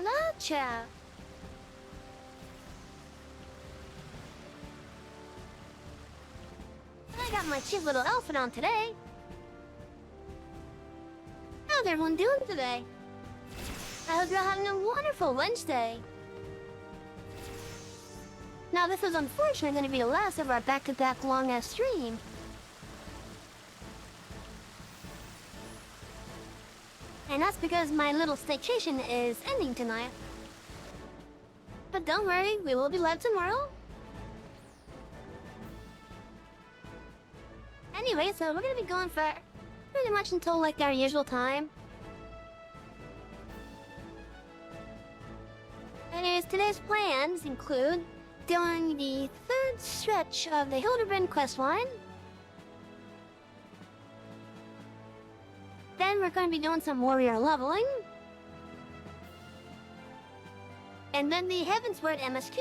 Cucaracha. I got my cute little outfit on today. How's everyone doing today? I hope you're having a wonderful Wednesday. Now this is unfortunately going to be the last of our back-to-back long-ass stream. And that's because my little staycation is ending tonight. But don't worry, we will be live tomorrow. Anyway, so we're gonna be going for pretty much until like our usual time. Anyways, today's plans include doing the third stretch of the Hildebrand questline. Then we're going to be doing some warrior leveling. And then the Heavensward MSQ.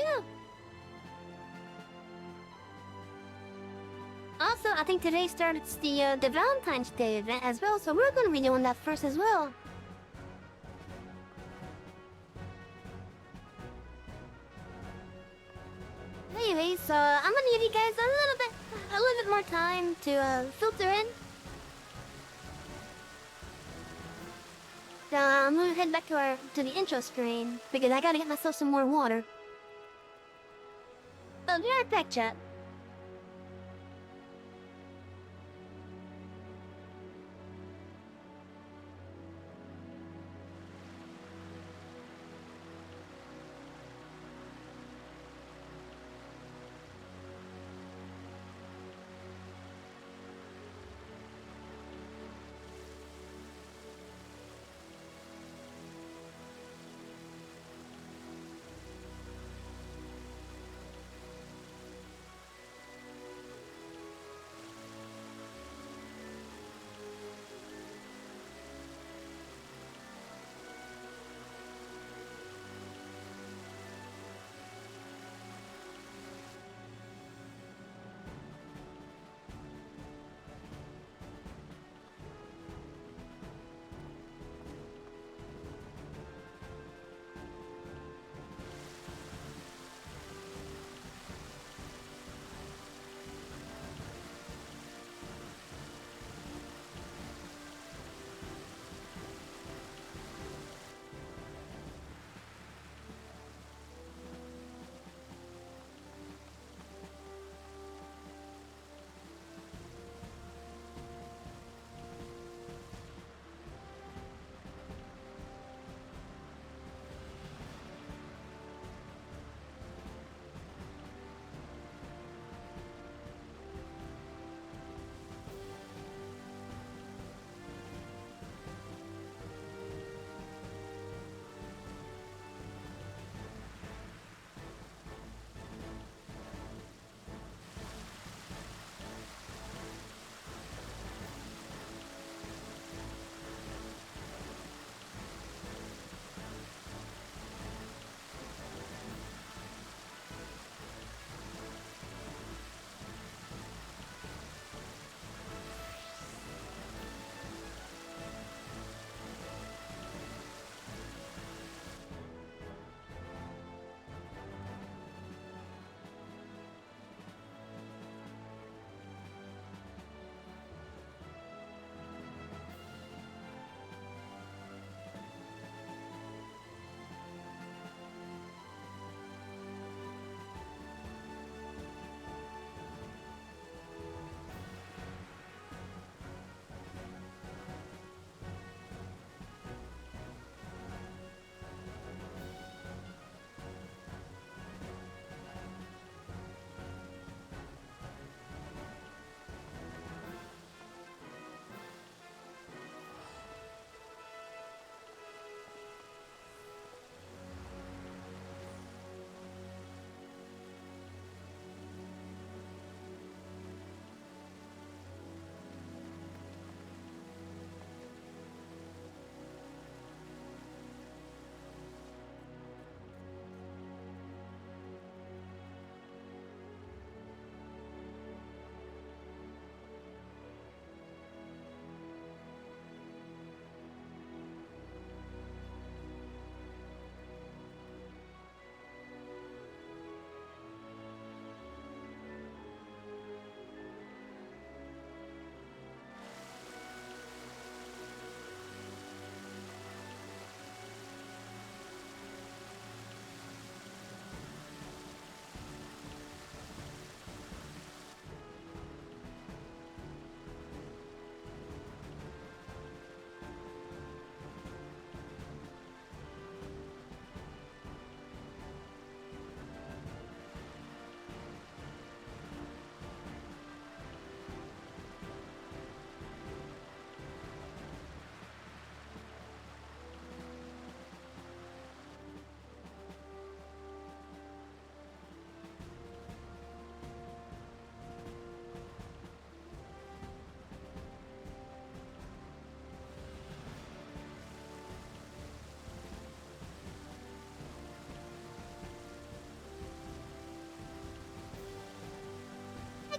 Also, I think today starts the Valentine's Day event as well, so we're going to be doing that first as well. Anyways, so I'm gonna give you guys a little bit more time to filter in. So I'm gonna head back to the intro screen because I gotta get myself some more water. So be right back, chat.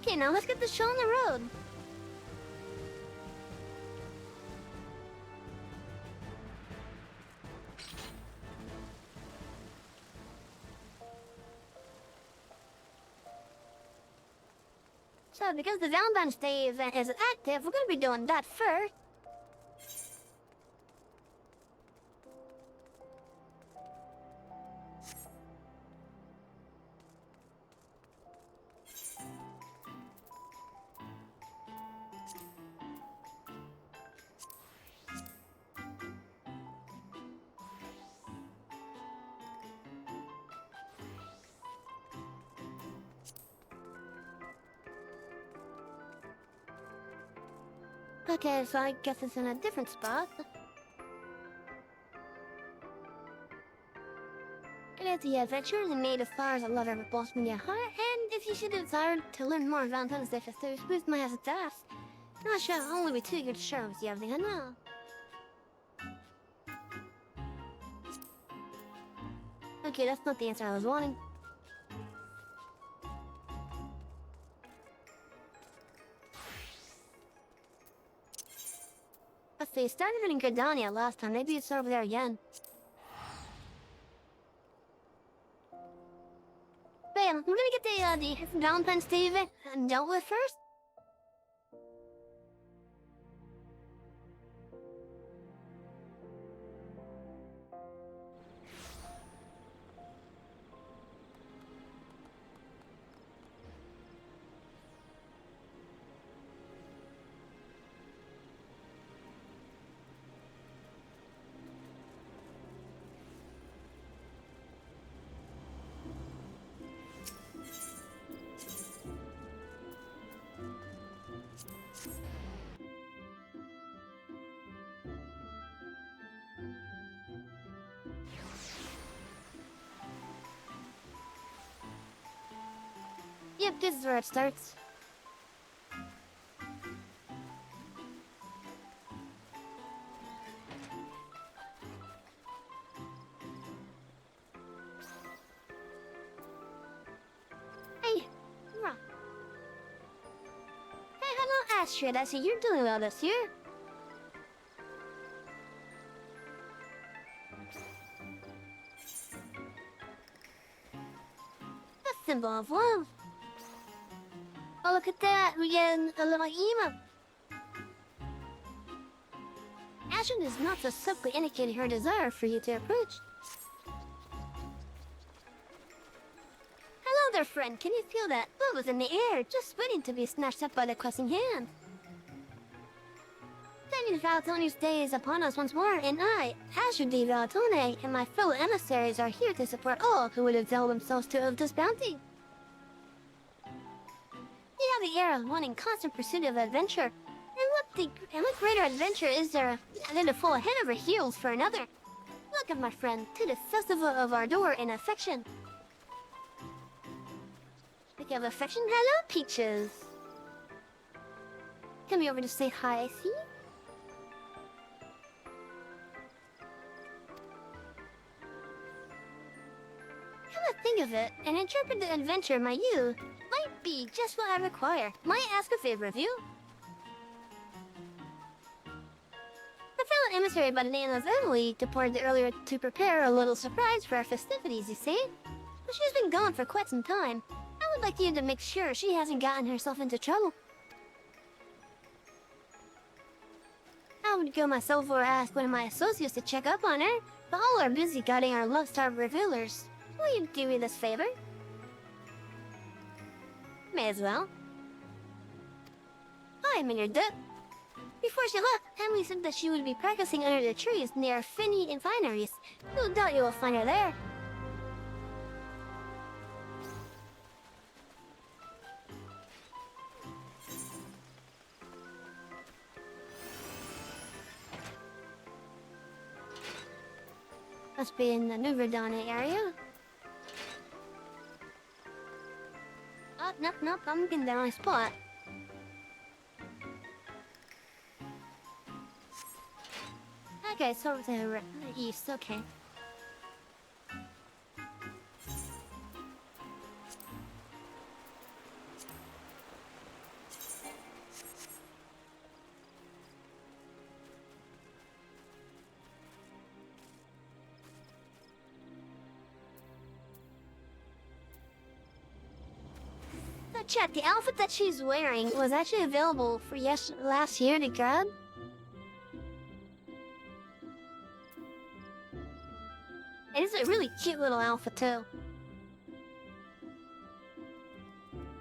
Okay, now let's get the show on the road. So, because the Valentine's Day event is active, we're gonna be doing that first. Okay, so I guess it's in a different spot. It is the adventure the native flowers of love ever blossom in your heart, and if you should desire to learn more about Valentine's Day festivities, please my hesitate to ask. Not sure, I'll only be too good to share with you everything I know. Okay, that's not the answer I was wanting. Let's see, started in Gardania last time, maybe it's over there again. Bam, we're gonna get the Valentine's Day event dealt with first. Yep, this is where it starts. Hey, Rock. Hey, hello, Astrid. I see you're doing well this year. A symbol of love. Oh, look at that. We get a little emo. Astrid is not so subtly indicating her desire for you to approach. Hello there, friend. Can you feel that? Love is in the air, just waiting to be snatched up by the questing hand. Then Valtone's day is upon us once more, and I, Astrid de Valtone, and my fellow emissaries are here to support all who would avail themselves of this bounty. You have the air of one in constant pursuit of adventure. And what greater adventure is there than to fall head over heels for another? Welcome, my friend, to the festival of ardor and affection. Speaking of affection, hello, Peaches. Coming over to say hi, I see. Come to think of it, an intrepid adventure my youth might be just what I require. Might ask a favor of you. The fellow emissary by the name of Emily departed earlier to prepare a little surprise for our festivities, you see? But she's been gone for quite some time. I would like you to make sure she hasn't gotten herself into trouble. I would go myself or ask one of my associates to check up on her, but all are busy guarding our love-starved revealers. Will you do me this favor? May as well. I am in your debt. Before she left, Emily said that she would be practicing under the trees near Finney and Fineries. No doubt you will find her there. Must be in the New Verdana area. Oh, nope, I'm in the wrong spot. Okay, so over to the east, okay. Chat, the outfit that she's wearing was actually available for last year to grab. It is a really cute little outfit too.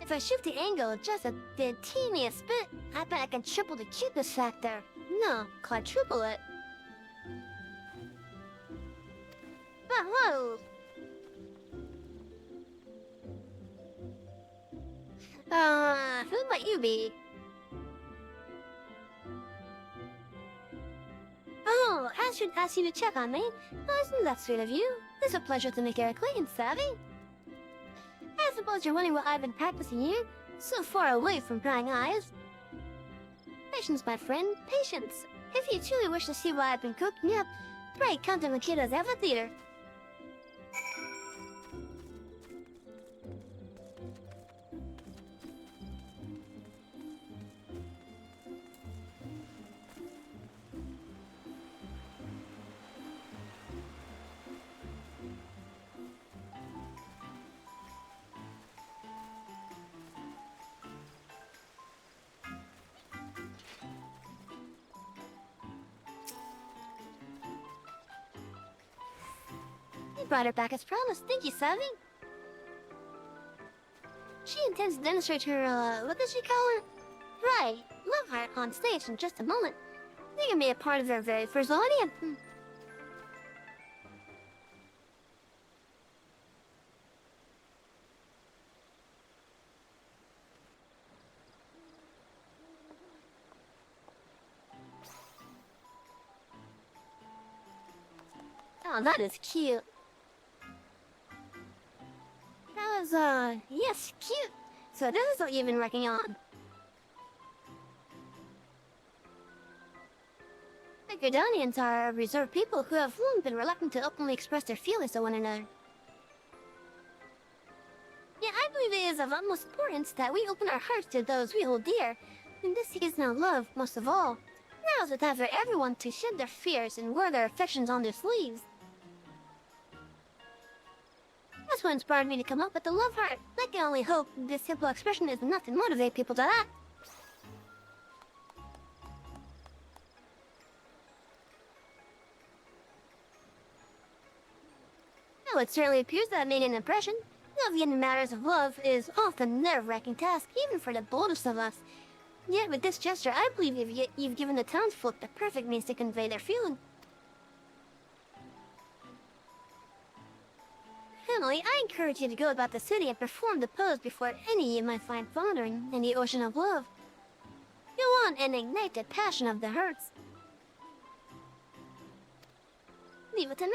If I shift the angle just the teeniest bit, I bet I can triple the cuteness factor. No, quadruple it. But whoa! Who might you be? Oh, I should ask you to check on me. Oh, isn't that sweet of you? It's a pleasure to make your acquaintance, Savvy. I suppose you're wondering what I've been practicing here, so far away from prying eyes. Patience, my friend, patience. If you truly wish to see what I've been cooking up, pray come to Makida's amphitheater. You brought her back as promised. Thank you, Savvy. She intends to demonstrate her, what does she call it? Right, love heart on stage in just a moment. They can be a part of their very first audience. Oh, that is cute. That was, yes, cute. So this is what you've been working on. The Gardanians are reserved people who have long been reluctant to openly express their feelings to one another. Yeah, I believe it is of utmost importance that we open our hearts to those we hold dear. In this season of love, most of all. Now is the time for everyone to shed their fears and wear their affections on their sleeves. That's what inspired me to come up with the love heart. I can only hope this simple expression is enough to motivate people to act. Well, it certainly appears that I made an impression. Navigating matters of love is often a nerve-wracking task, even for the boldest of us. Yet with this gesture, I believe you've given the townsfolk the perfect means to convey their feeling. Emily, I encourage you to go about the city and perform the pose before any you might find floundering in the ocean of love. Go on and ignite the passion of the hearts. Leave it to me.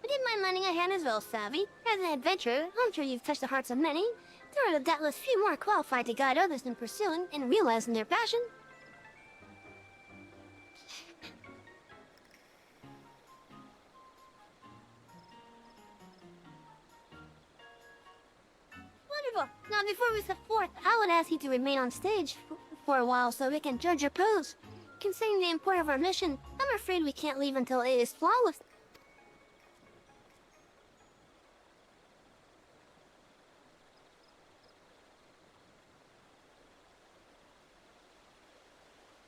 Would you mind lending a hand as well, Savvy? As an adventurer, I'm sure you've touched the hearts of many. There are doubtless few more qualified to guide others in pursuing and realizing their passion. Wonderful. Now, before we step forth, I would ask you to remain on stage for a while so we can judge your pose. Considering the importance of our mission, I'm afraid we can't leave until it is flawless.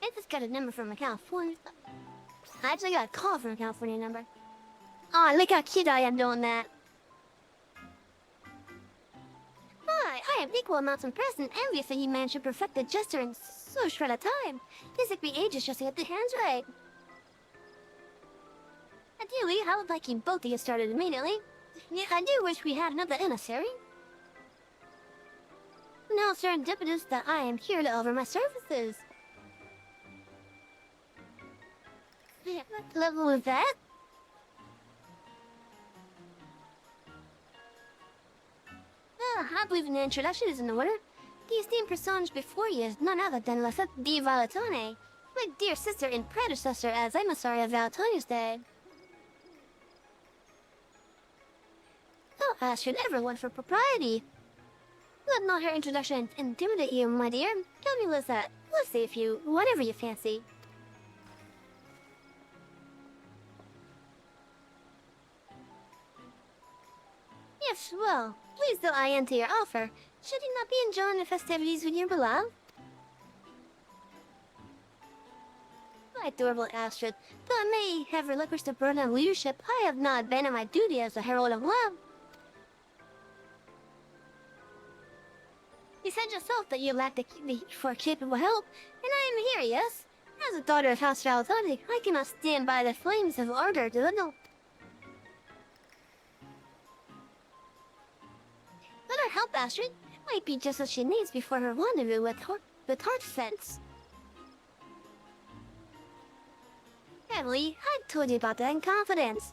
I just got a number from a California. I actually got a call from a California number. Oh, look how cute I am doing that. Hi, I am equal amounts impressed and envious that you managed to perfect the gesture in so short a time. This took me ages just to get the hands right. Ideally, I would like you both to get started immediately. Yeah, I do wish we had another emissary. Now serendipitous that I am here to offer my services. Yeah, what level is that? I believe an introduction is in order. The esteemed personage before you is none other than Lisette di Valentone, my dear sister and predecessor as emissary of Valentinia's Day. I'll ask you everyone for propriety. Let not her introduction intimidate you, my dear. Tell me, Lisette, let's see if you, whatever you fancy. Yes, Well, please do I enter your offer. Should you not be enjoying the festivities with your beloved? My adorable Astrid, though I may have relinquished the burden of leadership, I have not abandoned my duty as a herald of love. You said yourself that you lacked the for capable help, and I am here, yes? As a daughter of House Valtonic, I cannot stand by the flames of ardor dwindle. Let her help, Astrid. Might be just what she needs before her rendezvous with Heartfence. Emily, I've told you about that in confidence.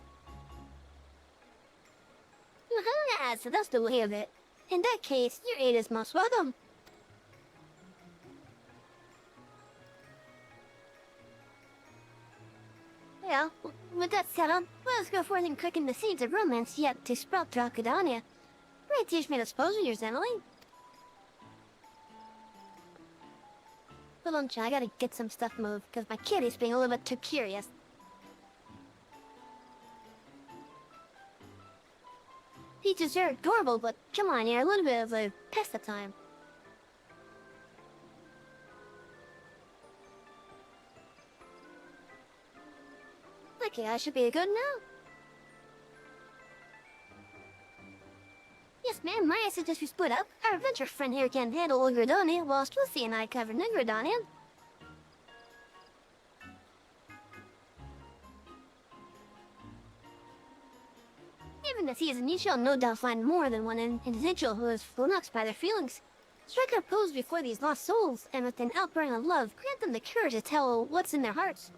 Yes, that's the way of it. In that case, your aid is most welcome. Well, with that settled, let's go forth and quicken the seeds of romance yet to sprout throughout Cadania. Pray teach me to dispose of yours, Emily. Hold on, I gotta get some stuff moved, because my kitty's being a little bit too curious. Peaches, you're adorable, but come on, you're a little bit of a pest at time. Okay, I should be good now. Yes, ma'am, I suggest we split up. Our adventure friend here can handle Ogredania, whilst Lucy and I cover Negredania. Given that he is, and you shall no doubt find more than one individual who is flummoxed by their feelings. Strike a pose before these lost souls, and with an outpouring of love, grant them the courage to tell what's in their hearts.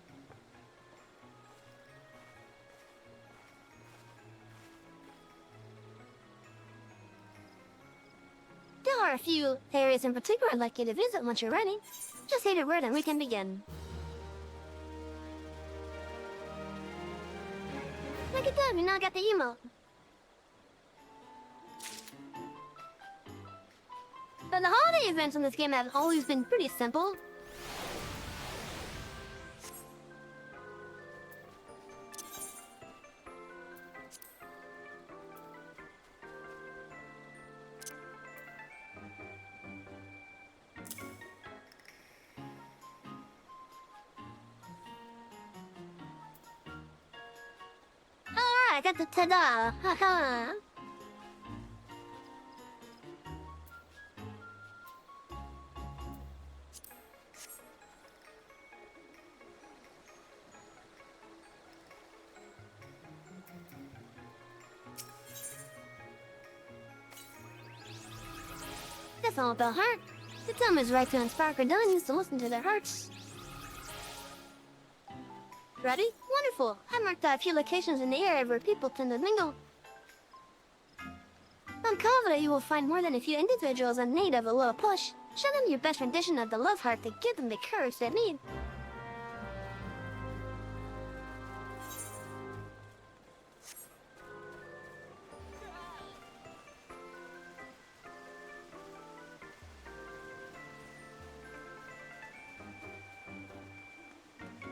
There are a few areas in particular I'd like you to visit once you're ready. Just say the word and we can begin. Look at that, we now got the emote. But the holiday events in this game have always been pretty simple. I got the ta-da! Haha! That's all about heart. The time is right to inspire Cardonians to listen to their hearts. Ready? Wonderful! I marked out a few locations in the area where people tend to mingle. I'm confident you will find more than a few individuals in need of a little push. Show them your best rendition of the love heart to give them the courage they need.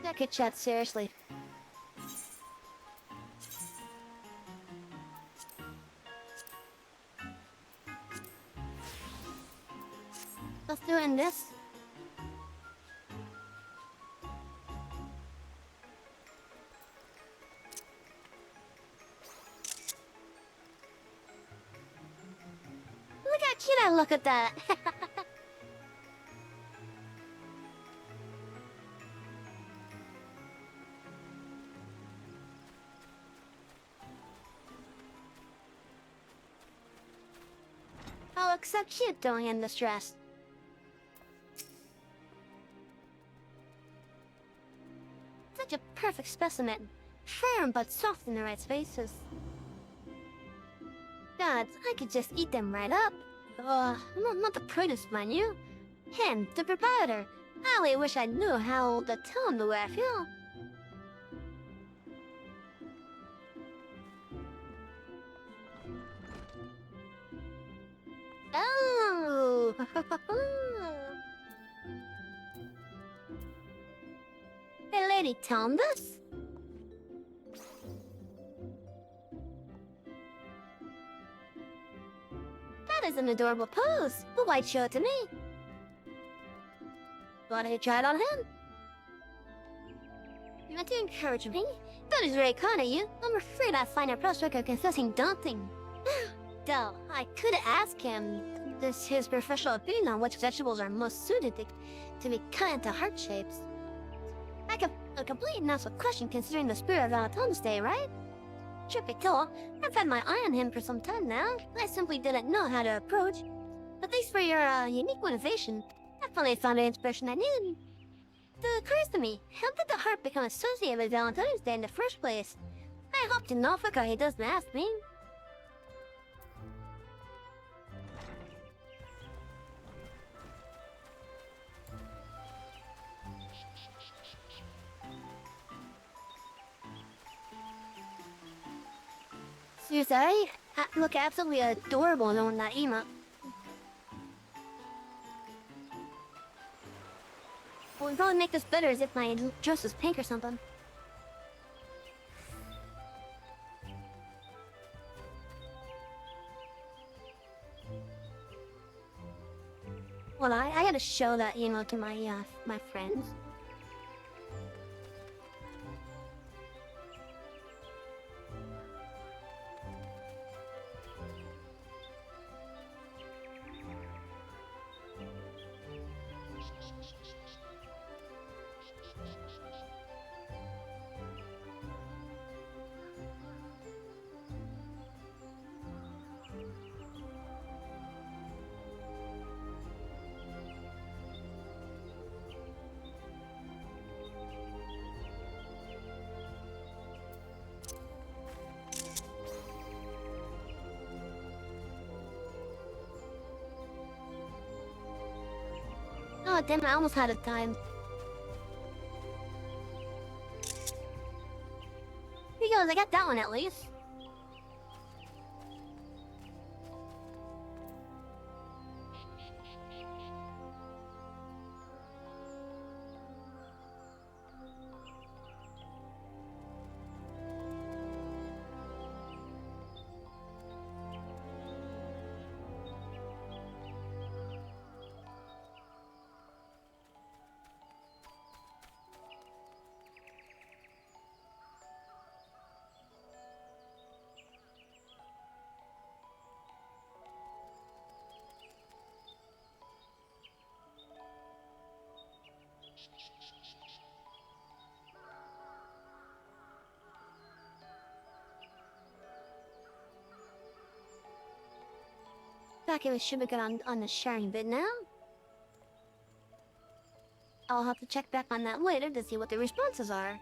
I could chat seriously. Let's do it in this. Look how cute I look at that. I'll accept cute doing in this dress. Such a perfect specimen. Firm but soft in the right spaces. Gods, I could just eat them right up. Not the produce, mind you. Him, the proprietor. I only wish I knew how to tell him the way I feel. Oh! Hey lady, tell him this? is an adorable pose. Who might show it to me? Why don't you try it on him? You want to encourage me? That is very kind of you. I'm afraid I find your prospect of confessing daunting. Though, I could ask him his professional opinion on which vegetables are most suited to be cut into heart shapes. A complete natural question considering the spirit of Valentine's Day, right? Truth be told, I've had my eye on him for some time now. I simply didn't know how to approach. But thanks for your unique motivation. I finally found an inspiration I needed. It occurs to me, how did the heart become associated with Valentine's Day in the first place? I hope to know if he doesn't ask me. Seriously, I look absolutely adorable in that emote. What would probably make this better is if my dress was pink or something. Well, I gotta show that emote to my friends. Oh, damn, I almost had it timed. Here goes, I got that one at least. Back it should be good on the sharing bit now. I'll have to check back on that later to see what the responses are.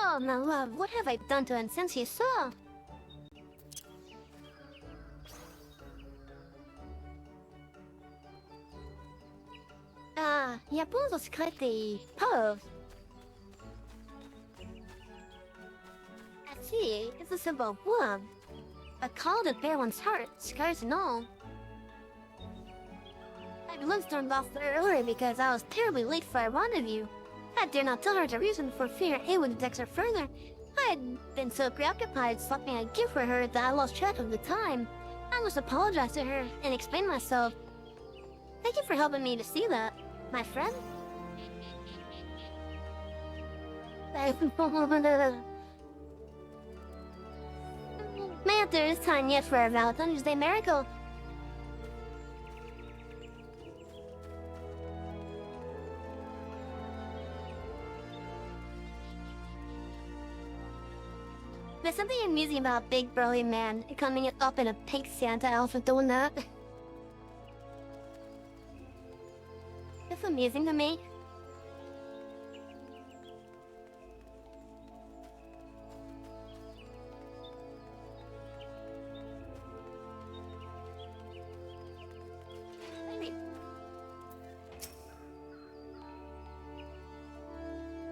Oh, my love, what have I done to him since he saw? Ah, il y a pas de secret des pauvres. I see, it's a symbol of love. A call to bear one's heart, scars and all. I once stormed off early because I was terribly late for a rendezvous. I dare not tell her the reason for fear it would vex her further. I had been so preoccupied selecting a gift for her that I lost track of the time. I must apologize to her and explain myself. Thank you for helping me to see that, my friend. Man, there is time yet for a Valentine's Day miracle. There's something amusing about a big burly man coming up in a pink Santa outfit doing that. It's amusing to me.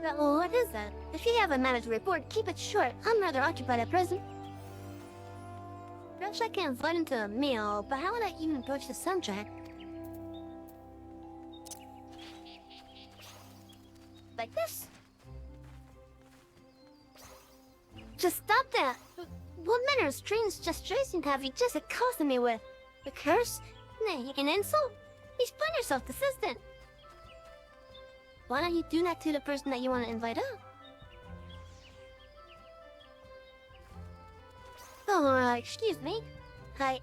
Well, what is that? If you haven't managed to report, keep it short. I'm rather occupied at present. Perhaps I can invite into a meal, but how would I even approach the subject? Like this? Just stop that! What manner of strange gestation have you just accosted me with? A curse? Nay, an insult? You spun yourself, assistant! Why don't you do that to the person that you want to invite out? Oh, excuse me. I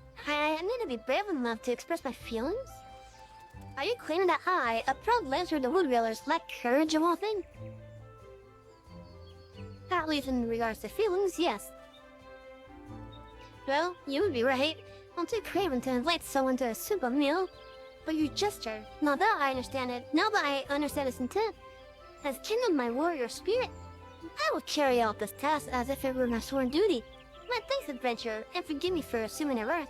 need to be brave enough to express my feelings? Are you claiming that I, a proud lancer of the Woodwheelers, lack courage of all things? At least in regards to feelings, yes. Well, you would be right. I'm too craven to invite someone to a simple meal. But your gesture, now that I understand its intent, has kindled my warrior spirit. I will carry out this task as if it were my sworn duty. My thanks, adventurer, and forgive me for assuming a wrath.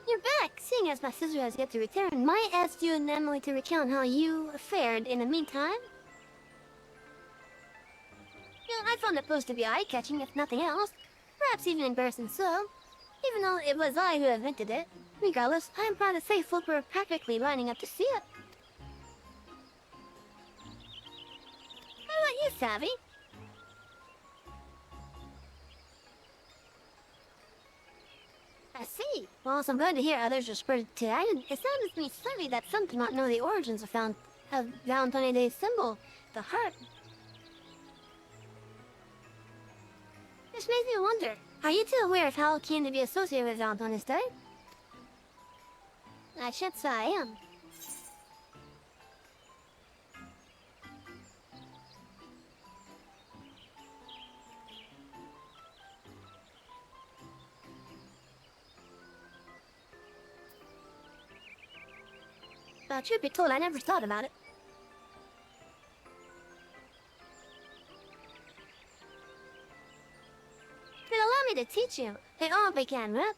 You're back! Seeing as my sister has yet to return, might ask you and Emily to recount how you fared in the meantime. I found the post to be eye-catching, if nothing else. Perhaps even embarrassing so. Even though it was I who invented it. Regardless, I am proud to say folk were practically lining up to see it. How about you, Savvy? I see. Well, so I'm glad to hear others are spread to it. It sounds to me slightly that some do not know the origins of Valentine's Day symbol, the heart. This makes me wonder, are you too aware of how it came to be associated with Valentine's Day? I should say I am. Truth be told, I never thought about it. Then allow me to teach you. It all began with...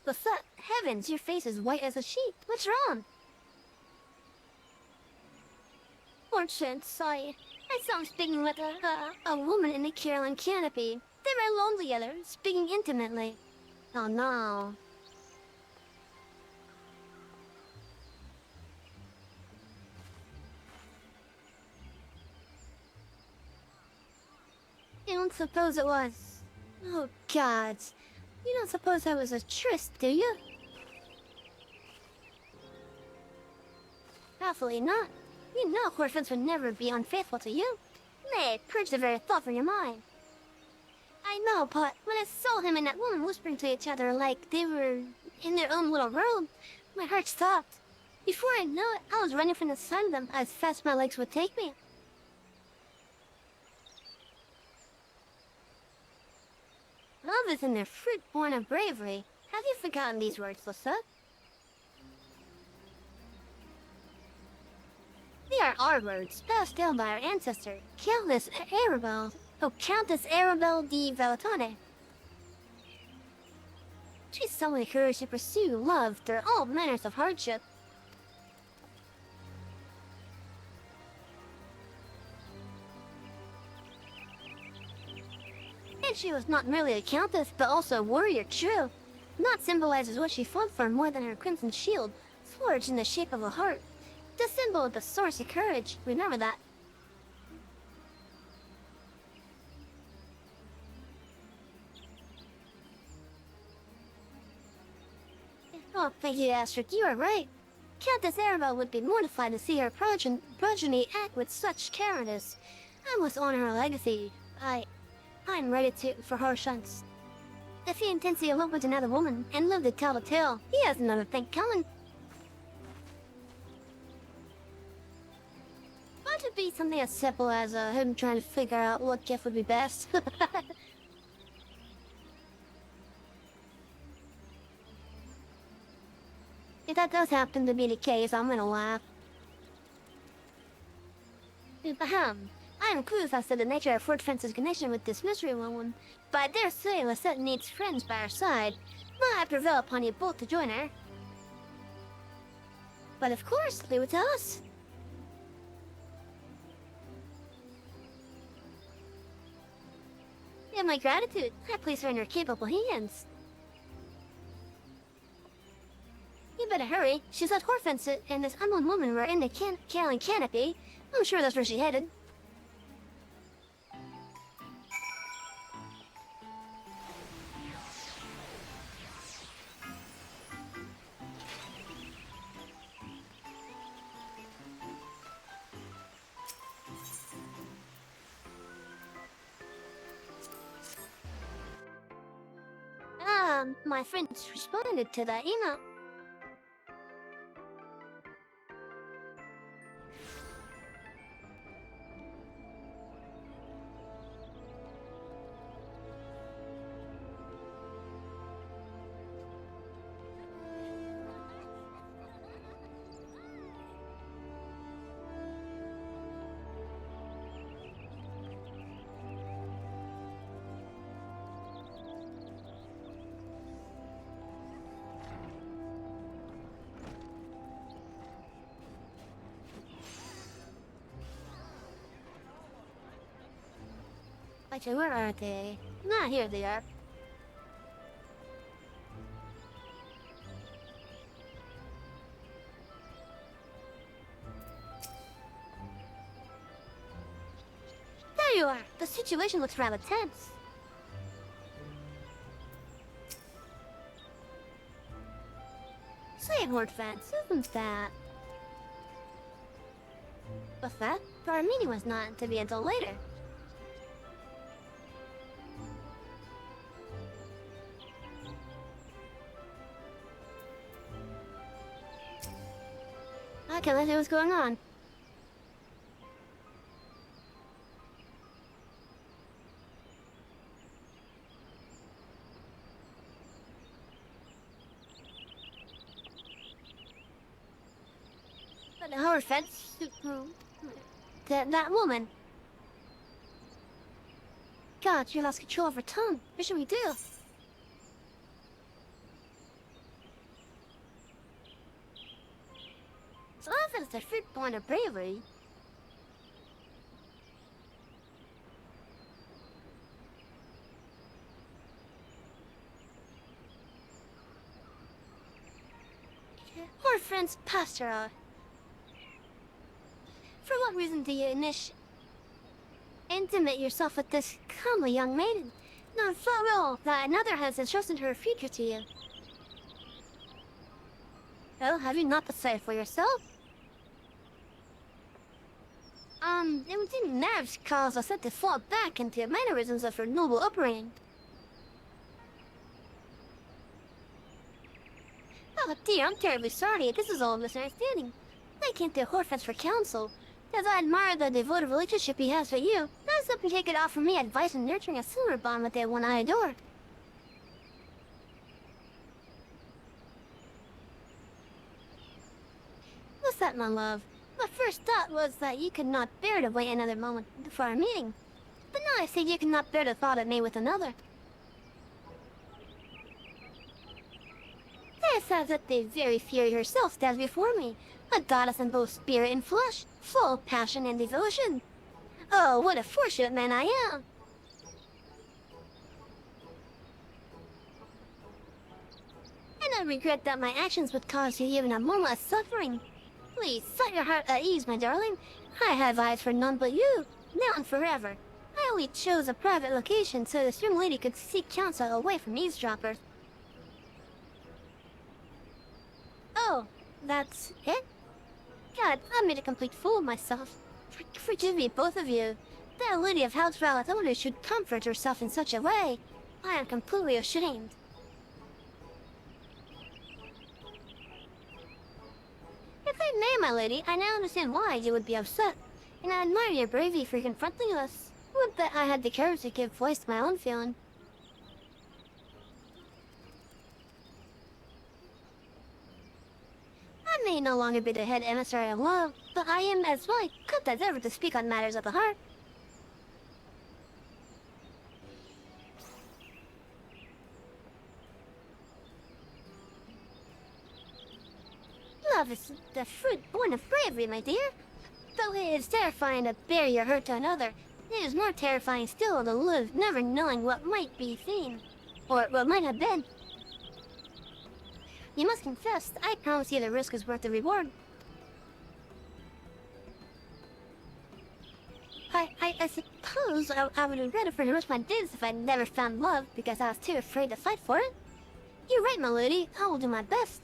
What's up? Heavens, your face is white as a sheet. What's wrong? Fortune, sorry. I saw him speaking with a woman in the Carolyn canopy. They were alone together, speaking intimately. Oh no. You don't suppose it was... Oh, gods. You don't suppose that was a tryst, do you? Happily not. You know Horfins would never be unfaithful to you. Nay, purge the very thought from your mind. I know, but when I saw him and that woman whispering to each other like they were in their own little world, my heart stopped. Before I knew it, I was running from the sight of them as fast as my legs would take me. Love is in their fruit born of bravery. Have you forgotten these words, Lissa? They are our words, passed down by our ancestor, Countess Arabelle. Oh, Countess Arabelle de Valentine. She's someone who should pursue love through all manners of hardship. And she was not merely a countess, but also a warrior true. Not symbolizes what she fought for more than her crimson shield, forged in the shape of a heart. The symbol of the source of courage, remember that. Oh, thank you, Astrid, you are right. Countess Arabelle would be mortified to see her progeny act with such cowardice. I must honor her legacy. I'm ready for her sons. If he intends to elope with another woman and live to tell the tale, he has another thing coming. Why would it be something as simple as him trying to figure out what gift would be best? If that does happen to be the case, I'm gonna laugh. Ahem. I am clueless as to the nature of Fort Fence's connection with this mystery woman, but I dare say Lisette needs friends by her side. Might I prevail upon you both to join her? But of course, leave it to us. You have my gratitude. I place her in your capable hands. You better hurry. She's at Horfence and this unknown woman were in the Callan canopy. I'm sure that's where she headed. My friends responded to that email. Actually, where are they? Ah, here they are. There you are! The situation looks rather tense. Say, Horfence, isn't that... What's that? Our meeting was not to be until later. Okay, let's see what's going on. But the Horfence, that woman. God, she lost control of her tongue. What should we do? So often it's a fruit born of bravery. Horfence Pastora. For what reason do you intimate yourself with this comely young maiden? Not so well that another has entrusted her future to you. Well, have you not decided for yourself? It nerves caused us to fall back into mannerisms of her noble upbringing. Oh dear, I'm terribly sorry. This is all a misunderstanding. I came to Horfence for counsel, as I admire the devoted relationship he has with you. I was hoping he could offer me advice in nurturing a similar bond with the one I adore. What's that, my love? My first thought was that you could not bear to wait another moment for our meeting. But now I see you cannot bear the thought of me with another. It's as if the very Fury herself stands before me, a goddess in both spirit and flesh, full of passion and devotion. Oh, what a fortunate man I am! And I regret that my actions would cause you even a moment of suffering. Please, set your heart at ease, my darling. I have eyes for none but you, now and forever. I only chose a private location so this young lady could seek counsel away from eavesdroppers. Oh, that's it? God, I made a complete fool of myself. Forgive me, both of you. That lady of House Valley should comfort herself in such a way. I am completely ashamed. If I may, my lady, I now understand why you would be upset, and I admire your bravery for confronting us. I would bet I had the courage to give voice to my own feeling. I may no longer be the head emissary of love, but I am as well equipped as ever to speak on matters of the heart. Love is the fruit born of bravery, my dear. Though it is terrifying to bear your hurt to another, it is more terrifying still to live never knowing what might be seen, or what might have been. You must confess, I promise you the risk is worth the reward. I suppose I would regret it for the rest of my days if I never found love because I was too afraid to fight for it. You're right, my lady. I will do my best.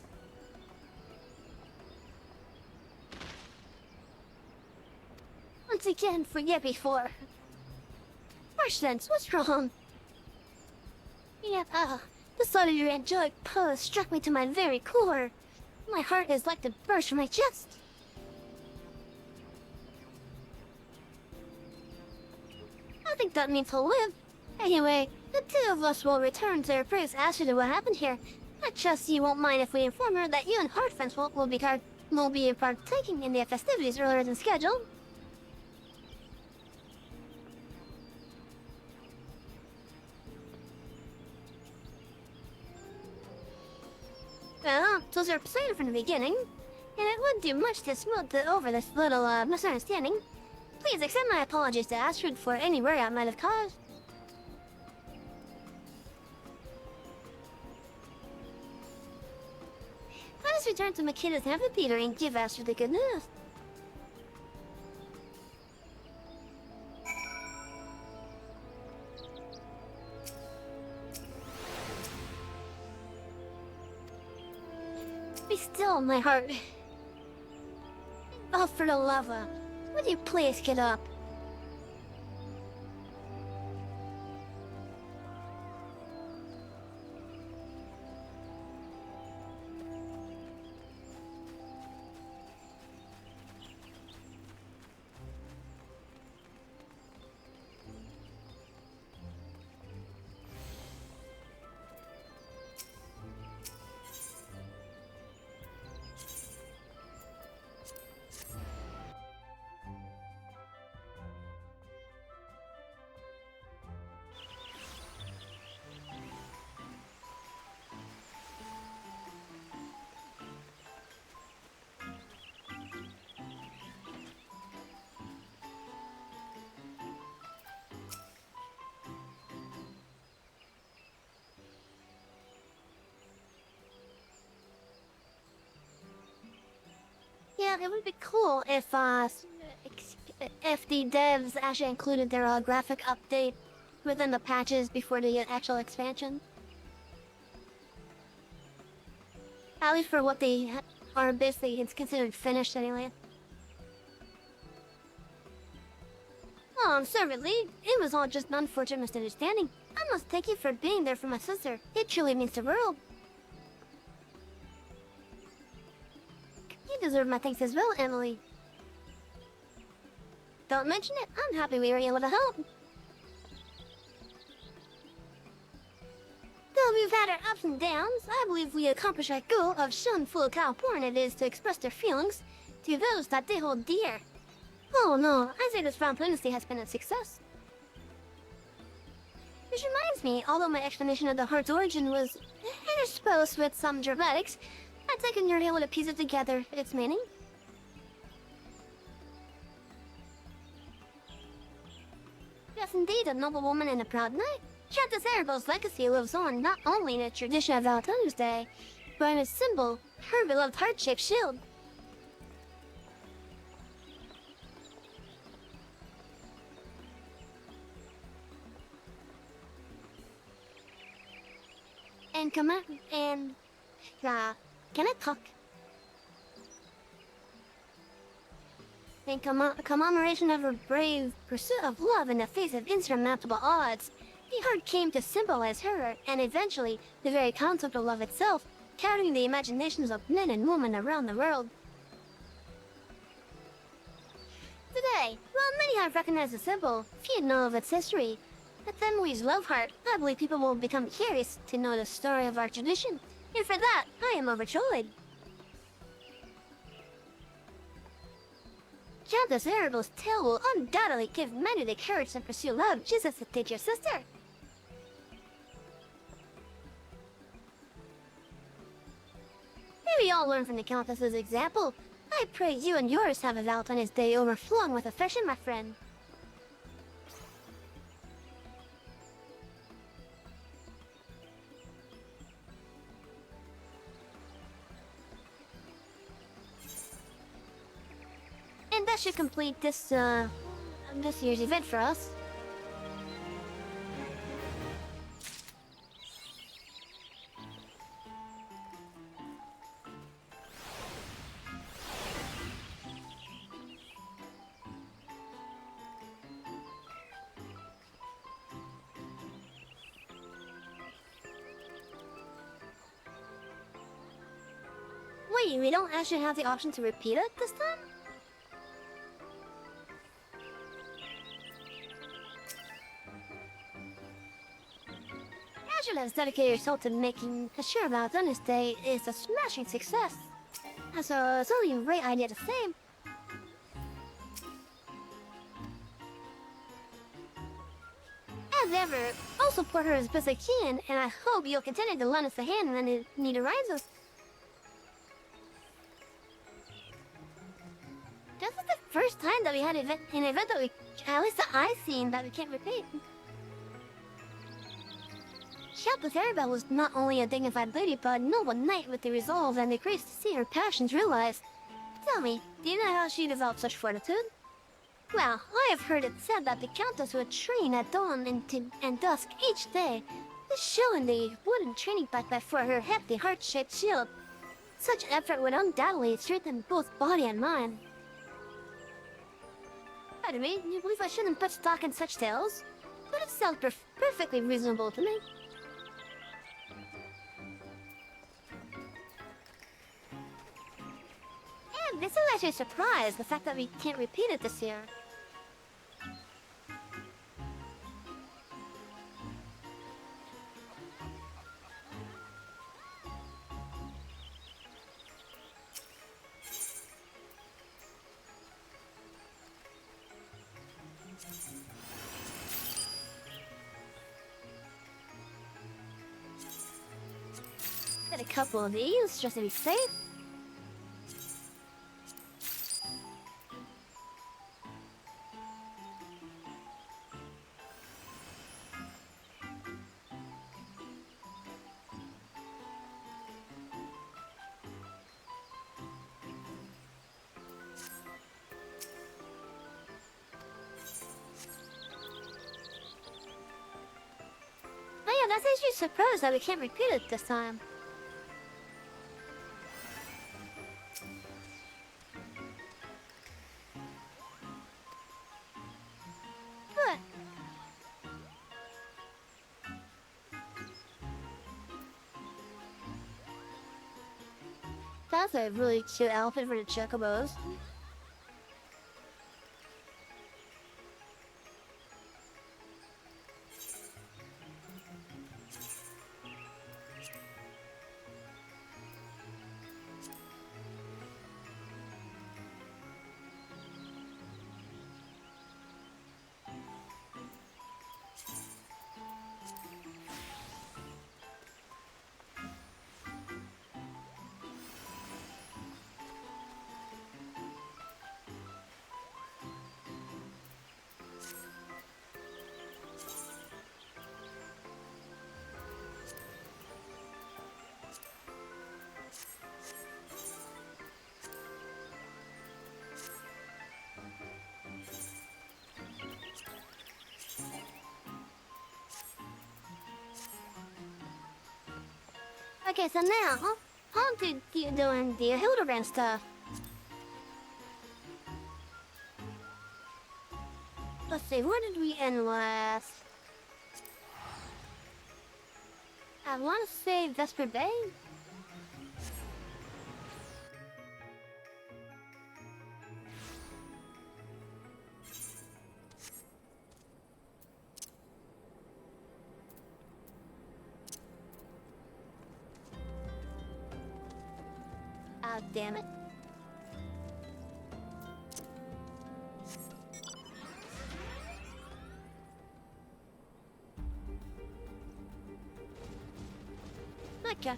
Once again, forget before. Harsh sense, what's wrong? Yeah, the thought of your angelic pose struck me to my very core. My heart is like to burst from my chest. I think that means he'll live. Anyway, the two of us will return to her place after to what happened here. I trust you won't mind if we inform her that you and Heartfence will be partaking in the festivities earlier than scheduled. Well, it was our plan from the beginning, and it wouldn't do much to smooth over this little misunderstanding. Please accept my apologies to Astrid for any worry I might have caused. Let us return to Makida's amphitheater and give Astrid the good news. Be still, my heart. Oh, for the lava, would you please get up? Yeah, it would be cool if the devs actually included their graphic update within the patches before the actual expansion. At least for what they are basically, it's considered finished anyway. Oh, servantly, it was all just an unfortunate misunderstanding. I must thank you for being there for my sister. It truly means the world. You deserve my thanks as well, Emily. Don't mention it. I'm happy we were able to help. Though we've had our ups and downs, I believe we accomplished our goal of showing full how important it is to express their feelings to those that they hold dear. Oh no, I say this pregnancy has been a success. Which reminds me, although my explanation of the heart's origin was interspersed with some dramatics, I think you're able to piece it together, its meaning. Yes, indeed, a noble woman and a proud knight. Countess Arabella's legacy lives on not only in the tradition of Valentine's Day, but in its symbol, her beloved heart-shaped shield. And can I talk? In commemoration of her brave pursuit of love in the face of insurmountable odds, The heart came to symbolize her, and eventually, the very concept of love itself, carrying the imaginations of men and women around the world. Today, while many have recognized the symbol, few know of its history. At Themwe's love heart, I believe people will become curious to know the story of our tradition, and for that, I am overjoyed. Countess Arabelle's tale will undoubtedly give many the courage to pursue love just as it did your sister. May we all learn from the Countess's example. I pray you and yours have a Valentine's Day overflowing with affection, my friend. And that should complete this year's event for us. Wait, we don't actually have the option to repeat it this time? Angela has dedicated herself to making sure Valentine's Day is a smashing success. So it's only a great idea to say. As ever, I'll support her as best I can, and I hope you'll continue to lend us a hand when the need arises. This is the first time that we had an event that we, at least that I've seen, that we can't repeat. Countess Arabelle was not only a dignified lady, but a noble knight with the resolve and the grace to see her passions realized. Tell me, do you know how she developed such fortitude? Well, I have heard it said that the Countess would train at dawn and dusk each day, showing the wooden training backpack for her hefty heart-shaped shield. Such effort would undoubtedly strengthen both body and mind. Pardon me, you believe I shouldn't put stock in such tales? But it sounds perfectly reasonable to me. And this is actually a surprise, the fact that we can't repeat it this year. Get a couple of these, just to be safe. Oh yeah, that's actually a surprise that we can't repeat it this time. But that's a really cute outfit for the chocobos. Okay, so now, on to doing the Hildebrand stuff. Let's see, where did we end last? I want to say Vesper Bay. Ah, damn it. Okay.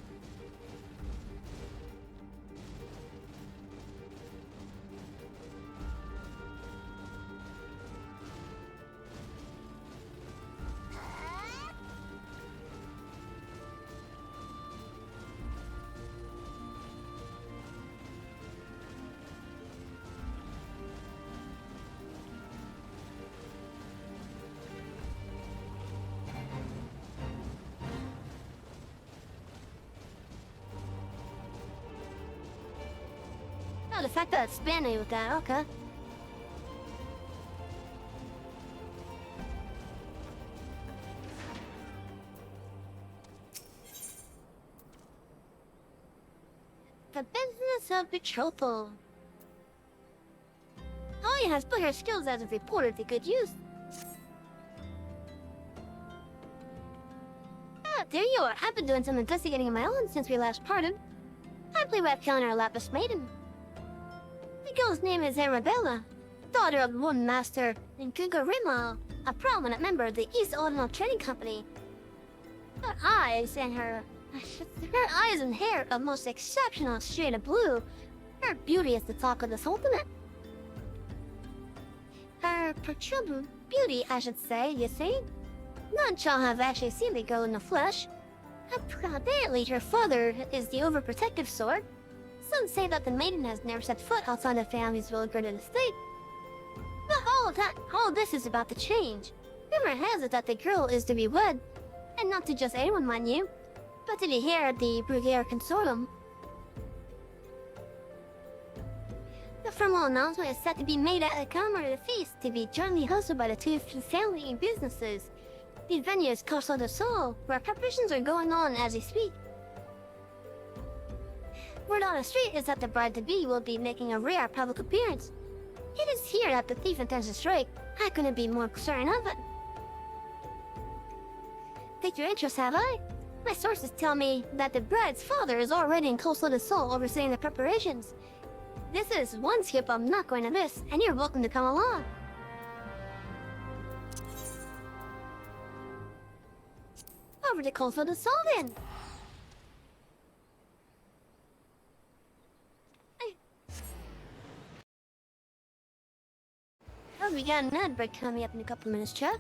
Oh, the fact that it's spanning with that, okay. The business of betrothal. Holly has put her skills as a reporter to good use. Ah, there you are. I've been doing some investigating of my own since we last parted. I play with Calendar Lapis Maiden. The girl's name is Arabella, daughter of one master in Rimal, a prominent member of the East Autumnal Trading Company. Her eyes and her eyes and hair are most exceptional shade of blue. Her beauty is the talk of the Sultanate. Her perturbed beauty, I should say, you see. None shall have actually seen the girl in the flesh. Apparently her father is the overprotective sort. Some say that the maiden has never set foot outside the family's well-guarded estate. But all this is about to change. Rumor has it that the girl is to be wed, and not to just anyone, mind you, but to the heir of the Brugere Consortium. The formal announcement is set to be made at a commemorative feast to be jointly hosted by the two family businesses. The venue is Costa del Sol, where preparations are going on as we speak. Word on the street is that the bride-to-be will be making a rare public appearance. It is here that the thief intends to strike. I couldn't be more certain of it. Take your interest, have I? My sources tell me that the bride's father is already in Costa del Sol overseeing the preparations. This is one skip I'm not going to miss, and you're welcome to come along. Over to Costa del Sol then. Oh, we got an ad break coming up in a couple of minutes, Chuck.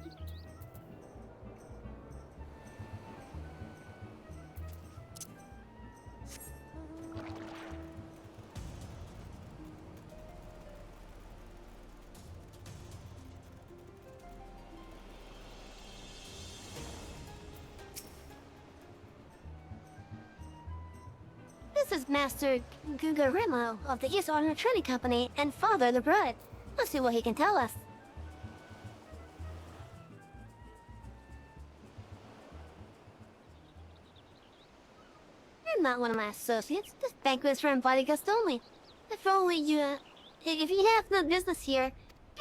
This is Master Gugarimo of the East Autumnal Trading Company and father of the bride. Let's see what he can tell us. You're not one of my associates. This banquet is for invited guests only. If only you, if you have no business here,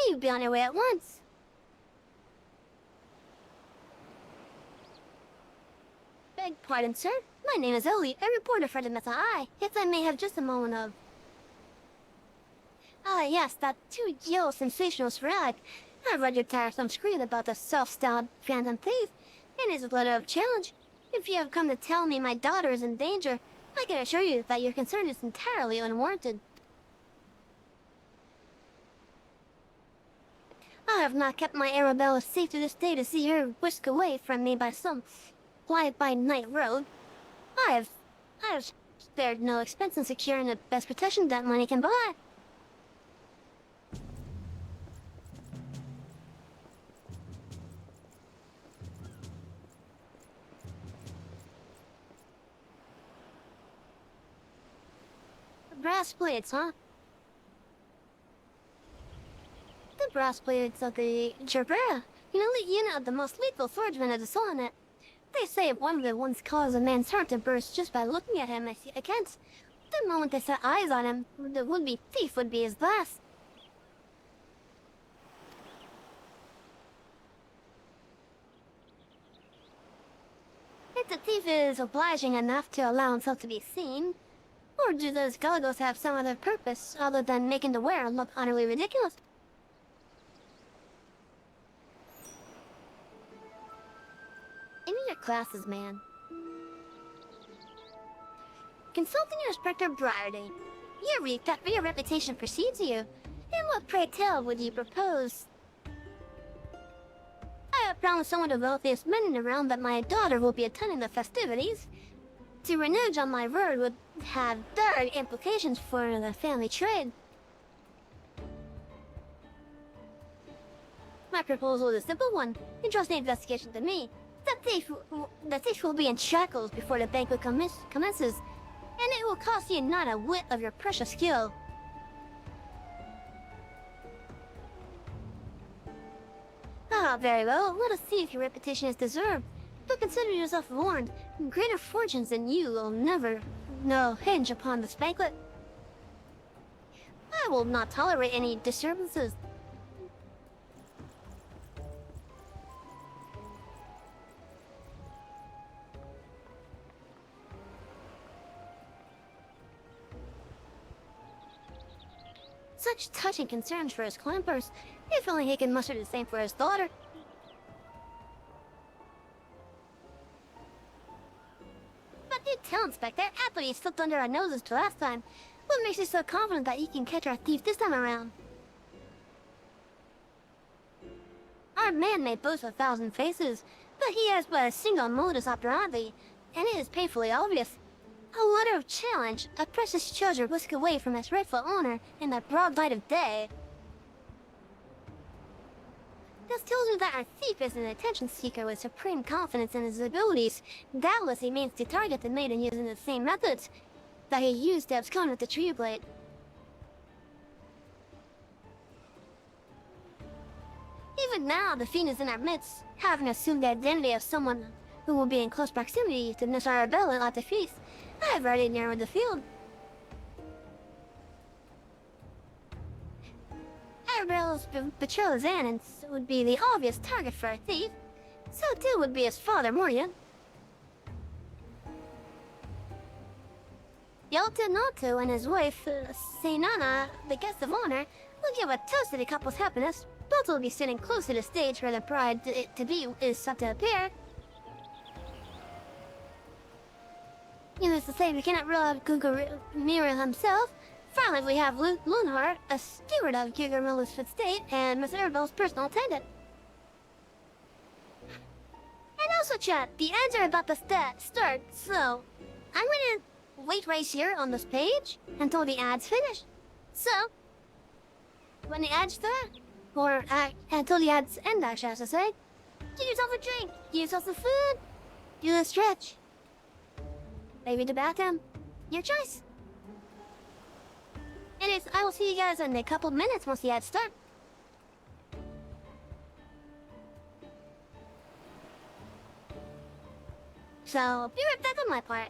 you'd be on your way at once. Beg pardon, sir. My name is Ellie, a reporter for the Meta Eye. If I may have just a moment of... Ah, yes, that too sensational rag. I read your tiresome screed about the self-styled phantom thief and his letter of challenge. If you have come to tell me my daughter is in danger, I can assure you that your concern is entirely unwarranted. I have not kept my Arabella safe to this day to see her whisked away from me by some fly-by-night road. I have spared no expense in securing the best protection that money can buy. Brass plates, huh? The brass plates of the Gerbera, an elite unit of the most lethal swordsmen of the Solonet. They say if one of the ones causes a man's heart to burst just by looking at him, against the moment they set eyes on him, the would-be thief would be his last. If the thief is obliging enough to allow himself to be seen, or do those galagos have some other purpose other than making the wearer look utterly ridiculous? In your classes, man. Consulting your Inspector Briardy, you reap that your reputation precedes you. And what, pray tell, would you propose? I have promised some of the wealthiest men in the realm that my daughter will be attending the festivities. To renege on my word would have dire implications for the family trade. My proposal is a simple one. Entrust the investigation to me. The thief will be in shackles before the banquet commences, and it will cost you not a whit of your precious skill. Ah, very well. Let us see if your reputation is deserved. But consider yourself warned. Greater fortunes than you will never hinge upon this banquet. I will not tolerate any disturbances. Such touching concerns for his clampers. If only he can muster the same for his daughter. But you tell, Inspector, Appleby slipped under our noses till last time. What makes you so confident that you can catch our thief this time around? Our man may boast 1,000 faces, but he has but a single modus operandi, and it is painfully obvious. A letter of challenge, a precious treasure whisked away from its rightful owner in the broad light of day. This tells me that our thief is an attention seeker with supreme confidence in his abilities. Doubtless he means to target the maiden using the same methods that he used to abscond with the tree blade. Even now, the fiend is in our midst, having assumed the identity of someone who will be in close proximity to Miss Arabella at the feast. I have already narrowed the field. Arabella's betrothed Xannon would be the obvious target for a thief. So too would be his father, Morgan. Yaltanato and his wife, Seinana, the guest of honor, will give a toast to the couple's happiness. Both will be sitting close to the stage where the bride-to-be is set to appear. Needless to say, we cannot rule out Gugamira himself. Finally, we have Lunhart, a steward of Gugamila's estate, and Miss Arabella's personal attendant. And also, chat, the ads are about to start, so I'm gonna wait right here on this page until the ads finish. So, when the ads start, or until the ads end, actually, I have to say, get yourself a drink, get yourself some food, do a stretch. Maybe the bathroom. Your choice. Anyways, I will see you guys in a couple minutes once the ads start. So, be right back on my part.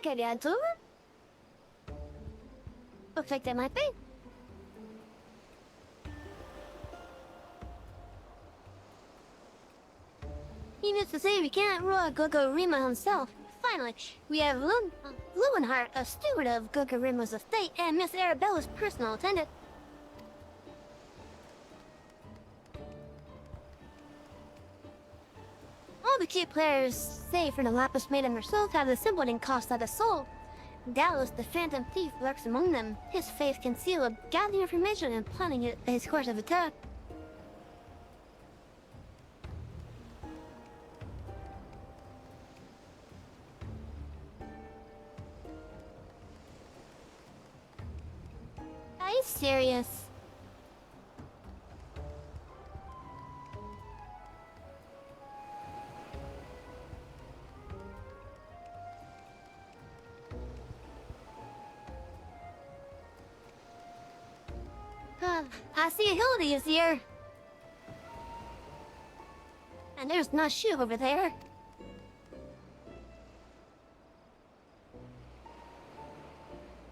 Okay, yeah, it's over. Looks like they might be. Needless to say, we can't rule out Gogorima himself. Finally, we have Lewenhart, a steward of Gogorima's estate, and Miss Arabella's personal attendant. All the key players, save for the Lapis Maiden herself, have the symbol and cost out a soul. Doubtless the Phantom Thief lurks among them, his face concealed, gathering information and planning his course of attack. Are you serious? I see Hildy is here. And there's Nashu over there.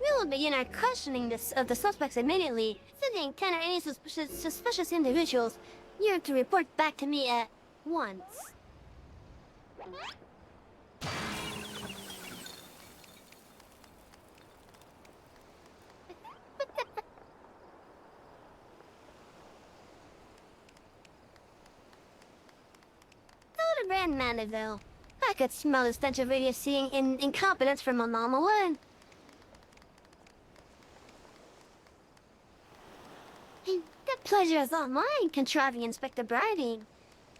We will begin our questioning of the suspects immediately. If they encounter any suspicious individuals, you're to report back to me at once. Brand Mandeville. I could smell the stench of idiocy and incompetence from a mile away. The pleasure is all mine, contriving Inspector Briding.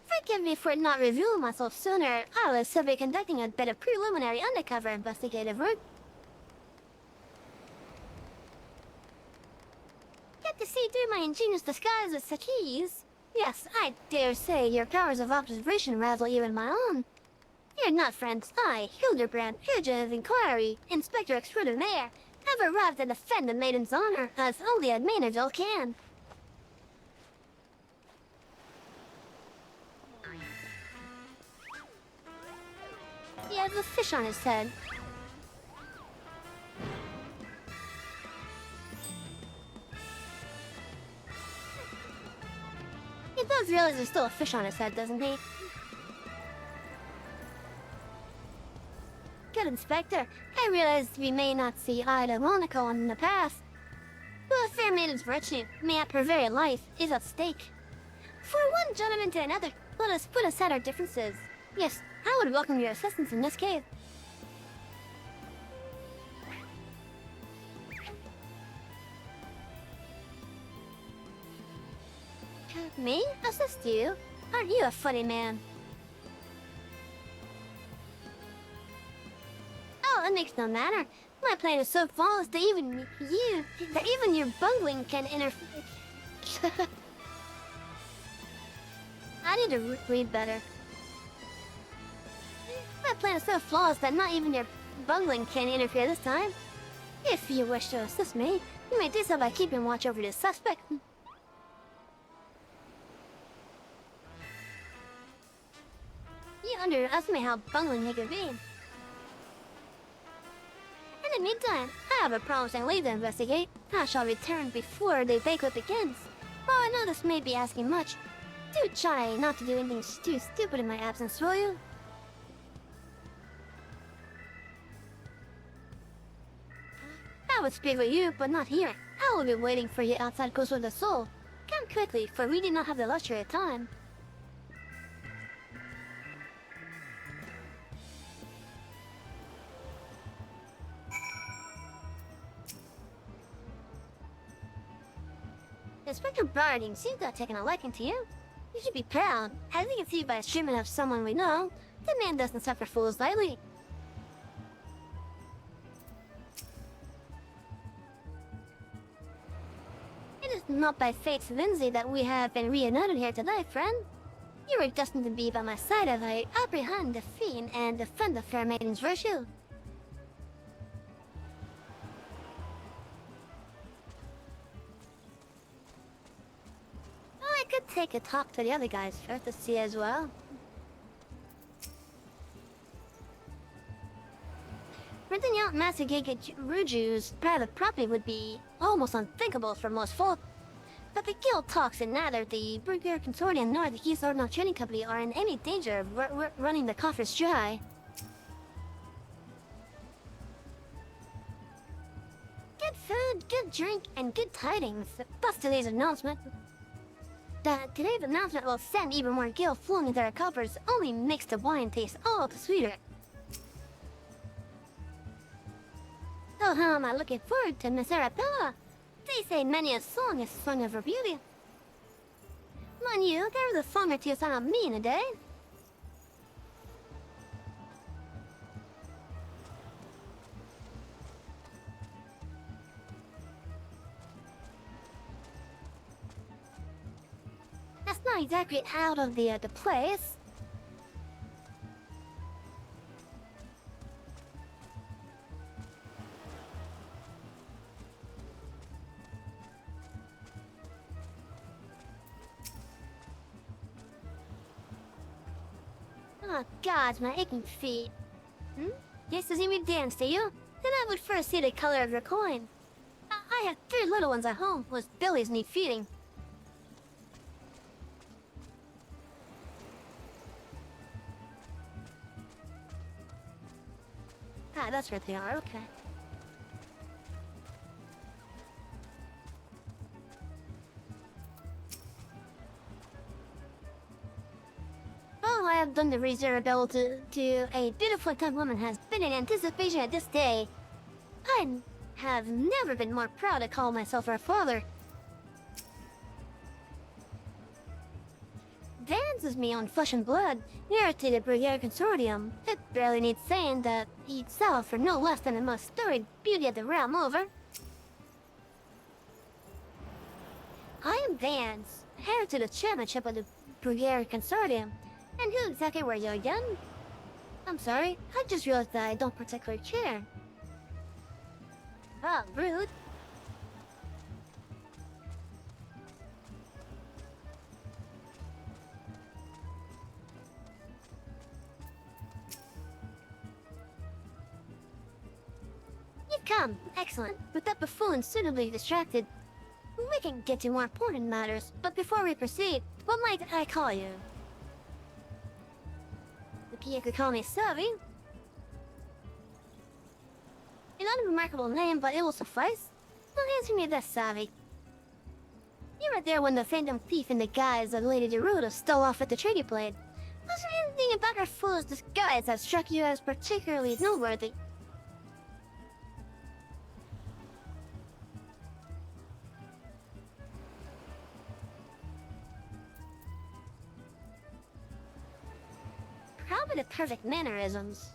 Forgive me for not revealing myself sooner. I was simply conducting a bit of preliminary undercover investigative work. Get to see through my ingenious disguise with such ease. Yes, I dare say your powers of observation rival even my own. You're not friends. I, Hildebrand, Agent of Inquiry, Inspector Extraordinaire, have arrived to defend the maiden's honor, as only a Maynardville can. He has a fish on his head. He does realize there's still a fish on his head, doesn't he? Good Inspector, I realize we may not see eye to Monaco in the past, but a fair maiden's virtue, mayhap her very life, is at stake. For one gentleman to another, let us put aside our differences. Yes, I would welcome your assistance in this case. Me? Assist you? Aren't you a funny man? Oh, it makes no matter. My plan is so flawless that even your bungling can interfere. I need to read better. My plan is so flawless that not even your bungling can interfere this time. If you wish to assist me, you may do so by keeping watch over the suspect. You underestimate how bungling he could be. In the meantime, I have a promising lead to investigate. I shall return before the banquet begins. While I know this may be asking much, do try not to do anything too stupid in my absence, will you? I would speak with you, but not here. I will be waiting for you outside Coast with the Soul. Come quickly, for we do not have the luxury of time. Inspector Barding seems to have taken a liking to you. You should be proud. As you can see by his treatment of someone we know, the man doesn't suffer fools lightly. It is not by fate's whimsy that we have been reunited here today, friend. You were destined to be by my side as I apprehend the fiend and defend the fair maiden's virtue. I could take a talk to the other guys first to see as well. Everything else. Count Masagageruju's private property would be almost unthinkable for most folk. But the guild talks and neither the Brigadier Consortium nor the East Ordinal Trading Company are in any danger of running the coffers dry. Good food, good drink, and good tidings. Thus today's announcement. That today's announcement will send even more guild flowing into their coffers only makes the wine taste all the sweeter. So how am I looking forward to Miss Arabella? They say many a song is sung of her beauty. Mind you, there's a song or two sung of me in a day. That's not exactly out of the place. Oh God, my aching feet. Yes, to see me dance, do you? Then I would first see the color of your coin. I have 3 little ones at home whose bellies need feeding. Ah, that's where they are, okay. All I have done to raise Arabella to a beautiful young woman has been in anticipation of this day. I have never been more proud to call myself her father. Vance is me on flesh and blood, heir to the Brigadier Consortium. It barely needs saying that he'd sell for no less than the most storied beauty of the realm over. I am Vance, heir to the chairmanship of the Brigadier Consortium. And who exactly were you again? I'm sorry, I just realized that I don't particularly care. Oh, rude. You've come. Excellent. With that buffoon suitably distracted, we can get to more important matters. But before we proceed, what might I call you? You could call me Savvy. It's not a remarkable name, but it will suffice. Well, answer me this, Savvy. You were there when the phantom thief in the guise of Lady Gerudo stole off with the trading blade. Was there anything about her fool's disguise that struck you as particularly noteworthy? Probably the perfect mannerisms.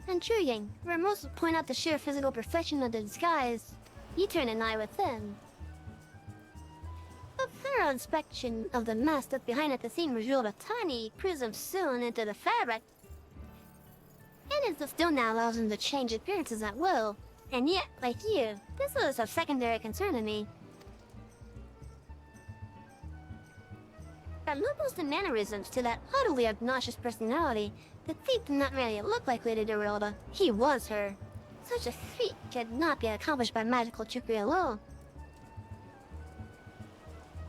Intriguing, where most point out the sheer physical perfection of the disguise, you turn an eye within. A thorough inspection of the mask that's behind at the scene revealed a tiny prism sewn into the fabric. And it still now allows him to change appearances at will. And yet, like you, this is of secondary concern to me. From looks and mannerisms to that utterly obnoxious personality, the thief did not merely look like Lady Gerudo, he was her. Such a feat could not be accomplished by magical trickery alone.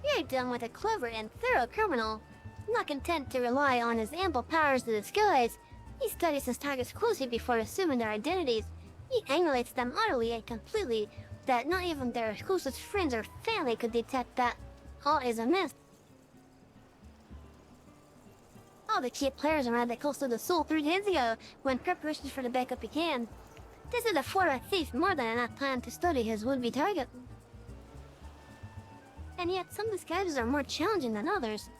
You're done with a clever and thorough criminal. Not content to rely on his ample powers to disguise, he studies his targets closely before assuming their identities. He emulates them utterly and completely, that not even their closest friends or family could detect that all is amiss. All the key players around the coast of the Soul 3 days ago, when preparations for the backup began. This is afforded a thief more than enough time to study his would-be target. And yet, some disguises are more challenging than others.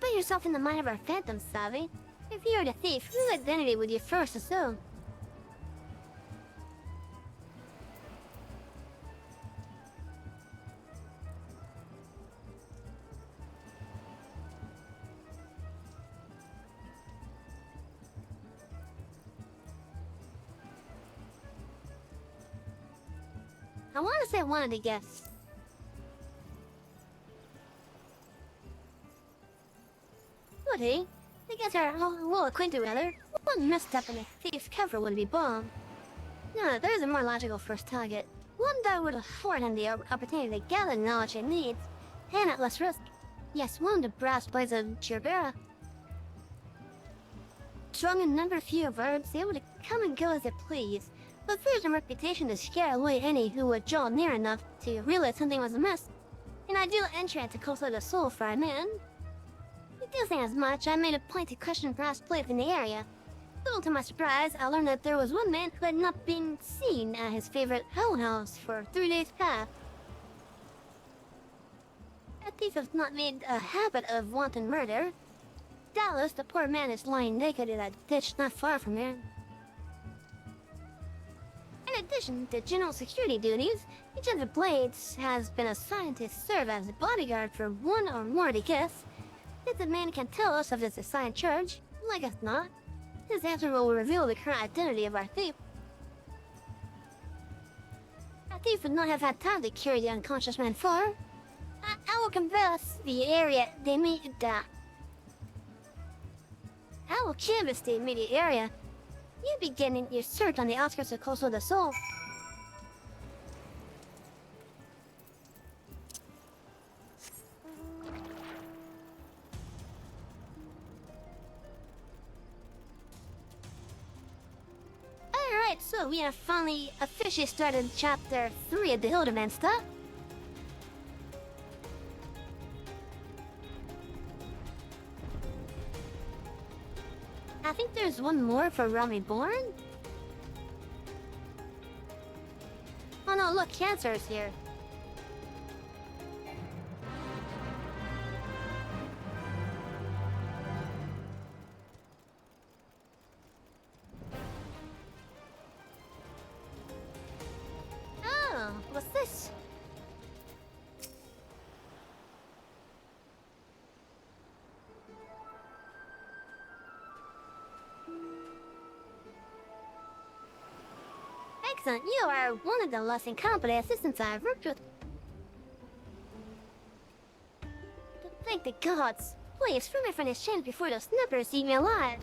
Put yourself in the mind of our phantom, Savvy. If you were the thief, whose identity would you first assume? I want to say one of the guests. Would he? The I guess are well acquainted with her. One misstep in a thief's cover would be bomb. No, there's a more logical first target. One that would afford him the opportunity to gather the knowledge he needs, and at less risk. Yes, one of the brass blades of Gerbera. Strong in number, few verbs, able to come and go as they please, but fears and reputation to scare away any who would draw near enough to realize something was amiss. An ideal entrant to Coastal the Soul for a man. I do think as much. I made a point to question brass plates in the area. Little to my surprise, I learned that there was one man who had not been seen at his favorite own house for 3 days past. That thief has not made a habit of wanton murder. Doubtless, the poor man is lying naked in a ditch not far from here. In addition to general security duties, each of the blades has been assigned to serve as a bodyguard for one or more of the guests. If the man can tell us of his assigned charge, like us not, his answer will reveal the current identity of our thief. Our thief would not have had time to carry the unconscious man far. I will confess the area they meet that. I will canvass the immediate area. You beginning your search on the outskirts of Coastal the Soul. Alright, so we have finally officially started chapter 3 of the Hildeman stuff. I think there's one more for Realm Born. Oh no, look, Cancer is here. Oh, what's this? Excellent, you are one of the less incompetent assistants I've worked with. Thank the gods. Please, free me from this chance before those snippers eat me alive.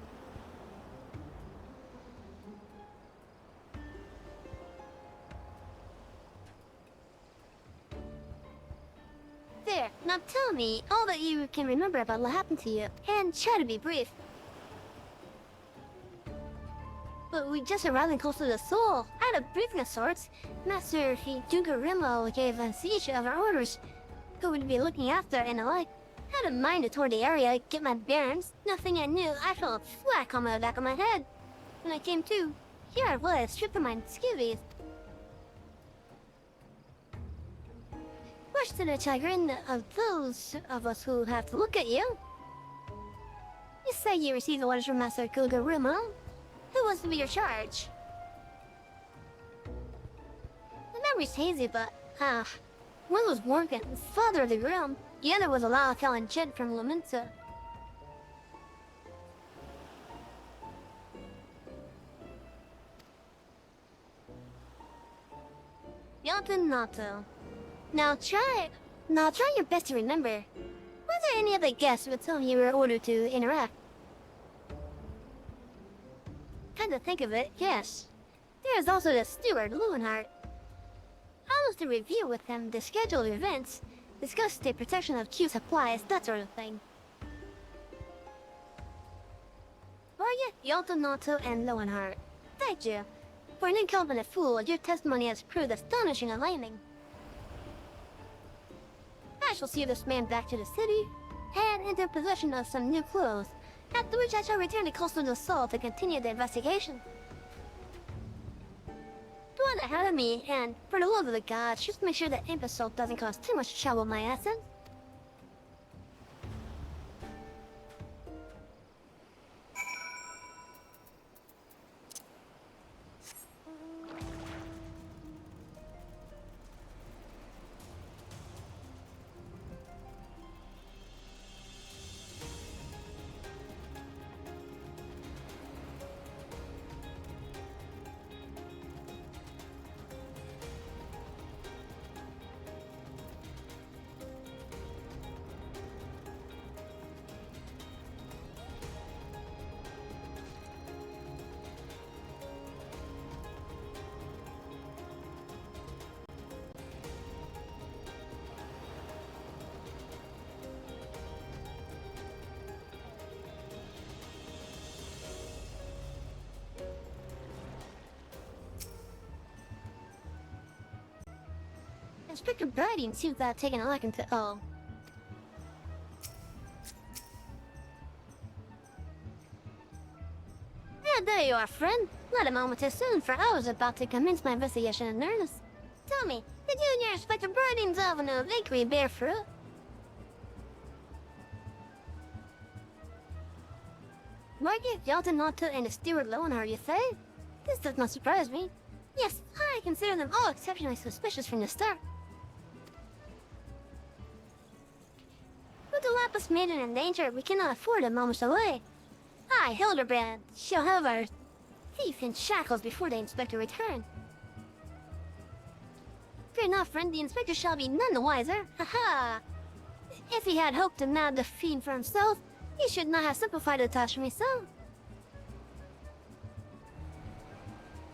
There, now tell me all that you can remember about what happened to you, and try to be brief. But we just arrived in Coastal the Soul. At a briefing of sorts, Master Hidungarimo gave us each of our orders, who would be looking after and the like. Had a mind to tour the area, get my bearings. Nothing I knew, I felt a thwack on the back of my head. When I came to, here I was, stripped of my skivvies. Much to the chagrin of those of us who have to look at you. You say you received orders from Master Hidungarimo. Who was to be your charge? The memory's hazy, but, one was Morgan, father of the realm. The other was a Lalakal and Jed from Laminsa. Yalton Nato. Now try your best to remember. Were there any other guests with whom you were ordered to interact? Come to think of it, yes. There is also the steward, Lewenhart. I was to review with him the schedule of events, discuss the protection of Q supplies, that sort of thing. Varya, Yaltonato, and Lewenhart. Thank you. For an incompetent fool, your testimony has proved astonishing and enlightening. I shall see this man back to the city, and into possession of some new clothes. After which I shall return to Coastal the Soul to continue the investigation. Go on ahead of me, and for the love of the gods, just make sure that imbecile doesn't cause too much trouble with my essence. Inspector Brady seems to have taken a liking to all. Yeah, there you are, friend. Not a moment too soon, for I was about to commence my investigation in earnest. Tell me, did you and your Inspector Brady dissolve in a bakery bear fruit? Margaret Yelton Otto and Stewart Lowen, are you say? This does not surprise me. Yes, I consider them all exceptionally suspicious from the start. With the Lapis Maiden in danger, we cannot afford a moment's delay. I, Hildebrand, shall have our thief in shackles before the inspector return. Fear not, friend, the inspector shall be none the wiser. Ha-ha! If he had hoped to nab the fiend for himself, he should not have simplified the task for me so.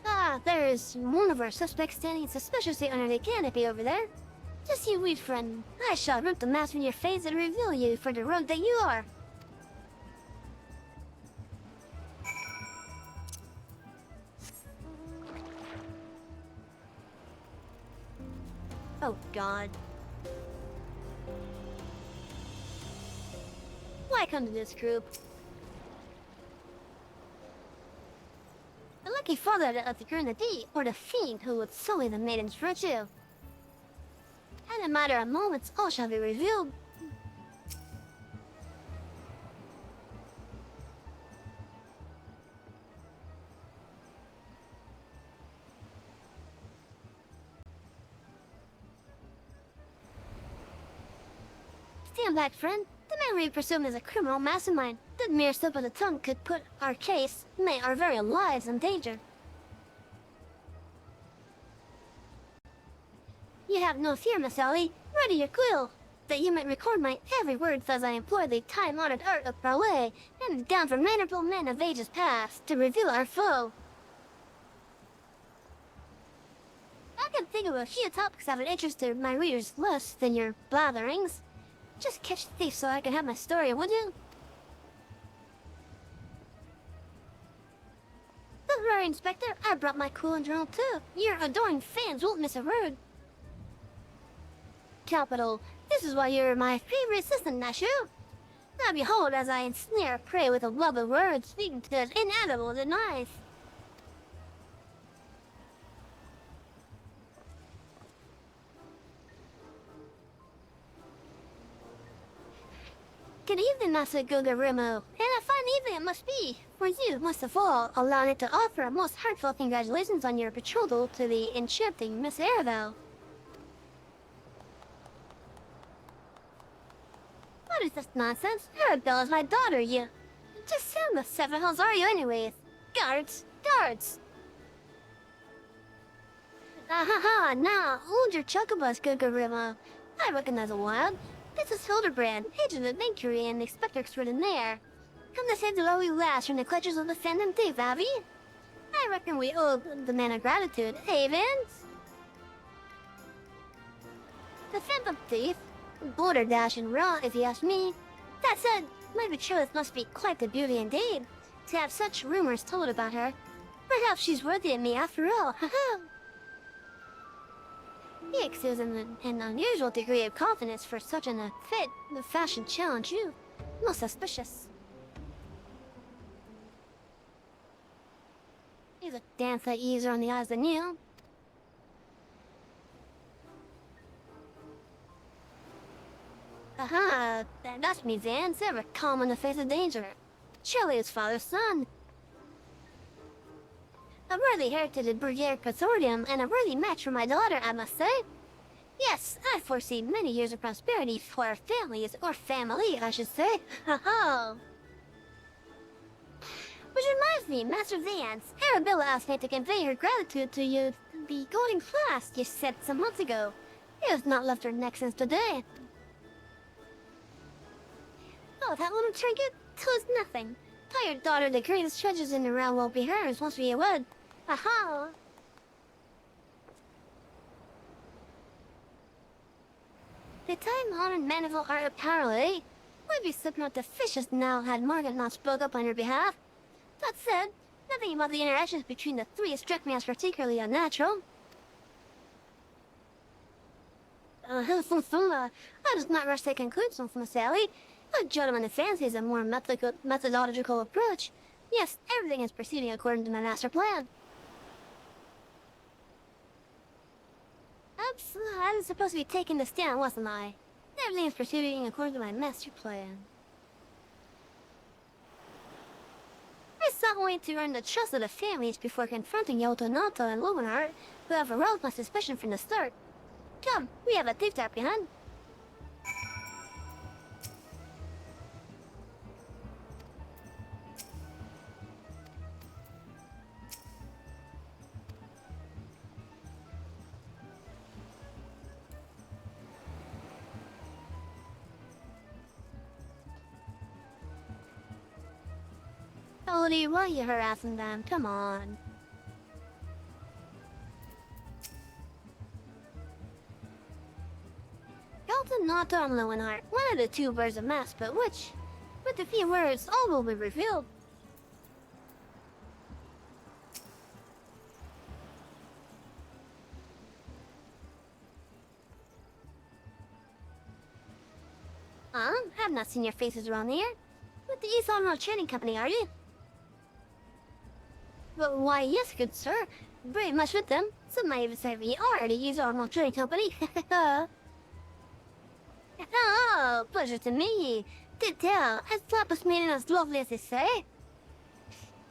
Ah, there is one of our suspects standing suspiciously under the canopy over there. Just you wait, friend. I shall rip the mask from your face and reveal you for the rogue that you are. Oh, God. Why come to this group? The lucky father of the Grenadier, or the fiend who would sully the maiden's virtue. In a matter of moments, all shall be revealed. Stand back, friend. The man we presume is a criminal mastermind. The mere slip of the tongue could put our case, nay, our very lives in danger. You have no fear, Miss Ellie. Ready your quill, that you might record my every word as I employ the time-honored art of parley, handed down from mannerable men of ages past, to reveal our foe. I can think of a few topics that would interest my readers less than your blatherings. Just catch the thief so I can have my story, would you? Don't worry, Inspector. I brought my cool and journal too. Your adoring fans won't miss a word. Capital. This is why you're my favorite assistant, Nashu. Now behold, as I ensnare prey with a love of words, speaking to as inedible as a knife. Good evening, Master Gugarimo, and a fine evening it must be, for you, most of all, allow me to offer a most heartfelt congratulations on your betrothal to the enchanting Miss Arabelle. What is this nonsense? Arabelle is my daughter, you... Just who the seven hells are you anyways? Guards! Guards! Ah-ha-ha, now, hold your chuckabus, Gugarimo. I recognize a wild. This is Hildebrand, agent of Mercury and Inspector Extraordinaire. Come to save the lowly lass from the clutches of the phantom thief, Abby. I reckon we owe the man a gratitude, eh, Vance? The phantom thief? Border dash and raw, if you ask me. That said, my betrothed must be quite the beauty indeed, to have such rumors told about her. Perhaps she's worthy of me after all, haha. He exudes an unusual degree of confidence for such an fit the fashion challenge you. Most suspicious. He's a damn sight easier on the eyes than you. Aha, that's me, Vance, ever calm in the face of danger. Surely his father's son. A worthy heritage of Brugere Consortium, and a worthy match for my daughter, I must say. Yes, I foresee many years of prosperity for our families, or family, I should say. Ha-ha! Which reminds me, Master Vance, Arabella asked me to convey her gratitude to you, the golden clasp you said some months ago. It has not left her neck since today. Oh, that little trinket? 'Twas nothing. Tell your daughter the greatest treasures in the realm will be hers once we wed. Aha! The time-honored manifold art of parley would be somewhat deficient now had Margaret not spoke up on your behalf. That said, nothing about the interactions between the three struck me as particularly unnatural. I does not rush to conclusions from Sally. A gentleman fancies a more methodological approach. Yes, everything is proceeding according to my master plan. I was supposed to be taking the stand, wasn't I? Everything is proceeding according to my master plan. I sought way to earn the trust of the families before confronting Yotonato and Luminart, who have aroused my suspicion from the start. Come, we have a thief to apprehend. Cody, why are you harassing them? Come on. Yotonato and Luminart, one of the two wears a mask, but which? With a few words, all will be revealed. I've not seen your faces around here. With the East Automobile Trading Company, are you? Well, why, yes, good sir. Very much with them. Some might even say we are the East Automobile Trading Company. Oh, pleasure to meet you. Did tell, as Flap was made as lovely as they say.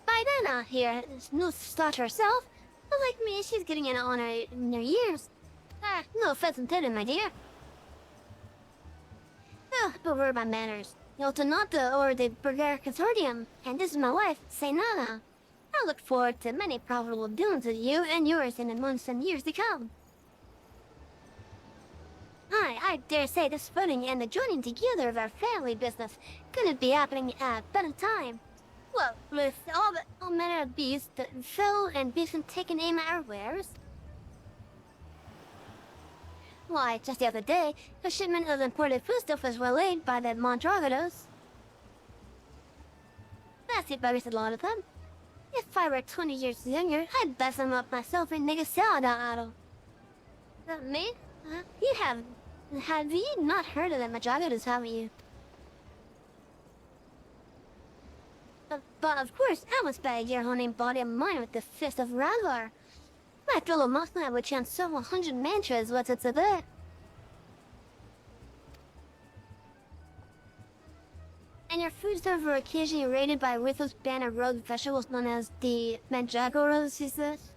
By then, out here, no starter herself. But like me, she's getting in on her years. No offense intended, my dear. But where are my manners? Yotonato or the Burger Consortium, and this is my wife, Seinana. I look forward to many profitable dealings with you and yours in the months and years to come. I dare say the splitting and the joining together of our family business couldn't be happening at a better time. Well, with all manner of beasts that fell and beasts taken aim at our wares. Why, just the other day, a shipment of imported foodstuff was waylaid by the Mondragonos. Nasty buggers, a lot of them. If I were 20 years younger, I'd bust them up myself and make a salad out of. Me? You have you not heard of the Mondragonos, haven't you? But of course, I must bag your whole name, body, and mind with the fist of Radvar. My fellow Muslim would chant several hundred mantras, what's it to that? And your foodstuffs were occasionally raided by a ruthless band of rogue vegetables known as the Mandragoras, he says?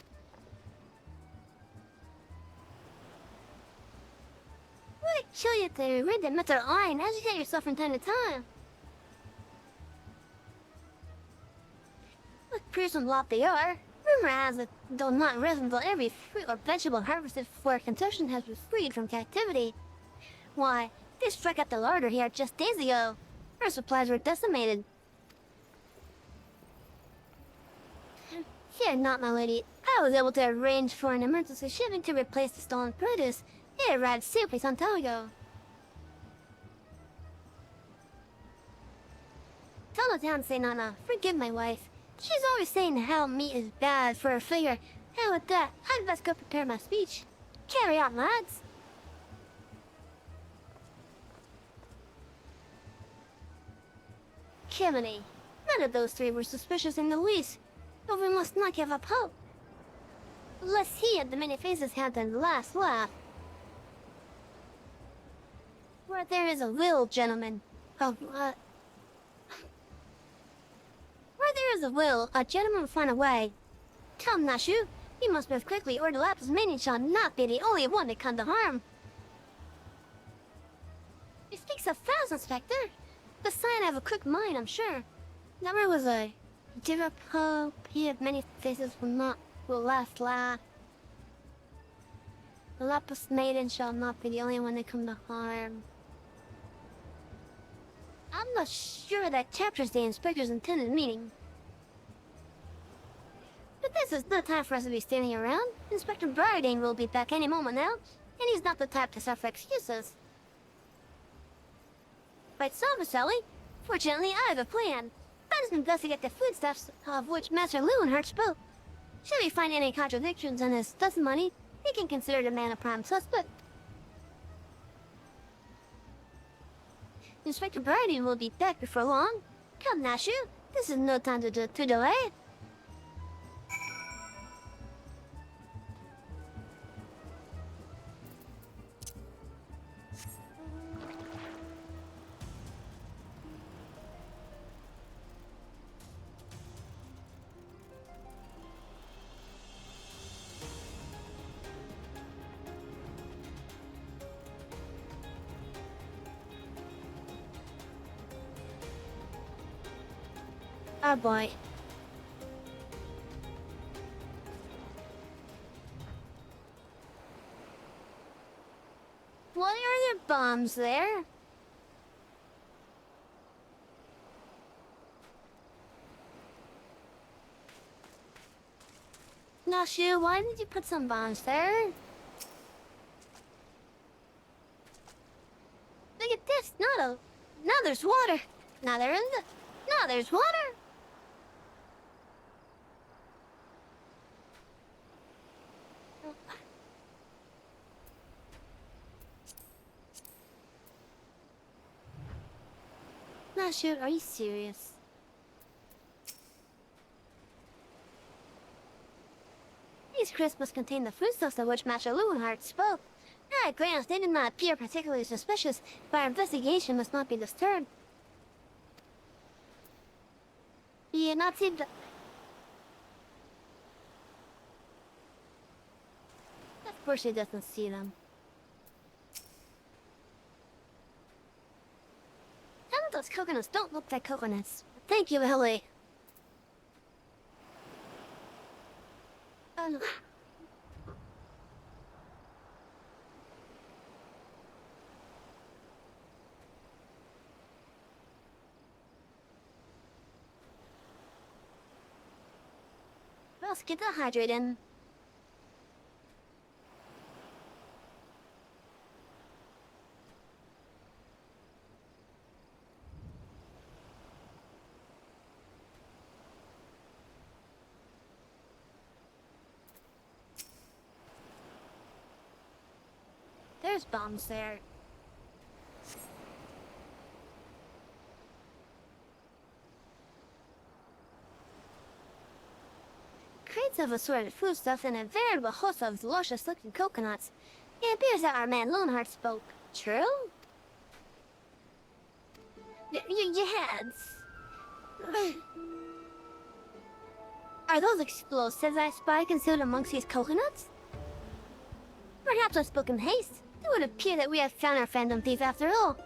Would it kill you to read the metal eye and agitate yourself from time to time? What fearsome lot they are. Rumor has it, though not rest until every fruit or vegetable harvested for consumption has been freed from captivity. Why, they struck at the larder here just days ago. Our supplies were decimated. Fear not, my lady. I was able to arrange for an emergency shipping to replace the stolen produce. It arrived safely some time ago. Tell the town, say Nana. Forgive my wife. She's always saying how meat is bad for her figure. And with that, I'd best go prepare my speech. Carry on, lads. Kimini. None of those three were suspicious in the least. But we must not give up hope. Lest he and the many faces have the last laugh. Where there is a will, gentlemen. Where there is a will, a gentleman will find a way. Come, Nashu, you must move quickly, or the Lapis Mania shall not be the only one to come to harm. He speaks so fast, Inspector. Besides, I have a quick mind, I'm sure. Now where was I? Give up hope, he of many faces will last laugh. The Lapis Maiden shall not be the only one to come to harm. I'm not sure that captures the Inspector's intended meaning. But this is no time for us to be standing around. Inspector Briardane will be back any moment now, and he's not the type to suffer excuses. Right, so, Miss Ellie. Fortunately, I have a plan. I just investigate the foodstuffs of which Master Lewenhart spoke. Should we find any contradictions in his testimony, he can consider the man a prime suspect. Inspector Brady will be back before long. Come, Nashu. This is no time to delay. Oh boy. Why are there bombs there? Nashu, why did you put some bombs there? Look at this, now there's water. Now there's water. Nashu, are you serious? These crisps must contain the foodstuffs of which Master Lewenhart spoke. At a glance, they did not appear particularly suspicious, but our investigation must not be disturbed. He had not seen the... Of course he doesn't see them. Some of those coconuts don't look like coconuts. Thank you, Ellie. Let's get hydrated. There's bombs there. Crates of assorted foodstuff and a veritable host of luscious-looking coconuts. It appears that our man Lewenhart spoke. True? Your heads. Are those explosives I spy concealed amongst these coconuts? Perhaps I spoke in haste. It would appear that we have found our phantom thief after all.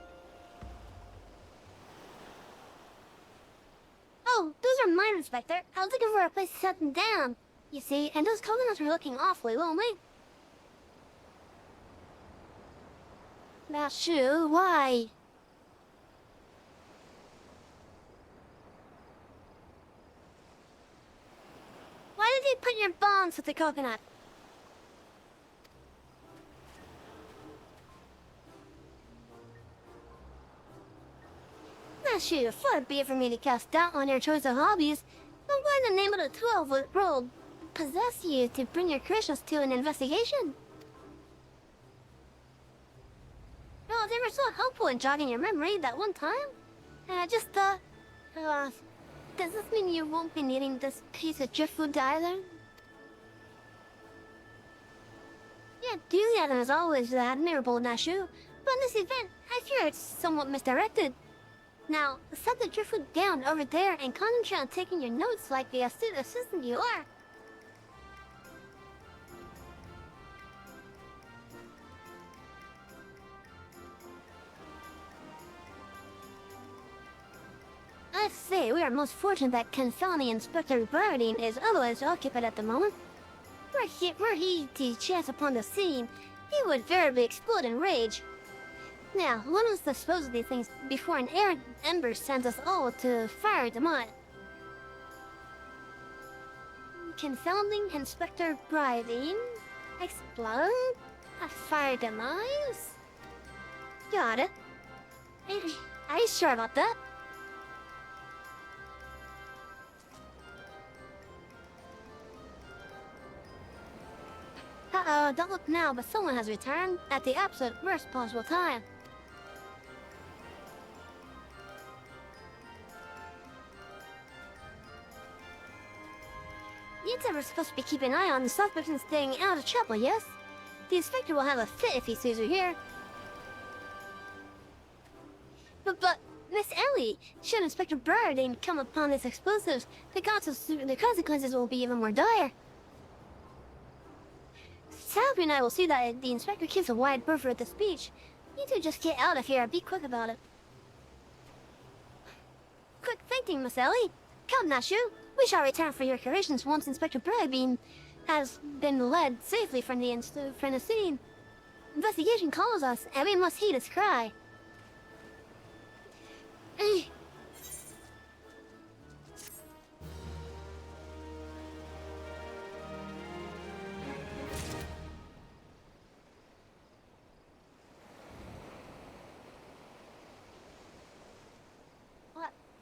Oh, those are mine, Inspector. I was looking for a place to set them down. You see, and those coconuts are looking awfully lonely. Now, Shu, why? Why did you put your bombs with the coconut? Now, Shu, far be it for me to cast doubt on your choice of hobbies, but why in the name of the 12 world possess you to bring your creations to an investigation? Oh, they were so helpful in jogging your memory that one time. And I just thought, does this mean you won't be needing this piece of driftwood either? Yeah, enthusiasm is always admirable, Nashu, but in this event, I fear it's somewhat misdirected. Now, set the driftwood down over there and concentrate on taking your notes like the astute assistant you are. I say, we are most fortunate that confounding Inspector Bardine is otherwise occupied at the moment. Were he to chance upon the scene, he would veritably explode in rage. Now, let us dispose of these things before an errant ember sends us all to fire demise. Confounding Inspector Bardine? Explode? A fire demise? Got it. Are you sure about that? Uh-oh, don't look now, but someone has returned at the absolute worst possible time. We're supposed to be keeping an eye on the suspect and staying out of trouble, yes? The inspector will have a fit if he sees her here. But, Miss Ellie, should Inspector Briardine come upon this explosives, the consequences will be even more dire. Salvi and I will see that the inspector keeps a wide berth at the speech. You two just get out of here and be quick about it. Quick thinking, Miss Ellie. Come, Nashu. We shall return for your corrections once Inspector Briardine has been led safely from the scene. Investigation calls us, and we must heed its cry.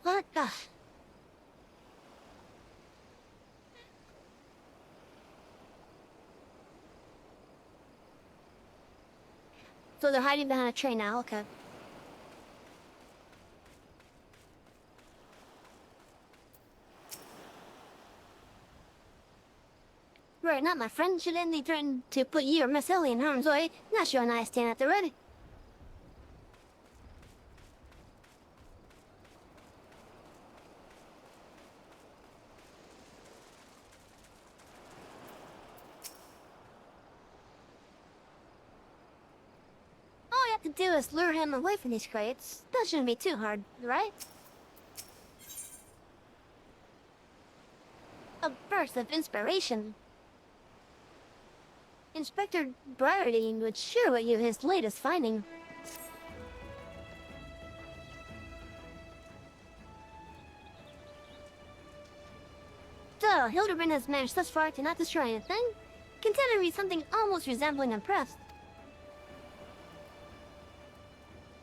What the? So they're hiding behind a train now, okay. Right, not my friend. Should any threaten to put you or Miss Ellie in harm's way, Nashu and I stand at the ready. All you have to do is lure him away from these crates. That shouldn't be too hard, right? A burst of inspiration. Inspector Briardine would share with you his latest finding. So, Hildebrand has managed thus far to not destroy anything. Consider me something almost resembling impressed.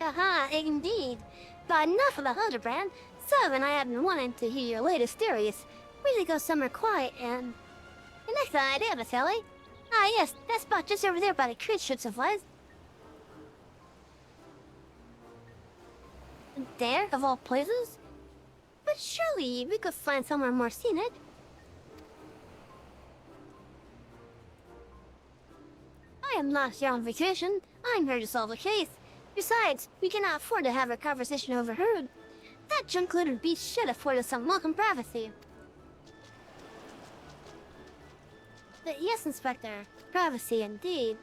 Aha, indeed. But enough of the Hildebrand. So, and I have been wanting to hear your latest theories. We should go somewhere quiet and... The next idea, Miss Ellie. Ah, yes, that spot just over there by the crate shoots of flies. There, of all places? But surely we could find somewhere more scenic. I am not here on vacation. I'm here to solve a case. Besides, we cannot afford to have our conversation overheard. That junk-littered beach should afford us some welcome privacy. But yes, Inspector. Privacy indeed.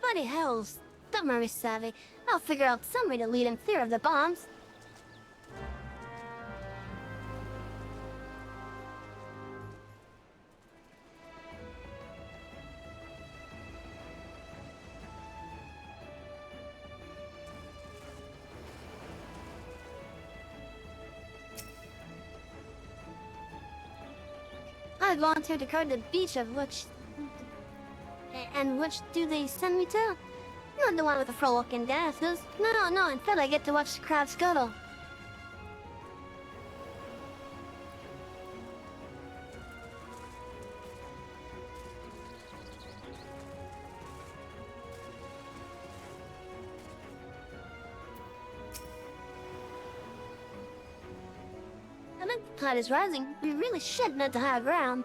Bloody hells. Don't worry, Savvy. I'll figure out some way to lead him clear of the bombs. I volunteered to guard the beach of which... And which do they send me to? Not the one with the frolicking dances. No, instead I get to watch the crowd scuttle. I think the tide is rising. We really should head to higher ground.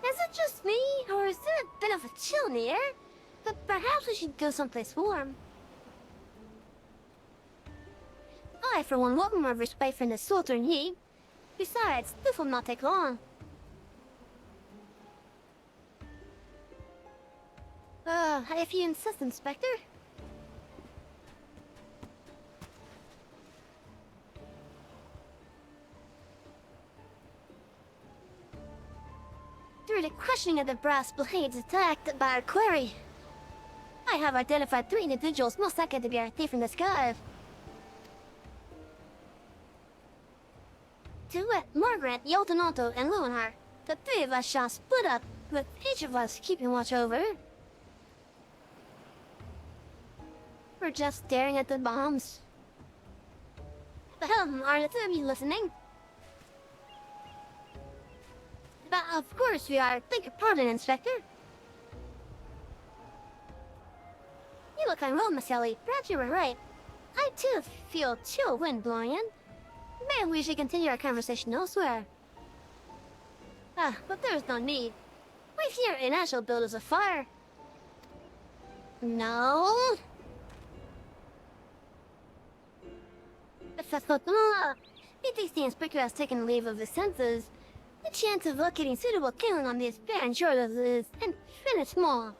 Is it just me, or is there a bit of a chill in the air? But perhaps we should go someplace warm. I, for one, welcome our respite from the sweltering heat. Besides, this will not take long. If you insist, Inspector. Through the questioning of the brass blades attacked by our quarry, I have identified 3 individuals most likely to be our thief in disguise. Duet, Margaret, Yoltanoto, and Leonhard. The 3 of us shall split up, with each of us keeping watch over. We're just staring at the bombs. Are the two of you listening? But of course we are. Beg your pardon, Inspector. You look unwell, Miss Ellie. Perhaps you were right. I too feel chill wind blowing in. Maybe we should continue our conversation elsewhere. But there's no need. Right here in I shall build us a fire. No. Methinks the inspector has taken leave of his senses. The chance of locating suitable killing on these barren shores is infinite small.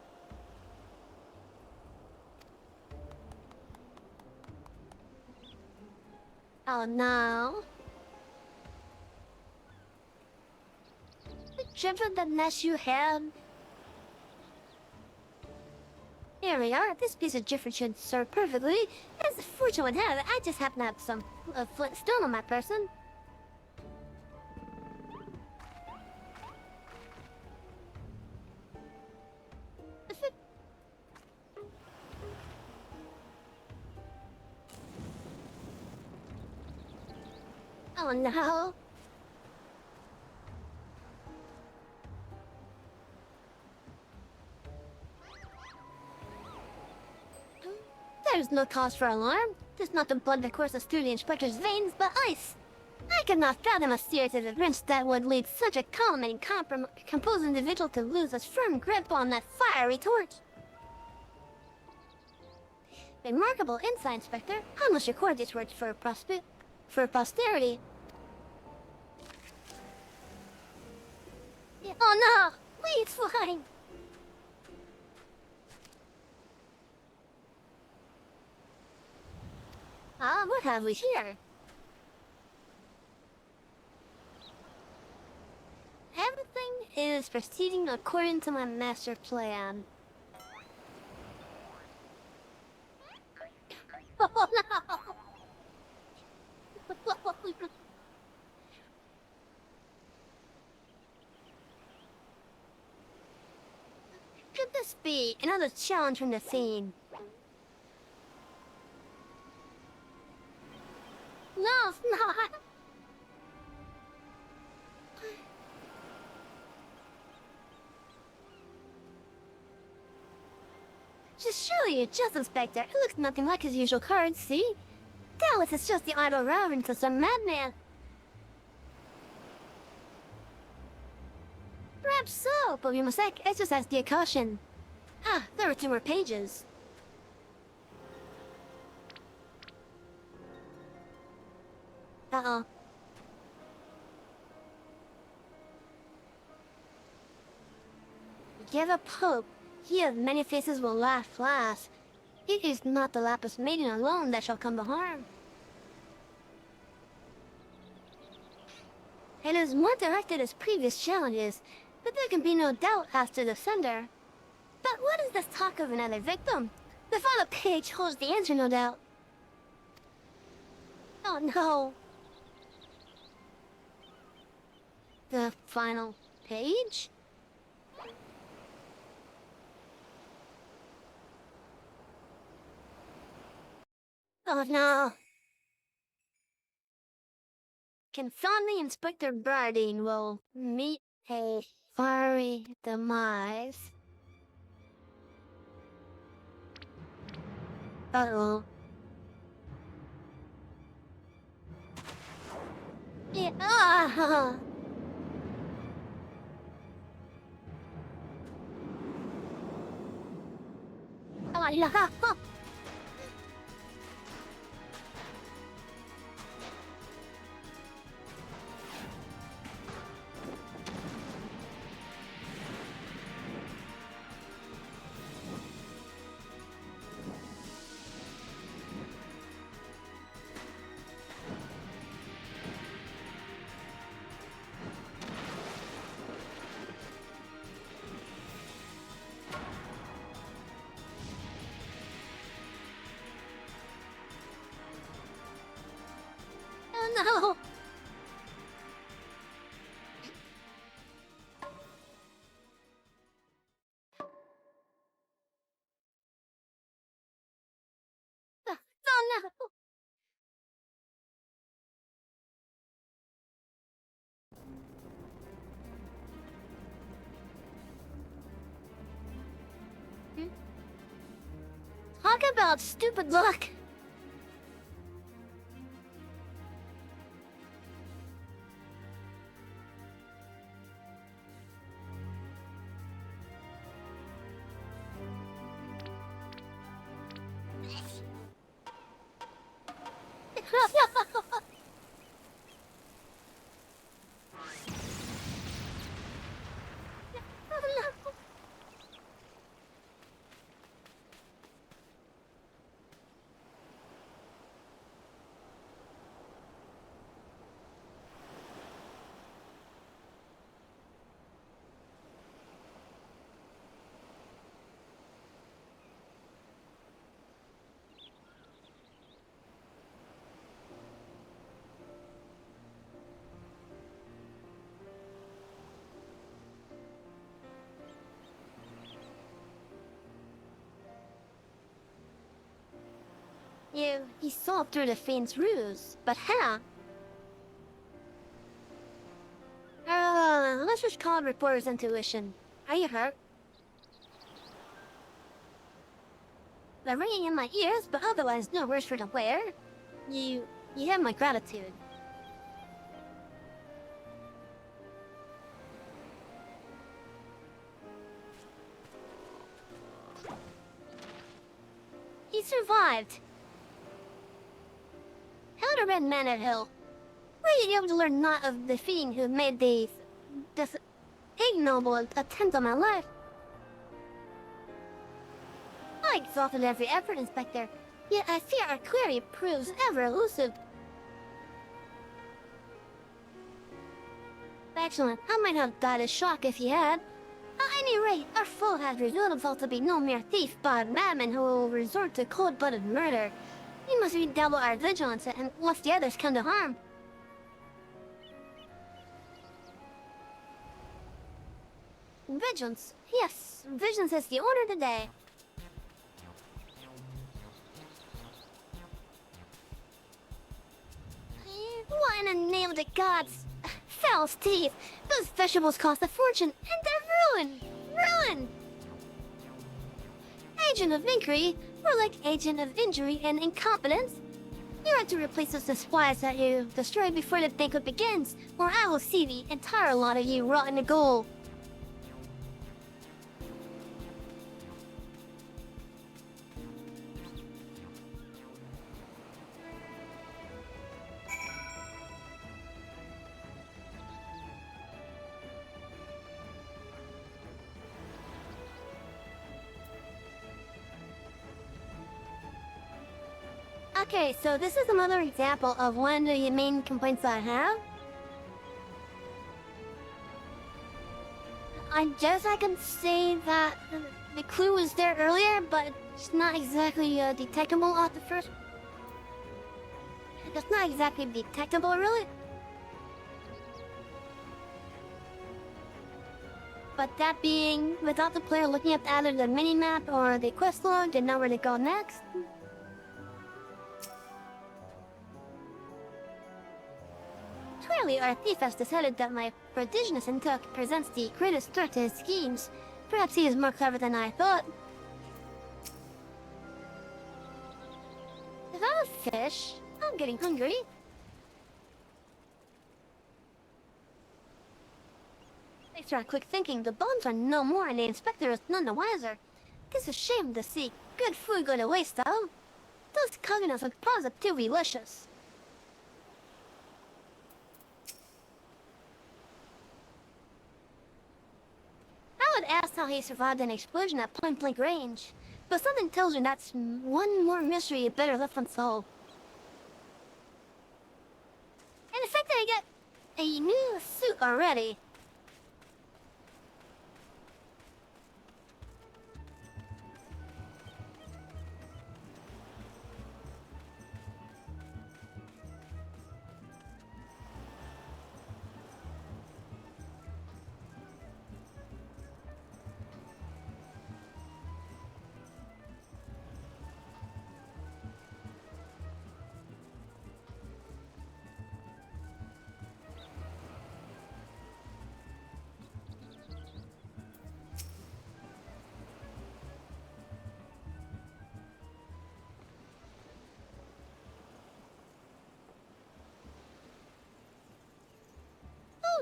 Oh no. Remember the mess you had? Here we are. This piece of difference should serve perfectly. As the fortune would have it, I just happen to have some flint stone on my person. Oh no. There's no cause for alarm. There's not the blood that courses through the inspector's veins, but ice. I could not fathom a series of events that would lead such a calm and composed individual to lose his firm grip on that fiery torch. Remarkable insight, Inspector. I must record these words for posterity. Yeah. Oh no! Weeds flying! What have we here? Everything is proceeding according to my master plan. Oh no! Could this be another challenge from the scene? No, it's not. Just surely you're just Inspector. It looks nothing like his usual cards, see? Doubtless it's just the idle ravings of some madman. Perhaps so, but we must exercise due caution. There are 2 more pages. Uh-oh. Give up hope. He of many faces will laugh last. It is not the lapis maiden alone that shall come to harm. It is more directed as previous challenges, but there can be no doubt as to the sender. But what is this talk of another victim? The final page holds the answer, no doubt. Oh no. The final page? Oh no. Confounding Inspector Bardeen will meet a fiery demise. Uh-oh. Yeah. Oh no. Oh no. Oh no. Talk about stupid luck. He saw through the fiend's ruse, but how? Let's just call it reporter's intuition. Are you hurt? The ringing in my ears, but otherwise no worse for the wear. You have my gratitude. He survived. How the Red Man at Hill? Were you able to learn naught of the fiend who made this ignoble attempt on my life? I exhausted every effort, Inspector, yet I fear our query proves ever elusive. Excellent. I might have died of shock if he had. At any rate, our foe has revealed himself to be no mere thief, but a madman who will resort to cold-blooded murder. We must redouble our vigilance, and lest the others come to harm. Vigilance? Yes, vigilance is the order of the day. What in the name of the gods? Foul teeth! Those vegetables cost a fortune, and they're ruined! Ruined! Agent of inquiry, or like agent of injury and incompetence. You have to replace those supplies that you destroyed before the banquet begins, or I will see the entire lot of you rot in the goal. Okay, so this is another example of one of the main complaints I have. I guess I can say that the clue was there earlier, but it's not exactly detectable off the first. It's not exactly detectable, really. But that being, without the player looking at either the mini-map or the quest log, they know where to go next. Clearly, our thief has decided that my prodigious intellect presents the greatest threat to his schemes. Perhaps he is more clever than I thought. Is that a fish? I'm getting hungry. Thanks for our quick thinking, the bones are no more and the inspector is none the wiser. It's a shame to see good food go to waste, though. Those coconuts look positively delicious. I would ask how he survived an explosion at point-blank range, but something tells me that's one more mystery better left unsolved. And the fact that I got a new suit already.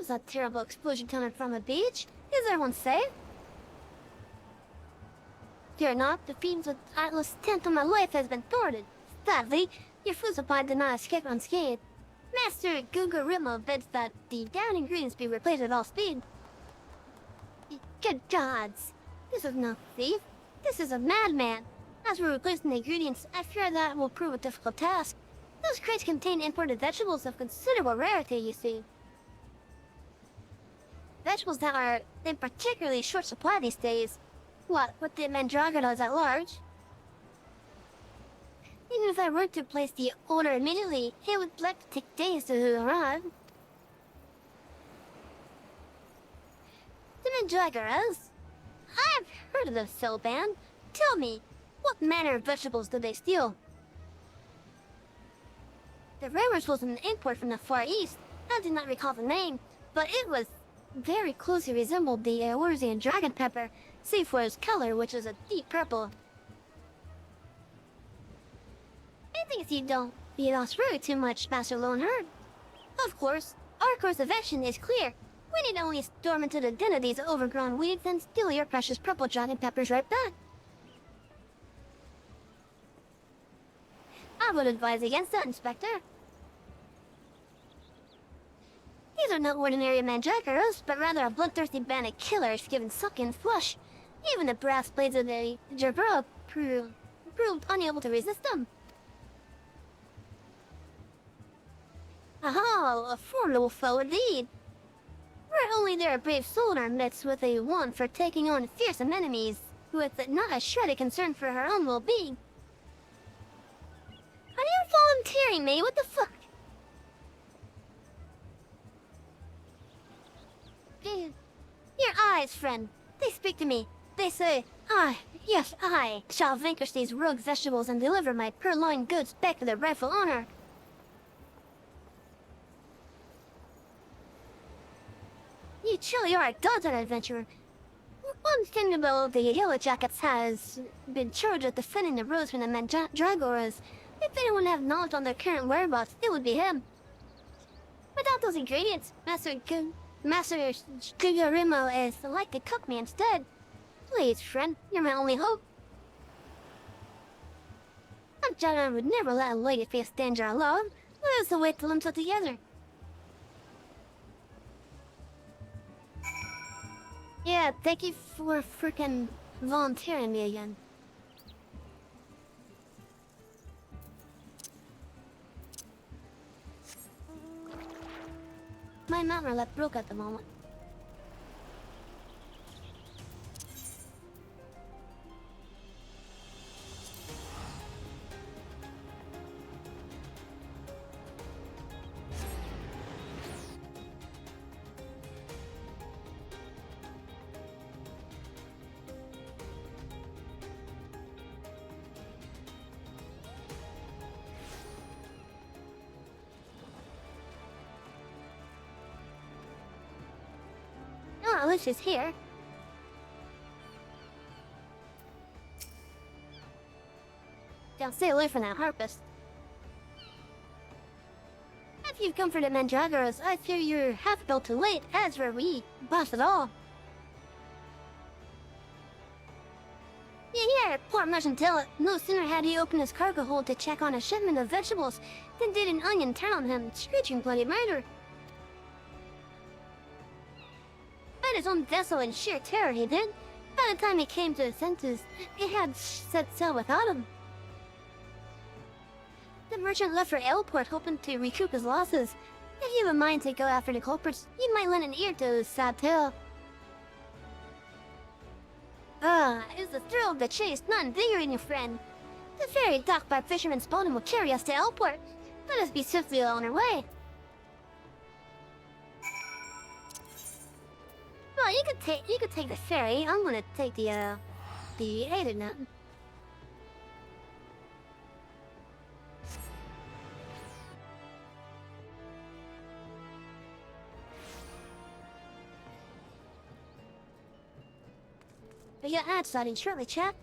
was that terrible explosion coming from the beach? Is everyone safe? Fear not, the fiends with Atlas' tent on my life has been thwarted. Sadly, your food supply did not escape unscathed. Master Gugarimo bids that the down ingredients be replaced at all speed. Good gods! This is no thief. This is a madman. As we're replacing the ingredients, I fear that will prove a difficult task. Those crates contain imported vegetables of considerable rarity, you see. Vegetables that are in particularly short supply these days. What, with the mandragoras at large? Even if I were to place the order immediately, it would likely take days to arrive. The mandragoras? I've heard of the cell band. Tell me, what manner of vegetables do they steal? The rarest was an import from the Far East. I do not recall the name, but it was very closely resembled the Eorzean dragon pepper, save for its color, which is a deep purple. Methinks you don't beat us really too much, Master Lone Herd. Of course, our course of action is clear. We need only storm into the den of these overgrown weeds and steal your precious purple dragon peppers right back. I would advise against that, Inspector. These are not ordinary mandragoras, but rather a bloodthirsty band of killers given sucking flesh. Even the brass blades of the Gerbera proved unable to resist them. Aha, a formidable foe indeed. We're only there a brave soul in our midst with a wand for taking on fearsome enemies, with not a shred of concern for her own well-being. Are you volunteering me? What the fuck? Your eyes, friend. They speak to me. They say, yes, I shall vanquish these rogue vegetables and deliver my purloined goods back to their rightful owner. You truly are a goddamn adventurer. One thing about the Yellow Jackets has been charged with defending the roads from the Mandragoras. If anyone have knowledge on their current whereabouts, it would be him. Without those ingredients, Master Gugarimo is like to cook me instead. Please, friend, you're my only hope. A gentleman would never let a lady face danger alone. Let us wait till them two together. Yeah, thank you for frickin' volunteering me again. My mount roulette broke at the moment. Oh, Alicia's here. Don't stay away from that harpist. If you've come for the Mandragoras, I fear you're half built too late, as were we. Boss at all. Yeah, poor merchant tell it. No sooner had he opened his cargo hold to check on a shipment of vegetables than did an onion turn on him, screeching bloody murder. At his own vessel in sheer terror, he did. By the time he came to his senses, he had set sail without him. The merchant left for Airport hoping to recoup his losses. If you have a mind to go after the culprits, you might lend an ear to his sad tale. It's the thrill of the chase, not invigorating, friend. The ferry docked by fisherman's boat will carry us to Airport. Let us be swiftly on our way. Well, you could take the ferry. I'm gonna take the internet. But your ad starting shortly, chap.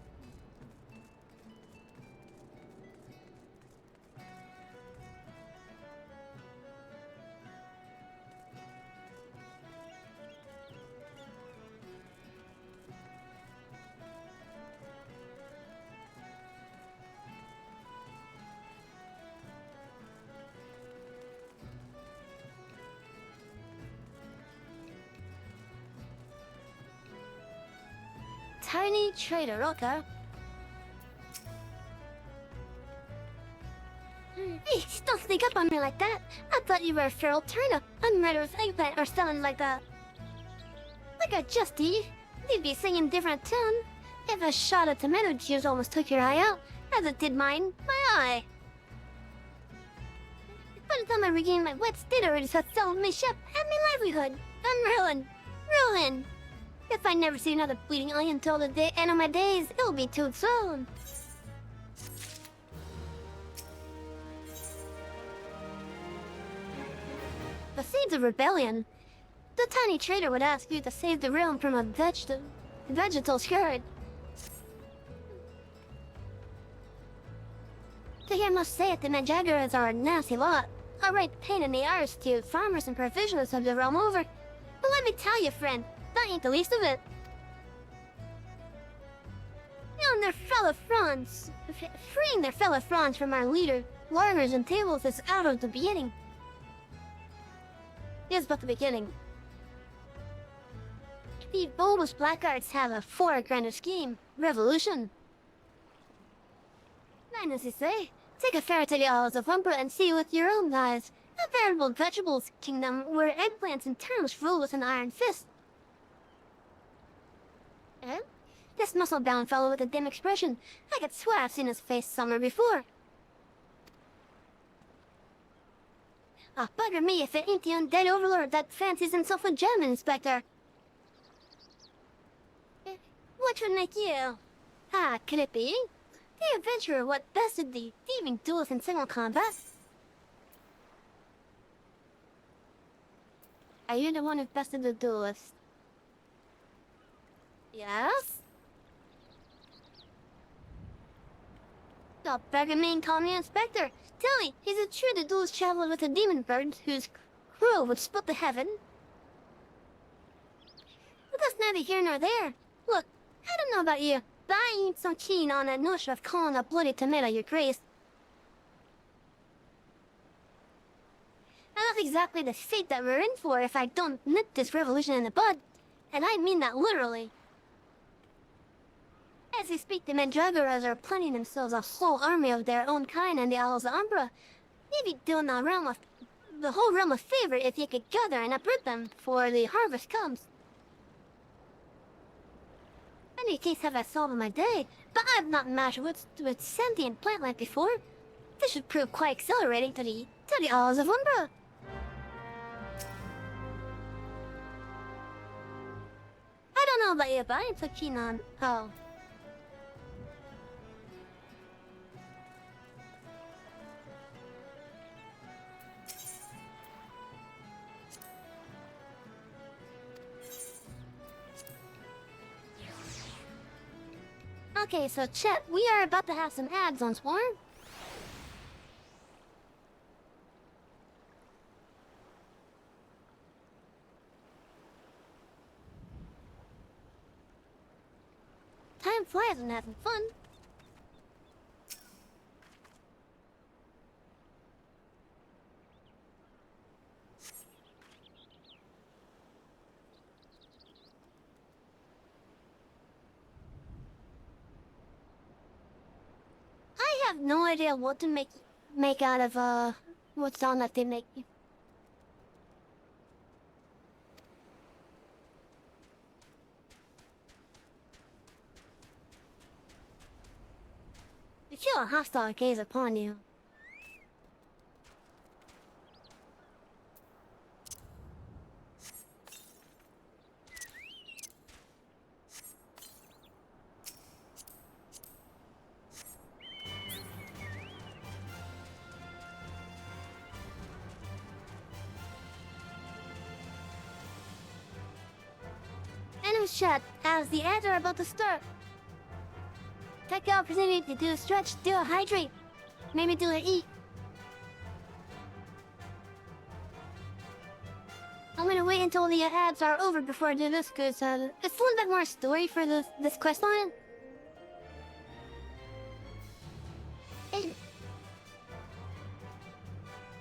tiny trader, okay? Hey, don't sneak up on me like that. I thought you were a feral turnip, a murderous eggplant, or something like that. Like I just did. You'd be singing different tune. If a shot of tomato juice almost took your eye out, as it did mine, my eye. By the time I regained my wits, they'd already sold me ship and my livelihood. I'm ruined. Ruined. If I never see another bleeding eye until the end of my days, it'll be too soon. The seeds of rebellion. The tiny trader would ask you to save the realm from a vegetal scourge. I must say it, the Manjagaras are a nasty lot. A right pain in the arse to farmers and provisionists of the realm over. But let me tell you, friend, that ain't the least of it. You and their fellow Franz, freeing their fellow Franz from our leader, lawyers and tables is out of the beginning. Yes, but the beginning. The boldest blackguards have a far grander scheme. Revolution. Fine, as you say. Take a ferry to the Isles of Umbra and see with your own eyes. A veritable vegetables kingdom where eggplants and turnips rule with an iron fist. Eh? This muscle-bound fellow with a dim expression. I could swear I've seen his face somewhere before. Ah, bugger me if it ain't the undead overlord that fancies himself a gem inspector. What would make you? Ah, could it be? The adventurer what bested the thieving duelist in single combat? Are you the one who bested the duelist? Yes? Stop begging me and call me inspector. Tell me, is it true the duelist traveled with a demon bird whose crow would split the heaven? But that's neither here nor there. Look, I don't know about you, but I ain't so keen on that notion of calling a bloody tomato your grace. And that's exactly the fate that we're in for if I don't nip this revolution in the bud. And I mean that literally. As we speak, the Mandragoras are planning themselves a whole army of their own kind in the Isles of Umbra. They'd be doing the whole realm a favor if you could gather and uproot them before the harvest comes. Any case have I solved my day, but I've not matched with sentient plant life before. This should prove quite exhilarating to the Isles of Umbra. I don't know about you, but I ain't so keen on how. Okay, so Chet, we are about to have some ads on Swarm. Time flies when having fun. I have no idea what to make out of what sound that they make. You feel a hostile gaze upon you. Enemies chat as the ads are about to start. Take the opportunity to do a stretch, do a hydrate, maybe do a eat. I'm gonna wait until the ads are over before I do this, cause it's a little bit more story for this quest line.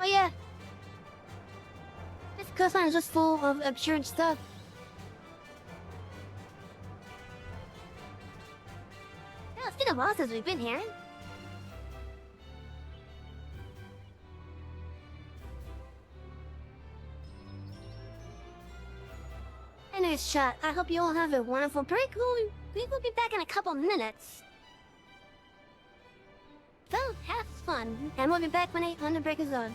Oh yeah, this quest line is just full of absurd stuff. voices we've been hearing. Anyways, chat, I hope you all have a wonderful break. We will be back in a couple minutes. So, have fun, and we'll be back when 800 break is on.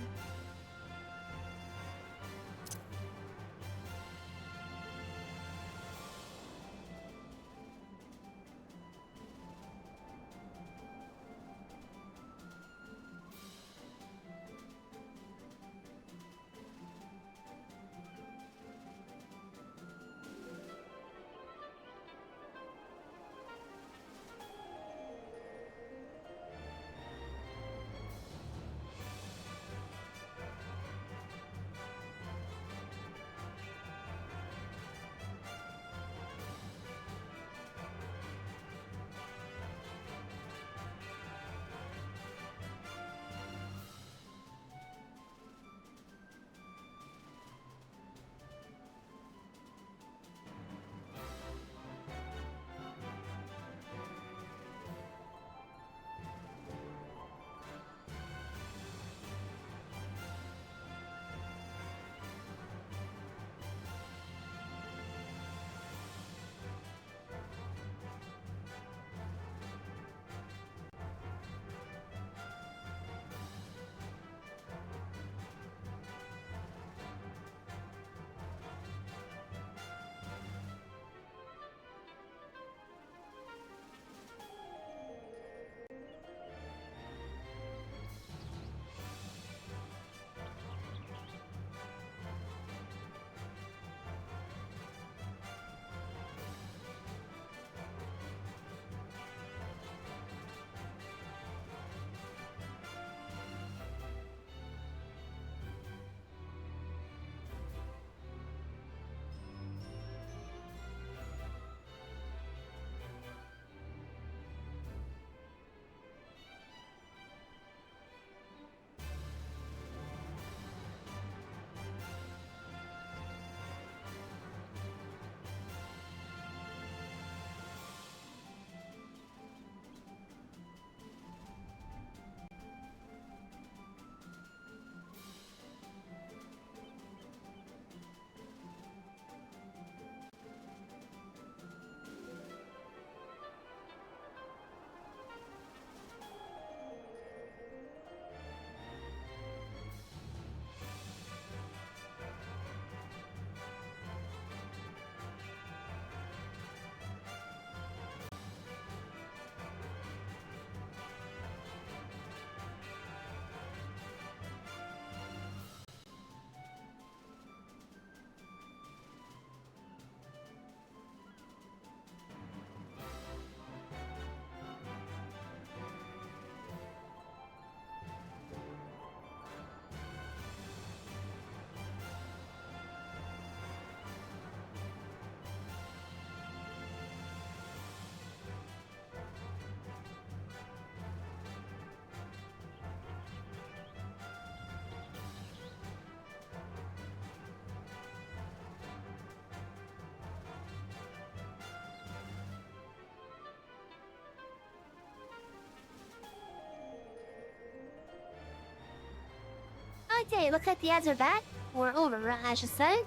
Okay, looks like the ads are back. Or over, I should say.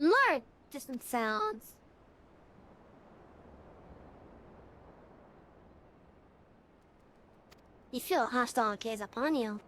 More distant sounds. You feel a hostile gaze upon you.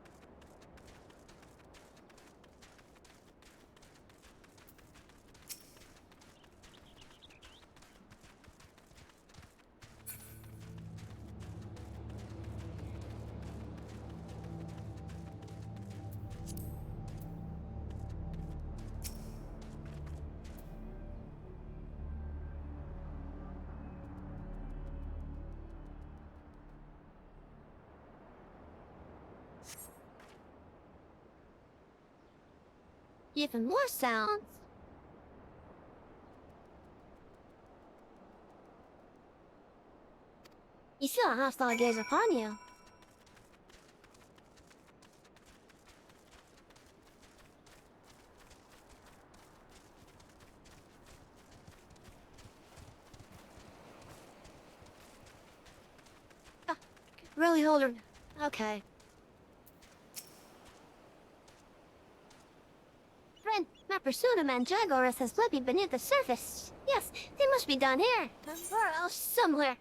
Even more sounds. You feel a hostile gaze upon you. Really hold her. Okay. Friend, my pursuit of Mandragoras has led me beneath the surface. Yes, they must be down here. Or else somewhere.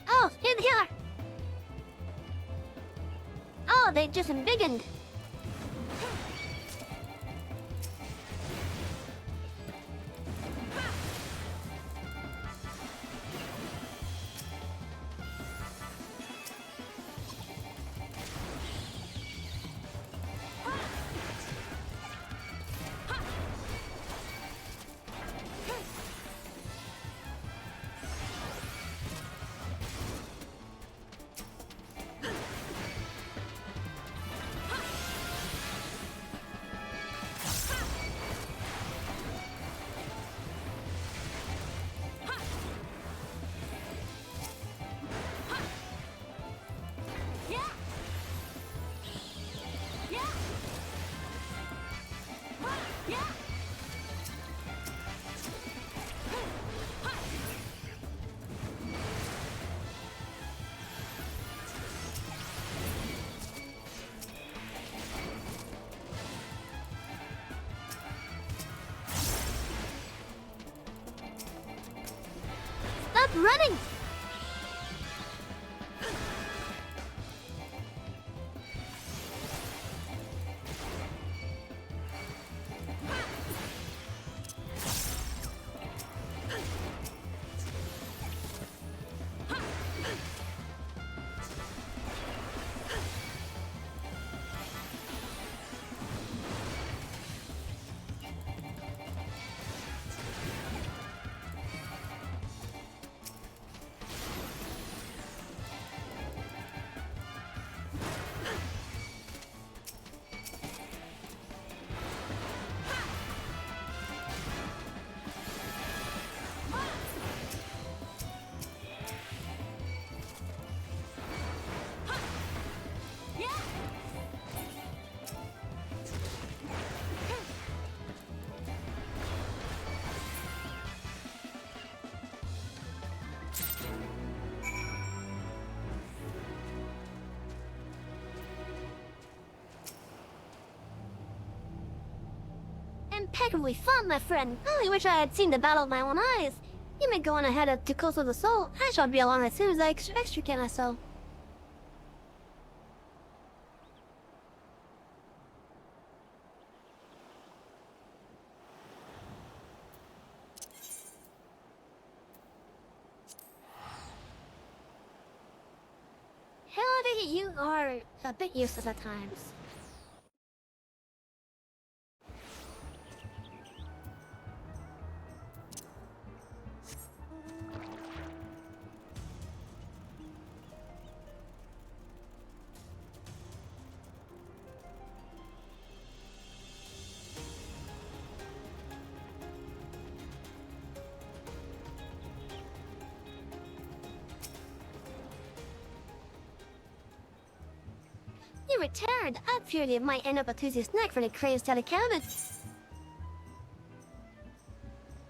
Oh, here they are! Oh, they just embiggened. Stop running! Impeccably fought, my friend. I only wish I had seen the battle with my own eyes. You may go on ahead to Coast of the Soul. I shall be along as soon as I extricate myself. However, you are a bit useless at times. You returned. I feared it might end up a Tuesday snack for the crazed out of cabin.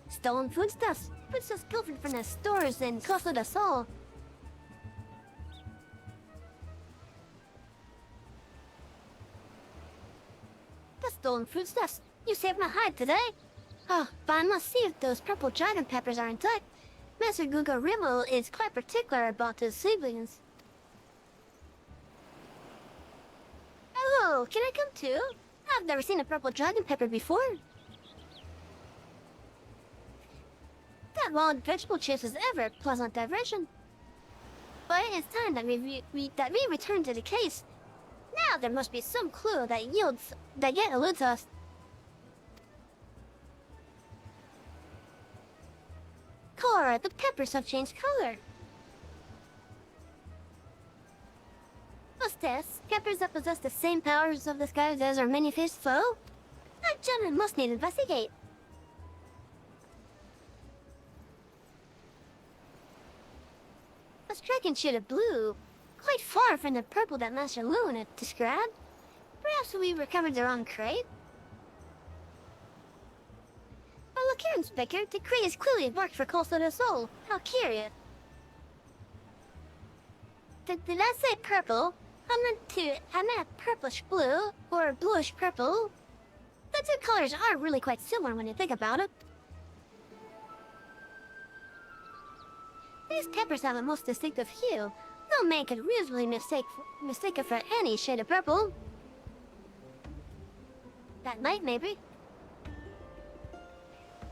Stolen foodstuffs. Foodstuffs pilfered from the stores in Costa del Sol. The stolen foodstuffs. You saved my hide today. Oh, but I must see if those purple dragon peppers are intact. Master Guga Rimmel is quite particular about his siblings. Oh, can I come too? I've never seen a purple dragon pepper before. That wild vegetable chase is ever a pleasant diversion. But it's time that we return to the case. Now there must be some clue that yet eludes us. Cora, the peppers have changed color. What's this? Peppers that possess the same powers of the skies as our many-faced foe? That gentleman must need to investigate. A striking shade of blue. quite far from the purple that Master Loon had described. Perhaps we recovered the wrong crate? Well, look here, Inspector. The crate is clearly marked for Coastal del Sol. How curious. Did I say purple? I meant purplish blue, or bluish purple. The two colors are really quite similar when you think about it. These peppers have a most distinctive hue. No man could reasonably mistake it for any shade of purple. That night, maybe.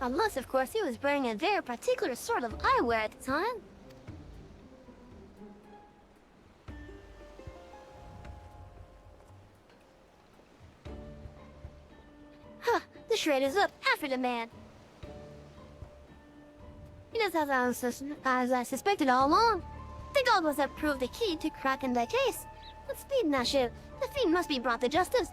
Unless, of course, he was wearing a very particular sort of eyewear at the time. Huh, the shred is up after the man. It is as I suspected all along. The dog was that proved the key to cracking the case. But speed now, Shiv. The fiend must be brought to justice.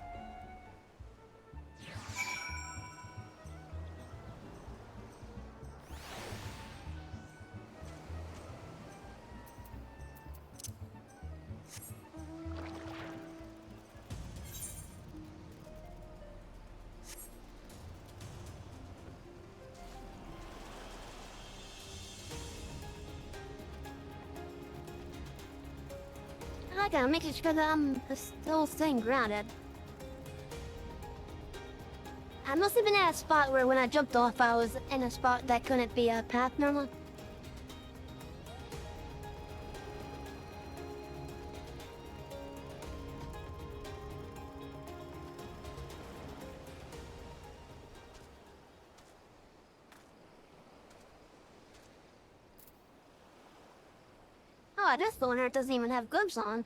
I gotta make sure that I'm still staying grounded. I must have been at a spot where when I jumped off I was in a spot that couldn't be a path normal. Oh, this loner doesn't even have gloves on.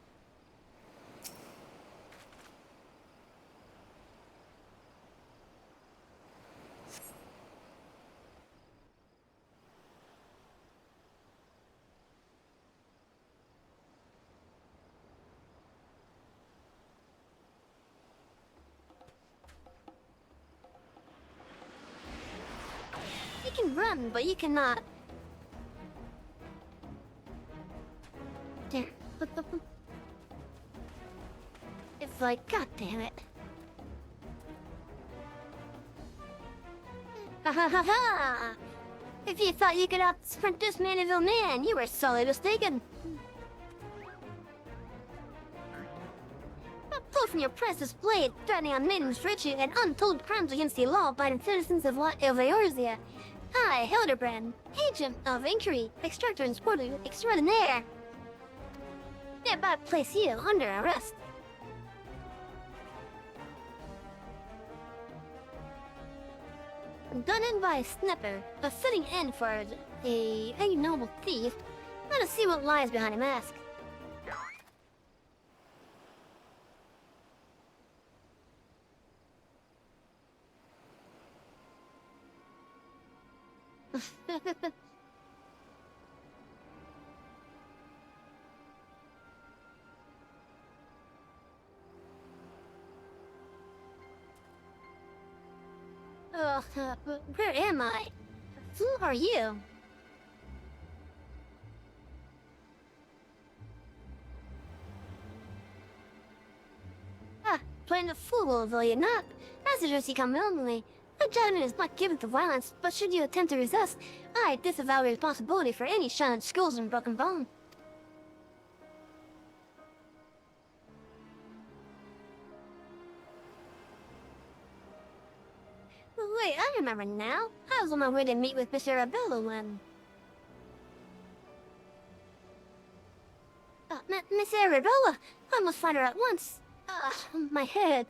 You can run, but you cannot. There. It's like, god damn it. Ha ha ha ha! If you thought you could out-sprint this Mandeville man, you were sorely mistaken. A pull from your precious blade, threatening on maiden's virtue and untold crimes against the law by the citizens of Eorzea. I, Hildebrand, agent of inquiry, extractor and sporter extraordinaire. Thereby place you under arrest. Done in by a snipper, a fitting end for a noble thief. Let us see what lies behind a mask. Where am I? Who are you? Ah, playing the fool, though you're not. Messengers you come willingly. A judgment is not given to violence, but should you attempt to resist, I disavow responsibility for any shattered skulls and broken bone. Wait, I remember now. I was on my way to meet with Miss Arabella when... Miss Arabella! I must find her at once. My head.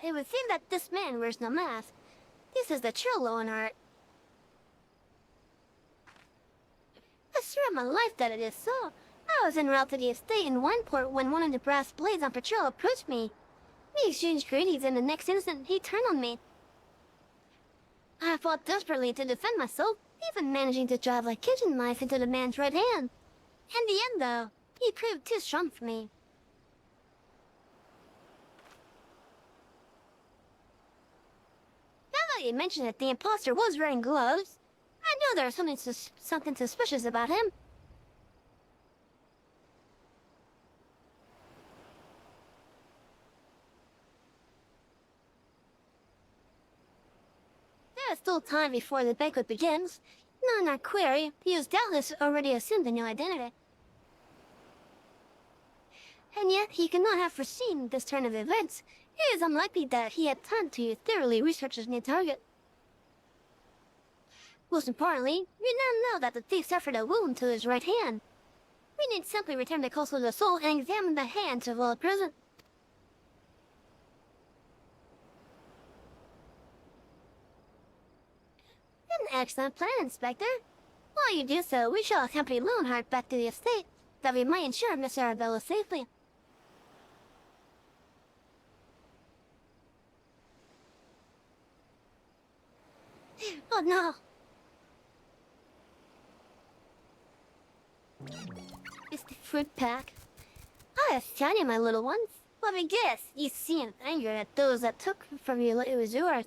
It would seem that this man wears no mask. This is the Churlo in art. I swear on my life that it is so. I was en route to the estate in Wineport when one of the brass blades on patrol approached me. We exchanged greetings and the next instant he turned on me. I fought desperately to defend myself, even managing to drive a kitchen knife into the man's right hand. In the end, though, he proved too strong for me. Now that you mentioned that the imposter was wearing gloves. I know there's something suspicious about him. There's still time before the banquet begins. Not in our query, he has doubtless already assumed a new identity. And yet, he could not have foreseen this turn of events. It is unlikely that he had time to thoroughly research his new target. Most importantly, we now know that the thief suffered a wound to his right hand. We need simply return the Castle of the Soul and examine the hands of all present. An excellent plan, Inspector. While you do so, we shall accompany Loneheart back to the estate, that we might ensure Miss Arabella safely. Oh no! It's the fruit pack. I assure you, my little ones. Let me guess, you seemed angry at those that took from you like it was yours.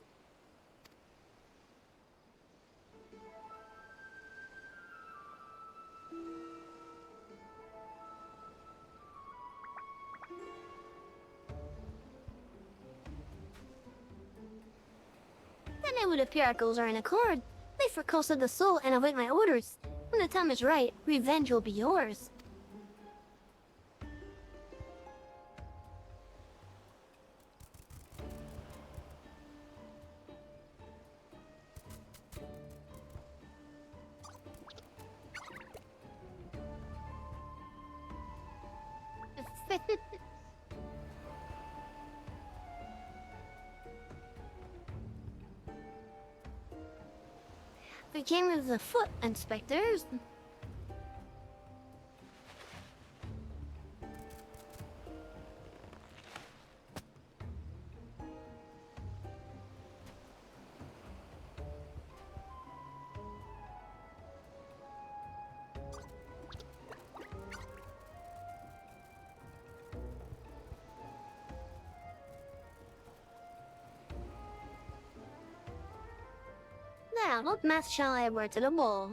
Then it would appear our goals are in accord. Leave for Coast of the Soul and await my orders. When the time is right, revenge will be yours. We came with the foot, inspectors. Now, what math shall I wear to the ball?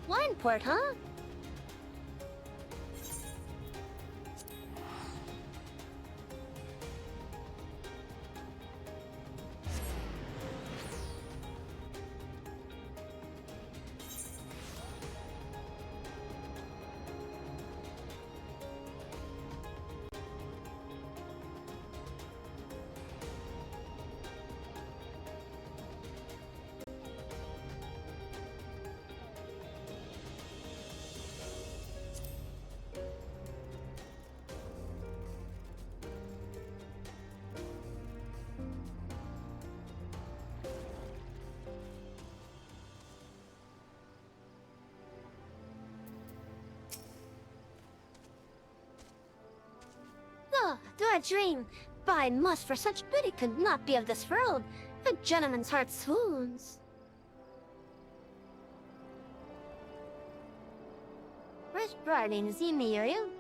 Wine port, huh? Oh, do I dream? But I must, for such beauty could not be of this world. A gentleman's heart swoons. Where's Bardine? Is he near you?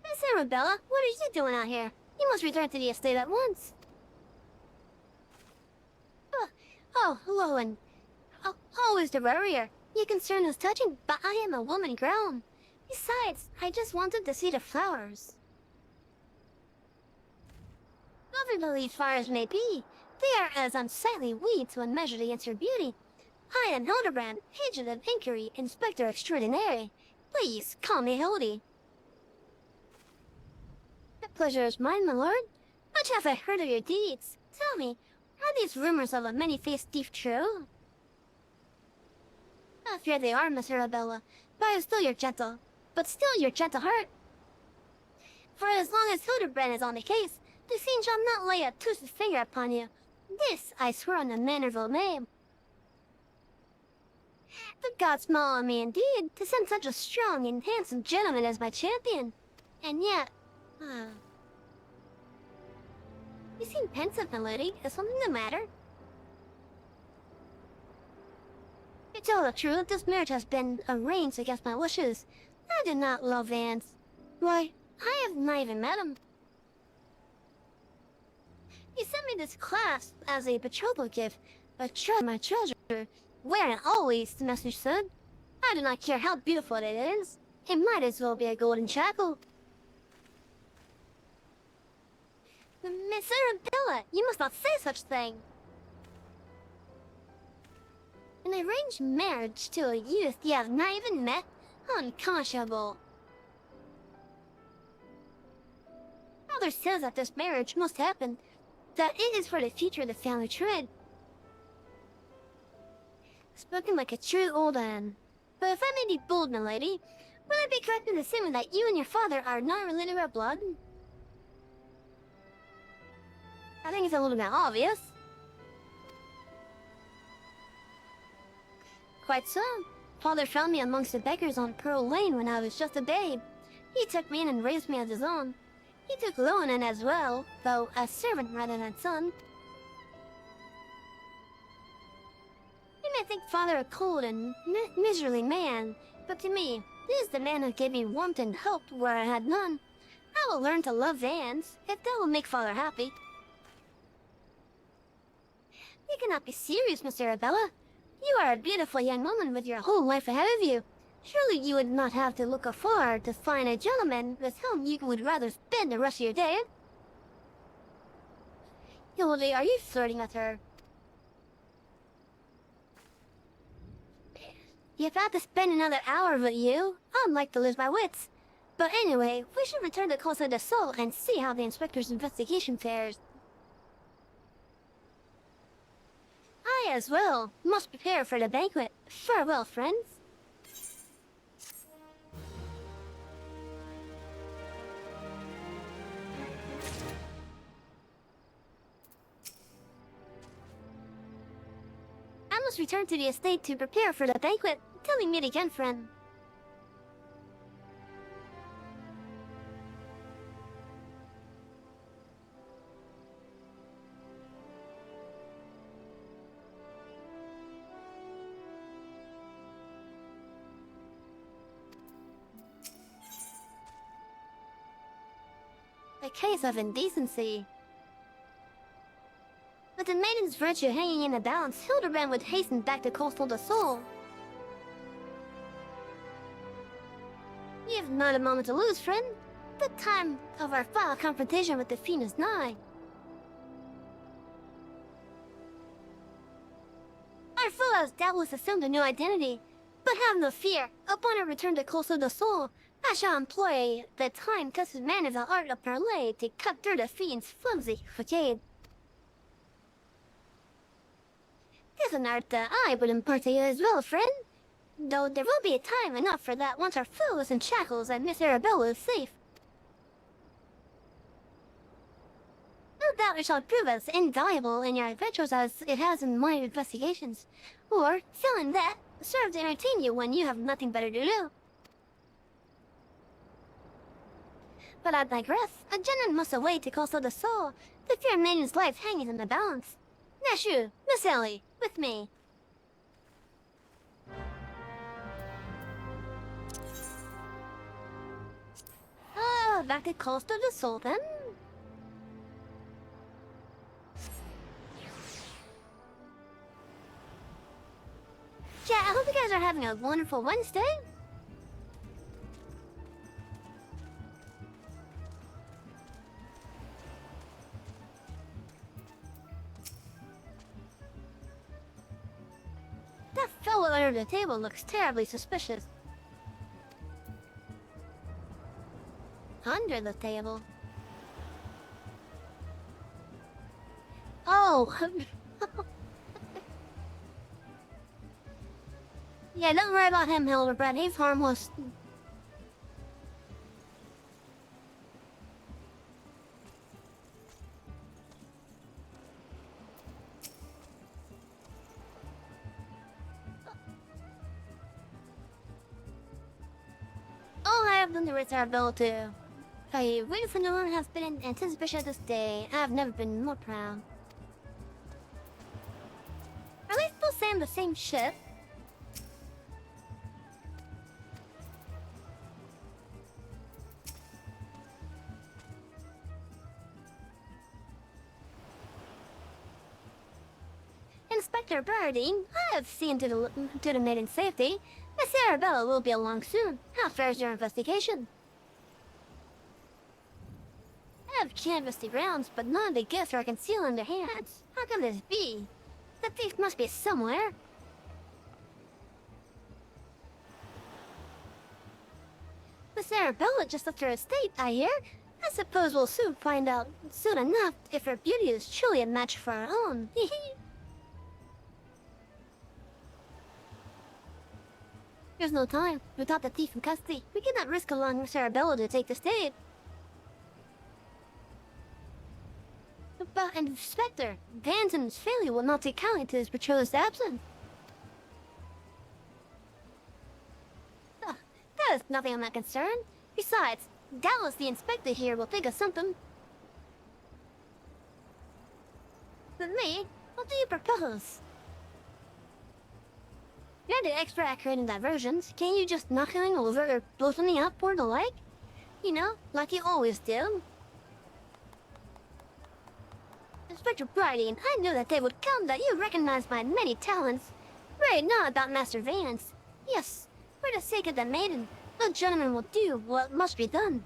Miss Arabella, what are you doing out here? You must return to the estate at once. Hello, and how is the warrior? Your concern is touching, but I am a woman grown. Besides, I just wanted to see the flowers. Lovely these flowers may be, they are as unsightly weeds when measured against your beauty. I am Hildebrand, agent of inquiry, inspector extraordinary. Please call me Hildy. The pleasure is mine, my lord. Much have I heard of your deeds. Tell me, are these rumors of a many-faced thief true? Here they are, Miss Arabella. But I am still your gentle. But still your gentle heart. For as long as Hildebrand is on the case, the fiend shall not lay a tooth's finger upon you. This I swear on the Manorville name. The gods smile on me indeed, to send such a strong and handsome gentleman as my champion. And yet... You seem pensive, my lady. Is something the matter? To tell the truth, this marriage has been arranged against my wishes. I do not love Vance. Why, I have not even met him. He sent me this clasp as a betrothal gift, my treasure, where and always, the message said. I do not care how beautiful it is. It might as well be a golden shackle. Miss Arabella, you must not say such thing. An arranged marriage to a youth you have not even met? Unconscionable. Father says that this marriage must happen, that it is for the future of the family trade. Spoken like a true old man. But if I may be bold, my lady, would I be correct in assuming that you and your father are not related by blood? I think it's a little bit obvious. Quite so. Father found me amongst the beggars on Pearl Lane when I was just a babe. He took me in and raised me as his own. He took Lowen in as well, though as servant rather than son. You may think Father a cold and miserly man, but to me, he is the man who gave me warmth and hope where I had none. I will learn to love Vance, if that will make Father happy. You cannot be serious, Miss Arabella. You are a beautiful young woman with your whole life ahead of you. Surely you would not have to look afar to find a gentleman with whom you would rather spend the rest of your day. Hildy, are you flirting with her? If I had to spend another hour with you, I'd like to lose my wits. But anyway, we should return to Casa de Sol and see how the inspector's investigation fares. I as well must prepare for the banquet. Farewell, friends. I must return to the estate to prepare for the banquet. Till we meet again, friend. A case of indecency. With the maiden's virtue hanging in the balance, Hildebrand would hasten back to Coastal de Sol. You have not a moment to lose, friend. The time of our final confrontation with the fiend is nigh. Our foe has doubtless assumed a new identity, but have no fear. Upon our return to Coastal de Sol, I shall employ the time-tested man of the art of parley to cut through the fiend's flimsy facade. It's an art that I would impart to you as well, friend. Though there will be time enough for that once our foe is in shackles and Miss Arabella is safe. No doubt it shall prove as invaluable in your adventures as it has in my investigations. Or, failing that, serve to entertain you when you have nothing better to do. But I digress. A gentleman must away to Coastal de Sol. The fair maiden's life hangs in the balance. Nashu, Miss Ellie, with me. Back to Coastal de Sol then. Yeah, I hope you guys are having a wonderful Wednesday. That fellow under the table looks terribly suspicious. Under the table? Oh! Yeah, don't worry about him, Hildebrand. He's harmless. All I have done to raise our ability. I waited for no one has been in anticipation of this day. I have never been more proud. Are they still saying the same shit? Inspector Bardine, I have seen to the maiden's safety. Miss Arabella will be along soon. How fares your investigation? I have canvassed the grounds, but none of the gifts are concealed in their hands. How can this be? The thief must be somewhere. Miss Arabella just left her estate, I hear. I suppose we'll soon find out soon enough if her beauty is truly a match for our own. There's no time. Without the thief in custody, we cannot risk allowing Miss Arabella to take the state. But Inspector, Vanton's failure will not take kindly to his betrothed's absence. That is nothing of my concern. Besides, doubtless the inspector here will think of something. But me, what do you propose? You're the expert at creating diversions. Can't you just knock anything over or blow something up or the like? You know, like you always do. Inspector Briding, I knew that day would come that you recognized my many talents. Worry not about Master Vance. Yes, for the sake of the maiden, the gentleman will do what must be done.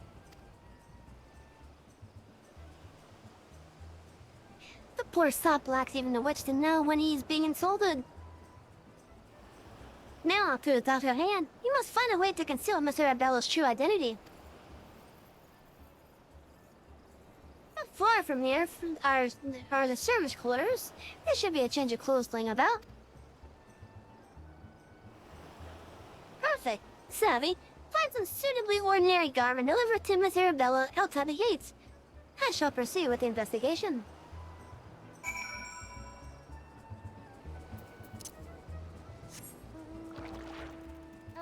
The poor sop lacks even the wits to know when he's being insulted. Now, to the top of your hand, you must find a way to conceal Miss Arabella's true identity. Not far from here are the service quarters. There should be a change of clothes laying about. Perfect. Savvy. Find some suitably ordinary garment, deliver it to Miss Arabella outside the gates. I shall proceed with the investigation.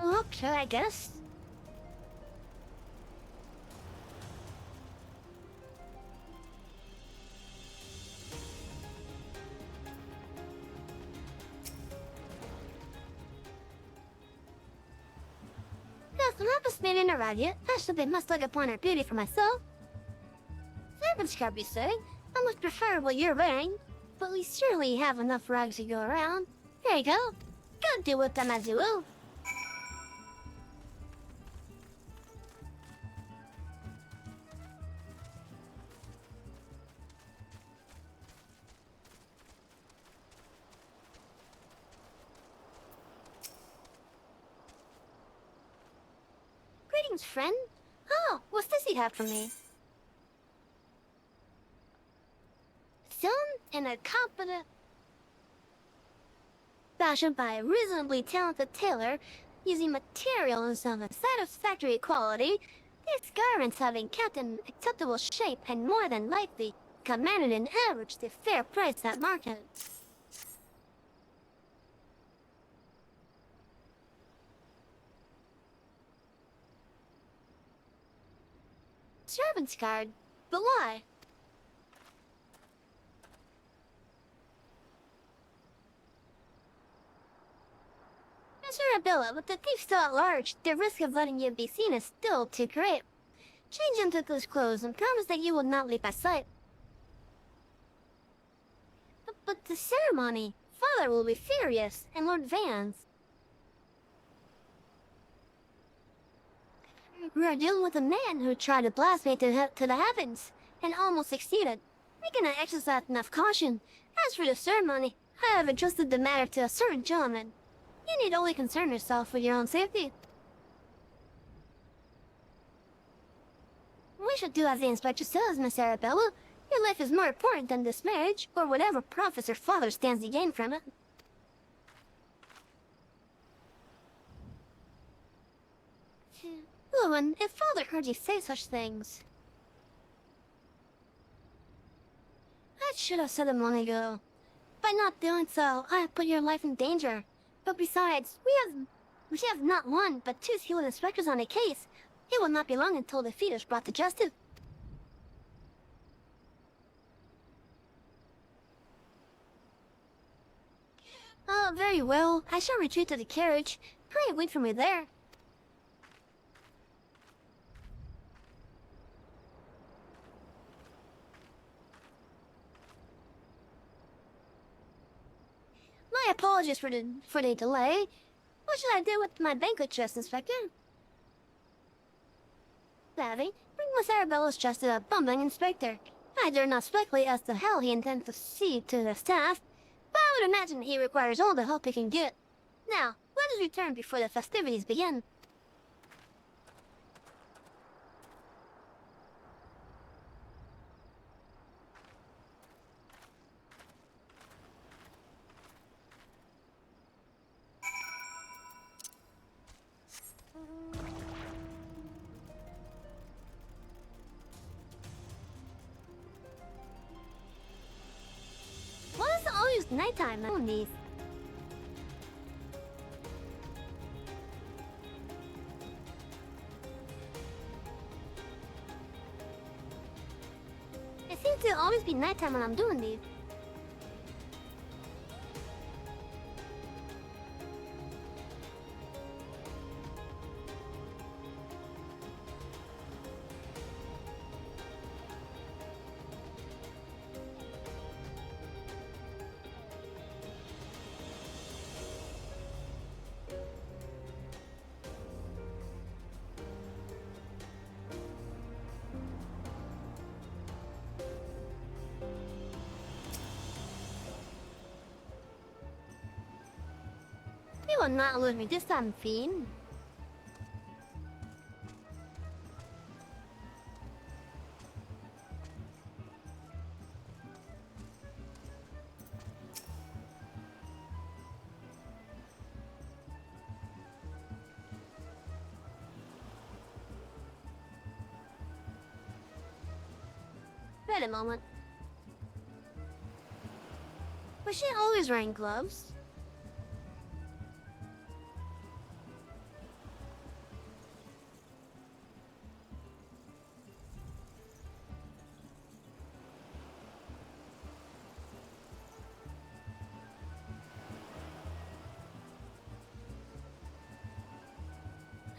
Okay, I guess. Yes, I'm not just made in arrive yet. I should be must look upon her beauty for myself. Servants can't be saying. I much prefer what you're wearing. But we surely have enough rags to go around. There you go. Go do with them as you will. Greetings, friend. Oh, what's this you have for me? Sewn in a competent... fashioned by a reasonably talented tailor, using materials of a satisfactory quality, these garments having kept an acceptable shape and more than likely commanded an average to fair price at market. Servant's card? But why? Miss Arabella, with the thief still at large, the risk of letting you be seen is still too great. Change into those clothes and promise that you will not leave my sight. But the ceremony! Father will be furious, and Lord Vance. We are dealing with a man who tried to blast me to the heavens, and almost succeeded. We cannot exercise enough caution. As for the ceremony, I have entrusted the matter to a certain gentleman. You need only concern yourself with your own safety. We should do as the inspector says, Miss Arabella. Your life is more important than this marriage, or whatever profits your father stands to gain from it. Owen, if Father heard you say such things... I should have said them long ago. By not doing so, I have put your life in danger. But besides, we have not one, but two skilled inspectors on a case. It will not be long until the feat is brought to justice. Very well. I shall retreat to the carriage. Pray wait for me there. My apologies for the delay. What should I do with my banquet chest, Inspector? Savvy, bring Miss Arabella's chest to the bumbling inspector. I dare not speculate as to how he intends to see to the staff, but I would imagine he requires all the help he can get. Now, let us return before the festivities begin. Why is it always nighttime on these? It seems to always be nighttime when I'm doing these. You will not lose me this time, fiend. Wait a moment. Was she always wearing gloves?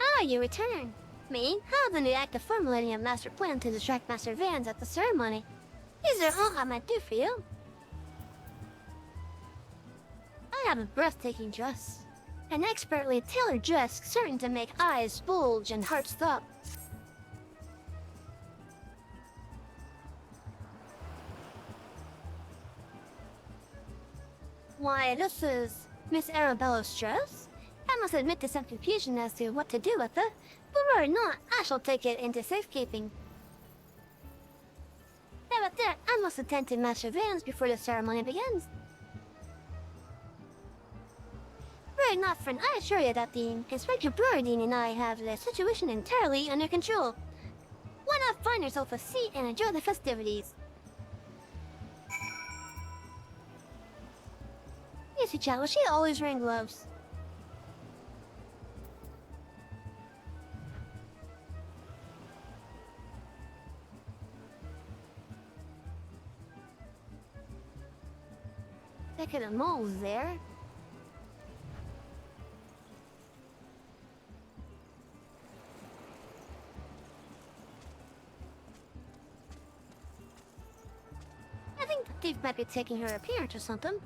Ah, you return. Me? How then you act of formulating a master plan to distract Master Vans at the ceremony? Is there all I might do for you? I have a breathtaking dress. An expertly tailored dress certain to make eyes bulge and hearts thump. Why, this is Miss Arabella's dress? I must admit to some confusion as to what to do with it, but worry not, I shall take it into safekeeping. Now with that, I must attend to Master Vans before the ceremony begins. Worry not, friend, I assure you that the Inspector Brodeen and I have the situation entirely under control. Why not find yourself a seat and enjoy the festivities? Yes, child, was she always wearing gloves? Look at the moles there. I think the thief might be taking her appearance or something.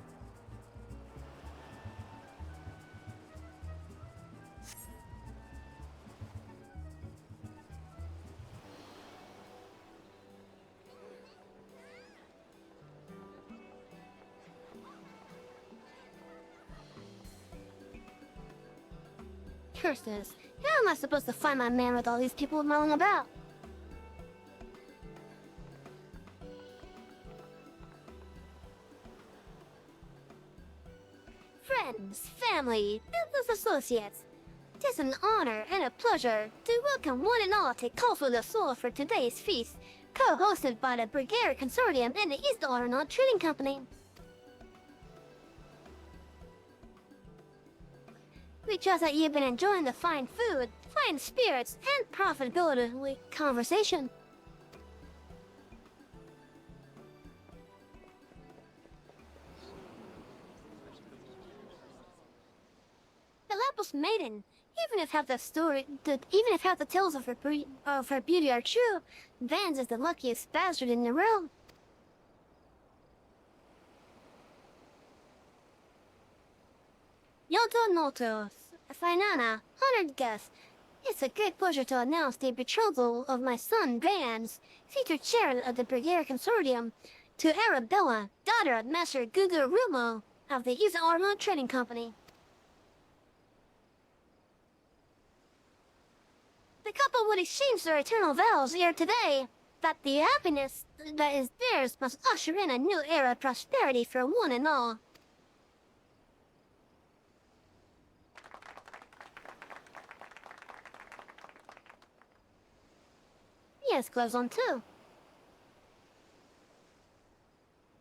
Curses. How am I supposed to find my man with all these people mulling about? Friends, family, business associates. 'Tis an honor and a pleasure to welcome one and all to Call for the Soul for today's feast, co-hosted by the Brigadier Consortium and the East Arnold Trading Company. We trust that you've been enjoying the fine food, fine spirits, and profitability conversation. The Lapis Maiden, even if half the tales of her beauty are true, Vans is the luckiest bastard in the realm. Yoto Notos, Fainana, honored guest. It's a great pleasure to announce the betrothal of my son, Vans, featured chair of the Brigadier Consortium, to Arabella, daughter of Master Gugu Rumo of the East Arnold Trading Company. The couple would exchange their eternal vows here today, that the happiness that is theirs must usher in a new era of prosperity for one and all. He has gloves on too.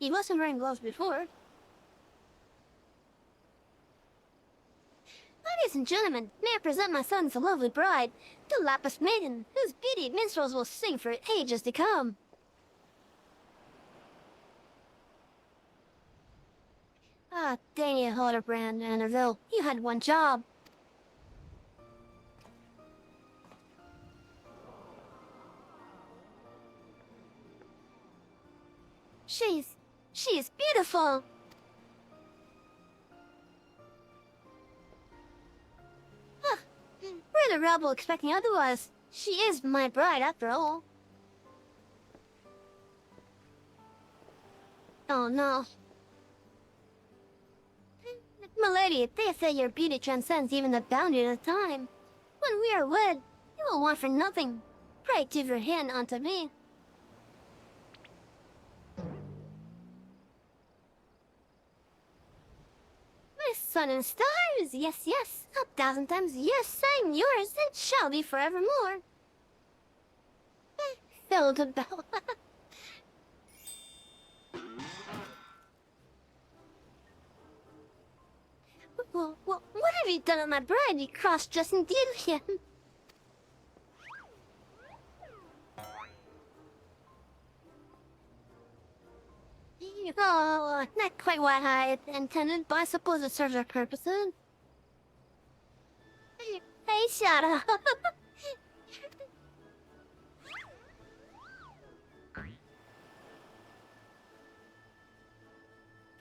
He wasn't wearing gloves before. Ladies and gentlemen, may I present my son's lovely bride, the Lapis Maiden, whose beauty minstrels will sing for ages to come. Ah, Daniel Hildebrand and Neville, you had one job. She is beautiful. Were the rebel expecting otherwise? She is my bride after all. Oh no. Milady, they say your beauty transcends even the boundary of time. When we are wed, you will want for nothing. Pray give your hand unto me. My sun and stars, yes, yes, 1,000 times yes, I'm yours and shall be forevermore. Fill the bell. Well, what have you done with my bride, you cross-dressing deviant? Oh, not quite what I intended, but I suppose it serves our purposes. Hey, shut up.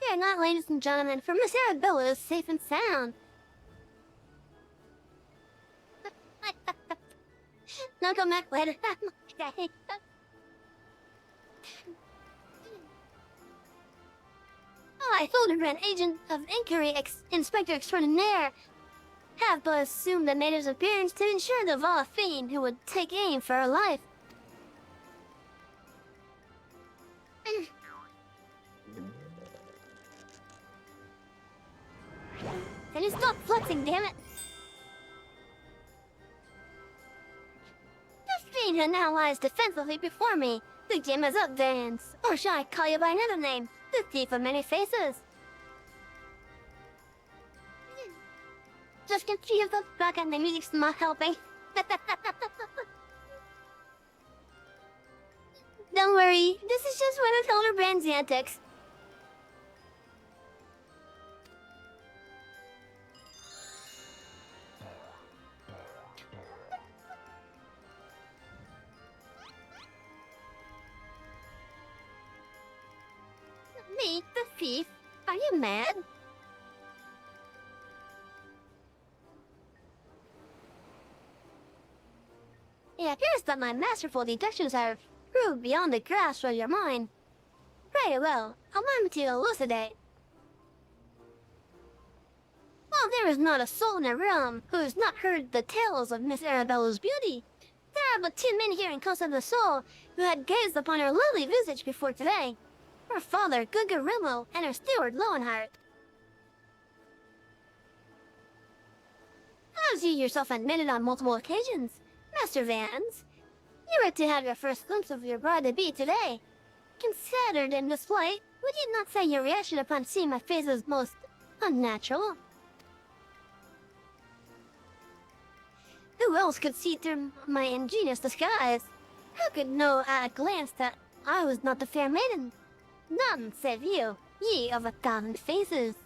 Fear not, ladies and gentlemen, for Miss Arabella is safe and sound. Now come back later. I thought an agent of inquiry inspector extraordinaire have but assumed the native's appearance to ensure the Vala fiend who would take aim for her life. Can you stop flexing, damn it? The fiend who now lies defensively before me. The game is up, Vans. Or shall I call you by another name? The thief of many faces. Just confused the fuck and the music's not helping. Don't worry, this is just one of Hildebrand's antics. Me, the thief? Are you mad? It appears that my masterful deductions have proved beyond the grasp of your mind. Very well, allow me to elucidate. While there is not a soul in the realm who has not heard the tales of Miss Arabella's beauty, there are but 2 men here in Coast of the Soul who had gazed upon her lovely visage before today. Her father, Gugarimo, and her steward, Lowenheart. As you yourself admitted on multiple occasions, Master Vance, you were to have your first glimpse of your bride-to-be today. Considered in this light, would you not say your reaction upon seeing my face was most unnatural? Who else could see through my ingenious disguise? Who could know at a glance that I was not the fair maiden? None save you, ye of 1,000 faces.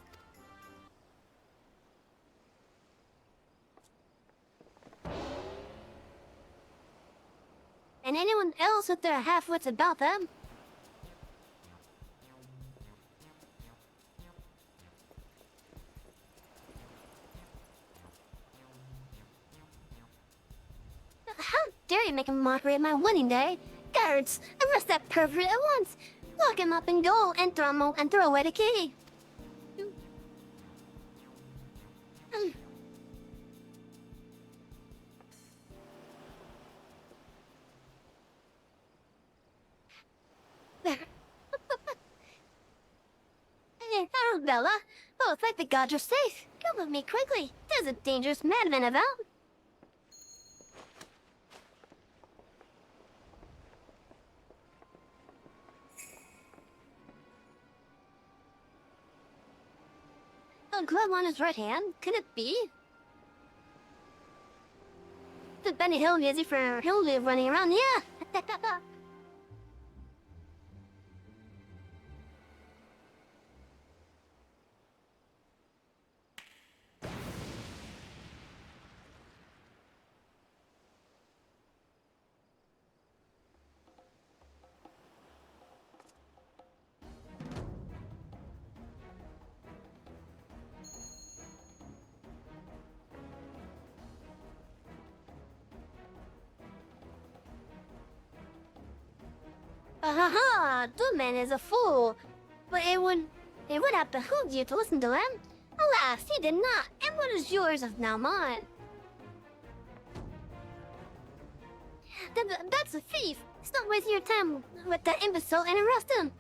And anyone else with their half-wits about them? How dare you make a mockery of my wedding day? Guards, arrest that pervert at once! Lock him up in goal and throw away the key! There. Hey, Arabella! Oh, thank the gods you're safe! Come with me quickly! There's a dangerous madman about! A glove on his right hand? Could it be? The Benny Hill music for Hillview running around, yeah! Ha! The man is a fool. But it would have behooved you to listen to him. Alas, he did not. And what is yours is now mine. That's a thief. Stop wasting your time with that imbecile and arrest him.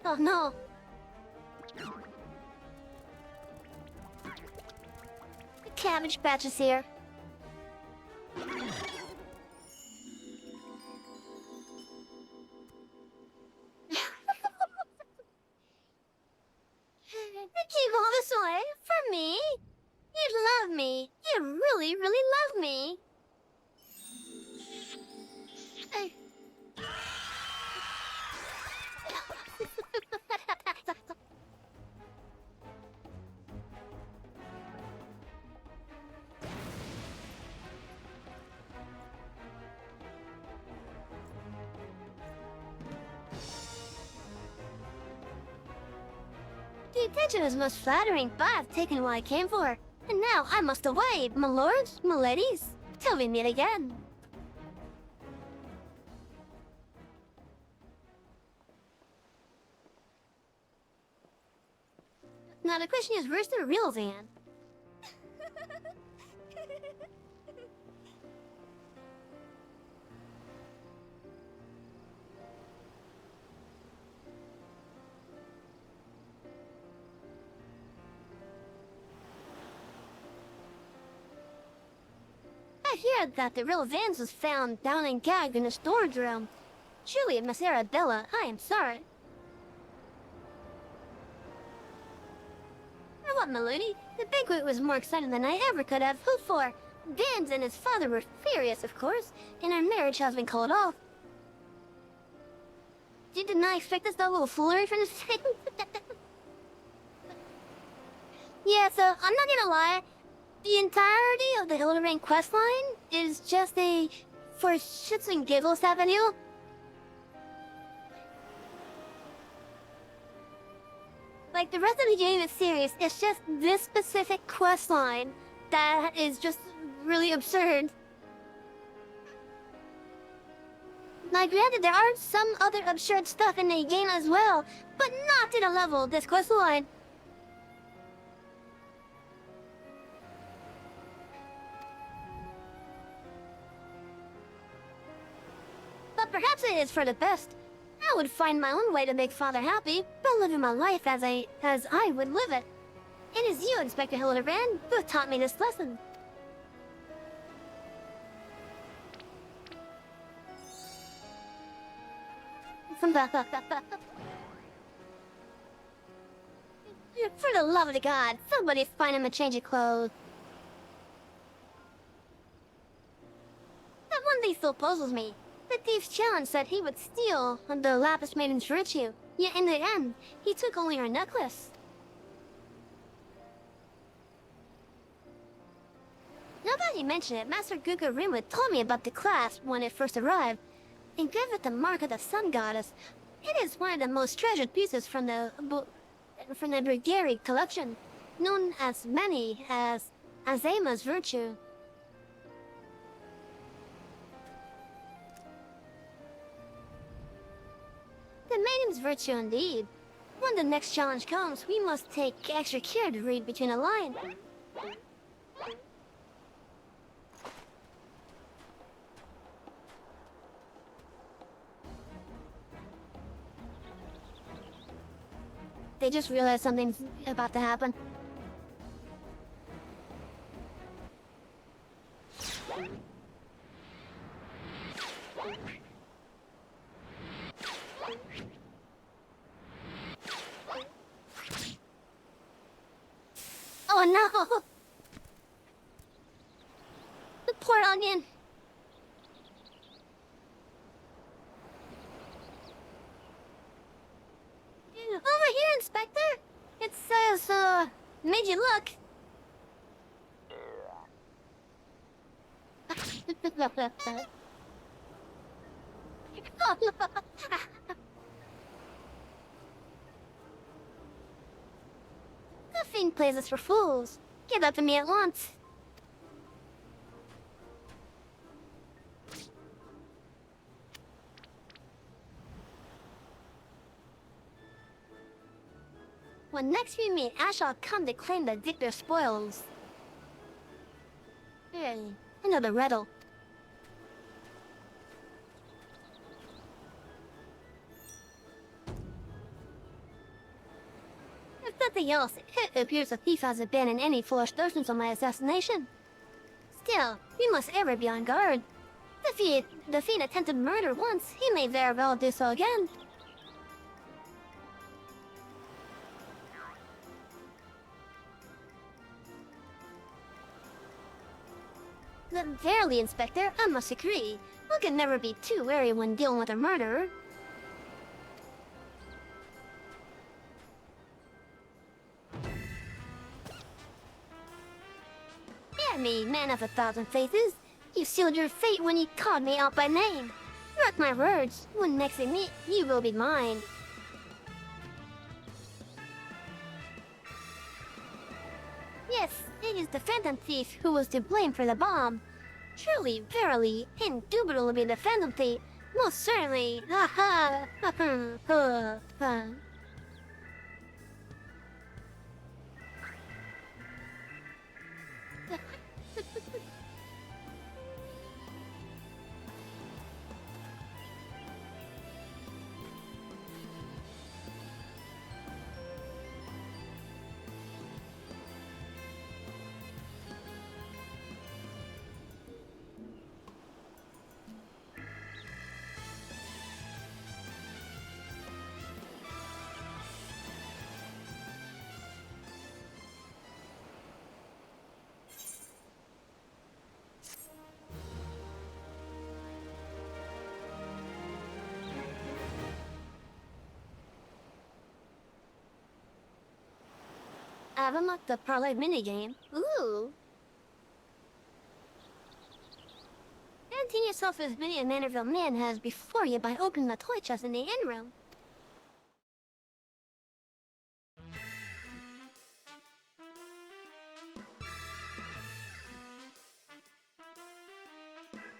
Oh no. The Cabbage Patch is here. You came all this way for me? You love me. You really, really love me. The attention is most flattering, but I've taken what I came for. And now I must away, my lords, my ladies, till we meet again. Now the question is, where's the real Van? I hear that the real Vance was found down and gagged in a storage room. Truly, Miss Arabella, I am sorry. For what, my lady? The banquet was more exciting than I ever could have hoped for. Vance and his father were furious, of course, and our marriage has been called off. You did not expect this little foolery from this thing? Yeah, so I'm not gonna lie. The entirety of the Hildebrand questline is just a for shits and giggles avenue. Like the rest of the game is serious, it's just this specific questline that is just really absurd. Now granted, there are some other absurd stuff in the game as well, but not to the level of this questline. But perhaps it is for the best. I would find my own way to make Father happy, by living my life as I would live it. It is you, Inspector Hildebrand, who taught me this lesson. For the love of God, somebody find him a change of clothes. That one thing still puzzles me. The thief's challenge said he would steal the Lapis Maiden's virtue, yet in the end, he took only her necklace. Now that you mention it, Master Guga Rimwood told me about the clasp when it first arrived. Engraved with the mark of the Sun Goddess, it is one of the most treasured pieces from the Brigari collection, known as many as Azema's virtue. The maiden's virtue indeed. When the next challenge comes, we must take extra care to read between the lines. They just realized something's about to happen. Oh no! The poor onion! Over here, Inspector! It says, made you look. The fiend plays us for fools. Give up to me at once. When next we meet, I shall come to claim the victor's spoils. Hey, another riddle. If nothing else, it appears the thief has abandoned any foolish notions on my assassination. Still, we must ever be on guard. The fiend attempted murder once, he may very well do so again. Verily, Inspector, I must agree. One can never be too wary when dealing with a murderer. Hear me, man of 1,000 faces. You sealed your fate when you called me out by name. Mark my words, when next we meet, you will be mine. Yes, it is the phantom thief who was to blame for the bomb. Truly, verily, indubitably the phantom thief. Most certainly. Ha ha. Ha ha. Ha. I've unlocked the parlay minigame. Ooh! Entertain yourself as many a Manorville man has before you by opening the toy chest in the end room.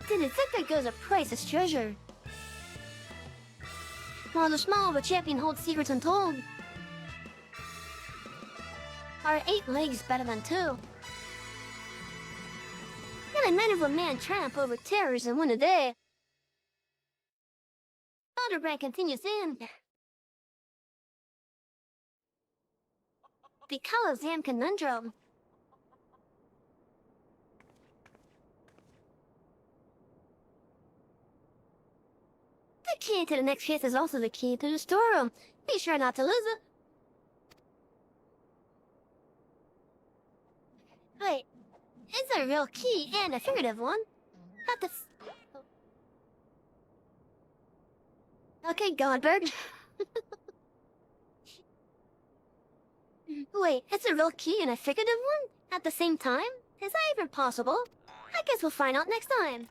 The detector goes a priceless treasure. While the small of a champion holds secrets untold. Are 8 legs better than 2? Can a man of a man triumph over terrors in one a day? Hildebrand continues in. The Colosseum Conundrum. The key to the next case is also the key to the storeroom. Be sure not to lose it. Wait, it's a real key and a figurative one. Not the... Okay, Godberg. Wait, it's a real key and a figurative one? At the same time? Is that even possible? I guess we'll find out next time.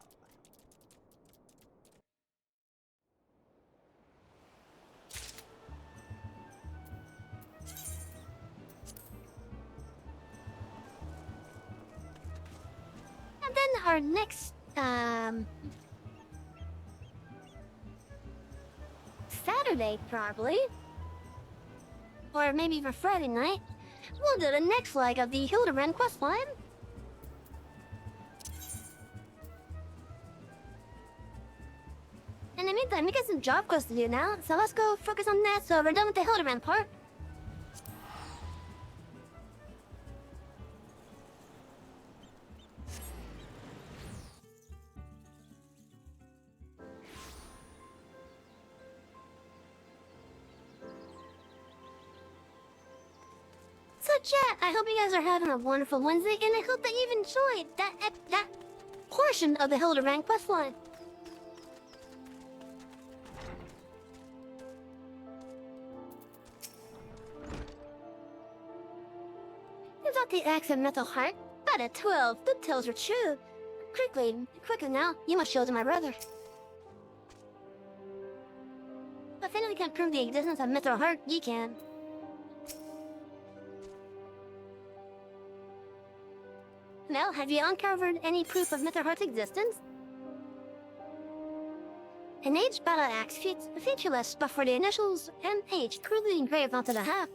And then our next, Saturday, probably. Or maybe for Friday night, we'll do the next leg of the Hildebrand questline. In the meantime, we got some job quests to do now, so let's go focus on that so we're done with the Hildebrand part. So chat, I hope you guys are having a wonderful Wednesday, and I hope that you've enjoyed that portion of the Hildebrand questline. Without the axe of metal heart, but at 12, the tales are true. Quickly now, you must show to my brother. If anyone can prove the existence of metal heart, you can. Mel, have you uncovered any proof of Mitherheart's existence? An aged battle axe featureless but for the initials MH crudely engraved onto the haft.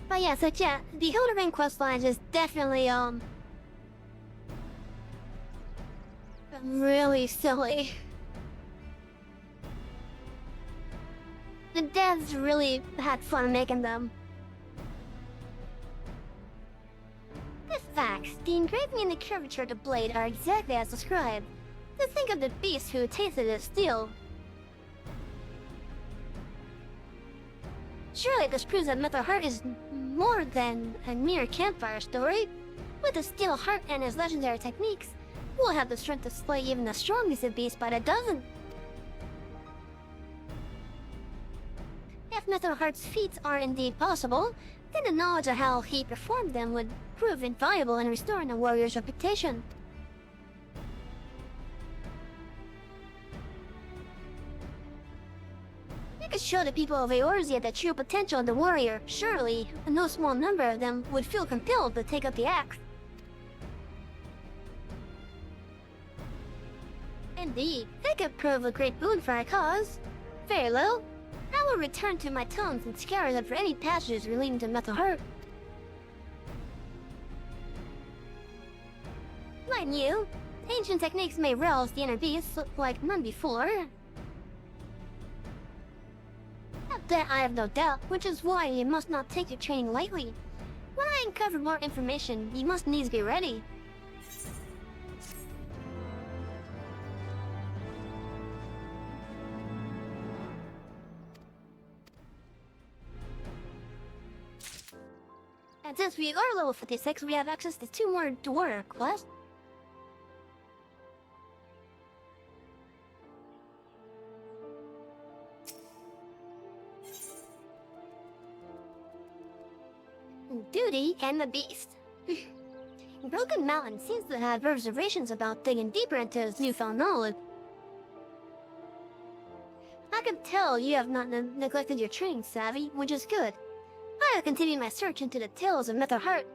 But yeah, so yeah, the Hildebrand questline is definitely, really silly. The devs really had fun making them. The facts, the engraving and the curvature of the blade are exactly as described. To think of the beast who tasted it steel. Surely this proves that Mitherheart is more than a mere campfire story. With the steel heart and his legendary techniques, we'll have the strength to slay even the strongest of beasts by the dozen. If Mitherheart's feats are indeed possible, then the knowledge of how he performed them would prove invaluable in restoring a warrior's reputation. You could show the people of Eorzea the true potential of the warrior. Surely, no small number of them would feel compelled to take up the axe. Indeed, it could prove a great boon for our cause. Very well. I will return to my tomes and scour them for any passages relating to Mitherheart. Like you, ancient techniques may rouse the inner beast like none before. Of that I have no doubt, which is why you must not take your training lightly. When I uncover more information, you must needs be ready. And since we are level 56, we have access to 2 more warrior quests. Duty and the Beast. Broken Mountain seems to have reservations about digging deeper into his newfound knowledge. I can tell you have not neglected your training, Savvy, which is good. I have continued my search into the tales of Mitherheart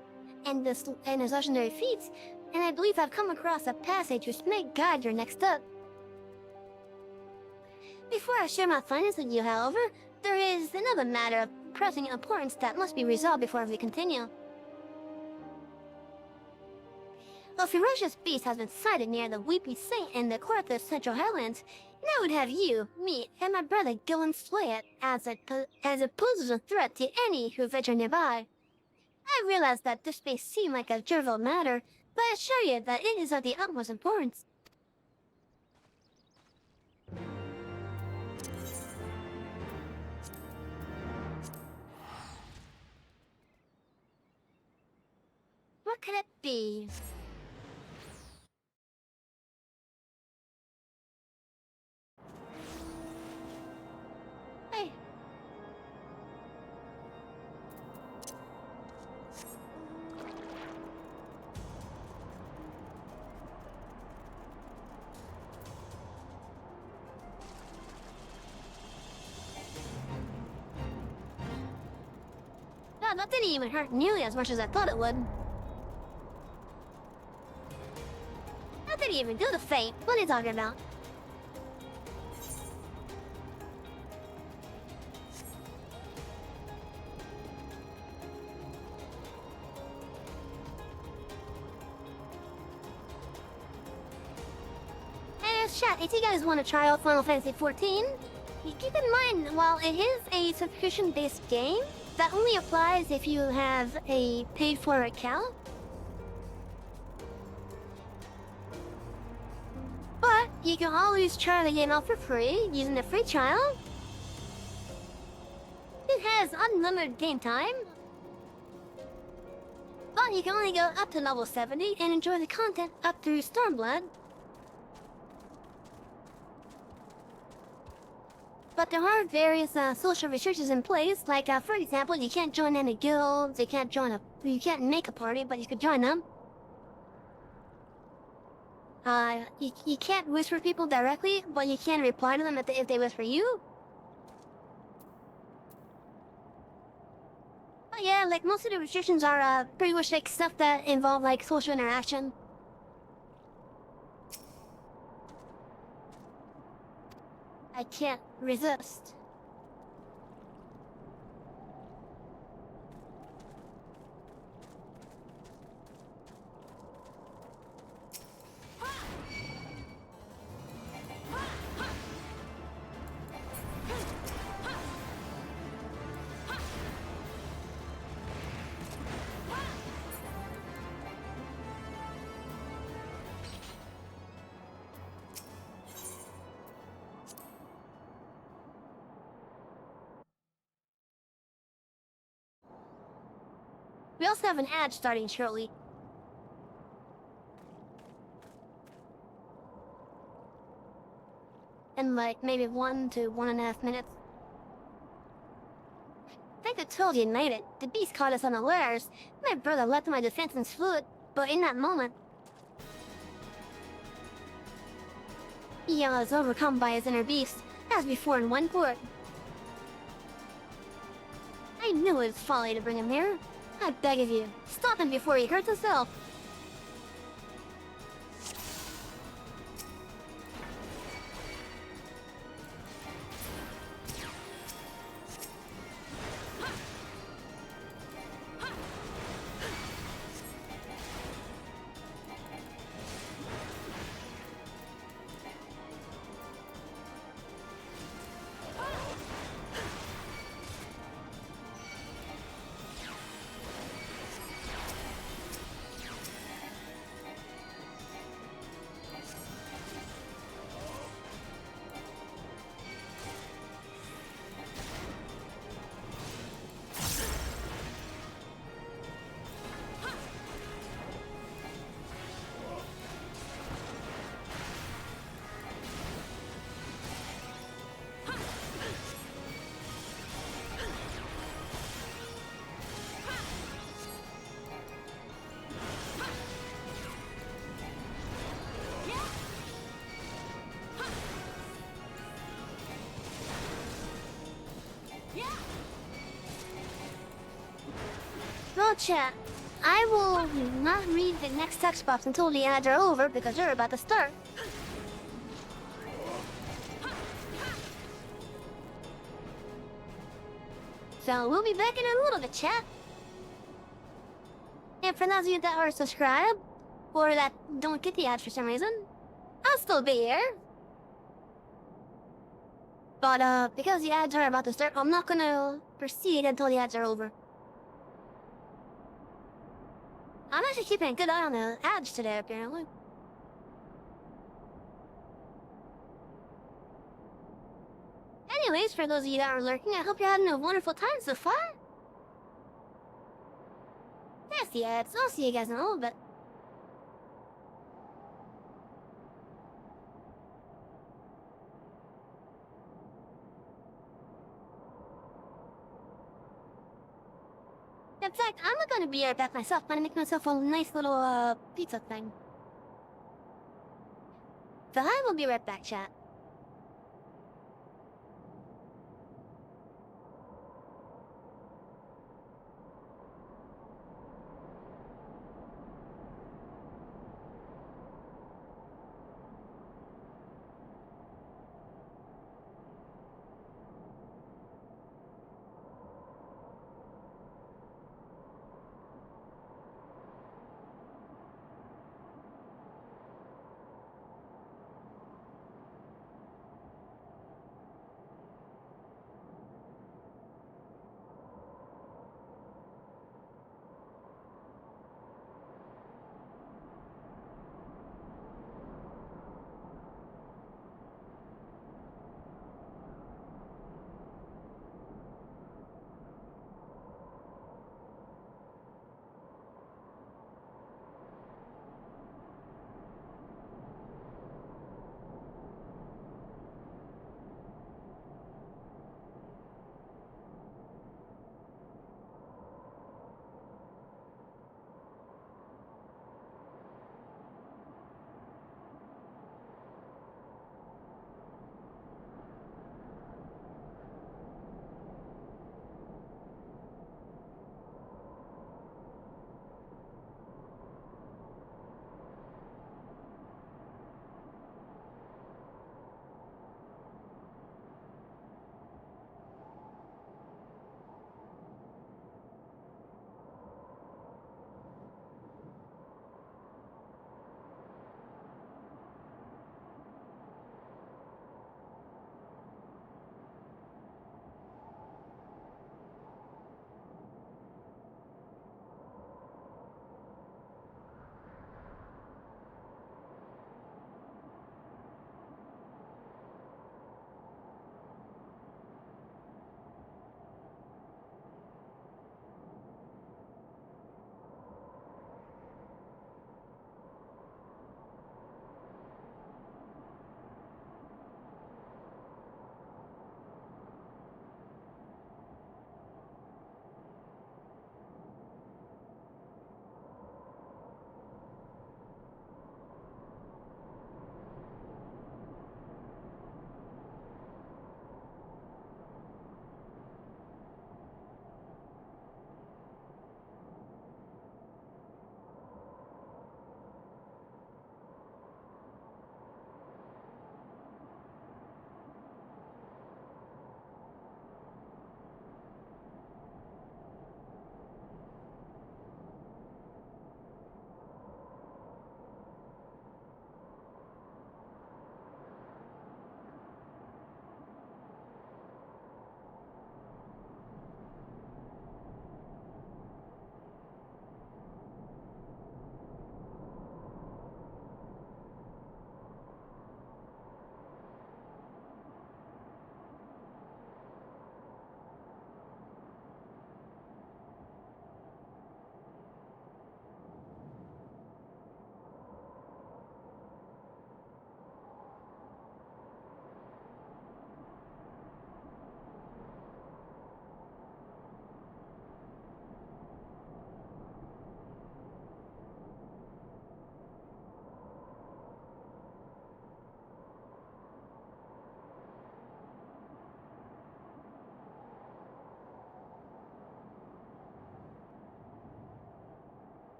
and his legendary feats, and I believe I've come across a passage which may guide your next step. Before I share my findings with you, however, there is another matter of pressing importance that must be resolved before we continue. A ferocious beast has been sighted near the Weepy Saint in the Corpus Central Highlands, and I would have you, me, and my brother go and slay it, as it poses a threat to any who venture nearby. I realize that this may seem like a trivial matter, but I assure you that it is of the utmost importance. What could it be? Hey. No, that didn't even hurt nearly as much as I thought it would. That didn't even do the faint. What are you talking about? Chat, if you guys want to try out Final Fantasy XIV, keep in mind, while it is a subscription-based game, that only applies if you have a paid-for account. But you can always try the game out for free using the free trial. It has unlimited game time. But you can only go up to level 70 and enjoy the content up through Stormblood. But there are various social restrictions in place, like for example, you can't join any guilds, you can't make a party, but you could join them. You can't whisper people directly, but you can reply to them if they whisper you. But yeah, like most of the restrictions are pretty much like stuff that involve like social interaction. I can't resist. We also have an ad starting shortly. In like maybe 1 to 1.5 minutes. I think I told you, made it. The beast caught us unawares. My brother left my defenses fluid, but in that moment, he was overcome by his inner beast, as before in one court. I knew it was folly to bring him here. I beg of you, stop him before he hurts himself. Well, chat, I will not read the next text box until the ads are over because they're about to start. So we'll be back in a little bit, chat. And for those of you that are subscribed, or that don't get the ads for some reason, I'll still be here. But because the ads are about to start, I'm not gonna proceed until the ads are over. I'm actually keeping a good eye on the ads today, apparently. Anyways, for those of you that are lurking, I hope you're having a wonderful time so far. That's the ads. I'll see you guys in a little bit. In fact, I'm not gonna be right back myself. I'm gonna make myself a nice little, pizza thing. So I will be right back, chat.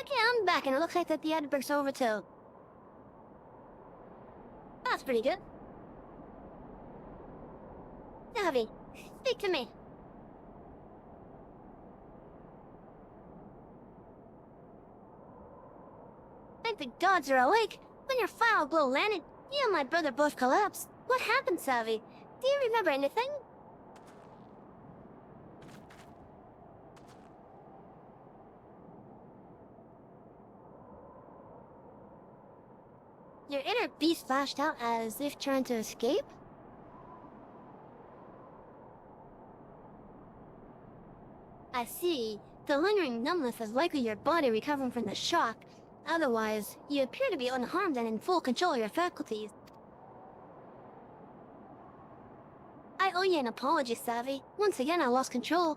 Okay, I'm back, and it looks like that the outbreak's over too. That's pretty good. Davi, speak to me. Thank the gods you're awake. When your foul blow landed, you and my brother both collapsed. What happened, Savi? Do you remember anything? Your inner beast flashed out as if trying to escape? I see. The lingering numbness is likely your body recovering from the shock. Otherwise, you appear to be unharmed and in full control of your faculties. I owe you an apology, Savvy. Once again, I lost control.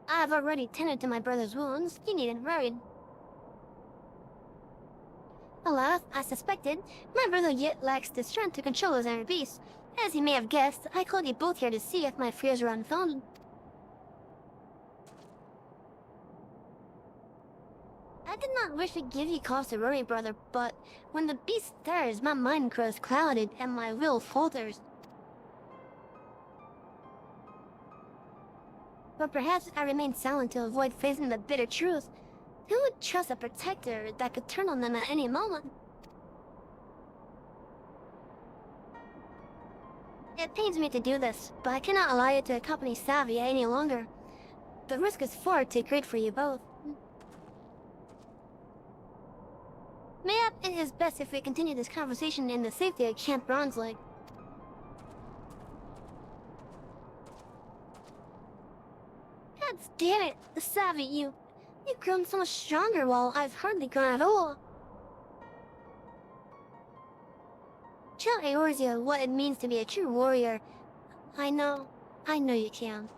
I have already tended to my brother's wounds. You needn't worry. Alas, as suspected, my brother yet lacks the strength to control his inner beast. As you may have guessed, I called you both here to see if my fears were unfounded. I did not wish to give you cause to worry, brother, but when the beast stirs, my mind grows clouded and my will falters. But perhaps I remained silent to avoid facing the bitter truth. Who would trust a protector that could turn on them at any moment? It pains me to do this, but I cannot allow you to accompany Savvy any longer. The risk is far too great for you both. Mayhap it is best if we continue this conversation in the safety of Camp Bronze Lake. God damn it, Savvy, you've grown so much stronger while I've hardly grown at all. Tell Eorzea what it means to be a true warrior. I know you can.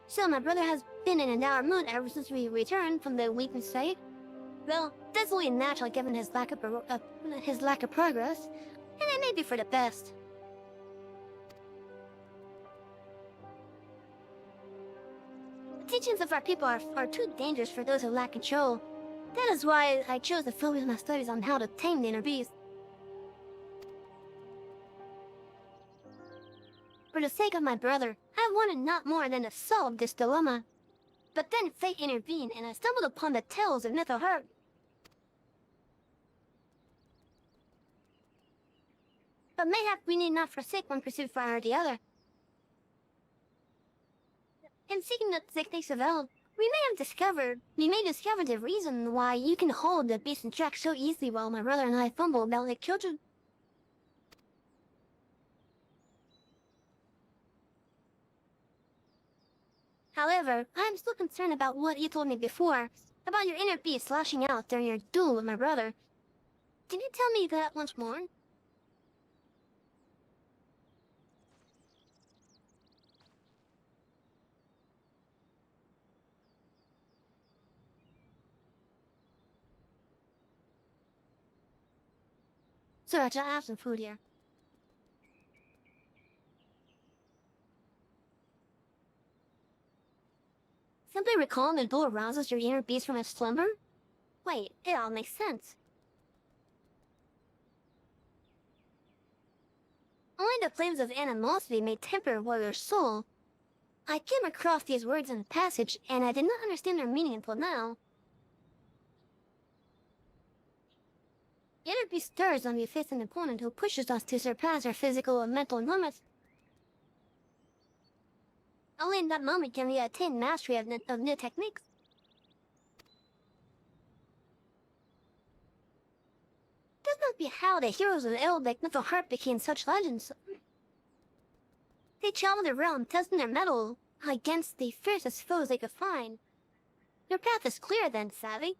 So my brother has been in a dour mood ever since we returned from the weakness state. Well, that's only natural given his lack of progress, and it may be for the best. The teachings of our people are too dangerous for those who lack control. That is why I chose to focus my studies on how to tame the inner beast. For the sake of my brother, I wanted not more than to solve this dilemma. But then fate intervened, and I stumbled upon the tales of Nithilherg. But mayhap we need not forsake one pursuit for the other. In seeking the techniques of Eld, we may discover the reason why you can hold the beast in track so easily while my brother and I fumble about like children. However, I am still concerned about what you told me before, about your inner beast lashing out during your duel with my brother. Can you tell me that once more? Sir, I have some food here. Simply recalling the duel arouses your inner beast from its slumber? Wait, it all makes sense. Only the flames of animosity may temper a warrior's soul. I came across these words in the passage, and I did not understand their meaning until now. The inner beast stirs when we face an opponent who pushes us to surpass our physical and mental limits. Only in that moment can we attain mastery of new techniques. This must be how the heroes of Elbeck Little Heart became such legends. They traveled around testing their mettle against the fiercest foes they could find. Your path is clear then, Savvy.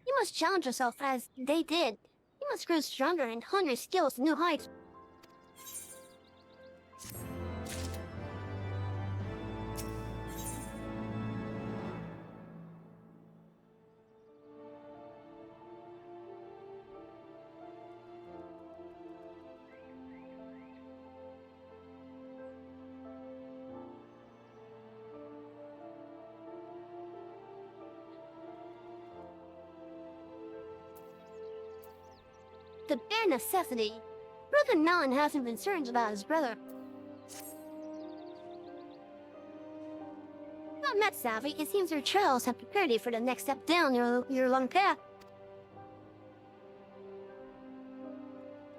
You must challenge yourself as they did. You must grow stronger and hone your skills to new heights. The bare necessity. Brother Nolan has some concerns about his brother. Not met, Savvy. It seems your trials have prepared you for the next step down your long path.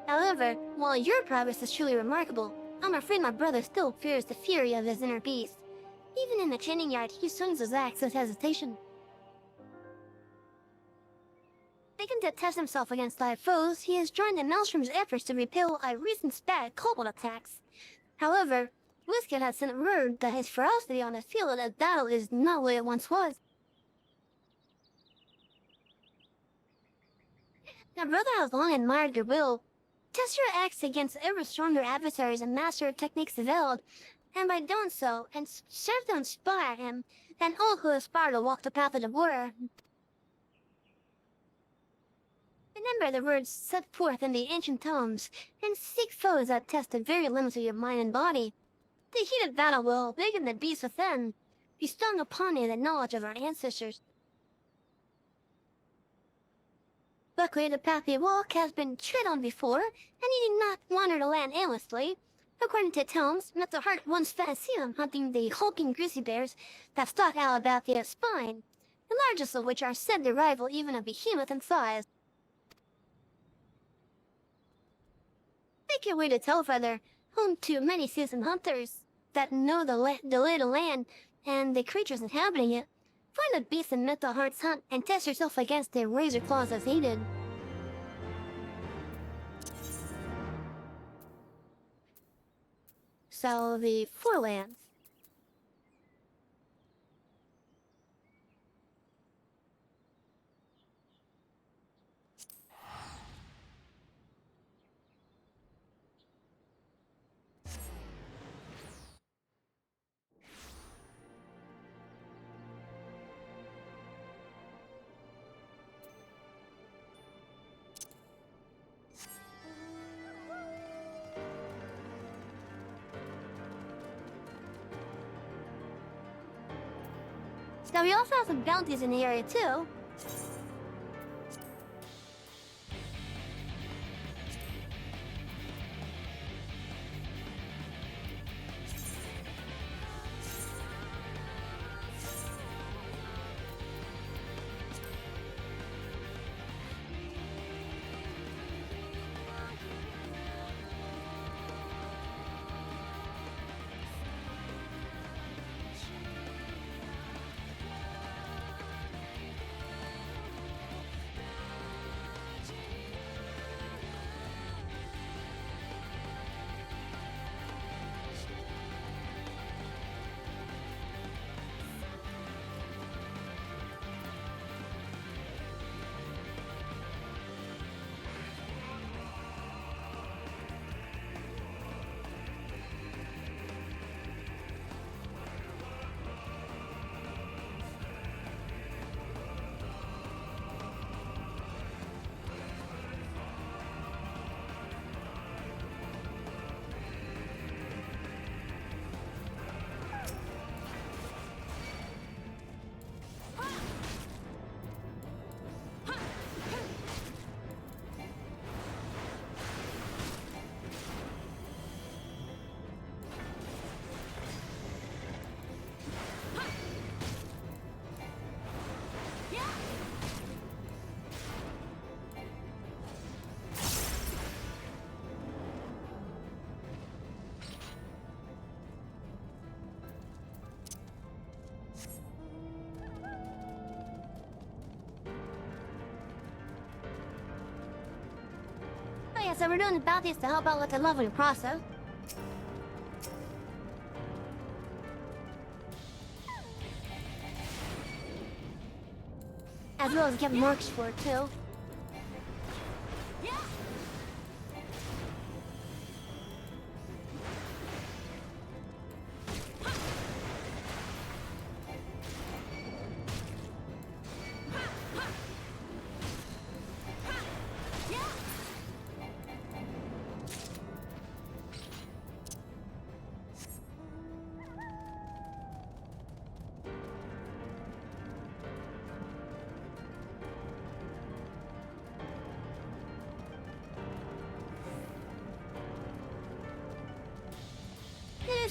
However, while your progress is truly remarkable, I'm afraid my brother still fears the fury of his inner beast. Even in the training yard, he swings his axe with hesitation. Seeking to test himself against live foes, he has joined the Maelstrom's efforts to repel a recent spat kobold attacks. However, Whisket has sent word that his ferocity on the field of battle is not what it once was. My brother has long admired your will. Test your axe against ever stronger adversaries and master techniques developed, and by doing so, and serve to inspire him, and all who aspire to walk the path of the warrior. Remember the words set forth in the ancient tomes, and seek foes that test the very limits of your mind and body. The heat of battle will awaken the beast within, bestowing upon you the knowledge of our ancestors. Luckily, the path you walk has been tread on before, and you do not wander the land aimlessly. According to tomes, Mr. Hart once fancy him hunting the hulking grizzly bears that stalk out about the spine, the largest of which are said to rival even a behemoth in size. Make your way to Telfeather, home to many seasoned hunters that know the lay of the land and the creatures inhabiting it. Find the beast in Mental Heart's hunt and test yourself against their razor claws as he did. So the Forelands. Now we also have some bounties in the area too. Yeah, so we're doing the bounties to help out with the leveling process. As well as get marks for it, too.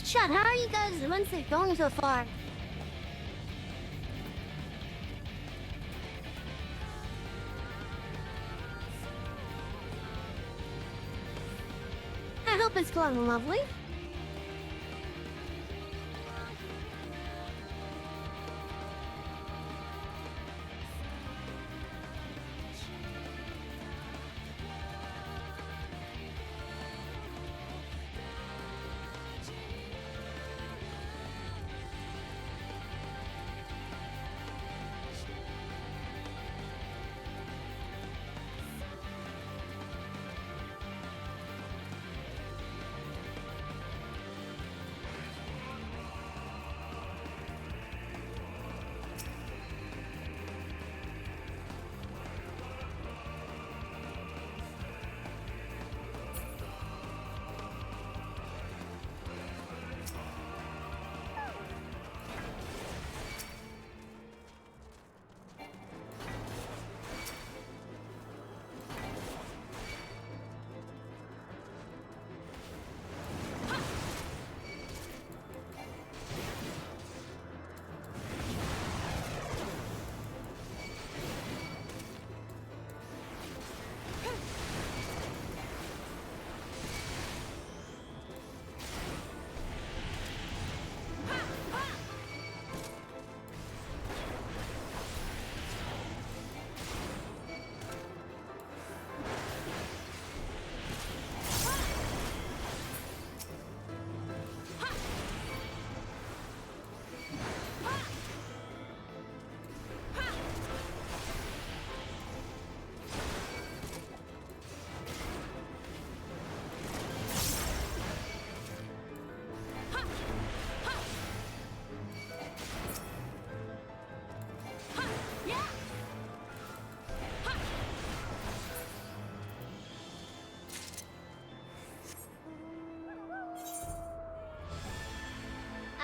Chad, how are you guys Wednesday going so far? I hope it's going lovely.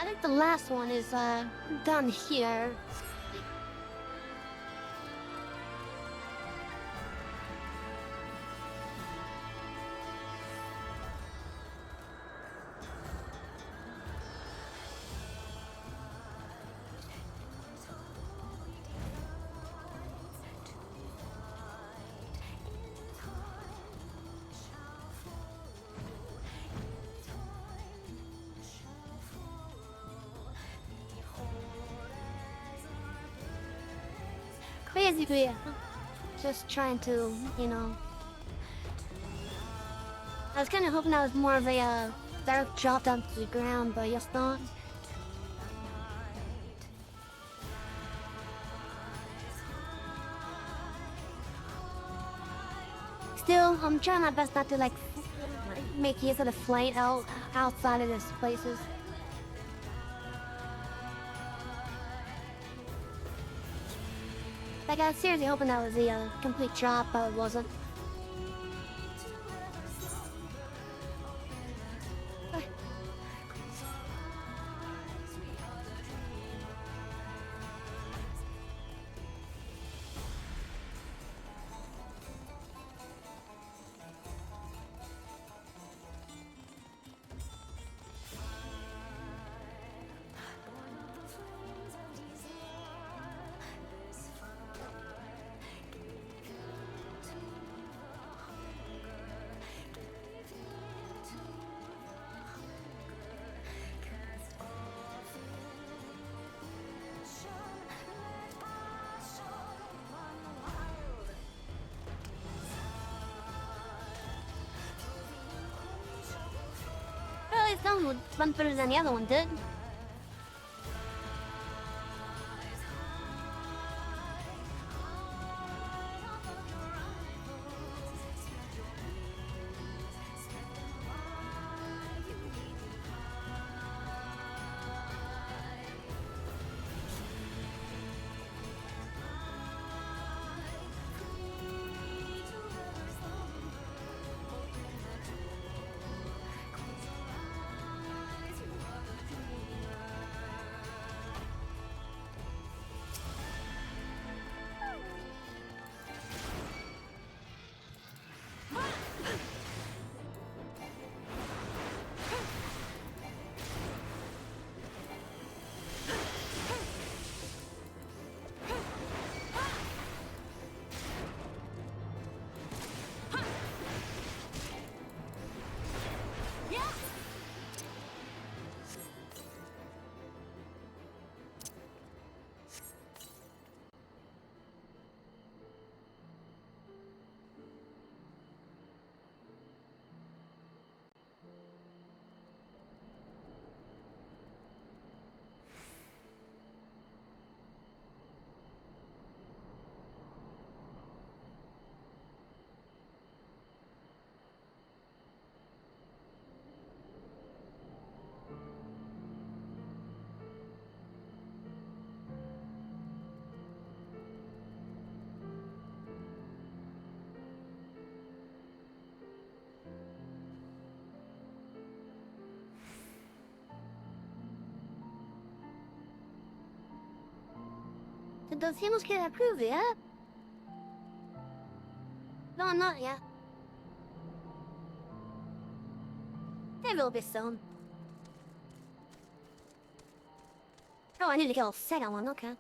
I think the last one is done here. Basically, just trying to, you know. I was kind of hoping that was more of a direct drop down to the ground, but it's not. Still, I'm trying my best not to like make use of the flight outside of these places. Like, I was seriously hoping that was the complete drop, but it wasn't. guess some would run further than the other one did. Did those humans get approved yet? No, not yet. They will be soon. Oh, I need to get a second one, okay.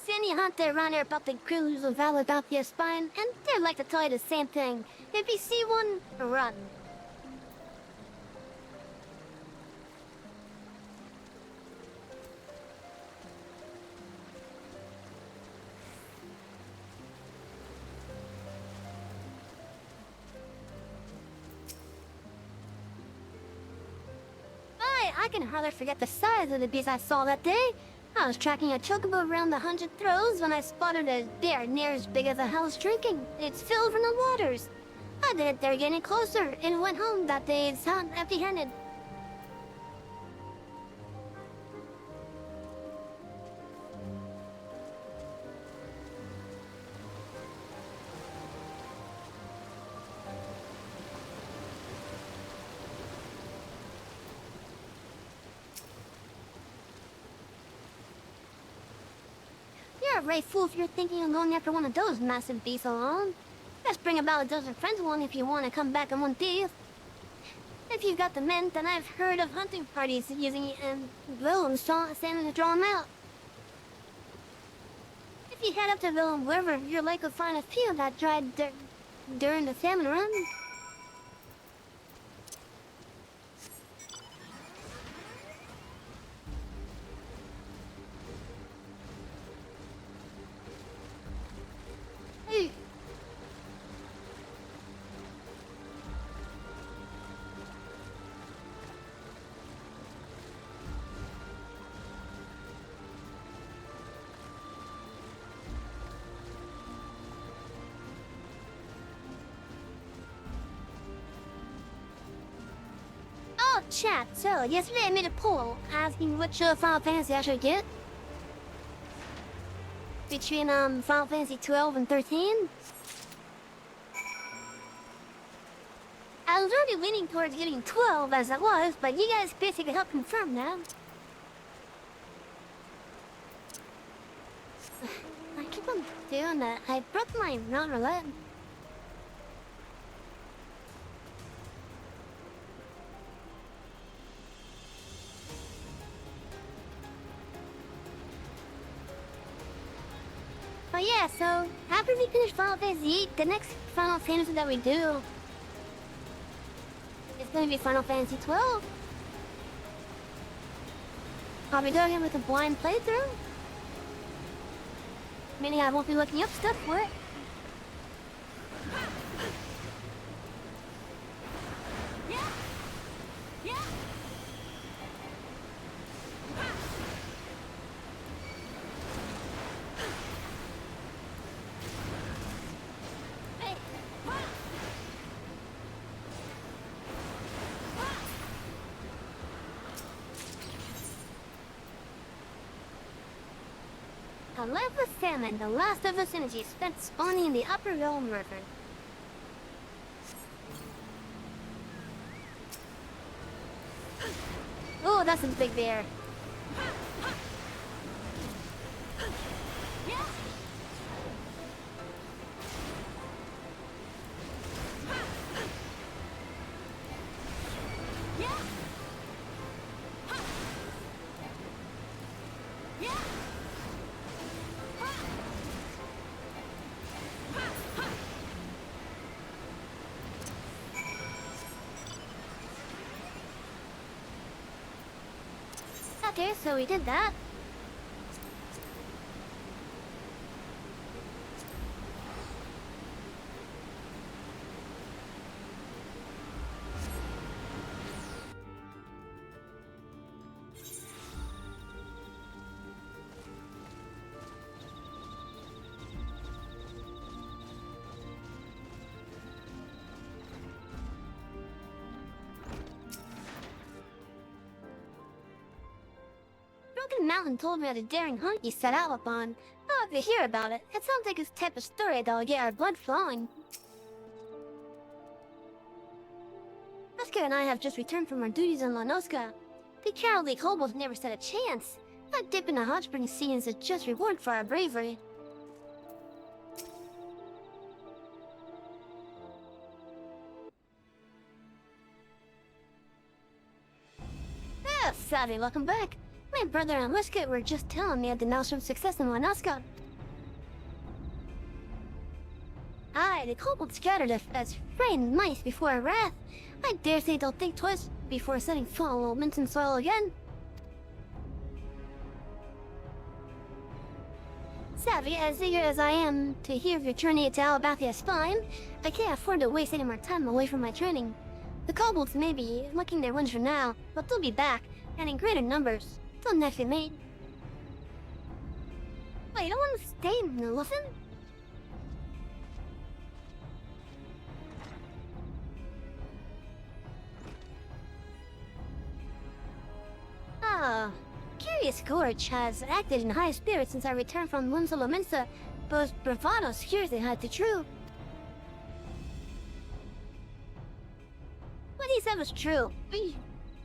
Any hunter around here about the cruise of Valadothia spine, and they'd like to tell you the same thing. If you see one, run. I can hardly forget the size of the beast I saw that day. I was tracking a chocobo around the 100 throws when I spotted a bear near as big as a house drinking. It's filled from the waters. I didn't dare get any closer and went home that day empty-handed. You're a right fool if you're thinking of going after one of those massive beasts alone. Just bring about a dozen friends along if you want to come back in one piece. If you've got the men, then I've heard of hunting parties using Willem standing to draw them out. If you head up to Willem River, you're likely to find a few that dried during the salmon run. Chat, so yesterday I made a poll asking which Final Fantasy I should get. between Final Fantasy 12 and 13. I was already leaning towards getting 12 as it was, but you guys basically helped confirm that. I keep on doing that. I broke my non-roulette. Oh yeah, so after we finish Final Fantasy VIII, the next Final Fantasy that we do is going to be Final Fantasy XII. I'll be doing it with a blind playthrough, meaning I won't be looking up stuff for it. A lifeless salmon, the last of us energy spent spawning in the upper realm river. Oh, that's a big bear. Okay, so we did that. Broken Mountain told me of the daring hunt you set out upon. I'll have to hear about it. It sounds like this type of story that'll get our blood flowing. Wesker and I have just returned from our duties in Lanoska. The cowardly kobolds never stood a chance. That dip in the hot spring sea is a just reward for our bravery. Ah, Savvy, welcome back. My brother and Wesker were just telling me of the Maelstrom's success in Lanoska. Aye, the kobolds scattered us as frightened mice before our wrath. I dare say they'll think twice before setting foot on old Minton soil again. Savvy, as eager as I am to hear of your journey to Alabathia Spine, I can't afford to waste any more time away from my training. The kobolds may be licking their wounds for now, but they'll be back, and in greater numbers. Till next we meet. Wait, you don't want to stay and listen? Ah, Curious Gorge has acted in high spirits since I returned from Winslow Minsa, but his bravado scares they had to true. What he said was true.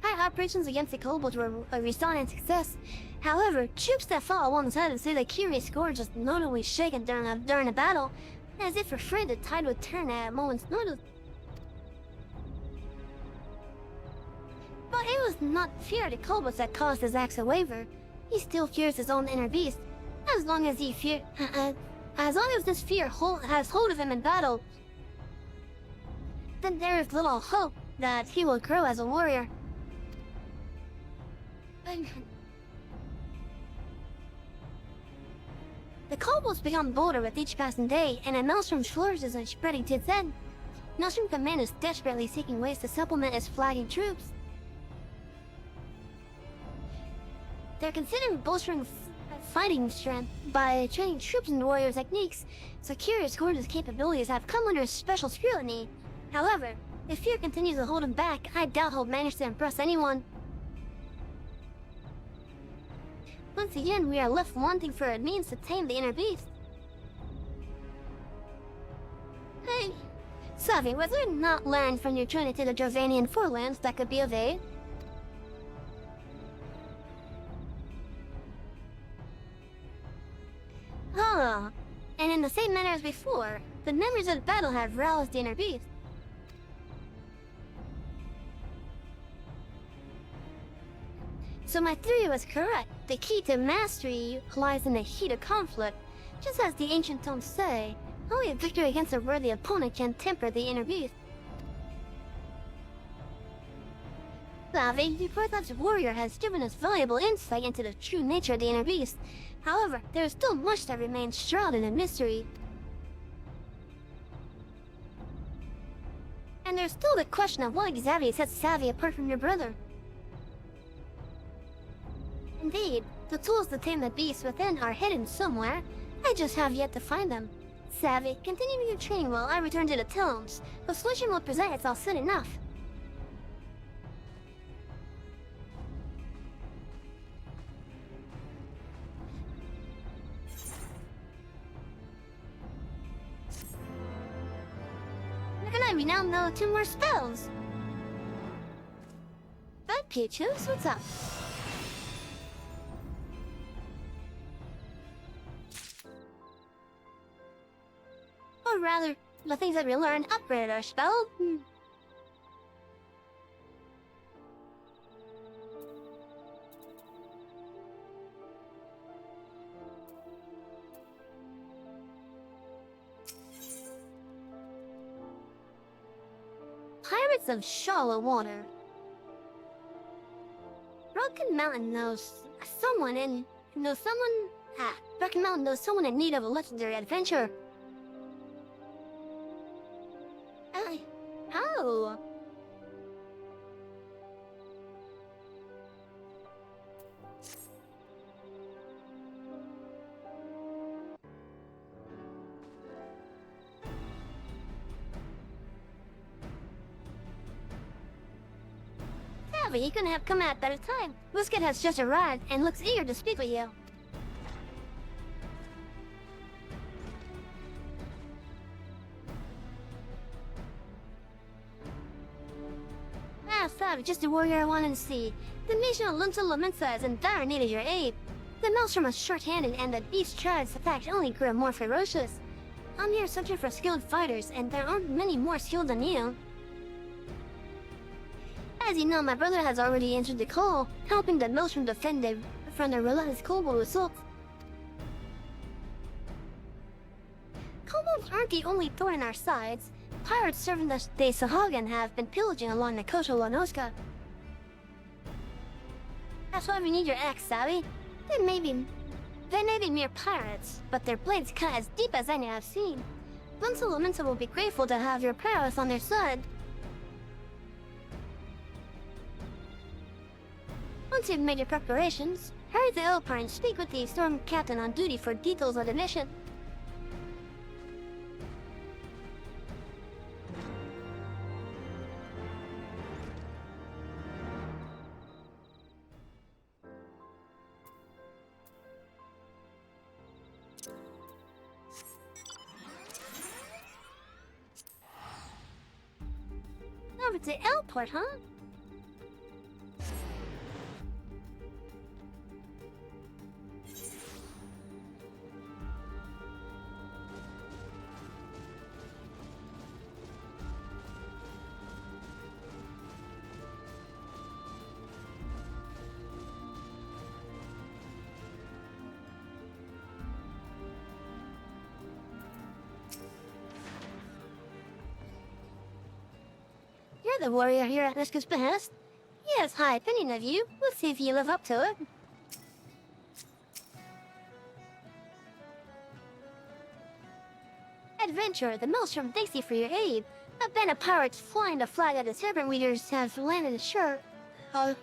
Our operations against the kobolds were a resounding success. However, troops that fought alongside us say that Curious Gorge was notably shaken during a battle, as if afraid the tide would turn at a moment's notice. But it was not fear of the kobolds that caused his acts to waver. He still fears his own inner beast. As long as this fear has hold of him in battle, then there is little hope that he will grow as a warrior. The kobolds become bolder with each passing day, and a Maelstrom flourishes and spreading to its end. Maelstrom Command is desperately seeking ways to supplement its flagging troops. They're considering bolstering fighting strength by training troops in warrior techniques, so Curious Gorge's capabilities have come under special scrutiny. However, if fear continues to hold him back, I doubt he'll manage to impress anyone. Once again, we are left wanting for a means to tame the inner beast. Hey, Savi, was there not land from your journey to the Jordanian forelands that could be of aid? Ah, and in the same manner as before, the memories of the battle have roused the inner beast. So my theory was correct. The key to mastery lies in the heat of conflict. Just as the ancient tomes say, only a victory against a worthy opponent can temper the inner beast. Savi, the Orthodox warrior has given us valuable insight into the true nature of the inner beast. However, there is still much that remains shrouded in mystery. And there's still the question of what exactly sets Savi apart from your brother. Indeed, the tools to tame the beast within are hidden somewhere. I just have yet to find them. Savi, continue your training while I return to the tomes. The solution will present itself soon enough. We now know 2 more spells. But Peaches, what's up? Or rather, the things that we learned upgraded our spell. Pirates of Shallow Water. Broken Mountain knows someone in need of a legendary adventure. How? You couldn't have come at a better time. Whisket has just arrived and looks eager to speak with you. Ah, Savi, just the warrior I wanted to see. The nation of Lunsa Lamensa is in dire need of your aid. The Maelstrom was short-handed and the beast tribe's attack only grew more ferocious. I'm here searching for skilled fighters, and there aren't many more skilled than you. As you know, my brother has already answered the call, helping the Maelstrom defend from the relentless kobold assault. Kobolds aren't the only thorn in our sides. Pirates serving the Sahagan have been pillaging along the coast of Lanoska. That's why we need your axe, Savi. They may be mere pirates, but their blades cut as deep as any I've seen. Lunsa Lamensa will be grateful to have your prowess on their side. Once you've made your preparations, hurry to Elpar and speak with the storm captain on duty for details of the mission. Over to Elport, huh? You're the warrior here at Niska's behest. He has high opinion of you. We'll see if you live up to it. Adventurer, the Maelstrom thanks you for your aid. A band of pirates flying the flag of the Serpent Readers has landed ashore the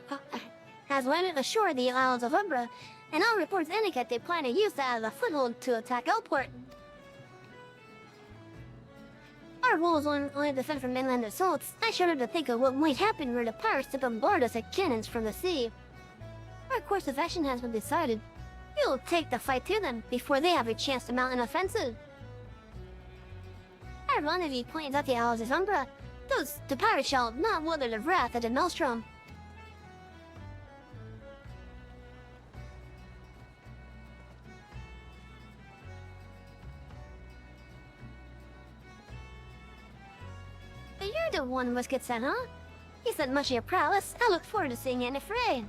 Isles of Umbra, and all reports indicate they plan to use that as a foothold to attack Elport. Our goal is only to defend from inland assaults. I shudder to think of what might happen were the pirates to bombard us with cannons from the sea. Our course of action has been decided. You'll take the fight to them before they have a chance to mount an offensive. Ironically points out the owls' umbra. The pirates shall not weather the wrath of the maelstrom. But you're the one who gets sent, huh? You said much of your prowess. I look forward to seeing you in the fray.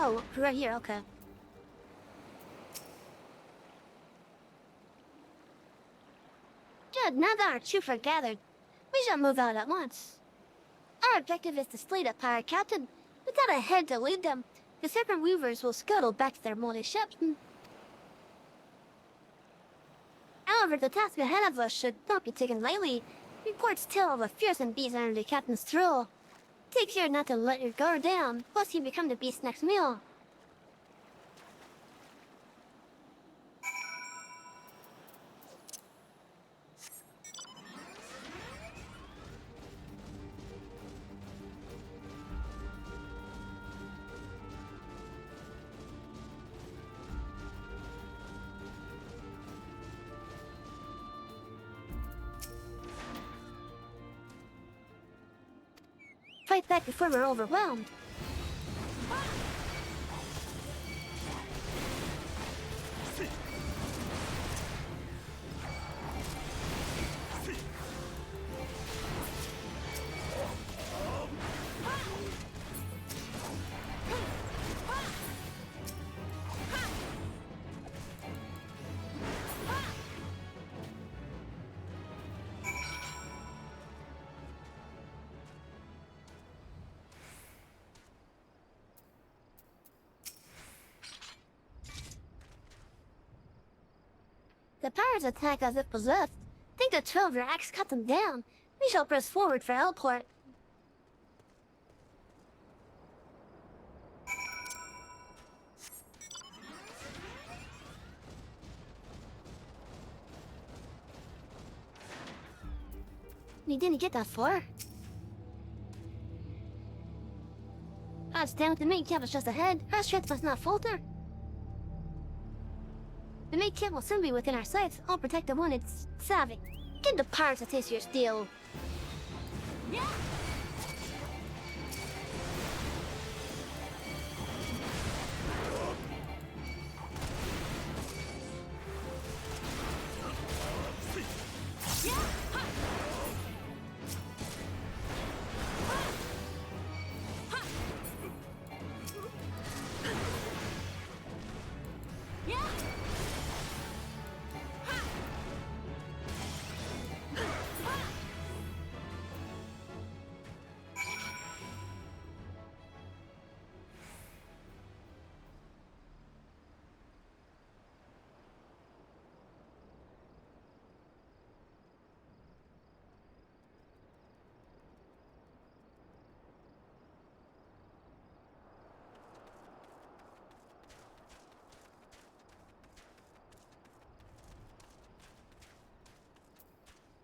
Oh, right here, okay. Good, now that our troops are gathered, we shall move out at once. Our objective is to slay the pirate captain. Without a head to lead them, the serpent weavers will scuttle back to their moldy ships. However, the task ahead of us should not be taken lightly. Reports tell of a fearsome beast under the captain's thrall. Take care not to let your guard down, lest you become the beast's next meal. Fight back before we're overwhelmed. The pirates attack as if possessed. Think the 12 of your axe cut them down. We shall press forward for Elport. We didn't get that far. Odds down, the main camp is just ahead. Our strength must not falter. The main camp will soon be within our sights. I'll protect the one it's savvy. Give the pirates a taste of your steel. Yeah.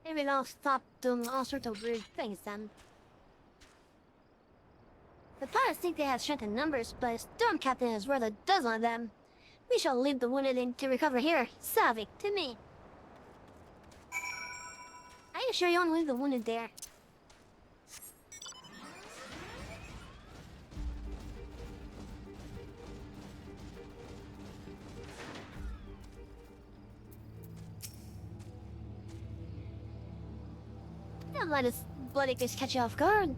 Maybe I'll stop doing all sorts of weird things then. The pirates think they have strength in numbers, but a storm captain is worth a dozen of them. We shall leave the wounded in to recover here. Savvy, to me. Are you sure you want to leave the wounded there? Don't let us bloody fish catch you off guard.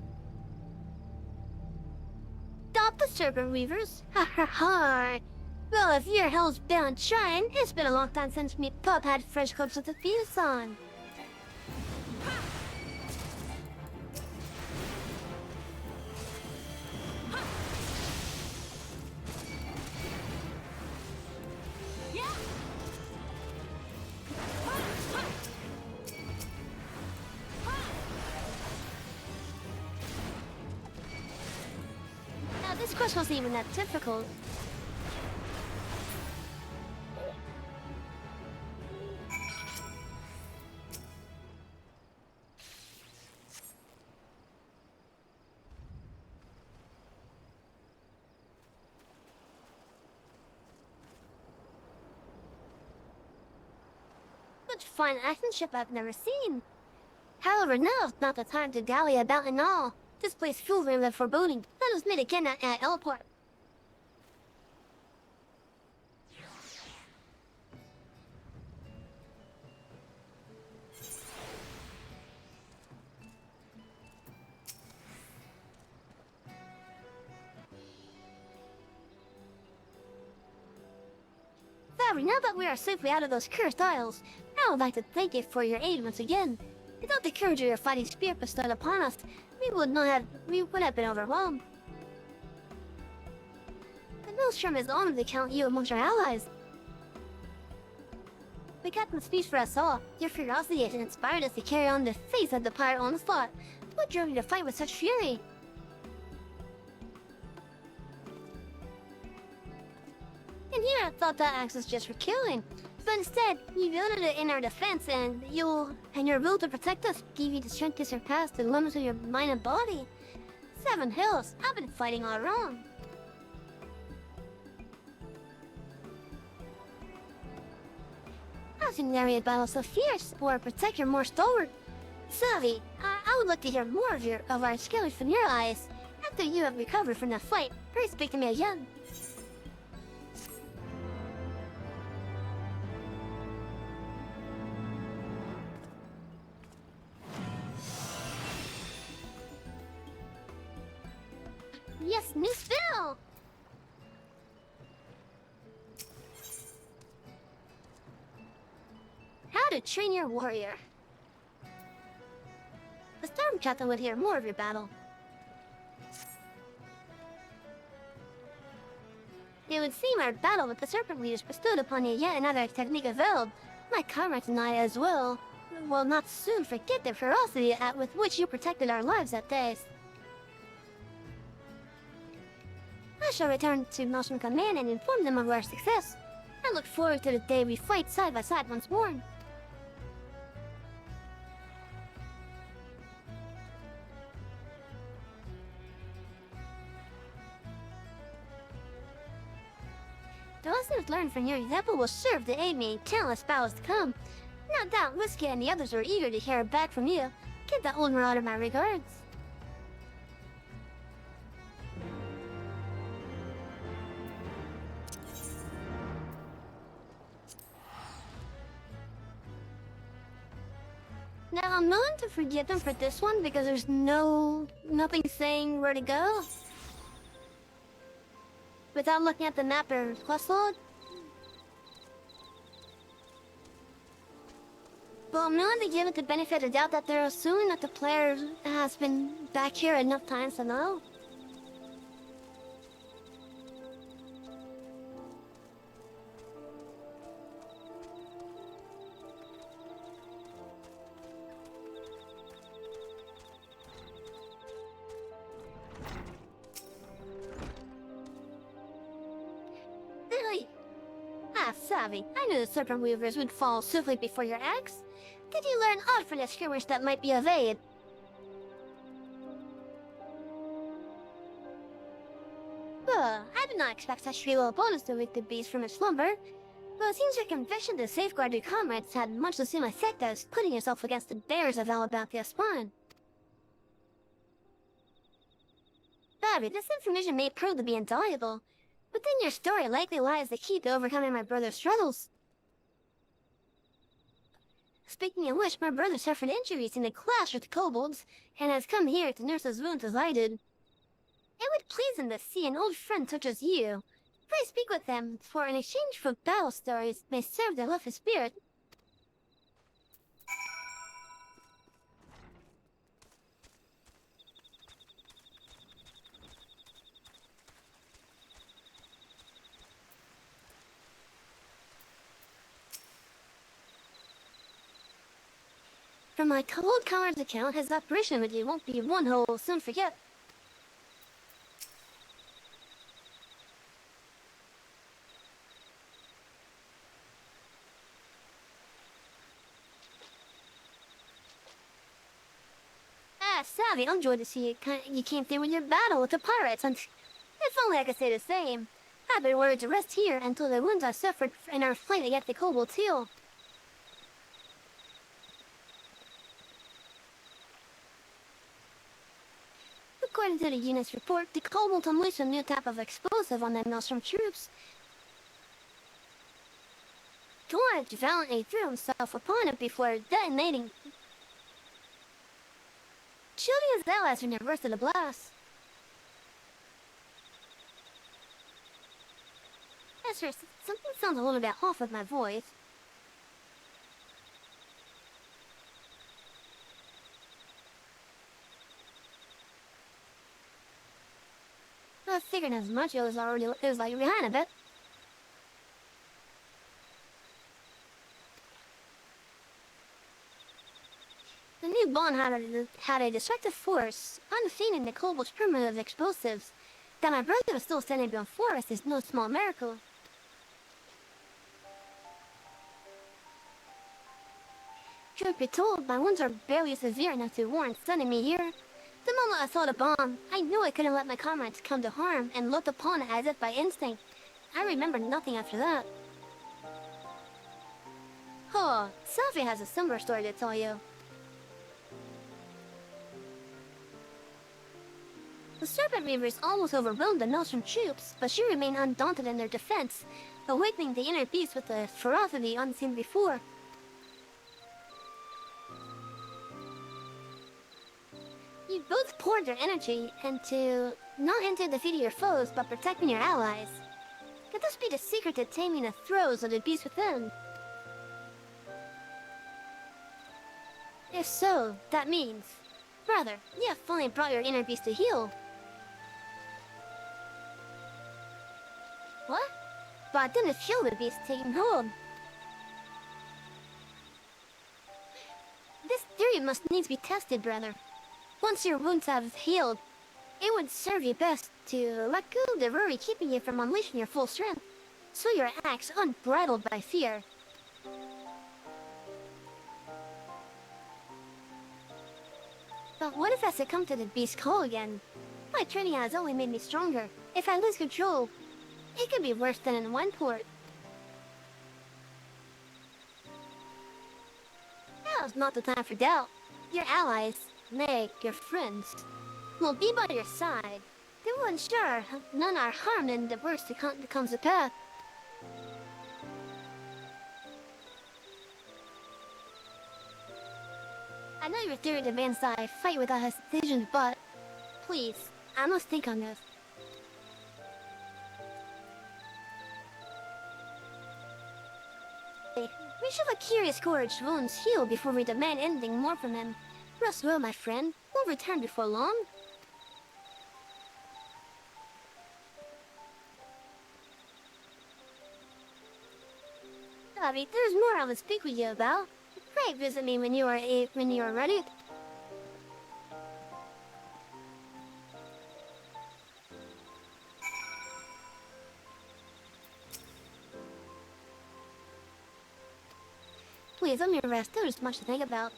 Stop the serpent weavers. Ha ha ha. Well, if you're hell's bound trying, it's been a long time since me pup had fresh clips with the fuse on. quest wasn't even that difficult. Such fine actionship I've never seen. However, now is not the time to dally about and all. This place fills me with foreboding. Let us meet again at Airport. Fabry, now that we are safely out of those cursed isles, I would like to thank you for your aid once again. Without the courage of your fighting spirit bestowed upon us, we would have been overwhelmed. The Maelstrom is honored to count you amongst our allies. We got some speech for us all. Your ferocity has inspired us to carry on the face of the pirate onslaught. What drove you to fight with such fury? And here I thought that axe was just for killing. But instead, you wielded it in our defense, and your will to protect us gave you the strength to surpass the limits of your mind and body. 7 Hills, I've been fighting all wrong. How can narrate battle so fierce, or a protector more stalwart? Savvy, I would like to hear more of our skills from your eyes. After you have recovered from that fight, please speak to me again. Yes, new spell! How to train your warrior. The Storm Captain would hear more of your battle. It would seem our battle with the Serpent Leaders bestowed upon you yet another technique availed. My comrades and I as well will not soon forget the ferocity with which you protected our lives that day. I shall return to Maelstrom Command and inform them of our success. I look forward to the day we fight side by side once more. The lessons learned from your example will serve to aid me in countless battles to come. No doubt Whiskey and the others are eager to hear back from you. Give that old marauder my regards. Now, I'm not to forgive them for this one because there's nothing saying where to go. Without looking at the map or quest log. But I'm willing to give it the benefit of doubt that they're assuming that the player has been back here enough times to know. Really? Ah, savvy. I knew the Serpent Weavers would fall swiftly before your axe. Did you learn aught from the skirmish that might be of aid? I did not expect such real bonus to wake the beast from its slumber. But it seems your confession to safeguard your comrades had much the same effect as putting yourself against the bears of Alabathia spawn. Savvy, this information may prove to be invaluable. Within your story likely lies the key to overcoming my brother's struggles. Speaking of which, my brother suffered injuries in a clash with kobolds, and has come here to nurse his wounds as I did. It would please him to see an old friend such as you. Pray speak with them, for in exchange for battle stories may serve to lift his spirit. From my cold comrade's account, his operation with you won't be one he'll soon forget. Savvy, I'm joyed to see you came through with your battle with the pirates, and if only I could say the same. I've been ordered to rest here until the wounds I suffered in our flight against the kobolds heal. According to the unit's report, the kobolds unleashed a new type of explosive on the Maelstrom troops. George valiantly threw himself upon it before detonating. Shooting his allies from the burst of the blast. Yes, sir, something sounds a little bit off with my voice. I figured as much. It was like behind a bit. The new bomb had a destructive force, unseen in the kobold's primitive explosives. That my brother was still standing before us is no small miracle. Truth be told, my wounds are barely severe enough to warrant sending me here. The moment I saw the bomb, I knew I couldn't let my comrades come to harm and looked upon it as if by instinct. I remembered nothing after that. Oh, Sophie has a similar story to tell you. The Serpent Reavers almost overwhelmed the Maelstrom troops, but she remained undaunted in their defense, awakening the inner beast with a ferocity unseen before. You both poured your energy not into defeating your foes, but protecting your allies. Could this be the secret to taming the throes of the beast within? If so, that means, brother, you have finally brought your inner beast to heel. What? But I didn't feel the beast taking hold. This theory must needs be tested, brother. Once your wounds have healed, it would serve you best to let go of the worry keeping you from unleashing your full strength, so your acts unbridled by fear. But what if I succumb to the beast's call again? My training has only made me stronger. If I lose control, it could be worse than in one port. Now's not the time for doubt. Your allies, nay, your friends, will be by your side. They will ensure none are harmed in the worst that comes to pass. I know your theory demands that I fight without hesitation, but please, I must think on this. We should let Curious Gorge's wounds heal before we demand anything more from him. Rest well, my friend. We'll return before long. Abby, there's more I would speak with you about. Pray visit me when you are ready. Please let me rest. There's much to think about.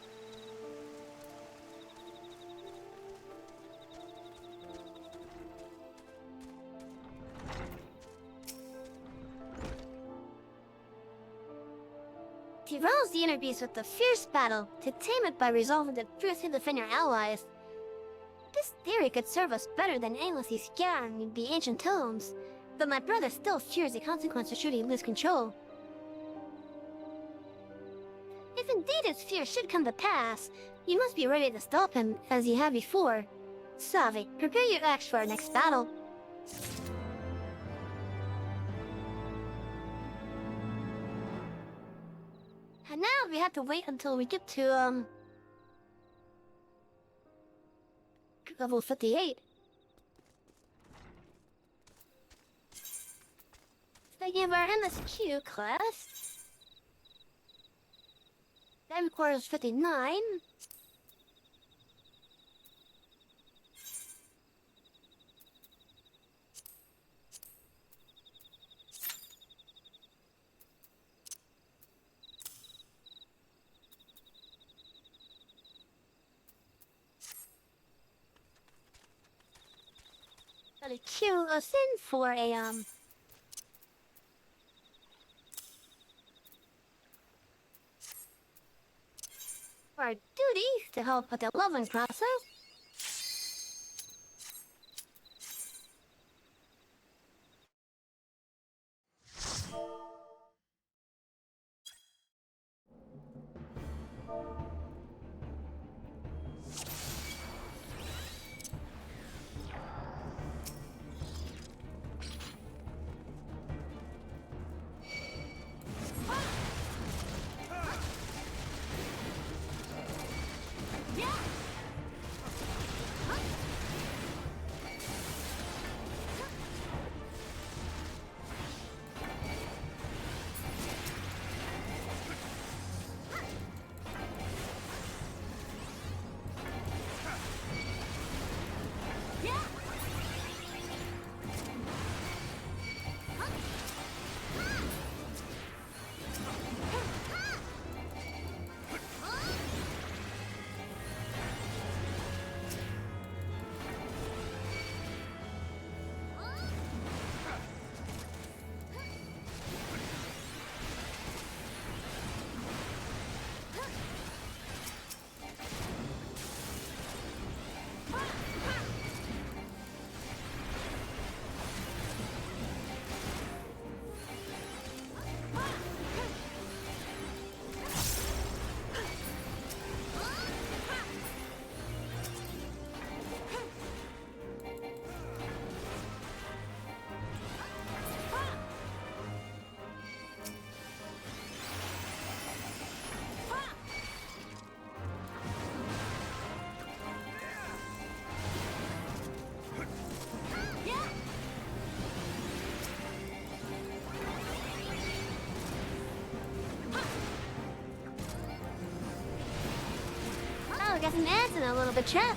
To rouse the inner beast with a fierce battle, to tame it by resolving to fiercely defend your allies. This theory could serve us better than aimlessly scouring the ancient tomes, but my brother still fears the consequences should he lose control. If indeed his fear should come to pass, you must be ready to stop him as you have before. Savi, prepare your axe for our next battle. And now we have to wait until we get to, level 58. Speaking of our MSQ class, that requires 59. a cue us in for our duty to help with the loving process. Oh, I got some ads in a little bit, chap.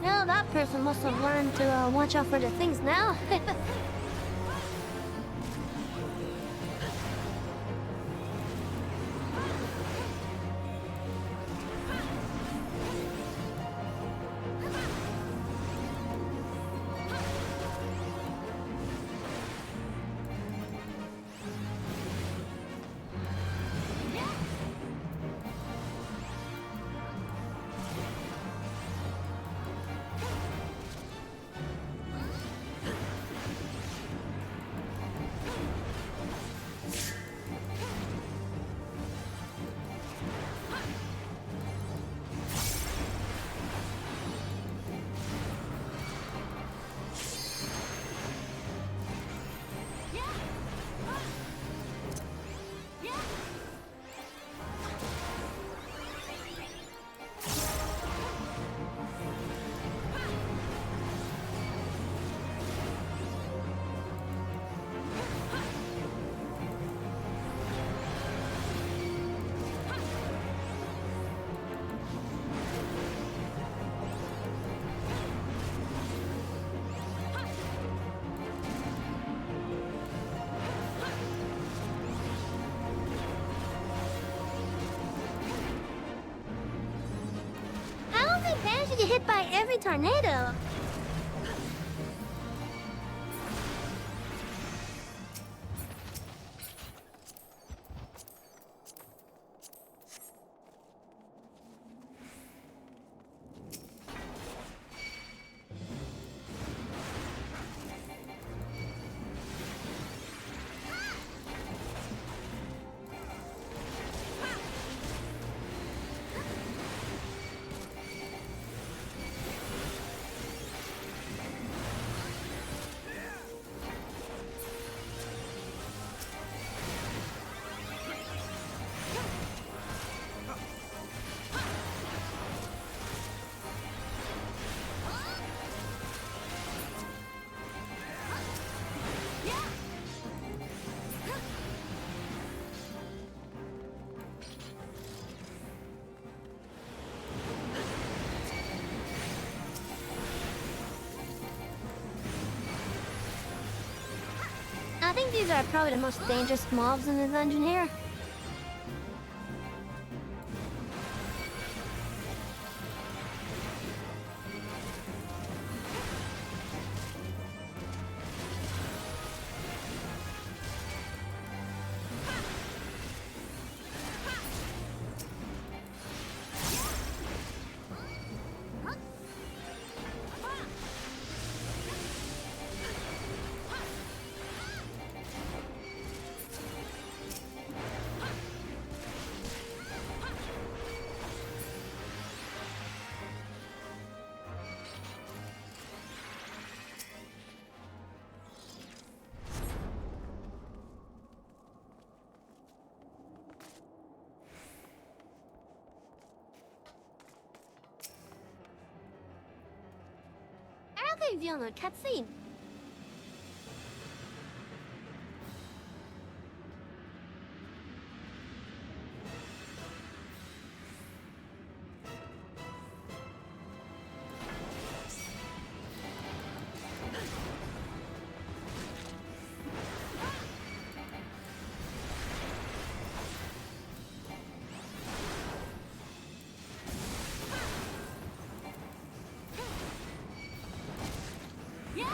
Well, that person must have learned to watch out for the things now. Managed to get hit by every tornado. I think these are probably the most dangerous mobs in the dungeon here. I don't think cutscene. Yeah.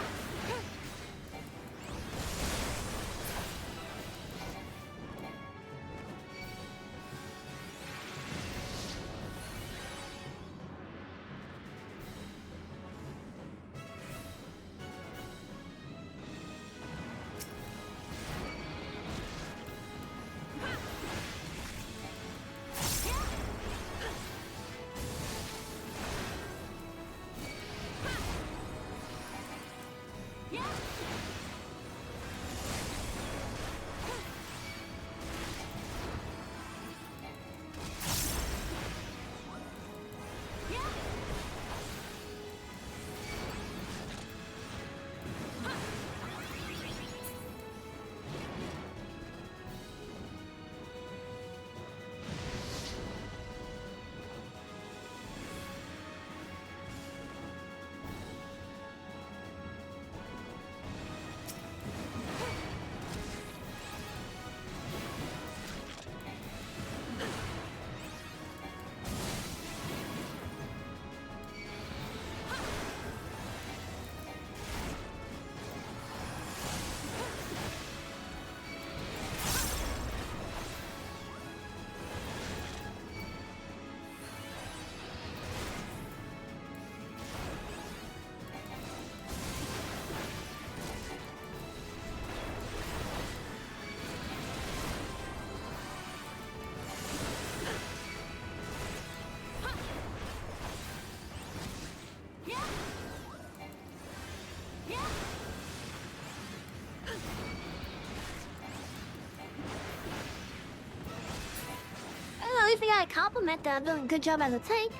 compliment that I'm doing a good job as a tank.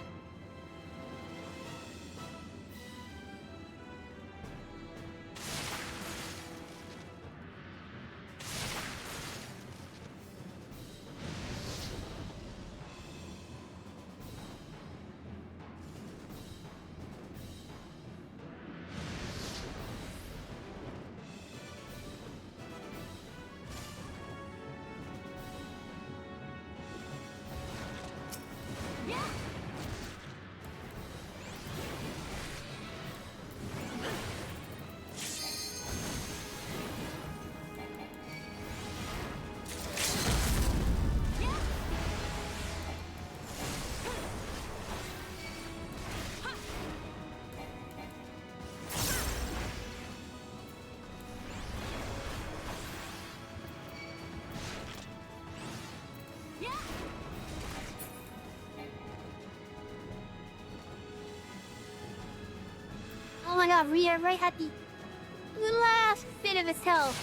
Oh my god, Rhea right at the last bit of his health.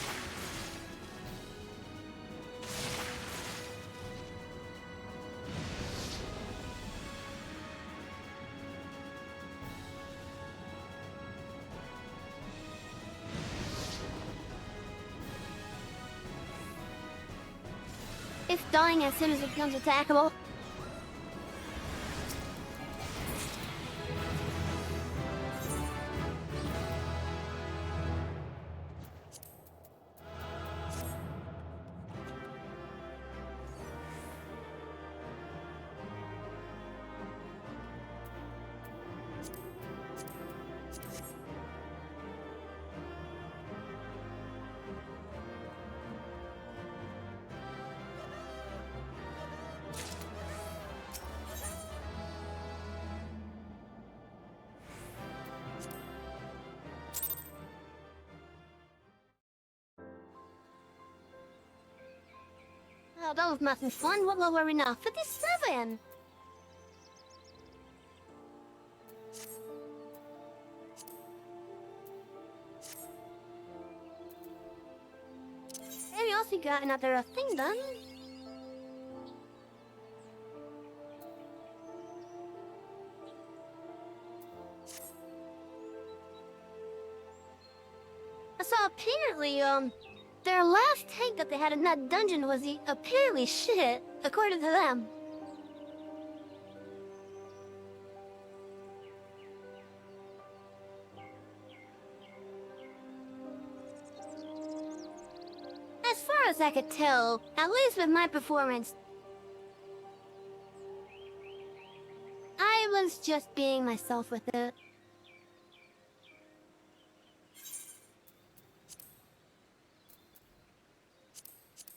It's dying as soon as it becomes attackable. Oh, that was nothing fun. What level are we now? 57! And we also got another thing done. So apparently, their last tank that they had in that dungeon was apparently shit, according to them. As far as I could tell, at least with my performance, I was just being myself with it.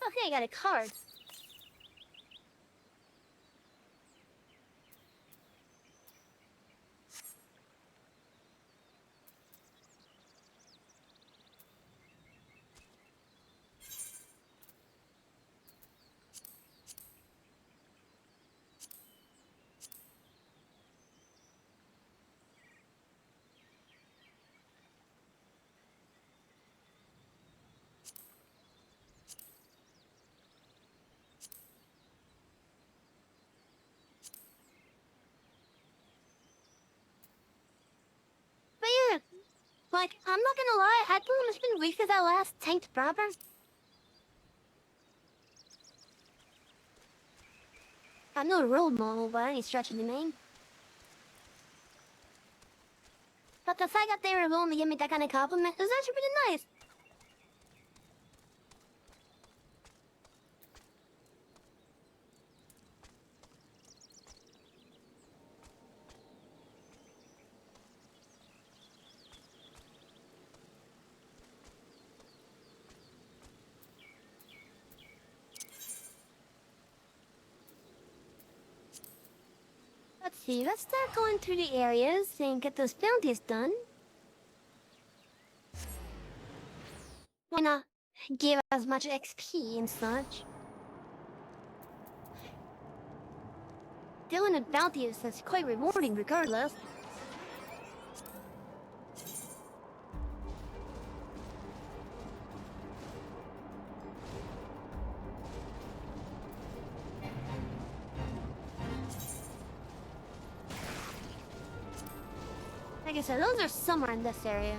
Okay, I got a card. But yeah, like, I'm not gonna lie, I think it's been weeks since I last tanked proper. I'm no role model by any stretch of the name. But the fact that they were willing to give me that kind of compliment is actually pretty nice. Let's see, let's start going through the areas and get those bounties done. Why not give as much XP and such? Doing a bounty is quite rewarding regardless. Like I said, those are somewhere in this area.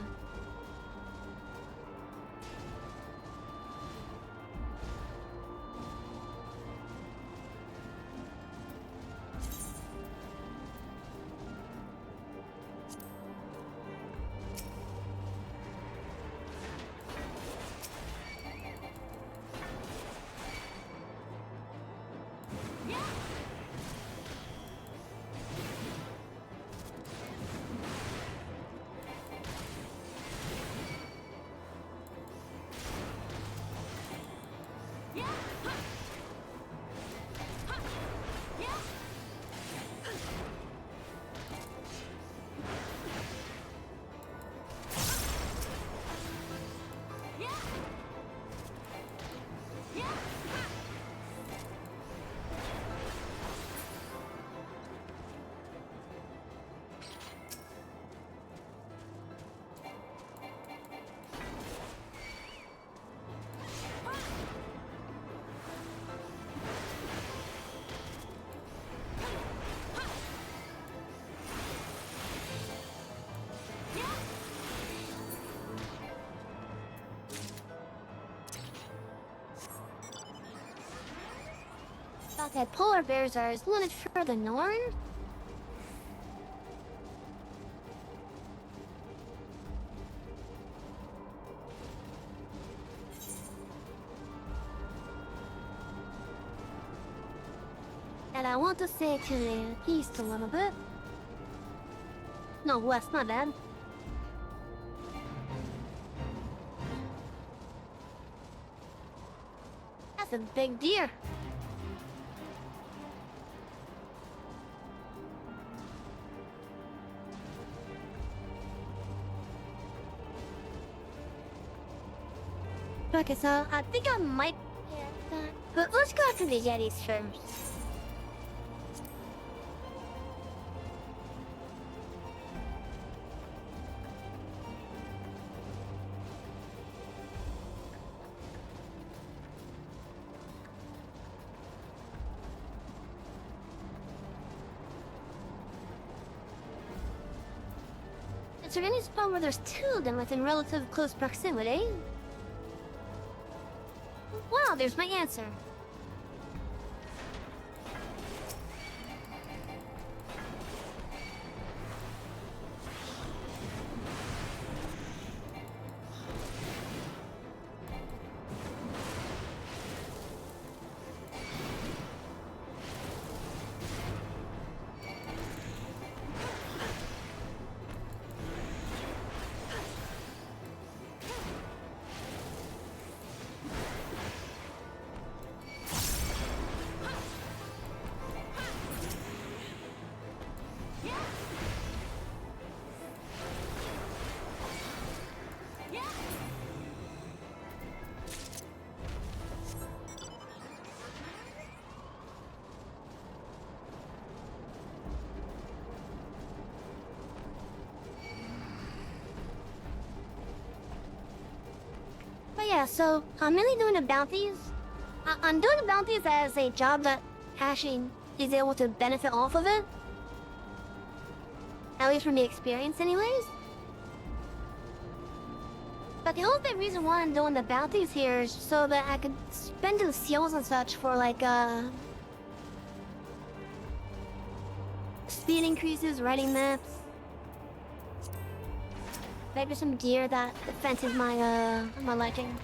Thought that polar bears are a little further north. And I want to say to the east a little bit. No, west, not bad. That's a big deer. Okay, so I think I might get that. But let's go after the Yetis first. Is there any spot where there's two of them within relative close proximity? Wow, there's my answer. But yeah, so I'm mainly doing the bounties. I'm doing the bounties as a job that actually is able to benefit off of it. At least from the experience anyways. But the whole big reason why I'm doing the bounties here is so that I could spend the seals and such for like speed increases, writing maps. Maybe some gear that fences my my liking.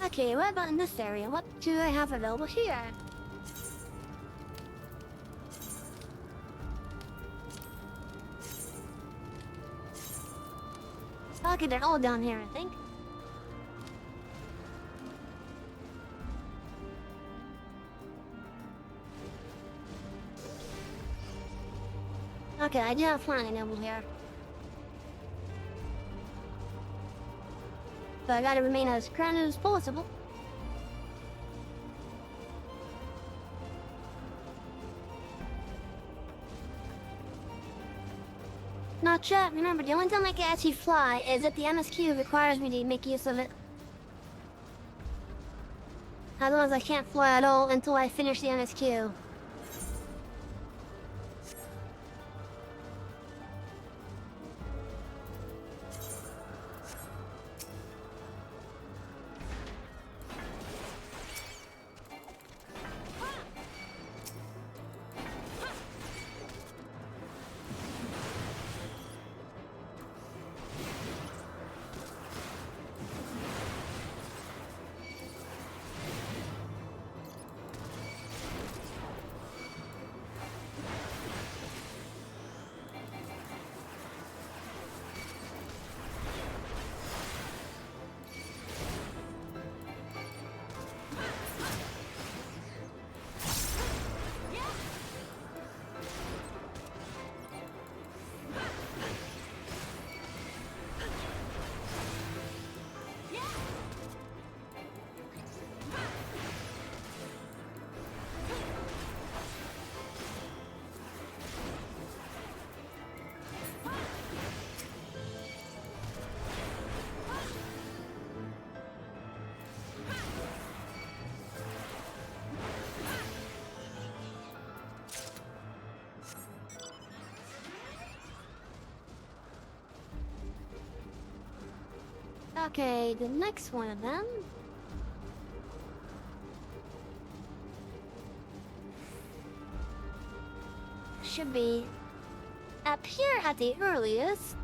Okay, what about in this area? What do I have available here? Okay, they're all down here, I think. Okay, I do have flying over here. But I gotta remain as grounded as possible. Not yet. Remember, the only time I can actually fly is if the MSQ requires me to make use of it. Otherwise, I can't fly at all until I finish the MSQ. Okay, the next one of them. Should be up here at the earliest.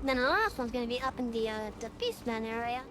Then the last one's gonna be up in the Beastman area.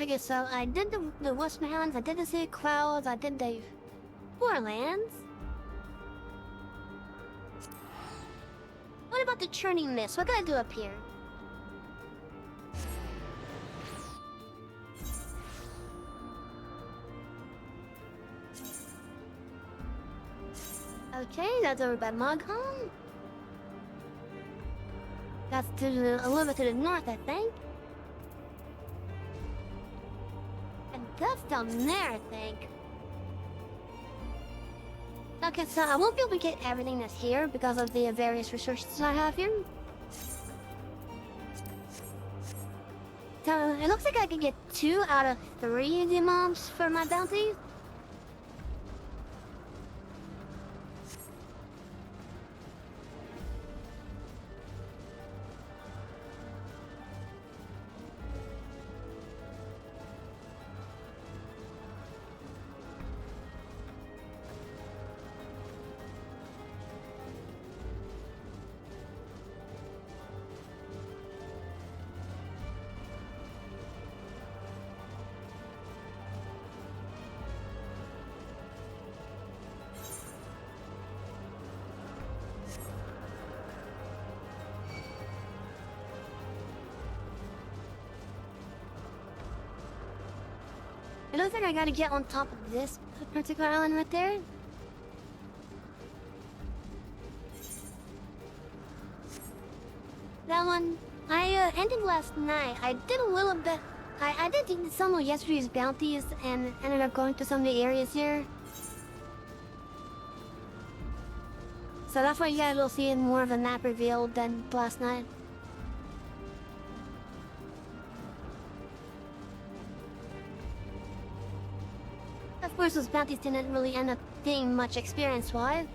Okay, so I did the Westlands, I did the Sea Clouds, I did the Forelands. What about the Churning Mist? What can I do up here? Okay, that's over by Mogholm. That's a little bit to the north, I think. And that's down there, I think. Okay, so I won't be able to get everything that's here because of the various resources I have here. So it looks like I can get 2 out of 3 of the mobs for my bounties. It looks like I gotta get on top of this particular island right there. That one, I ended last night. I did a little bit. I did some of yesterday's bounties and ended up going to some of the areas here. So that's why you guys will see more of a map revealed than last night. Of course, those bounties didn't really end up being much experience-wise.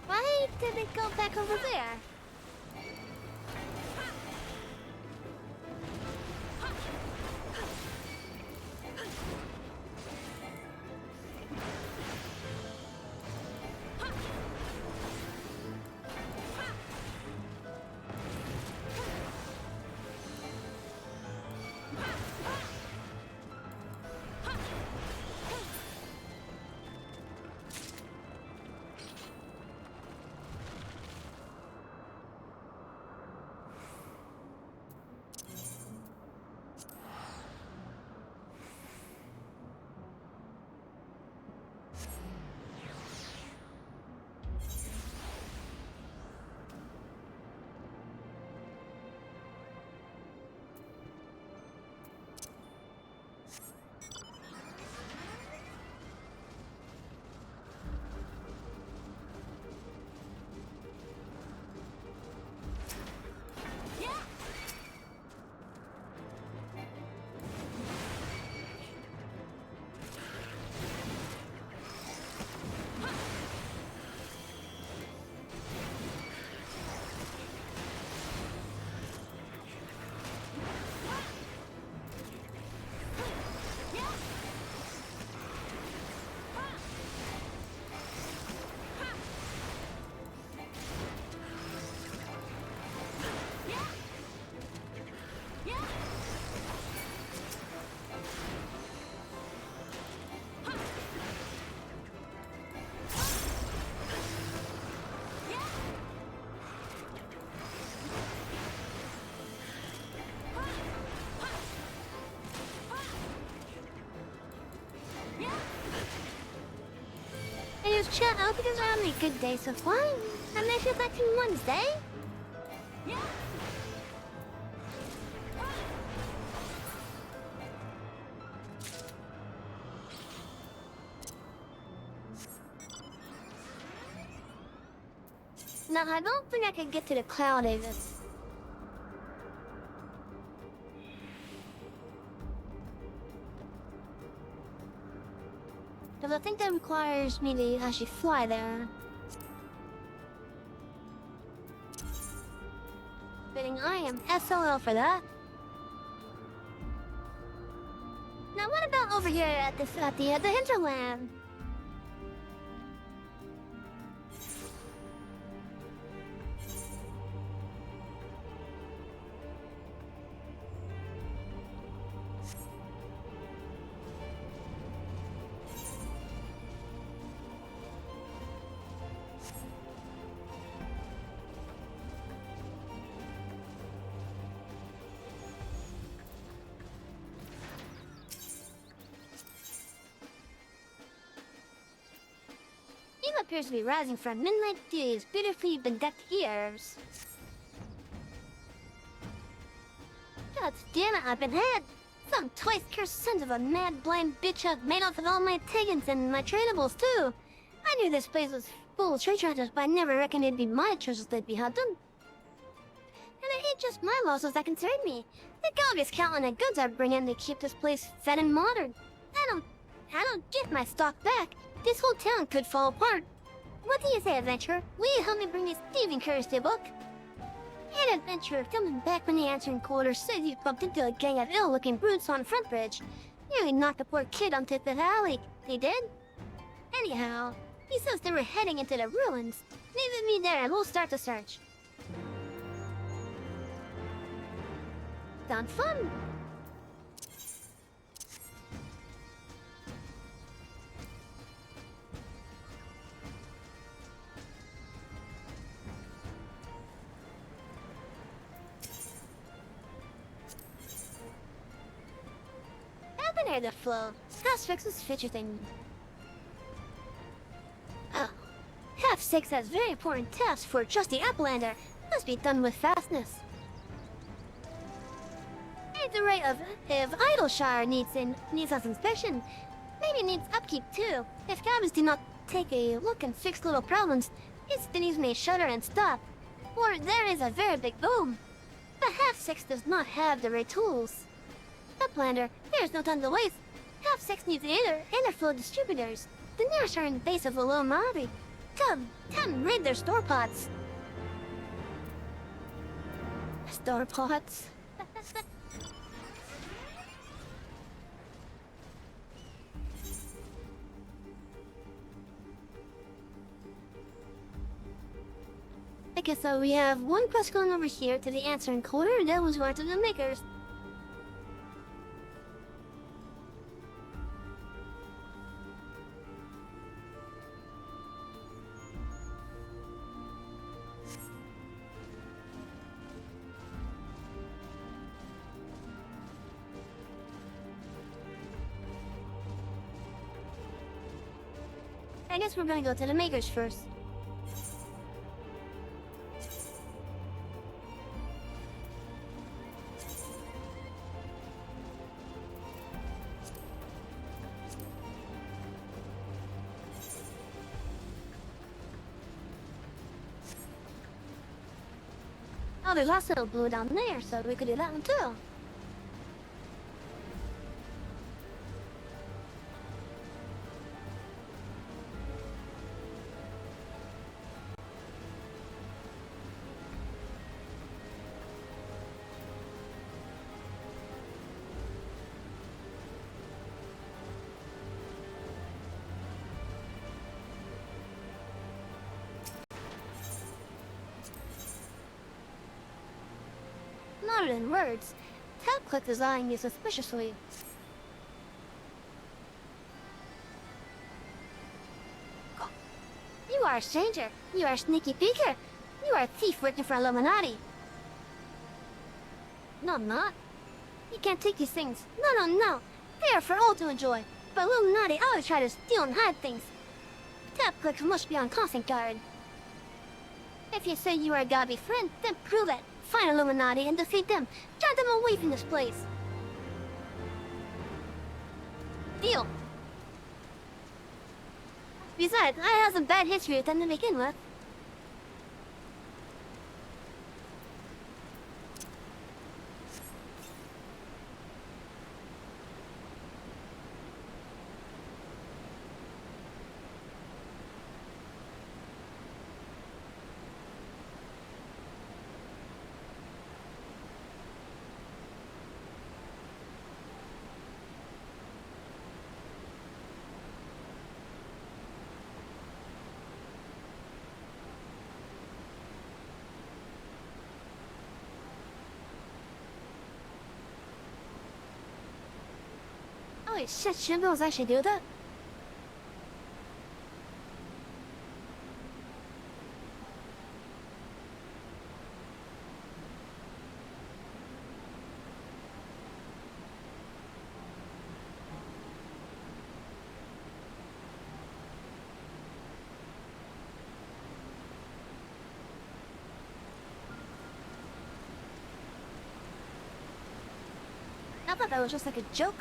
Why did it go back over there? chat. I hope you guys are having a good day so far. And if you'd like to Wednesday. Yeah. No, I don't think I could get to the cloud, Avis. Because I think that requires me to actually fly there. Fitting I am SOL for that. Now what about over here at the hinterland? Eve appears to be rising from midnight dews, beautifully bedecked ears. God damn it, I've been had! Some twice-cursed sons of a mad, blind bitch have made off with all my tiggins and my tradables, too! I knew this place was full of treasure hunters, but I never reckoned it'd be my treasures that'd be hunting. And it ain't just my losses that concern me. The Galgus counting the goods I bring in to keep this place fed and modern. I don't get my stock back. This whole town could fall apart. What do you say, adventurer? Will you help me bring these thieving curs to book? An adventurer coming back from the answering quarters says you bumped into a gang of ill-looking brutes on Front Bridge. Nearly knocked the poor kid onto the alley. They did? Anyhow, he says they were heading into the ruins. Leave me there and we'll start the search. Sounds fun! Near the flow. House fixes fidgeting. Oh. Half Six has very important tasks for trusty Uplander. Must be done with fastness. At the rate of if Idleshire needs us inspection, maybe needs upkeep too. If cabins do not take a look and fix little problems, Instantaneous may shudder and stop. Or there is a very big boom. But Half Six does not have the right tools. Uplander, there's no time to waste. Half Six needs interflow distributors. The nearest are in the base of the Low Mari. Come, raid their store pots. Store pots? Okay, so we have one quest going over here to the answering quarter, that was one to the makers. I guess we're gonna go to the makers first. Oh, there's also a blue down there, so we could do that one too. Not in words. Tap-click is eyeing you suspiciously. You are a stranger. You are a sneaky peeker. You are a thief working for Illuminati. No, I'm not. You can't take these things. No. They are for all to enjoy. But Illuminati always try to steal and hide things. Tap clicks must be on constant guard. If you say you are a godly friend, then prove it. Find Illuminati and defeat them. Drive them away from this place. Deal. Besides, I have some bad history with them to begin with. Holy shit, Shinbils actually do that? I thought that was just like a joke.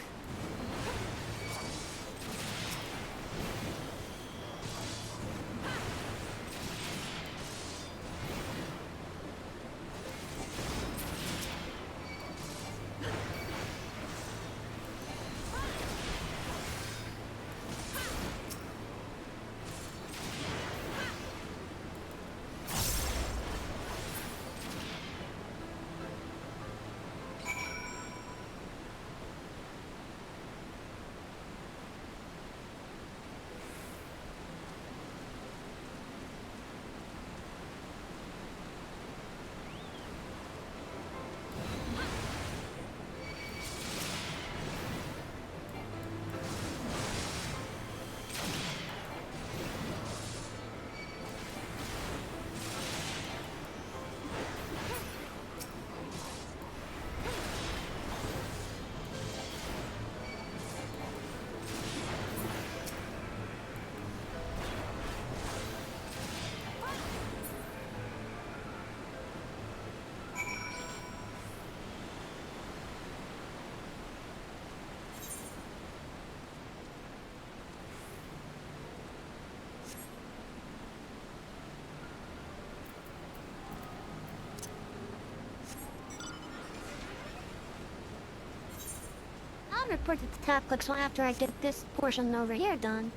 I'll report to the tap clicks after I get this portion over here done.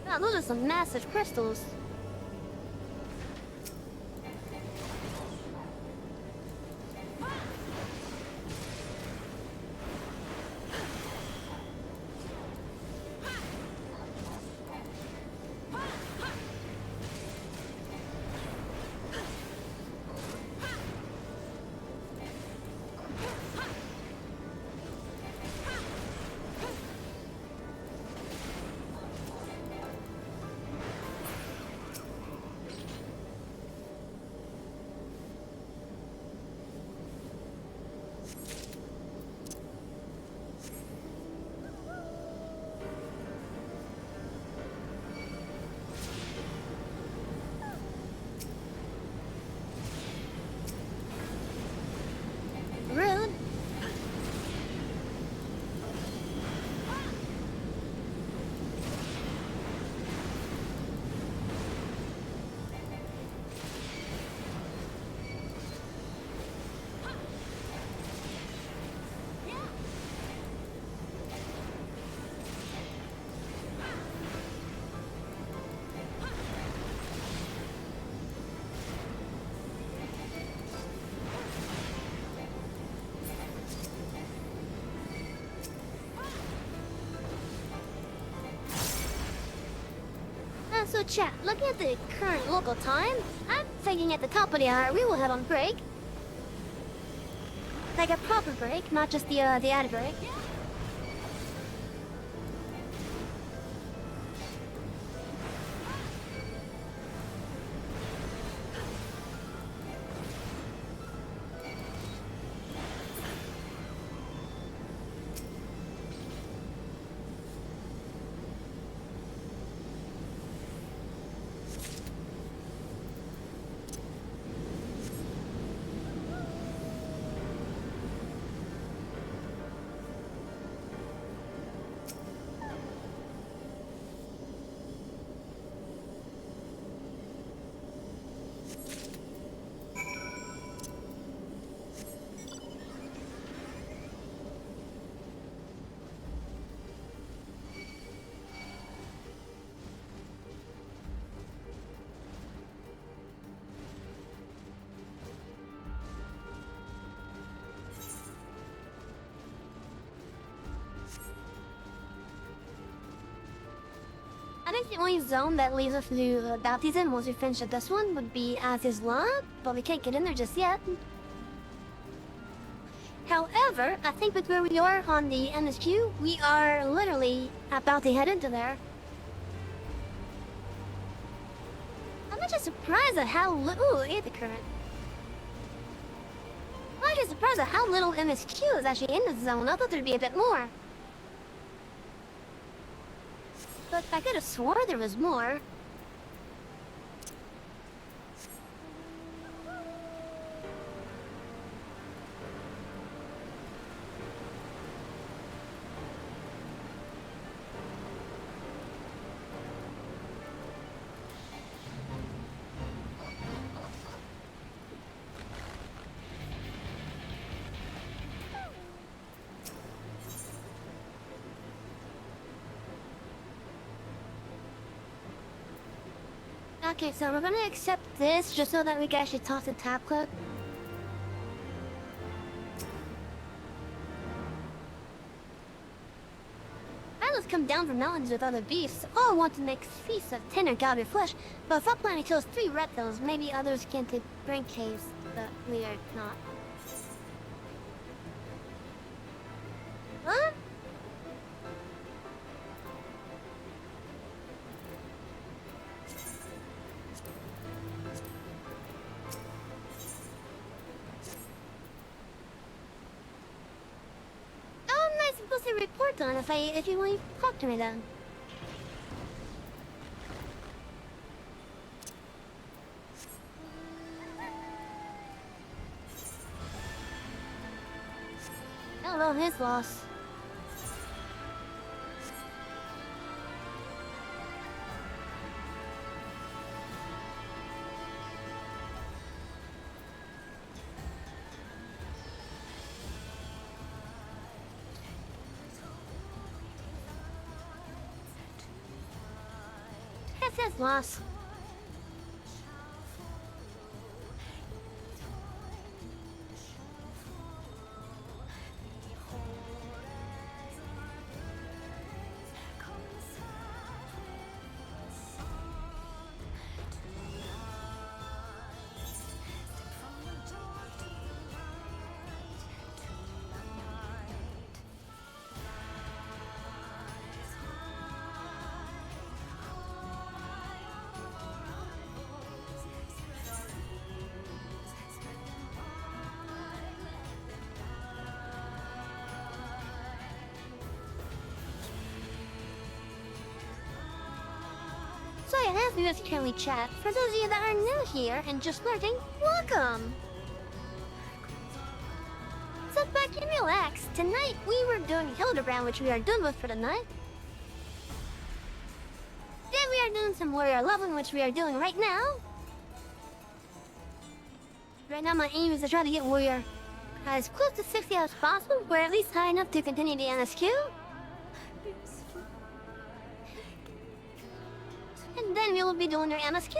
Wow, those are some massive crystals. chat, looking at the current local time, I'm thinking at the top of the hour we will head on break. Like a proper break, not just the ad break. I think the only zone that leads us to baptism once we finish this one would be Az's lab, but we can't get in there just yet. However, I think with where we are on the MSQ, we are literally about to head into there. I'm just surprised at how little, look at the current. I'm just surprised at how little MSQ is actually in the zone. I thought there'd be a bit more. But I could have swore there was more. Okay, so we're gonna accept this just so that we can actually talk to Tab Clerk. Pilots come down from mountains with other beasts, all want to make feasts of tender gobby flesh, but if our planet kills 3 reptiles, maybe others can take brain caves, but we are not. Huh? Supposed to report on if you want to talk to me then. Hello, his loss. His loss. So yeah, as we just currently chat, for those of you that are new here and just lurking, welcome! Sit back and relax. Tonight we were doing Hildebrand, which we are done with for the night. Then we are doing some warrior leveling, which we are doing right now. Right now my aim is to try to get warrior as close to 60 as possible, or at least high enough to continue the NSQ. And then we will be doing our MSQ.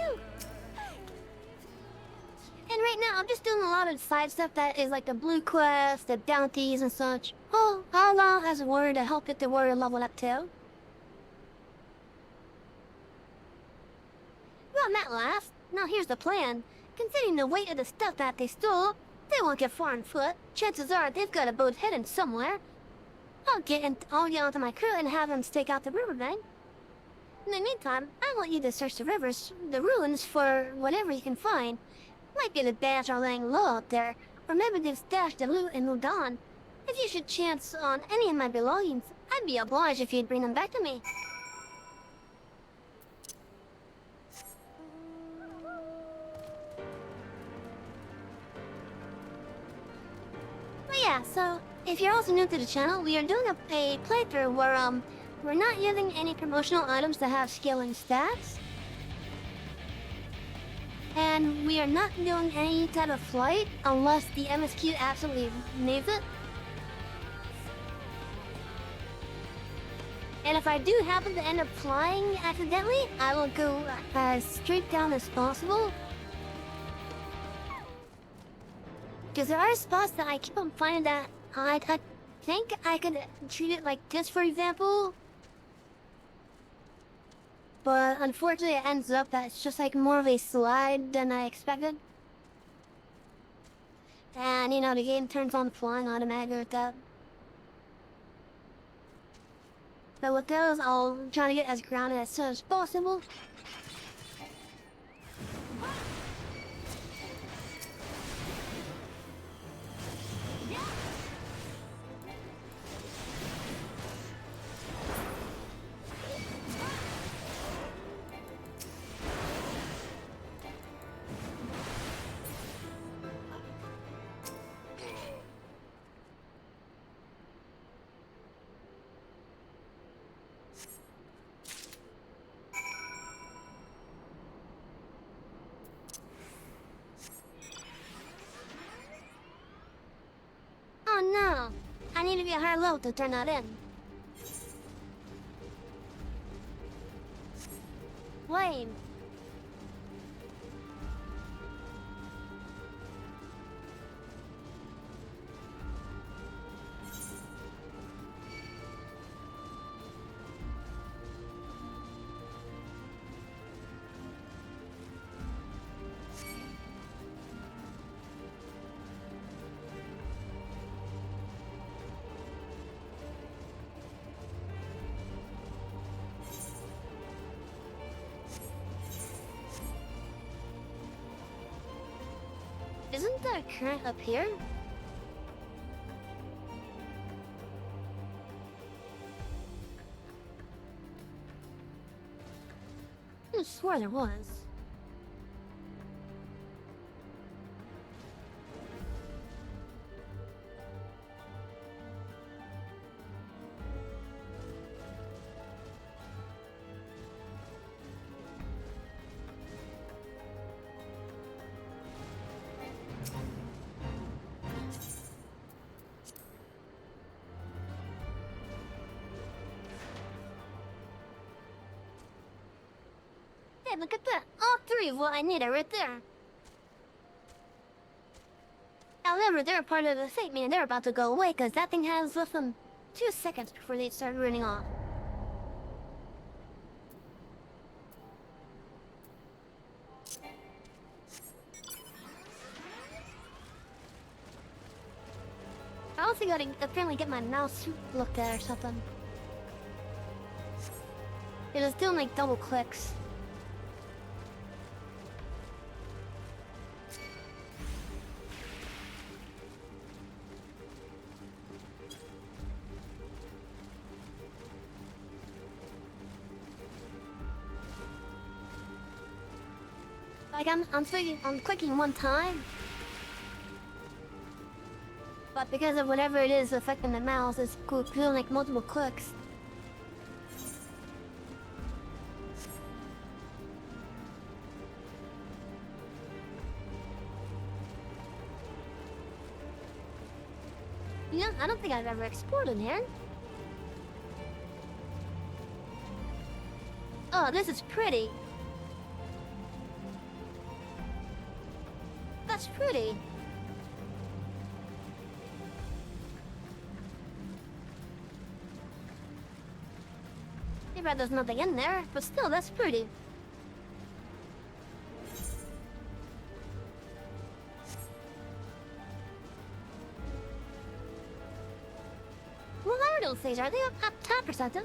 And right now, I'm just doing a lot of side stuff that is like the blue quest, the bounties and such. Oh, Allah has a warrior to help get the warrior level up too. At last. Now here's the plan. Considering the weight of the stuff that they stole, they won't get far on foot. Chances are they've got a boat hidden somewhere. I'll get onto my crew and have them stake out the riverbank. In the meantime, I want you to search the ruins for whatever you can find. Might be the badge are laying low up there, or maybe they've stashed the loot and moved on. If you should chance on any of my belongings, I'd be obliged if you'd bring them back to me. But yeah, so if you're also new to the channel, we are doing a playthrough where we're not using any promotional items that have scaling stats. And we are not doing any type of flight unless the MSQ absolutely needs it. And if I do happen to end up flying accidentally, I will go as straight down as possible. Because there are spots that I keep on finding that I think I could treat it like this, for example. But unfortunately it ends up that it's just like more of a slide than I expected. And you know, the game turns on flying automatically with that. But with those, I'll try to get as grounded as soon as possible. Oh no! I need to be a higher level to turn that in. Lame. Isn't there a current up here? I swore there was. Hey, look at that! All three of what I need are right there. However, they're a part of the fate, meaning they're about to go away, because that thing has left them 2 seconds before they start running off. I also gotta apparently get my mouse looked at or something. It was doing like double clicks. Like I'm clicking one time, but because of whatever it is affecting the mouse, it's doing like multiple clicks. You know, I don't think I've ever explored in here. Oh, this is pretty. That's pretty. Too bad there's nothing in there, but still, that's pretty. are those things? Are they up top or something?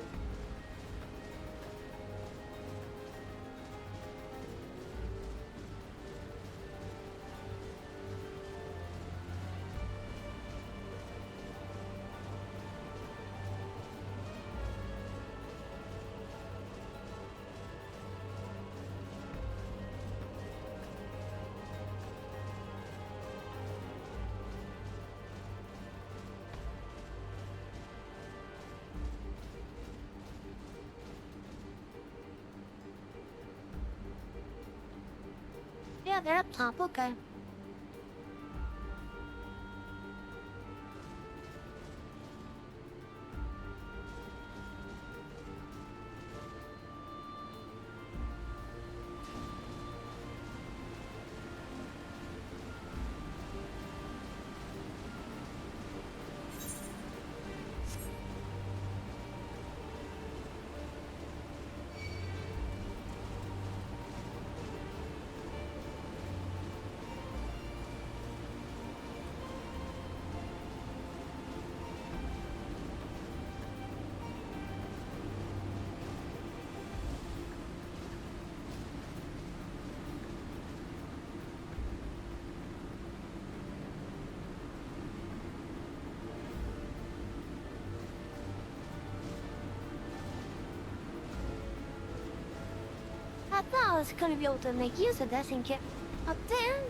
Yeah, they're up top, okay. I thought I was gonna be able to make use of this and get up there.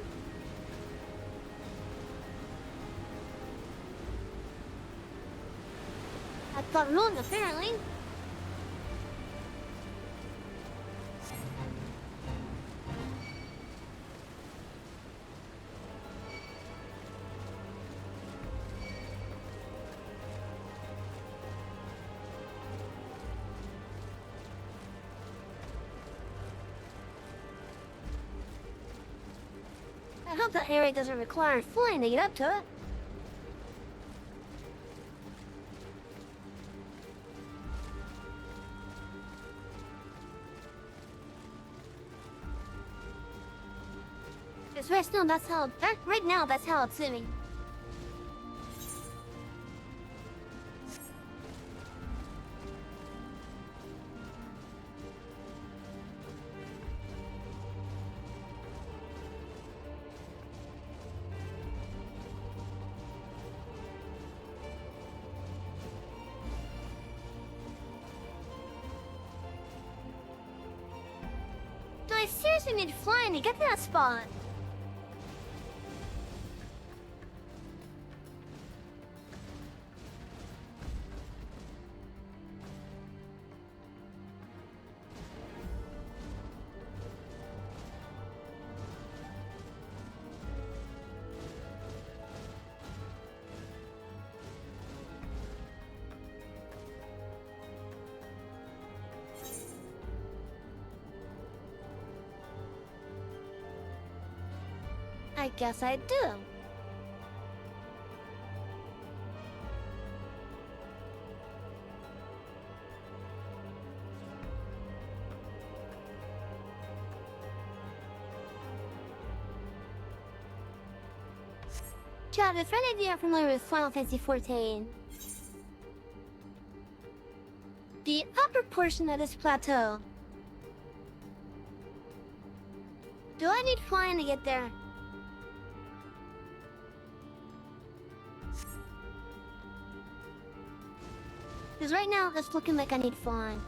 I thought wrong, apparently. I hope that area doesn't require flying to get up to it. Because right now that's how it's sitting. Do I seriously need flying to get to that spot? I guess I do. Chat, if any of you are familiar with Final Fantasy XIV, the upper portion of this plateau, do I need flying to get there? Because right now, it's looking like I need flying.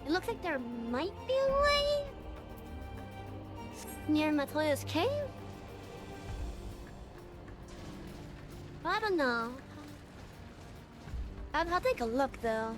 It looks like there might be a way near Matoya's cave? I don't know. I'll take a look, though.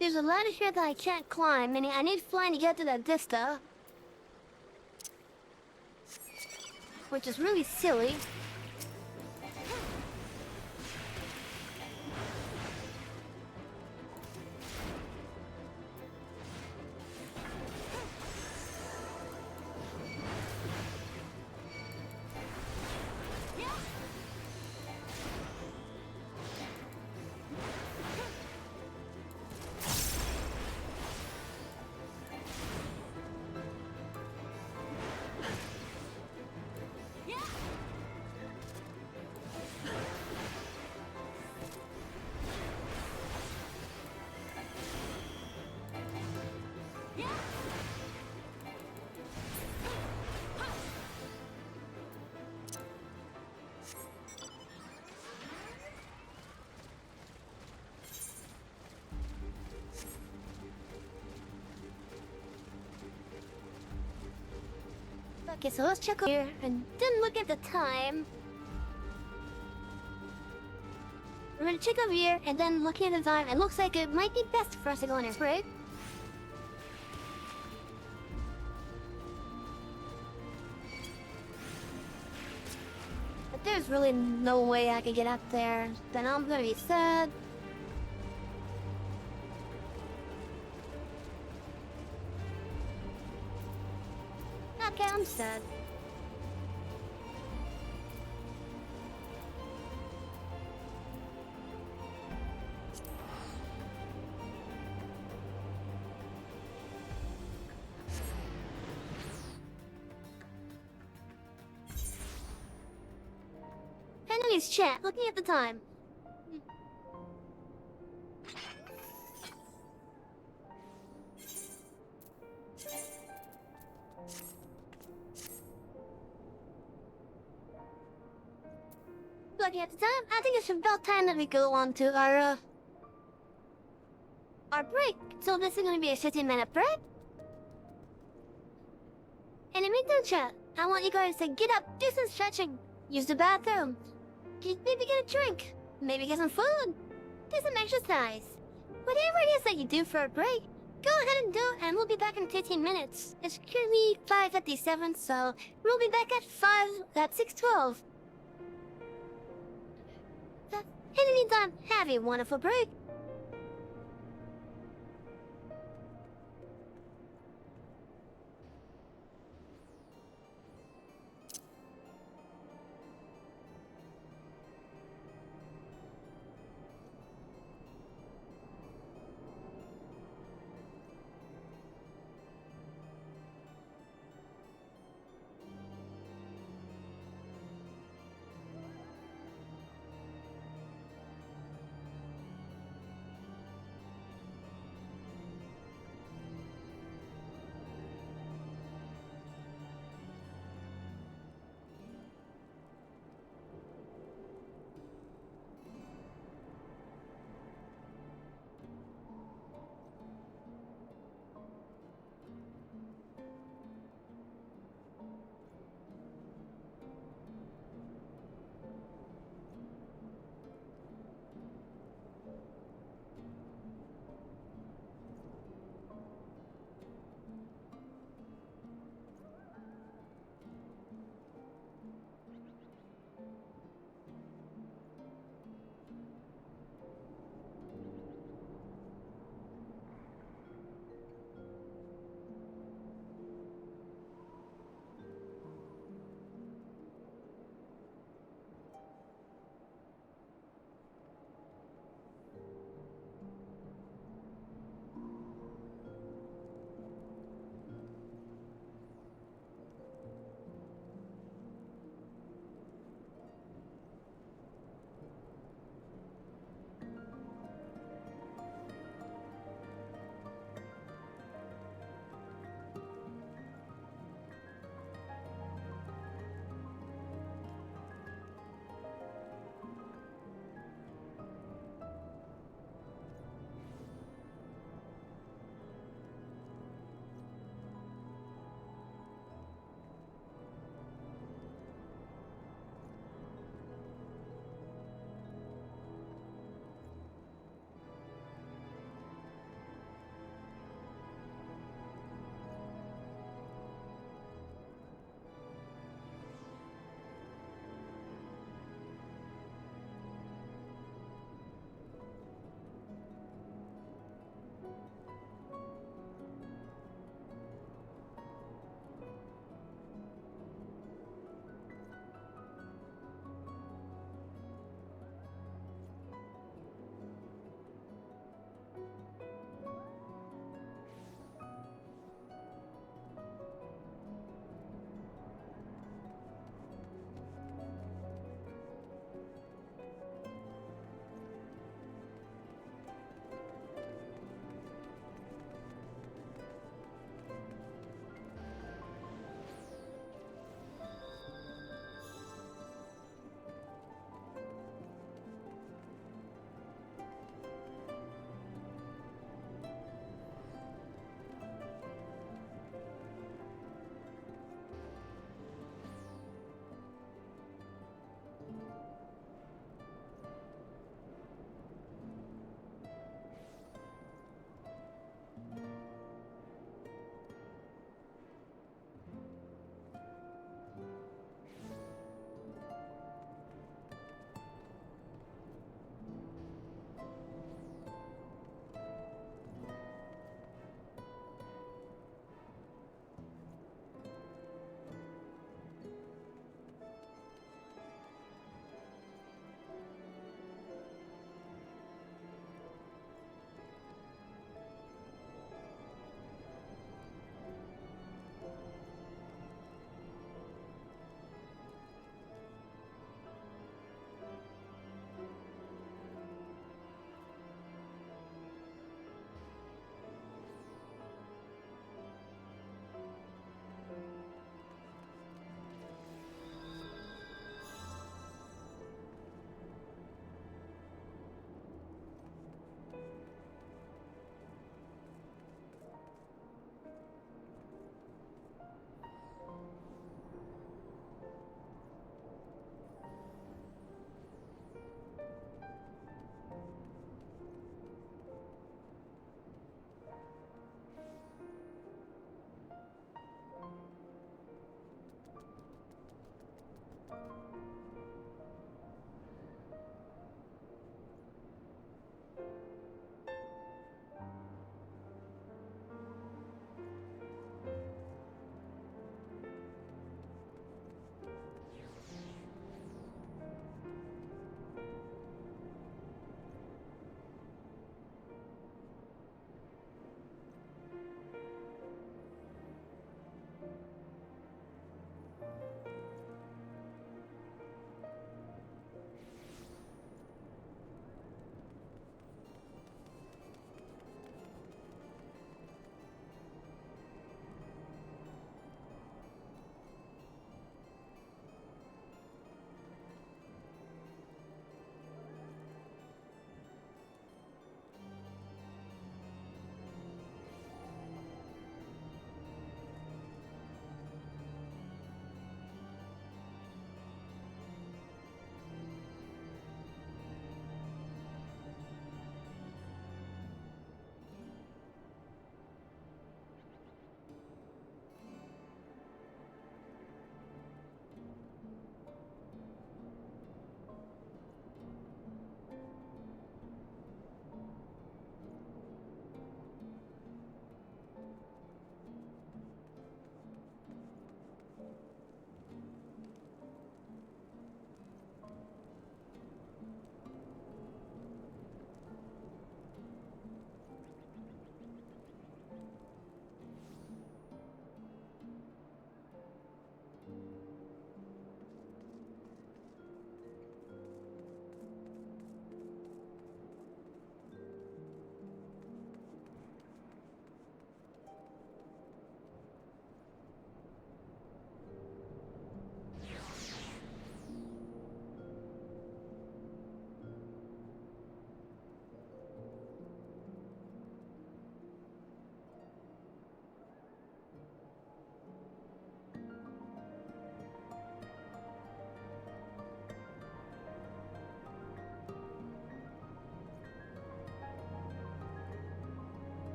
There's a ladder here that I can't climb, and I need flying to get to that vista. Which is really silly. Okay, so let's check over here and then look at the time. We're gonna check over here and then look at the time. It looks like it might be best for us to go on a break. But there's really no way I could get up there. Then I'm gonna be sad. Okay, I'm sad. Henry's chat, looking at the time. Looking at the time, I think it's about time that we go on to our break. So this is gonna be a 15-minute break. And in the meantime, chat, I want you guys to get up, do some stretching, use the bathroom, maybe get a drink, maybe get some food, do some exercise. Whatever it is that you do for a break, go ahead and do it, and we'll be back in 15 minutes. It's currently 5:57, so we'll be back at 6:12. In the meantime, have a wonderful break.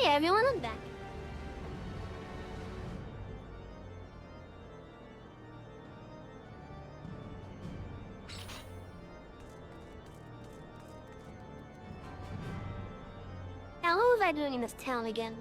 Hey everyone, I'm back. Now, what was I doing in this town again?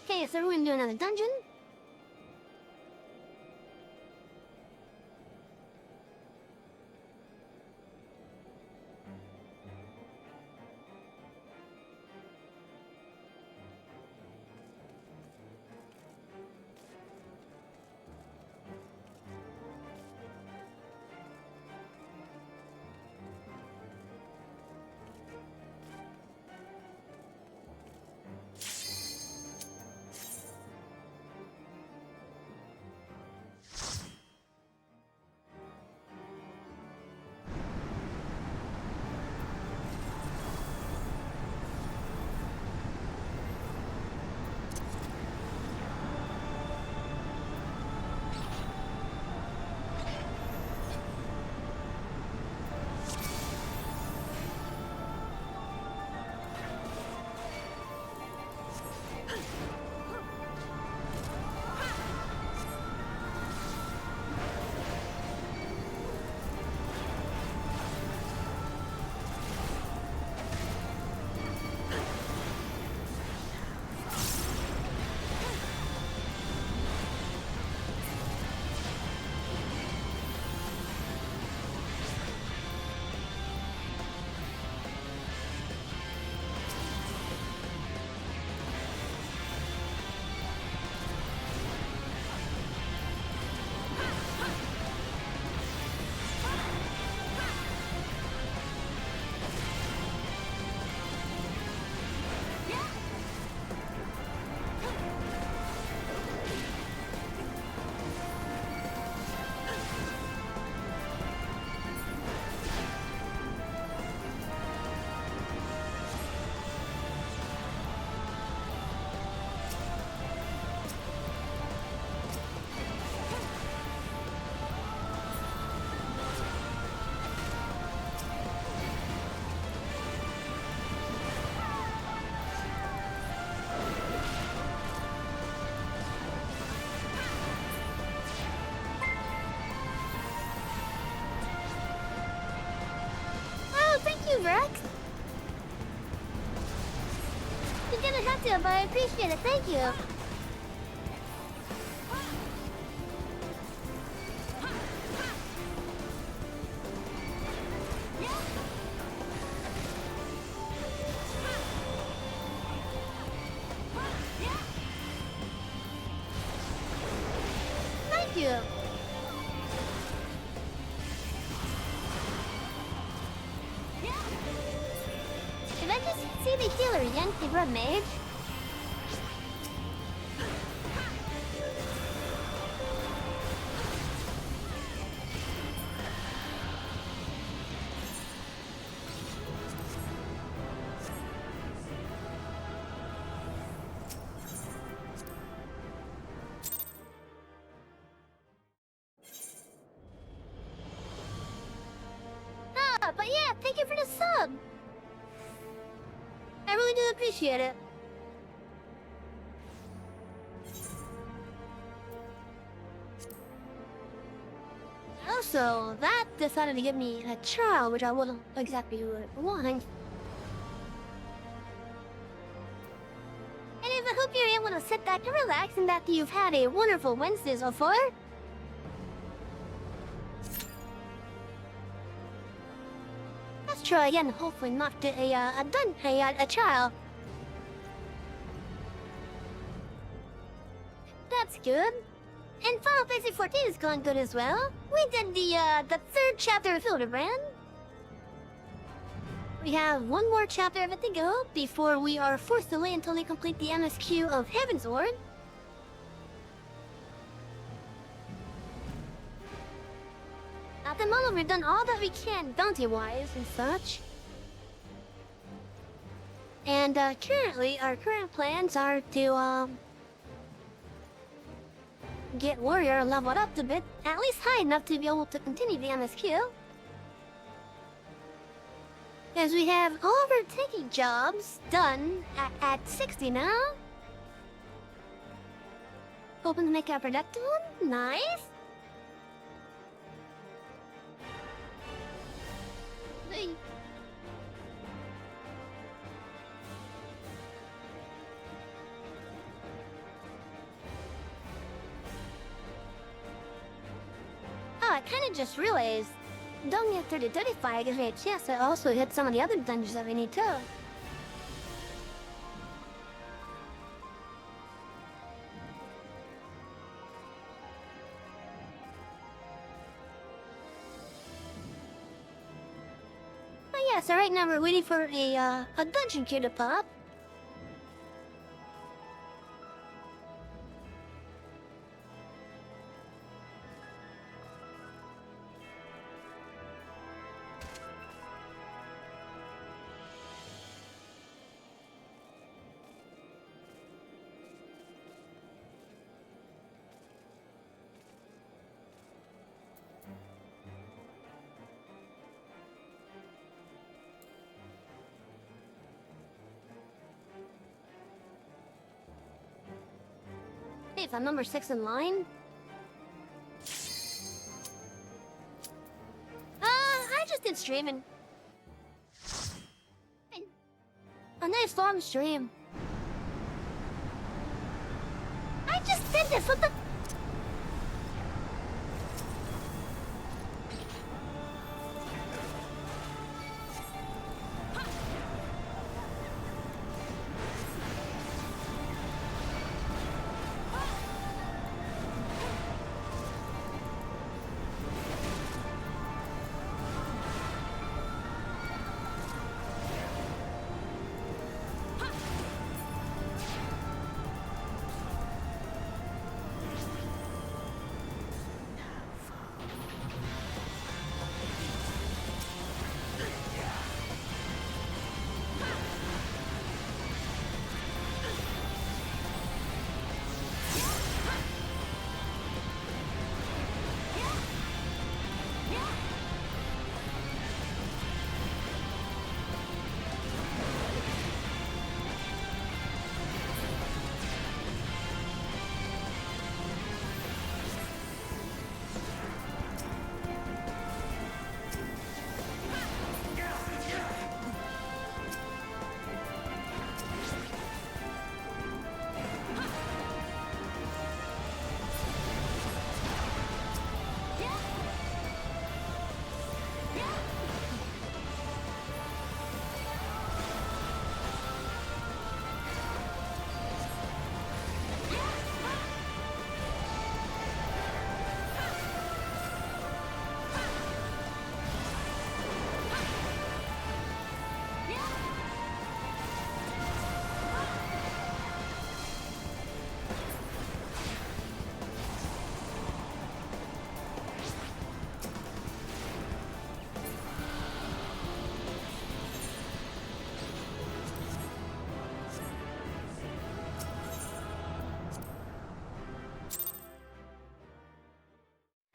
Okay, so we're gonna do another dungeon. Rex. You didn't have to, but I appreciate it. Thank you. Thank you. Did I just see the healer yank the red mage? sub. I really do appreciate it. Also, that decided to give me a child, which I wasn't exactly wanting. Anyways, I hope you're able to sit back and relax and that you've had a wonderful Wednesday so far. Let's try again, hopefully not get a child. That's good. And Final Fantasy XIV has gone good as well. We did the third chapter of Hildebrand. We have one more chapter of it to go before we are forced to wait until we complete the MSQ of Heaven's Ward. At the moment, we've done all that we can bounty-wise and such. And currently, our current plans are to get Warrior leveled up a bit, at least high enough to be able to continue the MSQ. As we have all of our taking jobs done at 60 now. Hoping to make a productive one. Nice. Oh, I kind of just realized, don't get 30-35 gives me a chance to also hit some of the other dungeons that we need too. But yeah, so right now we're waiting for a dungeon queue to pop. Hey, if I'm number 6 in line. I just did streaming. A nice long stream. I just did this, what the?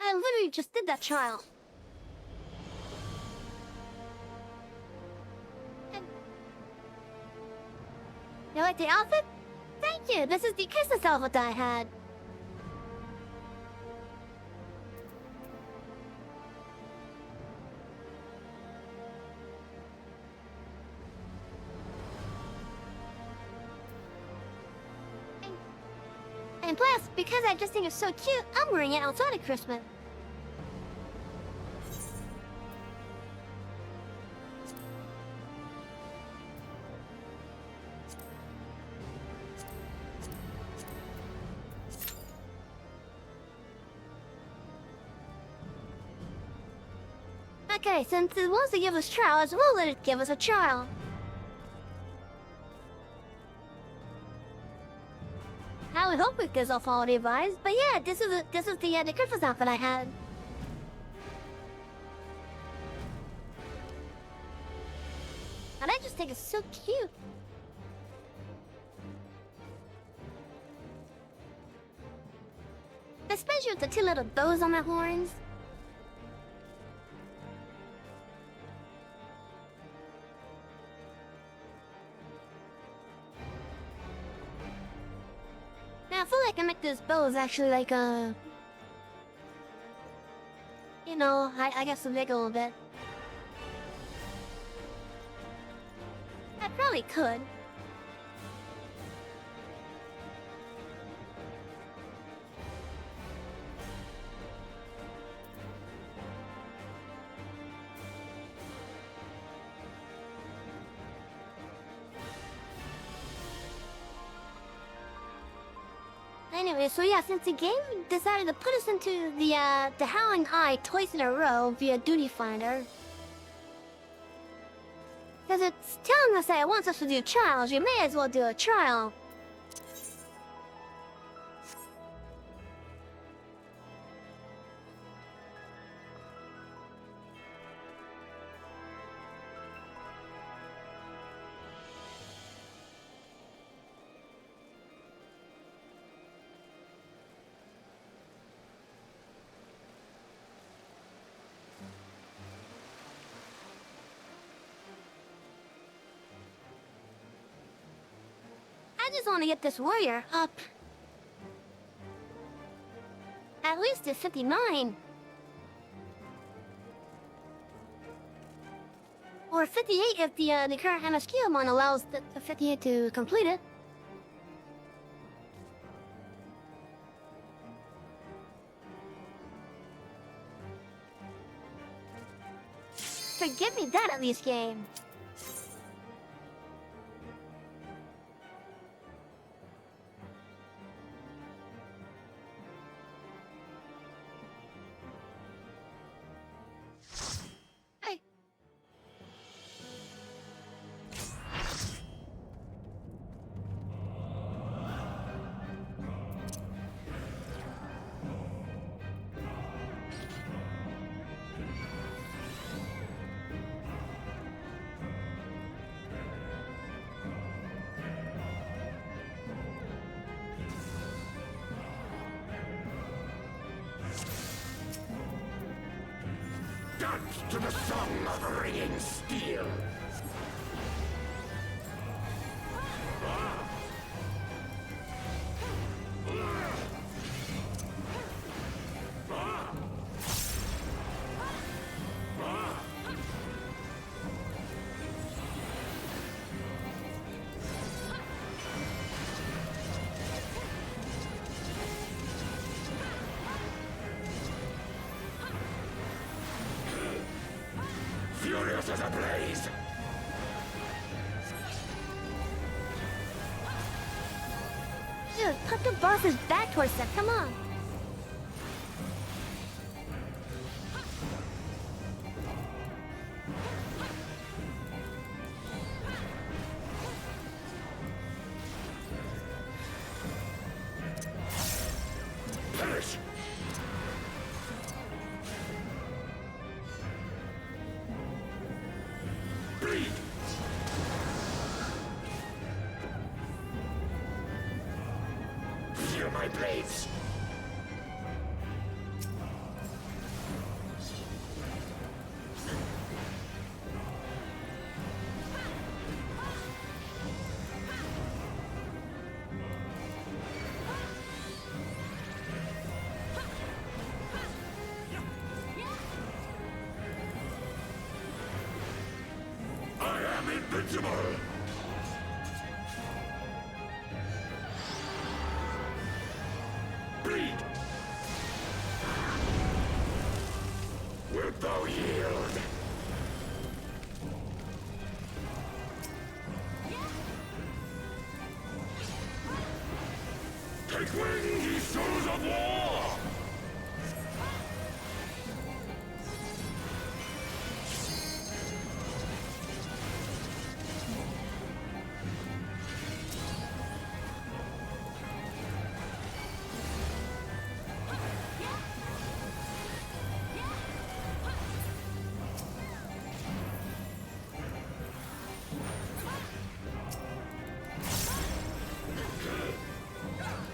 I literally. literally just did that trial. like the outfit? Thank you. This is the Christmas outfit I had. And plus, because I just think it's so cute, I'm wearing it outside of Christmas. Okay, since it wants to give us trials, we'll let it give us a trial. I would hope it gives off holiday vibes, but yeah, this is the Christmas outfit I had. And I just think it's so cute. Especially with the two little bows on my horns. Now, I feel like I make those bows actually like, you know, I guess to make a little bit. I probably could. Anyway, so yeah, since the game decided to put us into the Howling Eye twice in a row via Duty Finder, because it's telling us that it wants us to do trials, you may as well do a trial. I just want to get this warrior up at least to 59. Or 58 if the current MSQ one allows the 58 to complete it. Forgive me that at least, game. Dance to the song of ringing steel. Furious as a blaze! Dude, put the boss's back towards them, come on! Perish! Bleed! Feel my blades! invincible! Bleed! Wilt thou yield? Take wing, ye souls of war!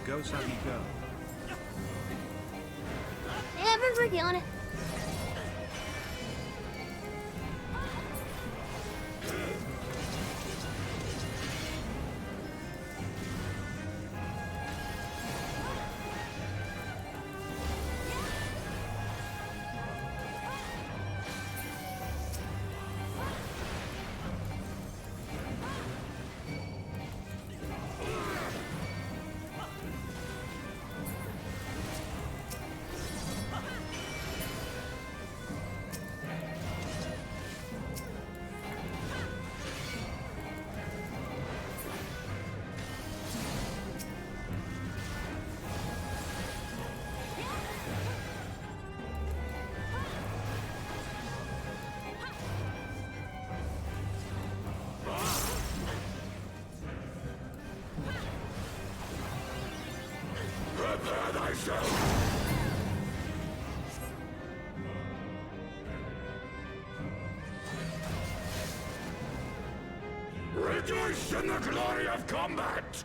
Go, Sunny, go. Yeah, we're working on it. Prepare thyself! Rejoice in the glory of combat!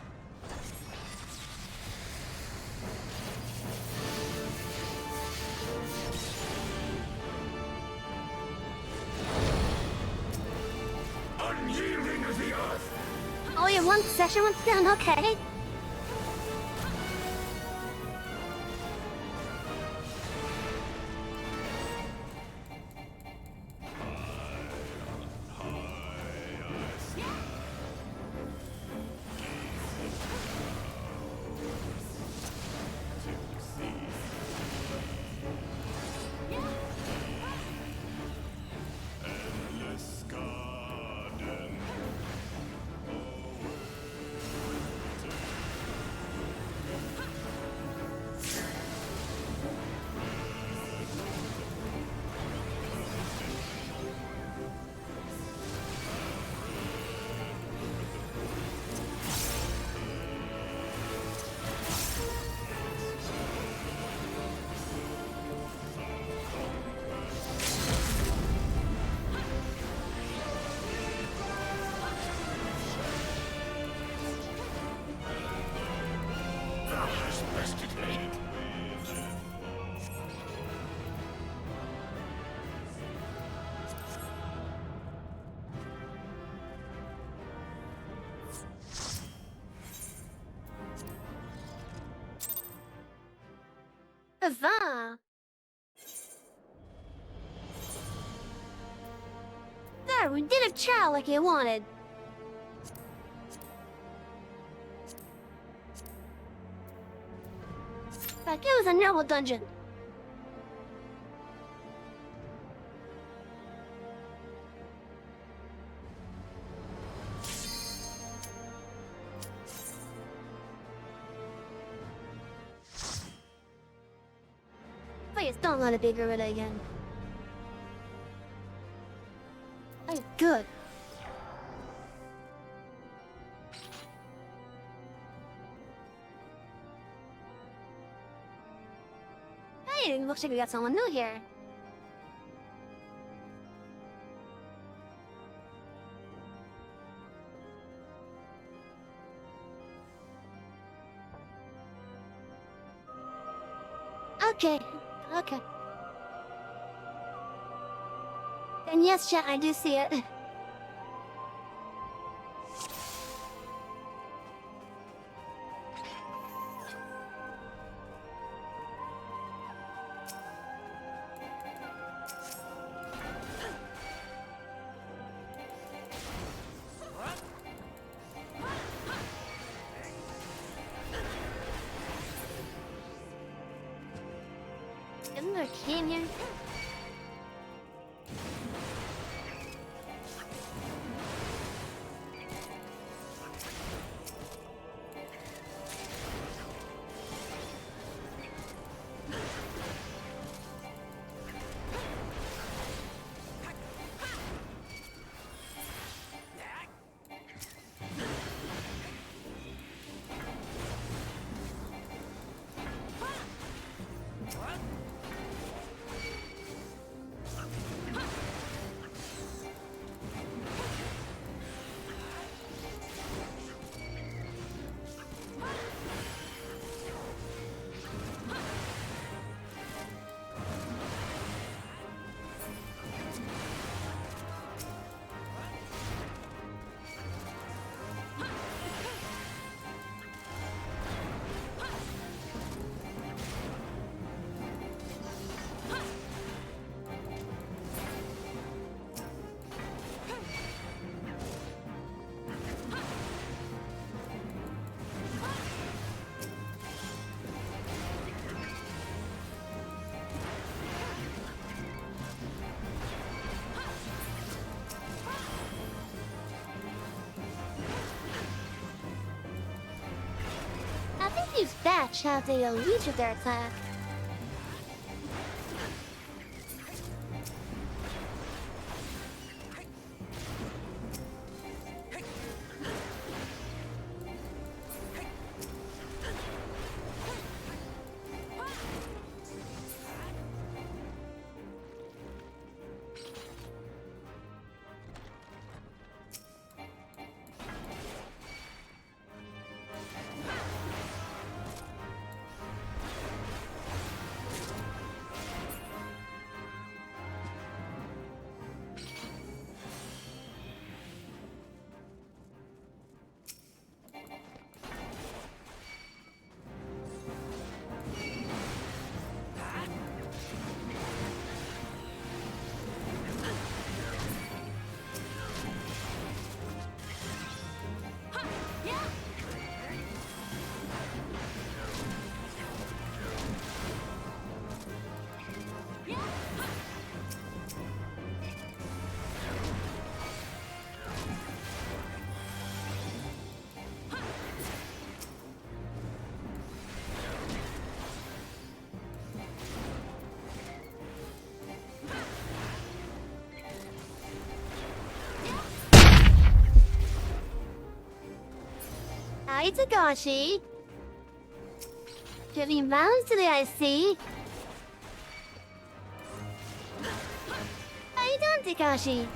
Unyielding as the earth! Oh, you want session once done, okay. Thou hast bested me. Huzzah! There, we did a chow like you wanted. But it was a noble dungeon. Please don't let it be gorilla again. Oh, good. Hey, it looks like we got someone new here. Okay, okay. And yes, chat, I do see it. Isn't there a key in here? I think these bats have a reach of their attack. Hi, Takashi. Giving balance today, I see. How you doing, Takashi?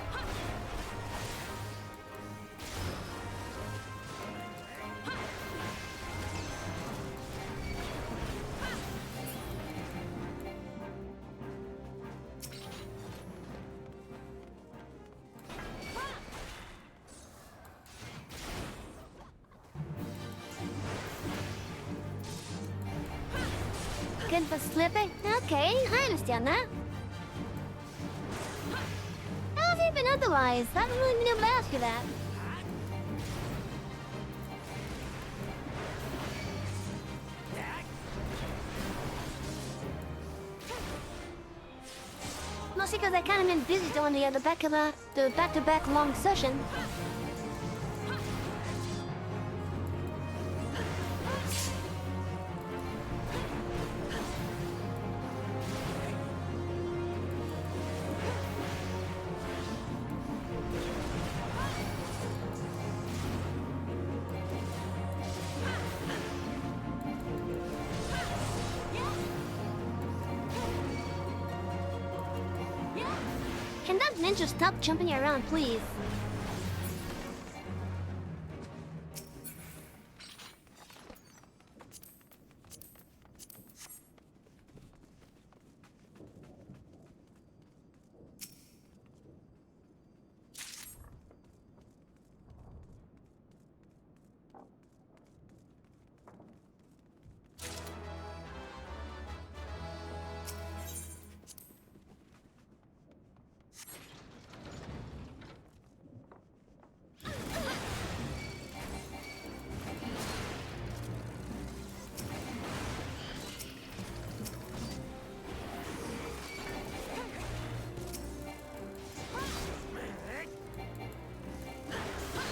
Good for slipping? Okay, I understand that. How have you been otherwise? I haven't really been able to ask you that. Mostly because I kind of been busy doing the back-to-back long session. Can that ninja stop jumping around, please?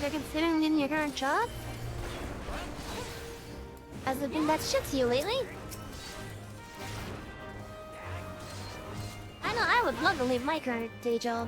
You're considering leaving your current job? Has it been that shit to you lately? I know I would love to leave my current day job.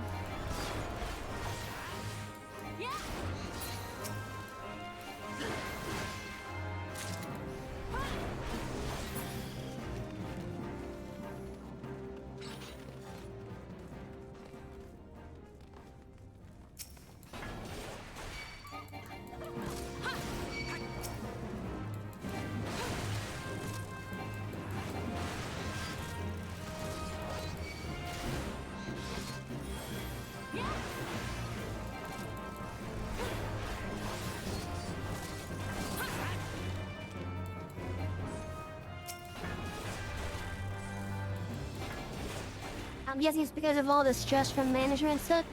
I'm guessing it's because of all the stress from management stuff.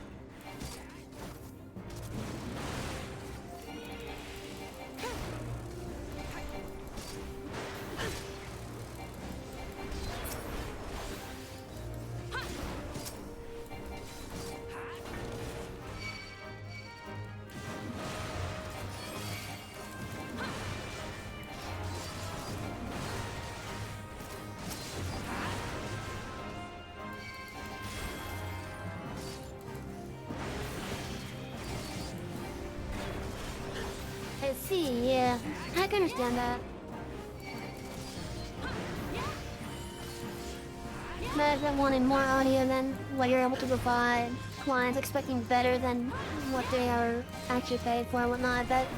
I see, yeah. I can understand that. Management wanted more audio than what you're able to provide. Clients expecting better than what they are actually paid for and whatnot, I bet.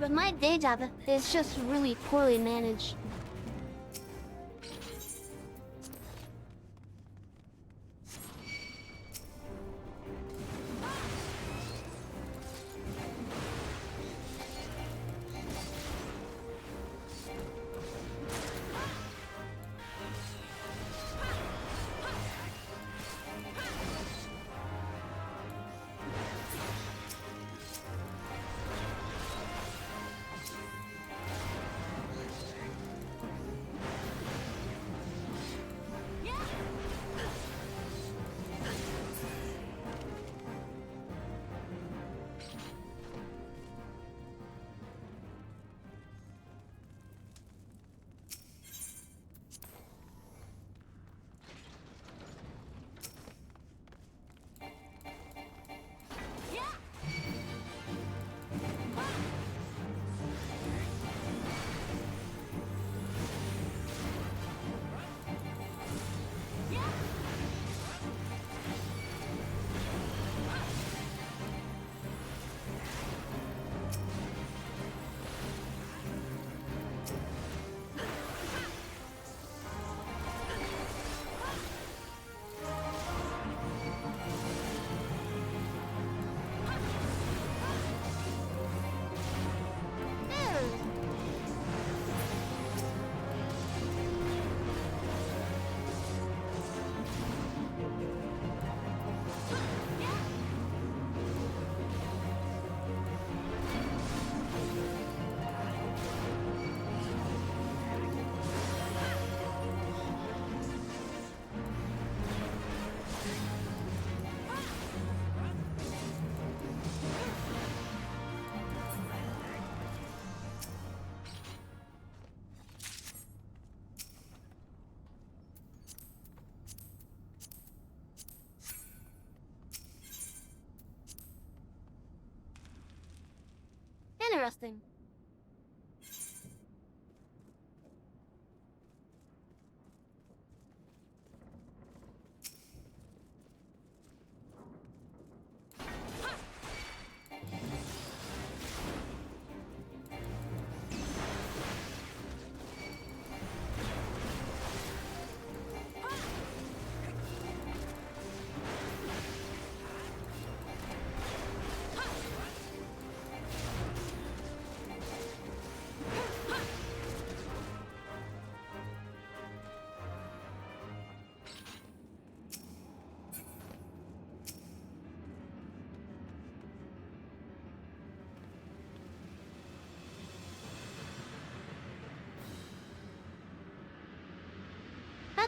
But my day job is just really poorly managed. Interesting.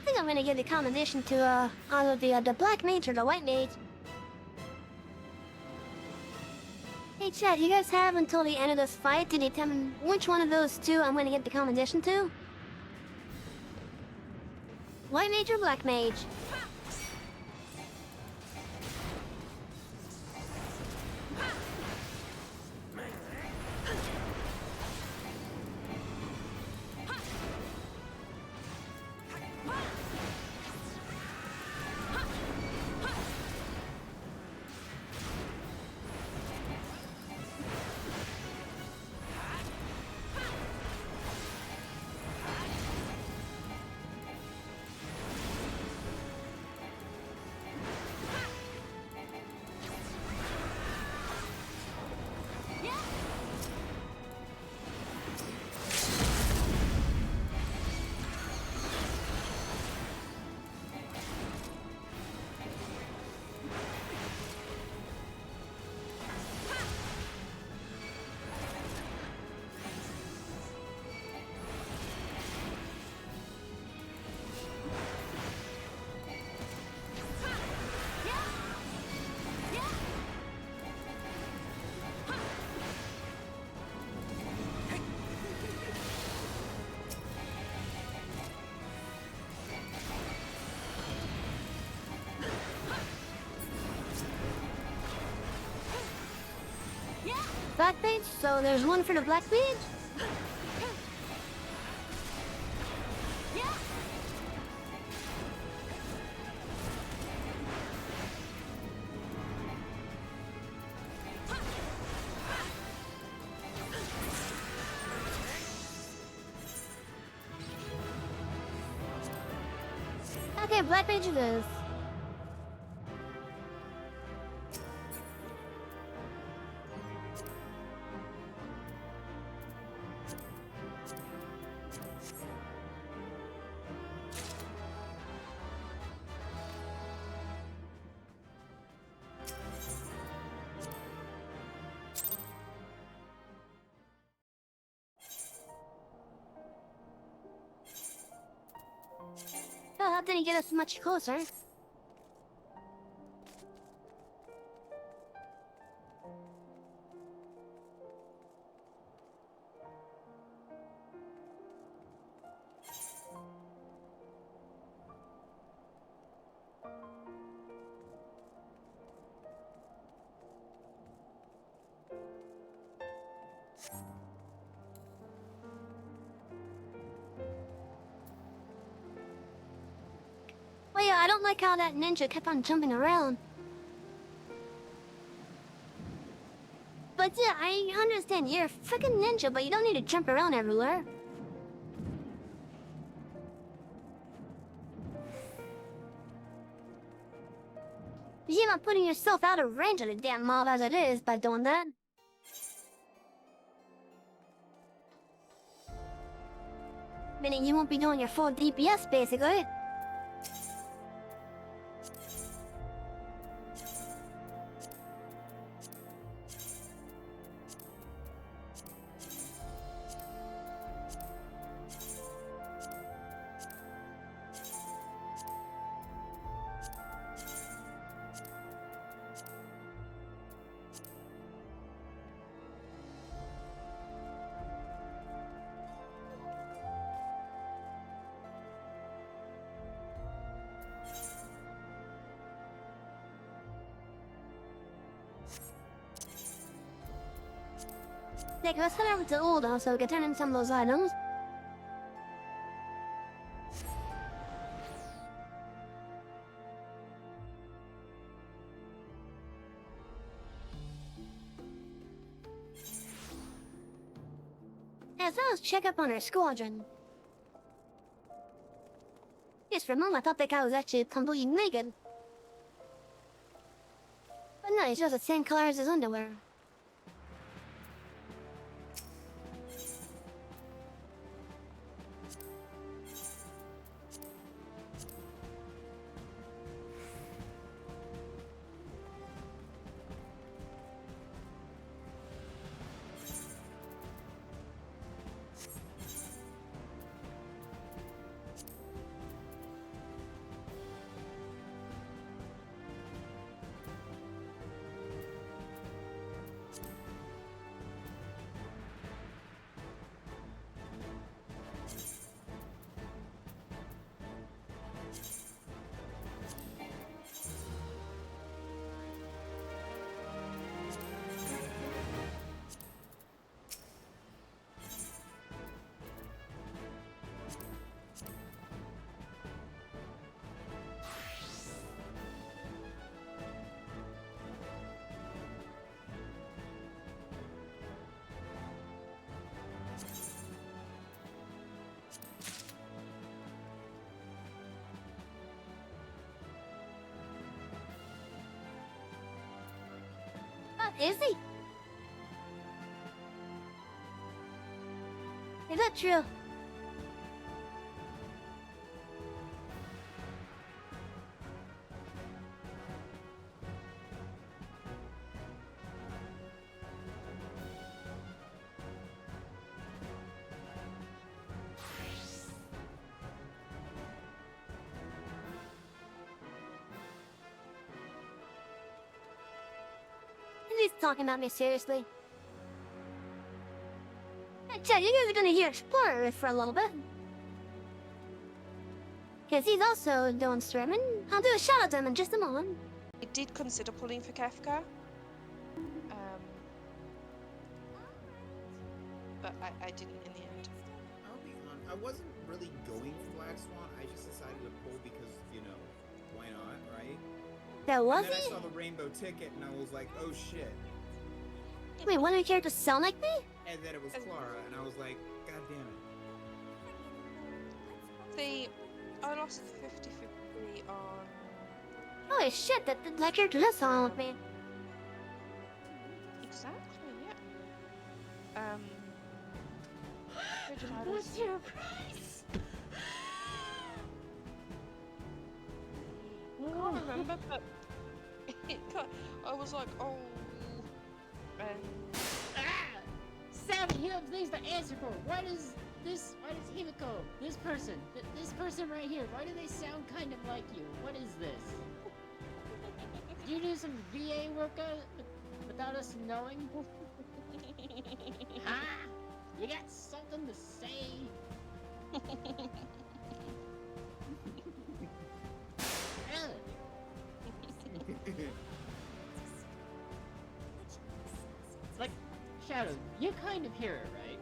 think I'm gonna give the combination to either the black mage or the white mage. Hey chat, you guys have until the end of this fight to determine which one of those two I'm gonna give the combination to. White mage or black mage? Black mage, so there's one for the black mage? Okay, black mage it is. Oh, that didn't get us much closer. Well, yeah, I don't like how that ninja kept on jumping around. But yeah, I understand you're a freaking ninja, but you don't need to jump around everywhere. You're not putting yourself out of range of the damn mob as it is by doing that. Meaning you won't be doing your full DPS, basically. Nick, let's head over to Uldo so we can turn in some of those items. As well as check up on our squadron. Yes, for a moment I thought that guy was actually completely naked. But no, he's just the same color as his underwear. Is he? Is that true? He's talking about me seriously. I tell you, you're gonna hear Explorer for a little bit. Because he's also doing streaming. I'll do a shout out to him in just a moment. I did consider pulling for Kefka. But I didn't in the end. I'll be honest, I wasn't really going for Black Swan. I just decided to pull because, you know, why not, right? That was And then I he? saw the rainbow ticket and I was like, oh shit. Wait, one of your characters sound like me? And then it was Clara and I was like, god damn it. I lost 50-50 on... Holy shit, that character does sound like me. Exactly, yeah. What's your price? I can't remember, but I was like, oh... Savvy, you have things to answer for. Why does Himiko, this person right here, why do they sound kind of like you? What is this? Do you do some VA work without us knowing? Huh? You got something to say? Like, Shadow, you kind of hear it, right?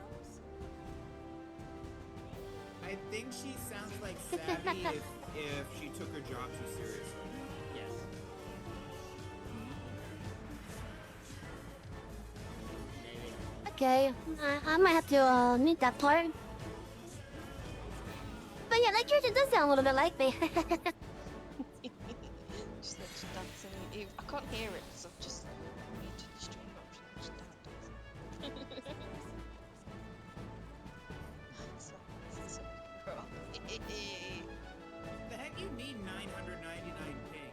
I think she sounds like Savvy if she took her job too seriously. Yes. Maybe. Okay, I might have to meet that part. But yeah, that character does sound a little bit like me. Just like she's dancing. I can't hear it, so I've just muted the stream option and just dancing. So girl. The heck you need 999 ping?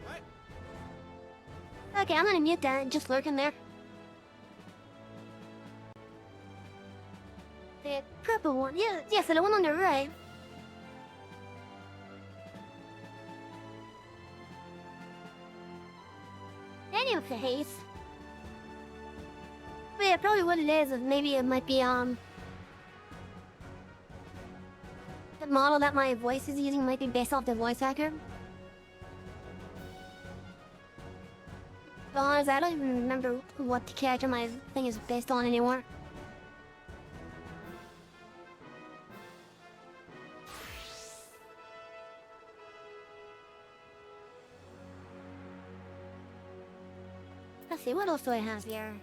What? Okay, I'm gonna mute that, just lurking there. The purple one, yeah, so the one on the right. Anyways. But yeah, probably what it is maybe it might be, the model that my voice is using might be based off the voice actor. But honestly, I don't even remember what the character my thing is based on anymore. Let's see, what else do I have here?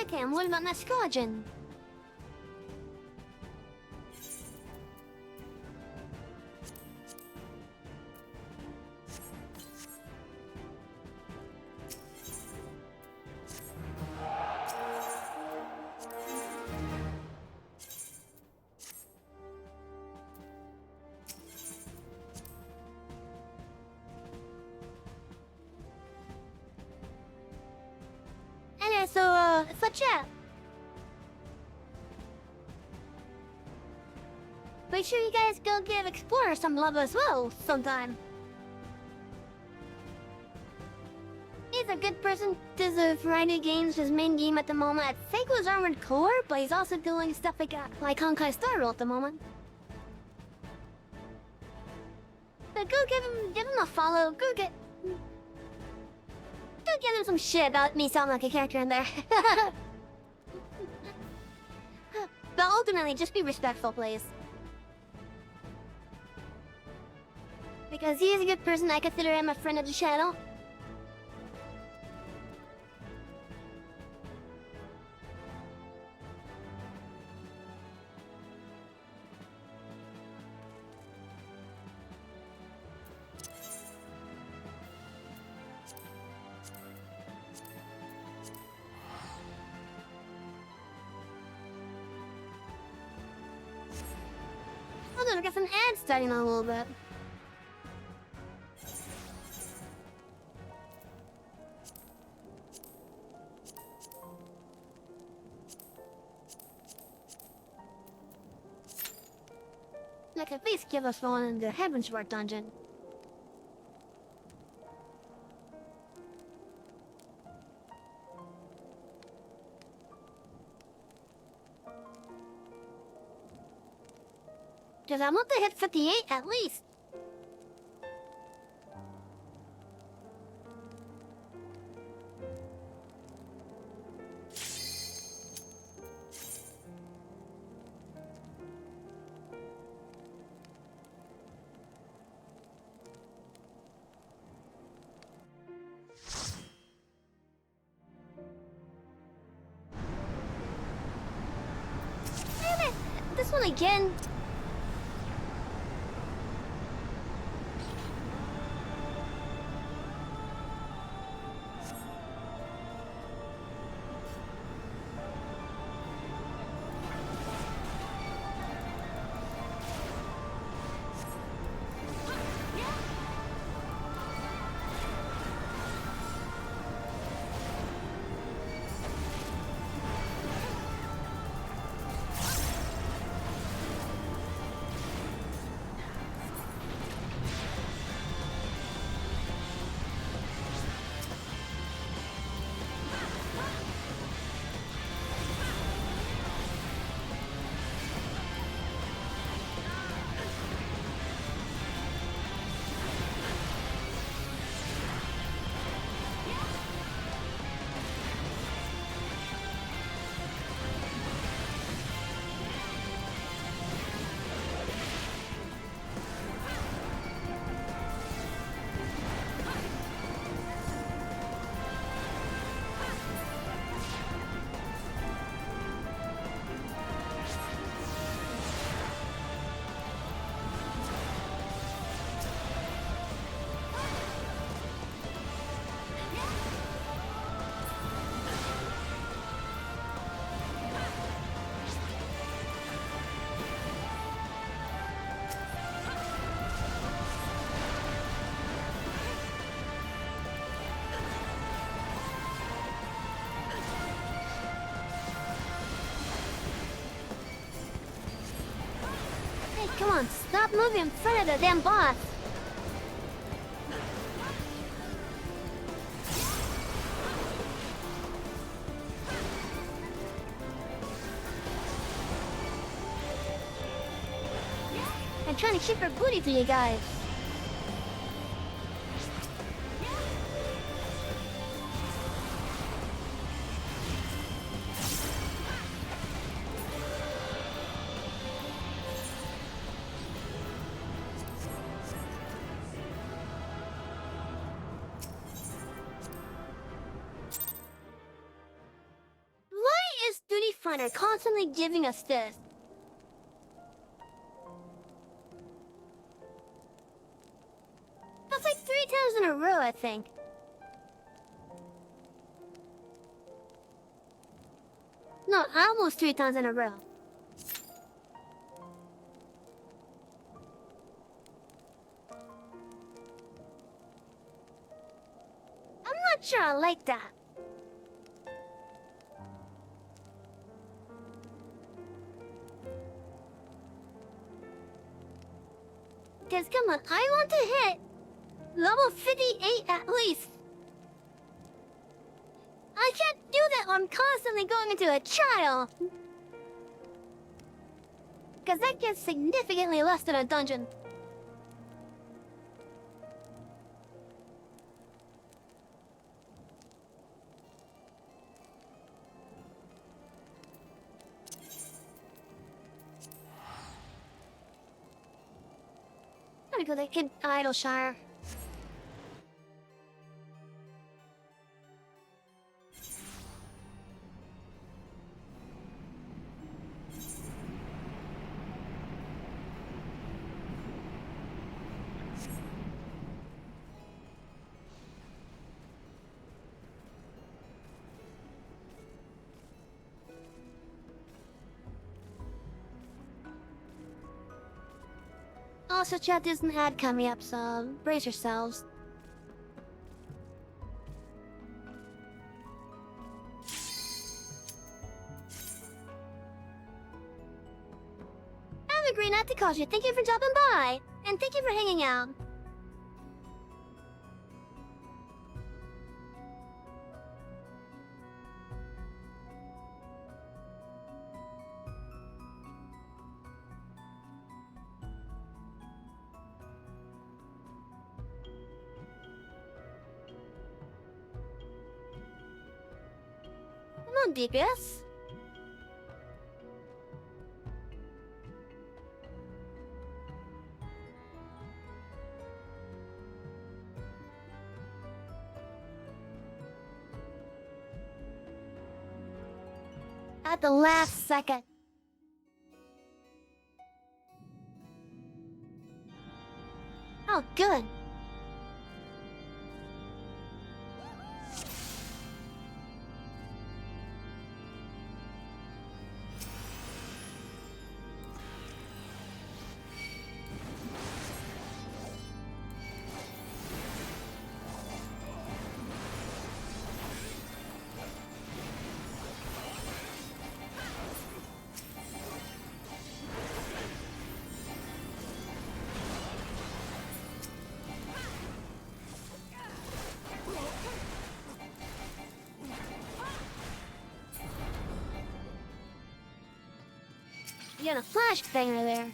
Okay, and what about that squadron? Anyway, so, for chat. Make sure you guys go give Explorer some love as well sometime. He's a good person, does a variety of games. His main game at the moment, I think, was Armored Core, but he's also doing stuff like Honkai Star Rail at the moment. But go give him a follow. Go give him some shit about me sounding like a character in there. But ultimately, just be respectful, please. Because he is a good person, I consider him a friend of the channel. Oh, I got some ads starting on a little bit. Like, at least give us one in the Heavensward dungeon. Because I want to hit 58 at least. Damn it! This one again. Come on, stop moving in front of the damn boss! I'm trying to ship her booty to you guys. Duty Finder constantly giving us this. That's like 3 times in a row, I think. No, almost 3 times in a row. I'm not sure I like that. Because, come on, I want to hit level 58 at least. I can't do that while I'm constantly going into a trial. Because that gets significantly less than a dungeon. Gotta go to Kid Idleshire. Also, chat, there's an ad coming up, so brace yourselves. I'm agree not to call you. Thank you for dropping by, and thank you for hanging out. Come on, DPS. At the last second. Oh, good. You got a flash banger there.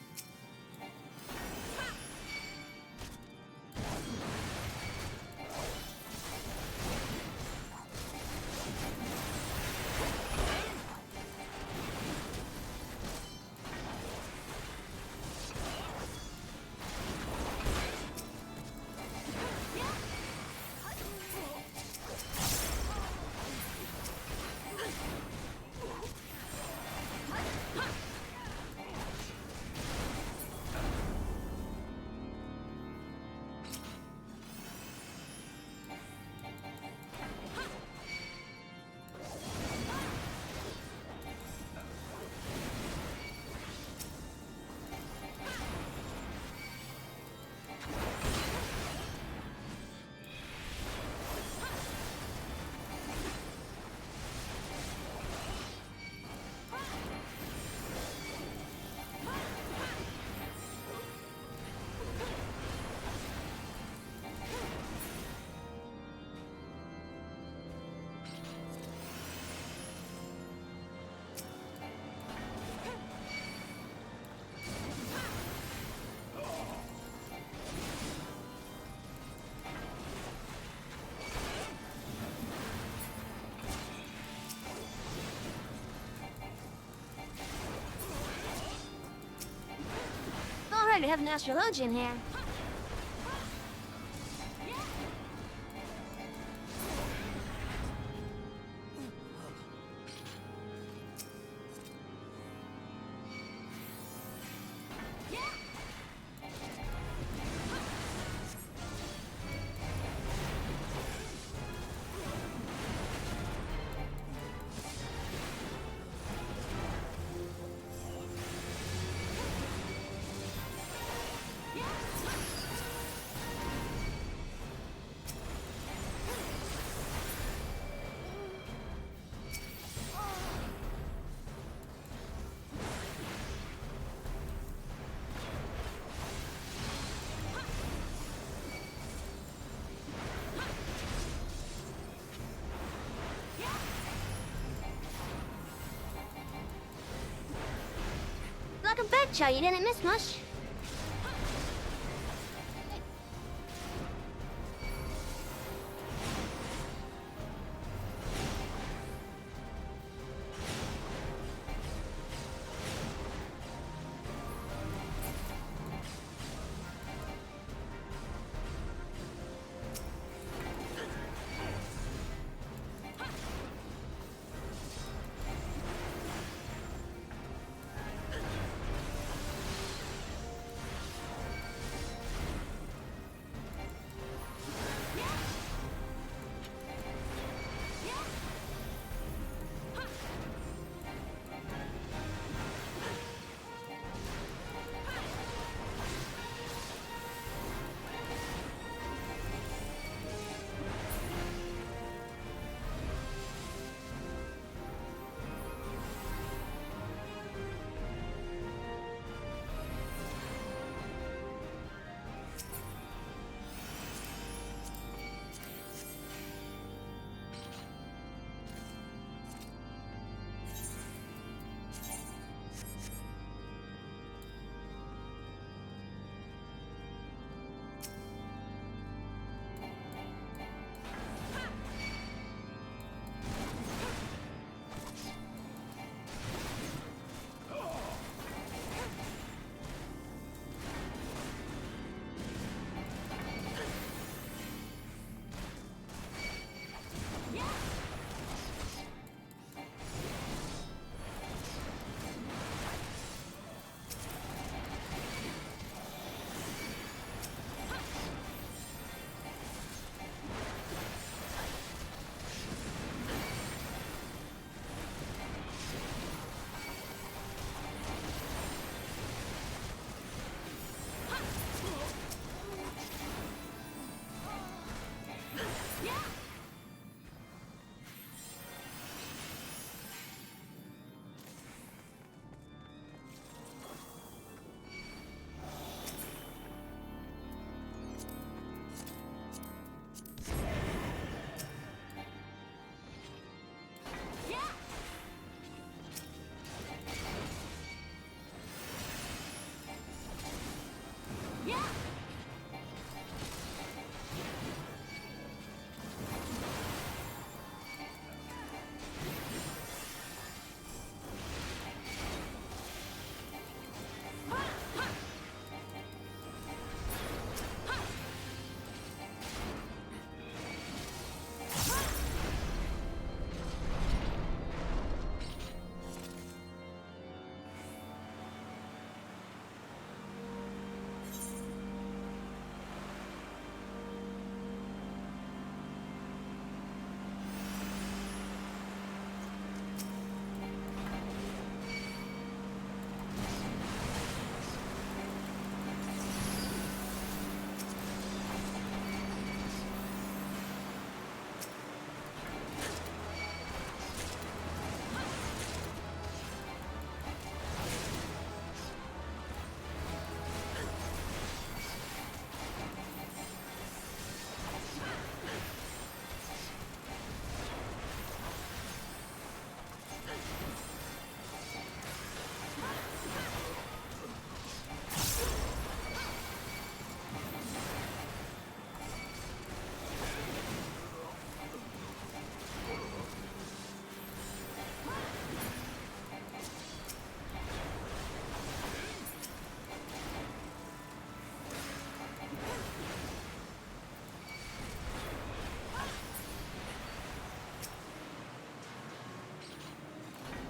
Alright, we have an astrologian here. Welcome back, Chow. You didn't miss much.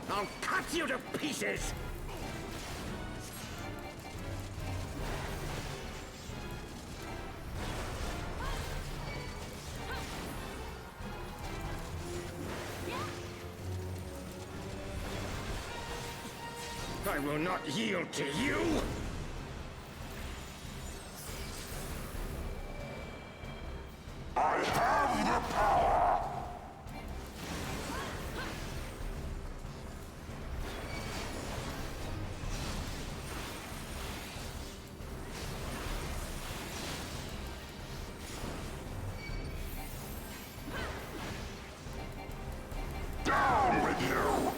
I'll cut you to pieces! I will not yield to you! I have the power! Down with you!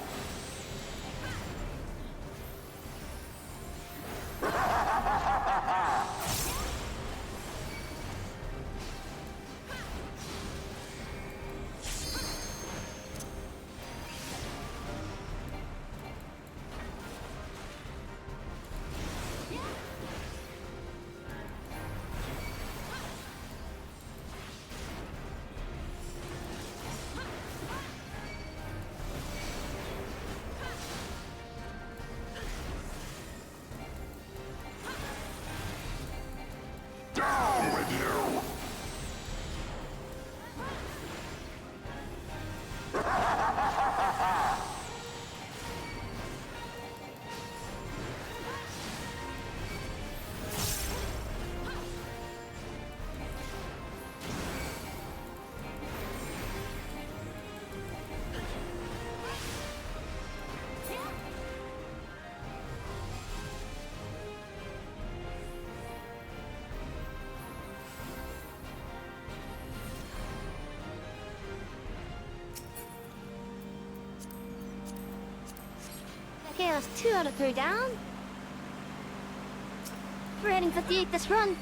Chaos 2 out of 3 down. We're heading 58 this run.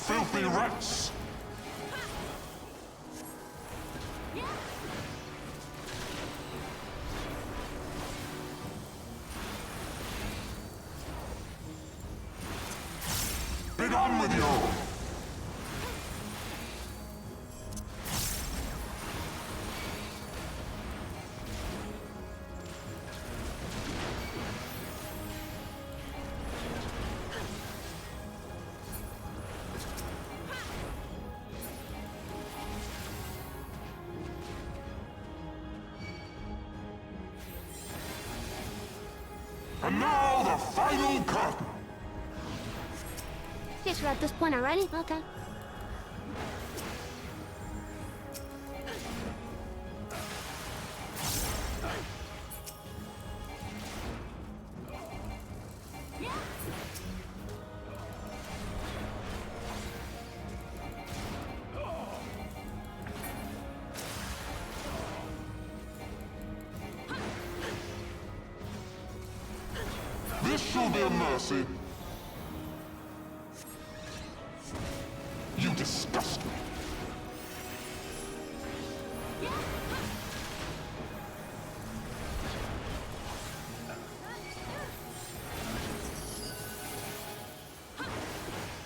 Filthy rats! Be done with you! And now the final curtain! Guess we're at this point already? Okay. This shall be a mercy. You disgust me.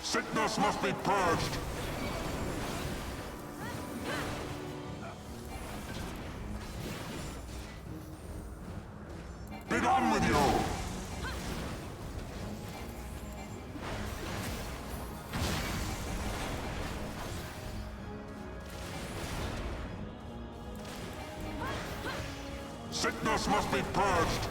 Sickness must be purged. Be done with you. Sickness must be purged.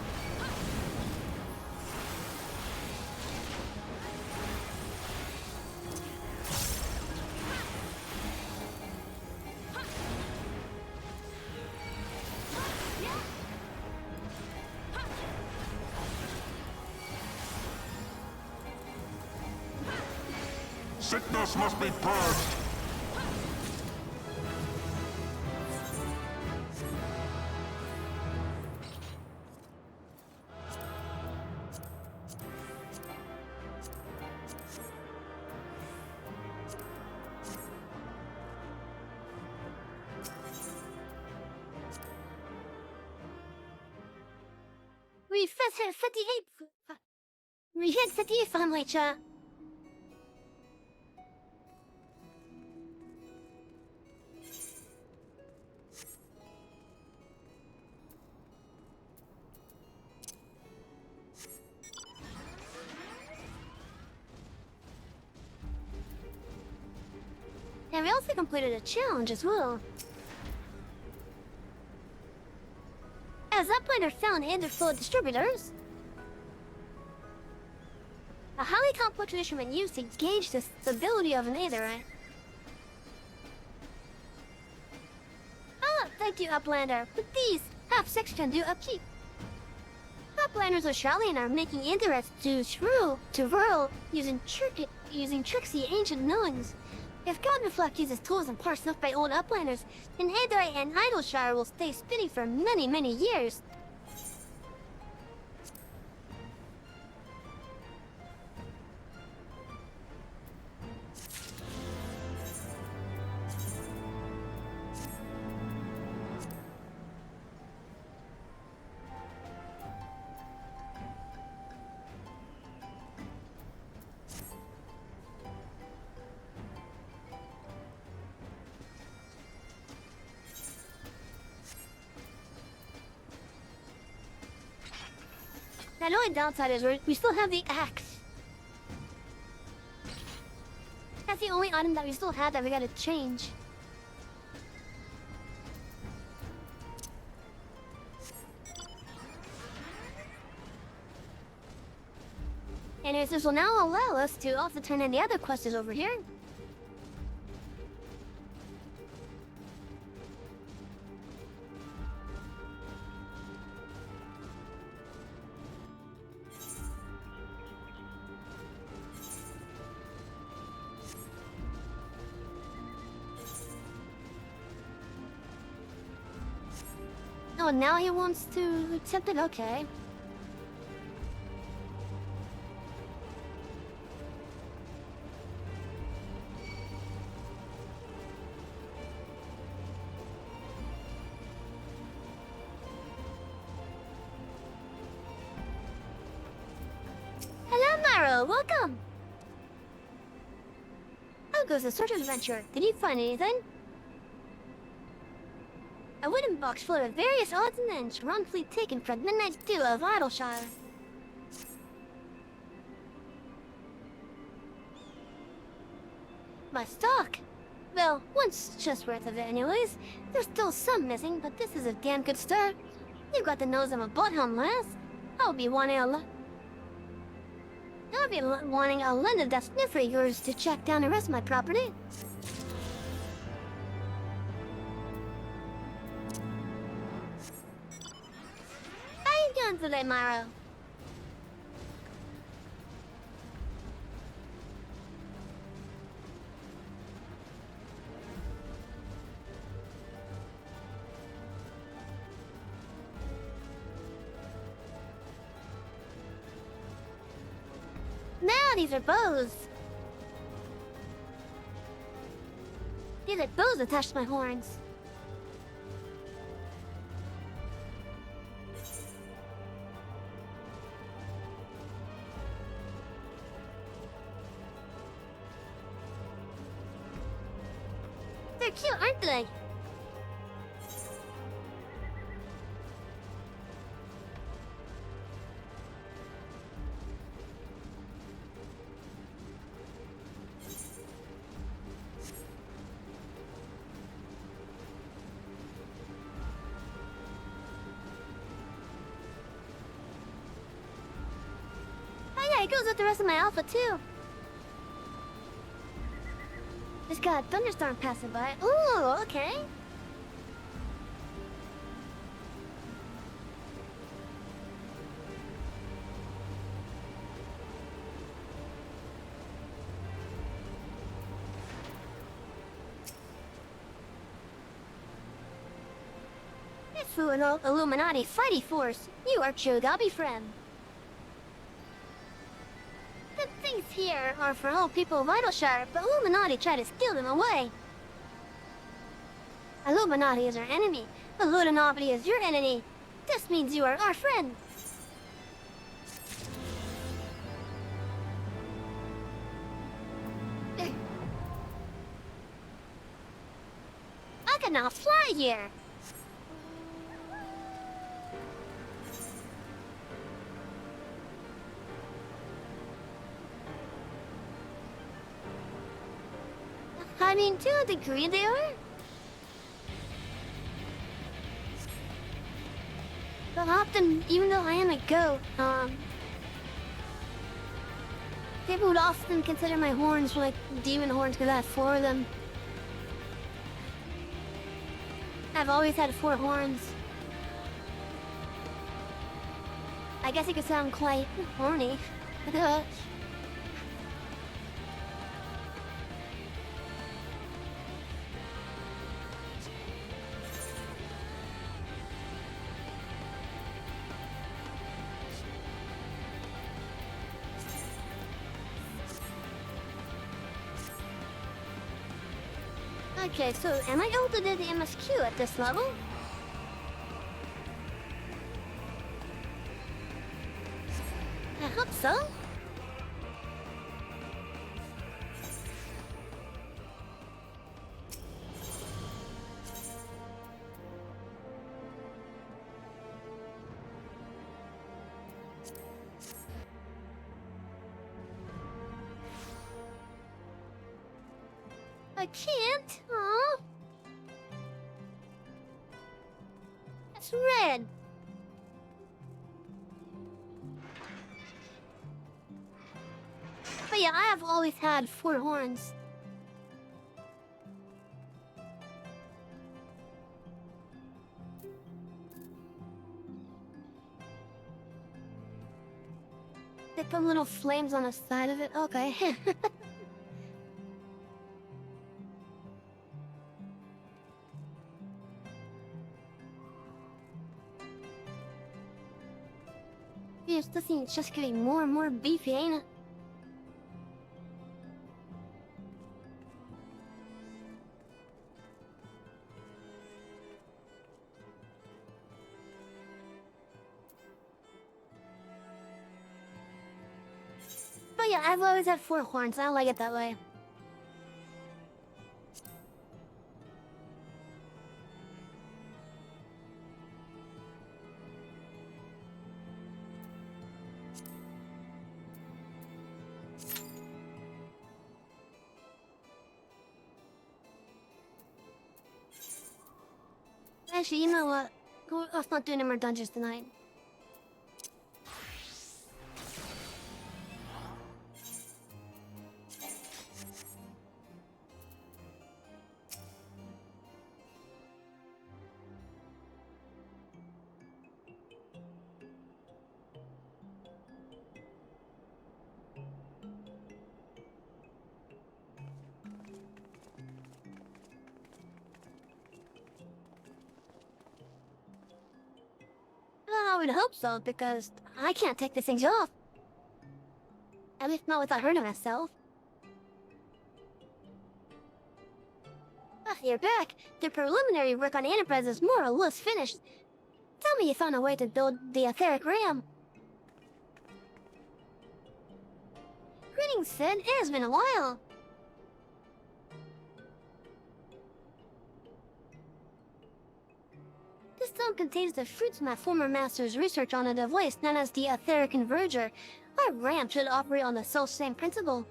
Sickness must be purged. hit 58. We hit 58 family chat. And we also completed a challenge as well. As Uplander found Enderflow of distributors, a highly complex instrument used to gauge the stability of an netherite. Ah, thank you, Uplander. With these, half-sex can do upkeep. Uplanders of Charlene are making Enderite to whirl using tricksy ancient knowings. If God Reflect uses tools and parts left by old Uplanders, then Netherite and Idleshire will stay spinning for many, many years. The only downside is we still have the axe. That's the only item that we still have that we gotta change. Anyways, this will now allow us to also turn in the other quests over here. Oh, now he wants to accept it? Okay. Hello, Maro. Welcome. How goes the search adventure? Did you find anything? A wooden box full of various odds and ends wrongfully taken from Midnight Dew of Idleshire. My stock? Well, one's just worth of it anyways. There's still some missing, but this is a damn good start. You've got the nose of a bloodhound, lass. I'll be wanting a lend of that sniffer of yours to check down the rest of my property. Today, Maro. Now these are bows. These are bows attached to my horns. They're cute, aren't they? goes with the rest of my alpha too. Just got a thunderstorm passing by. Ooh, okay. It's an Illuminati fighty force. You are Chogabi friend. The things here are for all people of Idleshire, but Illuminati try to steal them away. Illuminati is our enemy. Illuminati is your enemy. This means you are our friend. I can now fly here. I mean, to a degree they are. But often, even though I am a goat, people would often consider my horns like demon horns because I have 4 of them. I've always had 4 horns. I guess it could sound quite horny. Okay, so am I able to do the MSQ at this level? I hope so. I can't. Aw. It's red. But yeah, I have always had 4 horns. They put little flames on the side of it. Okay. Yes, this thing's just getting more and more beefy, ain't it? But yeah, I've always had 4 horns. I like it that way. Actually, you know what? Let's not do any more dungeons tonight. I would hope so, because I can't take these things off. At least not without hurting myself. Ah, you're back. The preliminary work on Enterprise is more or less finished. Tell me you found a way to build the etheric ram. Greetings, Sid. It has been a while. This stone contains the fruits of my former master's research on a device known as the etheric converger. Our ram should operate on the self-same principle.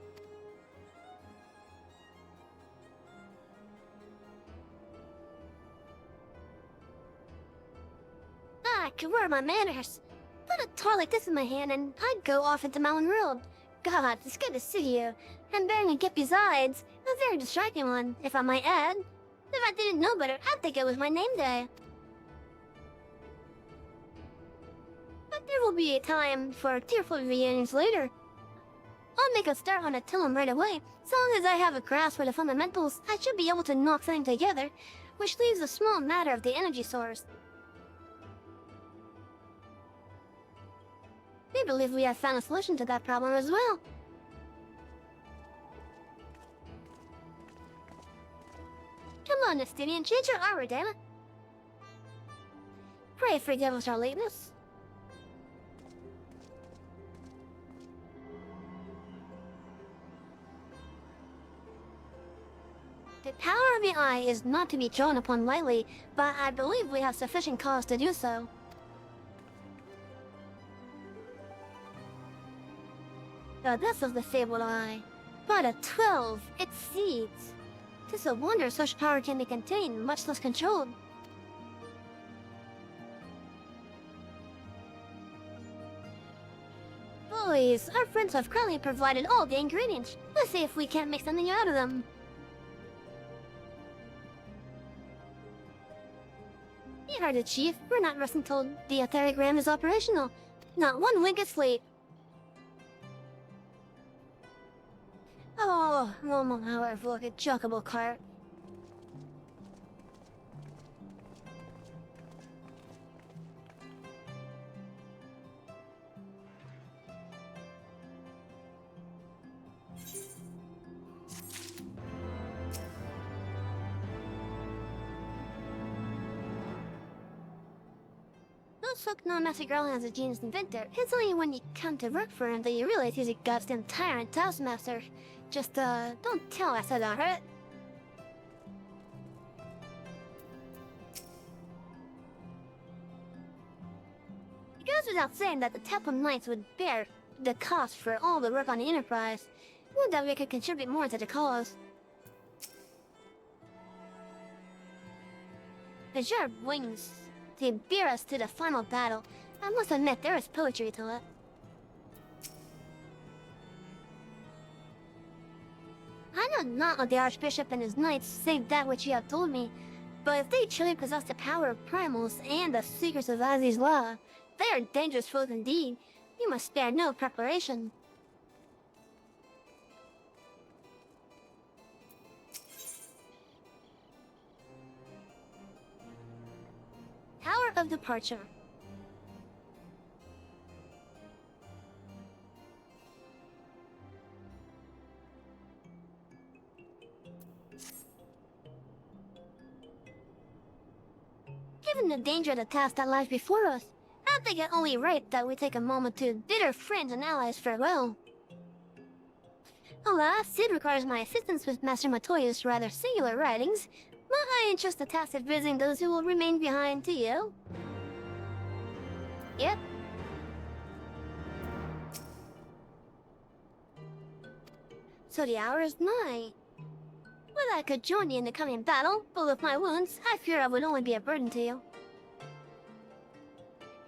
Ah, where are my manners? Put a toy like this in my hand and I'd go off into my own world. God, it's good to see you. I'm bearing a gift besides. A very distracting one, if I might add. If I didn't know better, I'd think it was my name day. But there will be a time for tearful reunions later. I'll make a start on it, tell him right away. As long as I have a grasp for the fundamentals, I should be able to knock something together, which leaves a small matter of the energy source. We believe we have found a solution to that problem as well. Come on, Nestivian, change your armor, damn it. Pray forgive us our lateness. The power of the eye is not to be drawn upon lightly, but I believe we have sufficient cause to do so. So this is the fabled eye. But a 12, it seeds. 'Tis a wonder such power can be contained, much less controlled. Boys, our friends have kindly provided all the ingredients. Let's see if we can't make something out of them. You heard it, Chief. We're not resting till the etheric ram is operational. Not one wink of sleep. Oh, Romo, however, look at jockable cart. Don't look no messy girl as a genius inventor. It's only when you come to work for him that you realize he's a goddamn tyrant taskmaster. Just, don't tell I said that, right? It goes without saying that the Temple Knights would bear the cost for all the work on the Enterprise. Would that we could contribute more to the cause. The sharp wings, they bear us to the final battle. I must admit, there is poetry to it. I know not of the Archbishop and his knights, save that which you have told me. But if they truly possess the power of primals and the secrets of Azi's law, they are dangerous foes indeed. You must spare no preparation. Hour of departure. Given the danger of the task that lies before us, I think it only right that we take a moment to bid our friends and allies farewell. Alas, Sid requires my assistance with Master Matoya's rather singular writings, but I entrust the task of visiting those who will remain behind to you. Yep. So the hour is nigh. Well, I could join you in the coming battle, but with my wounds, I fear I would only be a burden to you.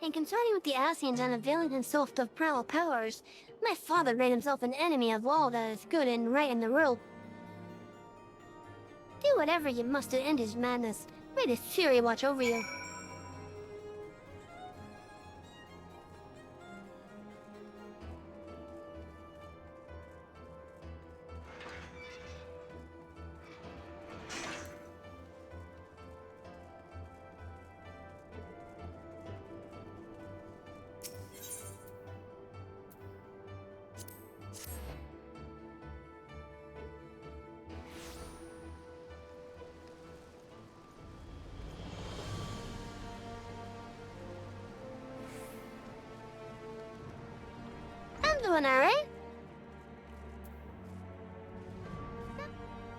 And concerning with the Asians and availing himself of primal powers, my father made himself an enemy of all that is good and right in the world. Do whatever you must to end his madness. May his fury watch over you. I'm doing alright.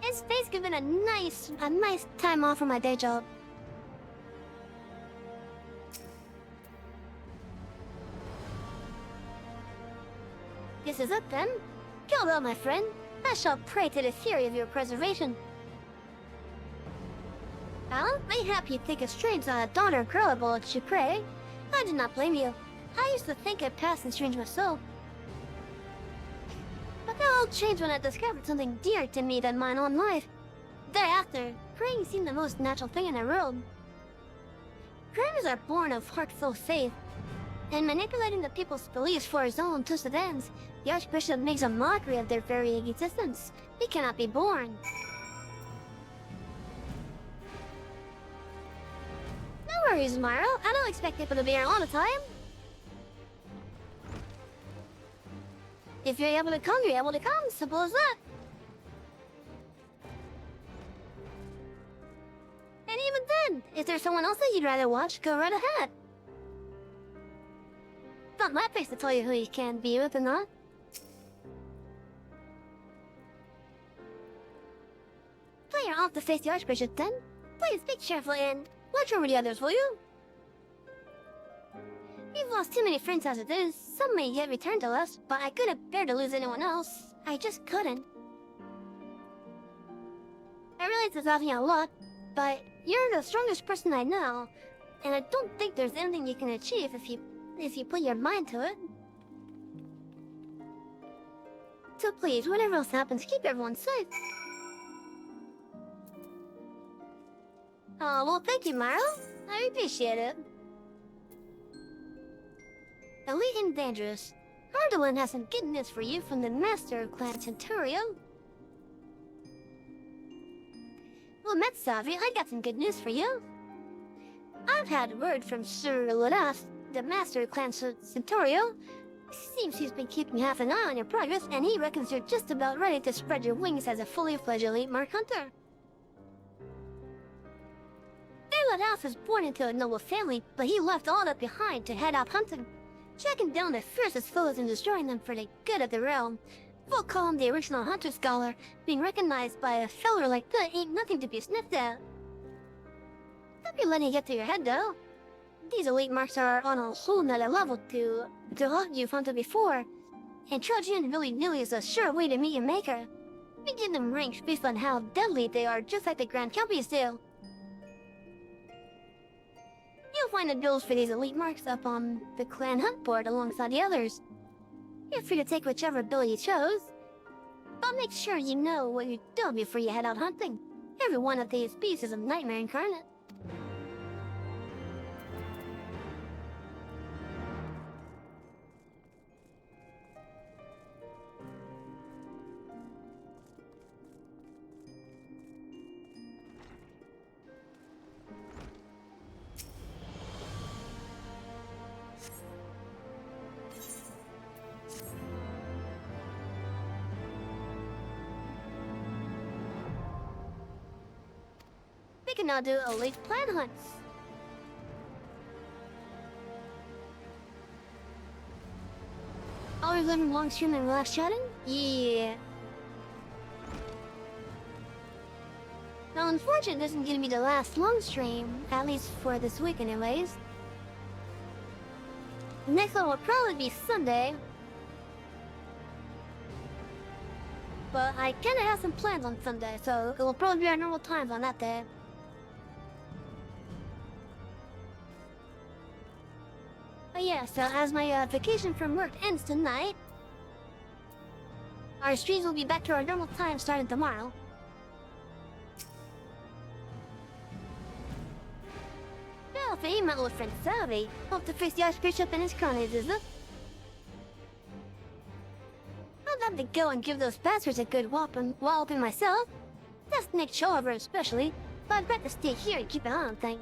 It's basically been a nice time off from my day job. This is it then. Go well, my friend. I shall pray to the fury of your preservation. Well, mayhap you think it strange that a daughter growable should pray. I do not blame you. I used to think it passed and strange myself. But that all changed when I discovered something dearer to me than mine own life. Thereafter, praying seemed the most natural thing in the world. Prayers are born of heartfelt faith, and manipulating the people's beliefs for his own twisted ends, the Archbishop makes a mockery of their very existence. He cannot be born. No worries, Myro. I don't expect people to be here all the time. If you're able to come, you're able to come. Simple as that. And even then, if there's someone else that you'd rather watch, go right ahead. It's not my place to tell you who you can be with or not. Player off to face the Archbishop then. Please be careful and watch over the others, will you? We've lost too many friends as it is. Some may yet return to us, but I couldn't bear to lose anyone else. I just couldn't. I realize it's asking a lot, but you're the strongest person I know, and I don't think there's anything you can achieve if you put your mind to it. So please, whatever else happens, keep everyone safe. Oh, well, thank you, Myro. I appreciate it. Elite and dangerous. Ardalan has some good news for you from the Master of Clan Centurio. Well met, Savi. I got some good news for you. I've had word from Sir Ladas, the Master of Clan Centurio. Seems he's been keeping half an eye on your progress, and he reckons you're just about ready to spread your wings as a fully fledged elite Mark Hunter. Ladas was born into a noble family, but he left all that behind to head out hunting, tracking down the fiercest foes and destroying them for the good of the realm. We'll call him the original hunter scholar. Being recognized by a feller like that ain't nothing to be sniffed at. Don't be letting it get to your head, though. These elite marks are on a whole nother level to what you've hunted before, and Trojan willy-nilly is a sure way to meet your maker. We give them ranks based on how deadly they are, just like the Grand Companies do. You'll find the bills for these elite marks up on the clan hunt board alongside the others. You're free to take whichever bill you chose, but make sure you know what you're doing before you head out hunting. Every one of these beasts is a nightmare incarnate. We can now do elite plant hunts. Always living long stream and relaxed chatting? Yeah. Now, unfortunately, this isn't gonna be the last long stream, at least for this week anyways. The next one will probably be Sunday. But I kinda have some plans on Sunday, so it will probably be our normal times on that day. Oh yeah, so as my vacation from work ends tonight, our streams will be back to our normal time starting tomorrow. Well, if you met old friend Savi, hope to face the Archbishop and his cronies, is it? I'd love to go and give those bastards a good walloping myself. That's Nick Chover especially, but I'd rather stay here and keep an eye on things.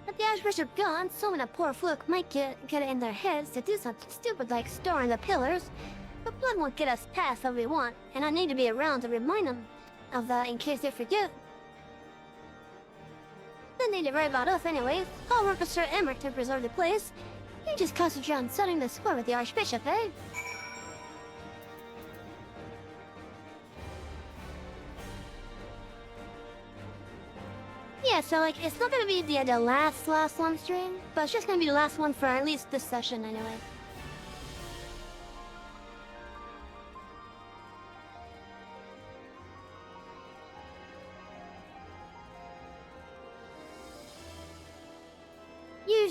With the Archbishop gone, some of the poor folk might get it in their heads to do something stupid like storing the pillars, but blood won't get us past what we want, and I need to be around to remind them of that in case they forget. Don't need to worry about us anyways. I'll work with Sir Emmerich to preserve the place. You just concentrate on settling the score with the Archbishop, eh? Yeah, so like, it's not gonna be the last one stream, but it's just gonna be the last one for at least this session anyway.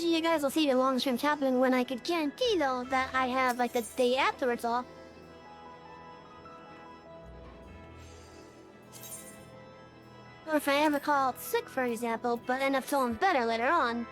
Usually you guys will see the long streams happen when I could guarantee though that I have like the day afterwards off. Or if I ever call out sick, for example, but end up feeling better later on.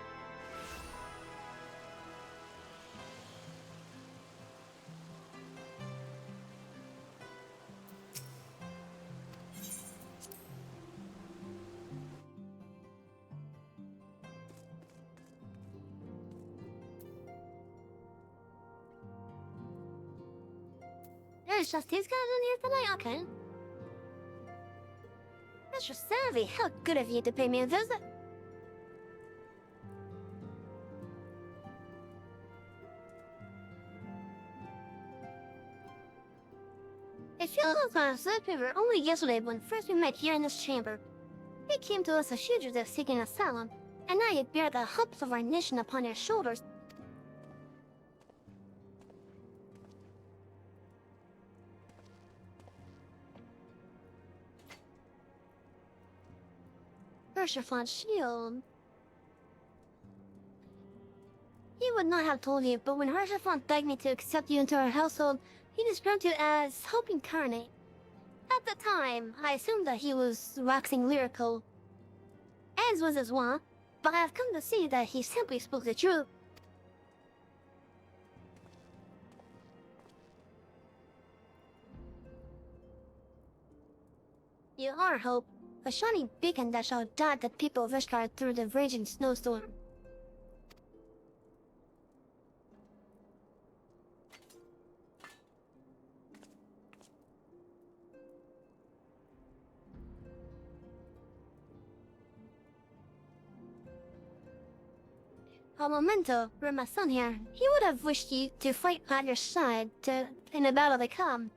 There's just these guys in here tonight, okay. Mr. Savvy, how good of you to pay me a visit. It feels kind of sad, Peter. Only yesterday, when first we met here in this chamber, he came to us a fugitive seeking asylum, and now you bear the humps of our nation upon your shoulders. Urshafon's shield. He would not have told you, but when Harshafon begged me to accept you into our household, he described you as Hope Incarnate. At the time, I assumed that he was waxing lyrical, as was his wont, but I have come to see that he simply spoke the truth. You are Hope, a shining beacon that shall guide the people of Ishgard through the raging snowstorm. A memento, were my son here, he would have wished you to fight at your side in a battle to come.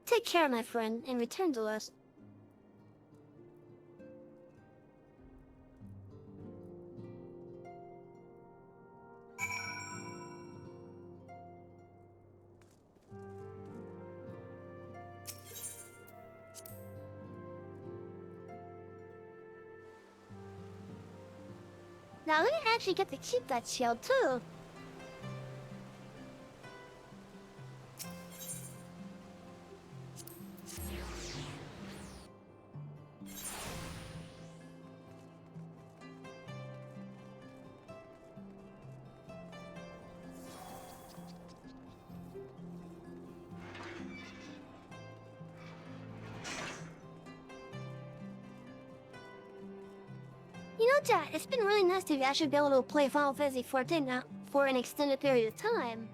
Take care, my friend, and return to us. Now we actually get to keep that shield too. You know, Dad, it's been really nice to actually be able to play Final Fantasy XIV now for an extended period of time.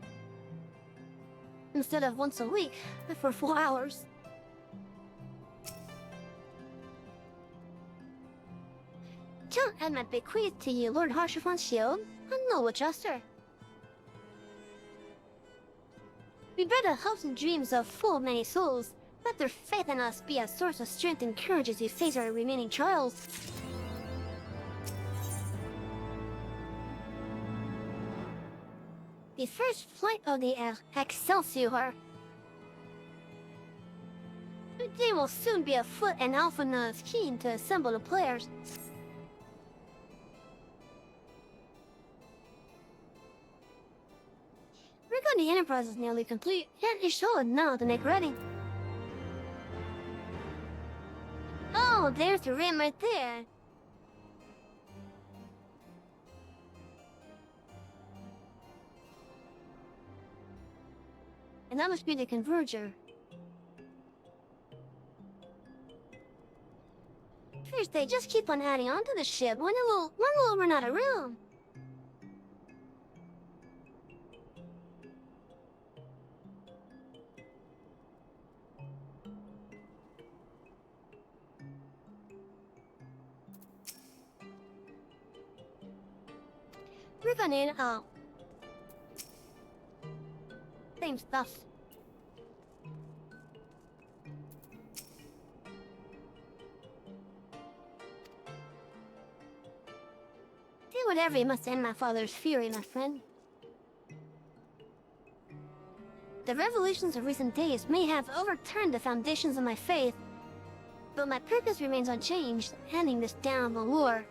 Instead of once a week, for 4 hours. Count Edmund bequeathed to you Lord Harshafon's shield, a noble gesture. We bear the hopes and dreams of full many souls. Let their faith in us be a source of strength and courage as we face our remaining trials. The first flight of the Excelsior. They will soon be afoot, and Alphina is keen to assemble the players. Recon the Enterprise is nearly complete, and it's solid now to make ready. Oh, there's the rim right there. And that must be the converger. First, they just keep on adding onto the ship. When will run out of room? We're gonna need same stuff. Do whatever you must end my father's fury, my friend. The revolutions of recent days may have overturned the foundations of my faith, but my purpose remains unchanged, ending this damnable war.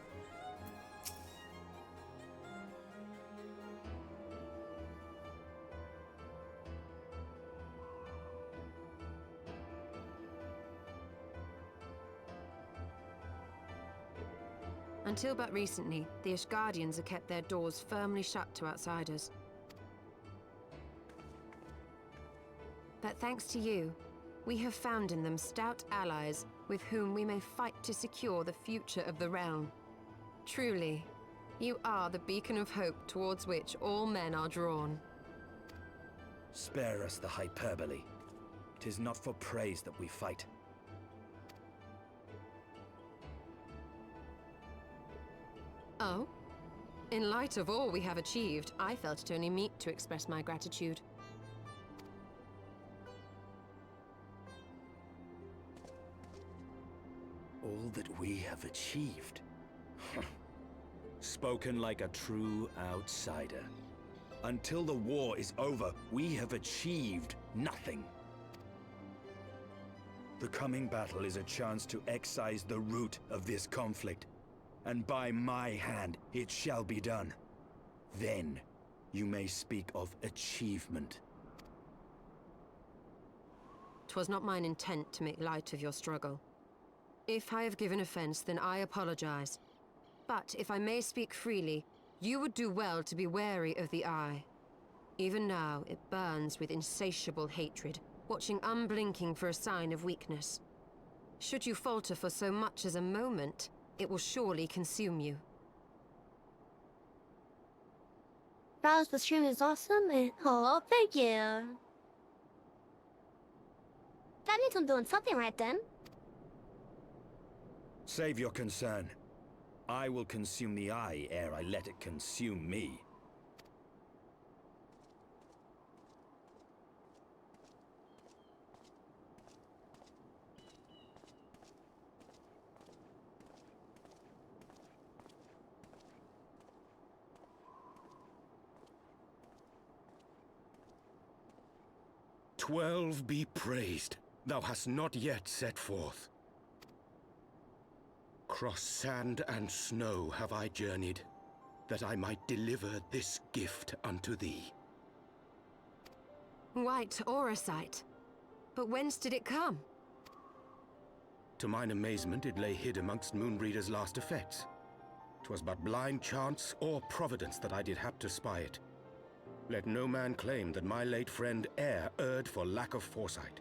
Until but recently, the Ishgardians have kept their doors firmly shut to outsiders. But thanks to you, we have found in them stout allies with whom we may fight to secure the future of the realm. Truly, you are the beacon of hope towards which all men are drawn. Spare us the hyperbole. 'Tis not for praise that we fight. Oh? In light of all we have achieved, I felt it only meet to express my gratitude. All that we have achieved. Spoken like a true outsider. Until the war is over, we have achieved nothing. The coming battle is a chance to excise the root of this conflict. And by my hand, it shall be done. Then, you may speak of achievement. 'Twas not mine intent to make light of your struggle. If I have given offense, then I apologize. But if I may speak freely, you would do well to be wary of the eye. Even now, it burns with insatiable hatred, watching unblinking for a sign of weakness. Should you falter for so much as a moment, it will surely consume you. Browse, the stream is awesome, and oh, thank you. That means I'm doing something right then. Save your concern. I will consume the eye ere I let it consume me. "12 be praised, thou hast not yet set forth. Cross sand and snow have I journeyed, that I might deliver this gift unto thee." White Oracite. But whence did it come? To mine amazement, it lay hid amongst Moonbreeder's last effects. 'Twas but blind chance or providence that I did hap to spy it. Let no man claim that my late friend e'er erred for lack of foresight.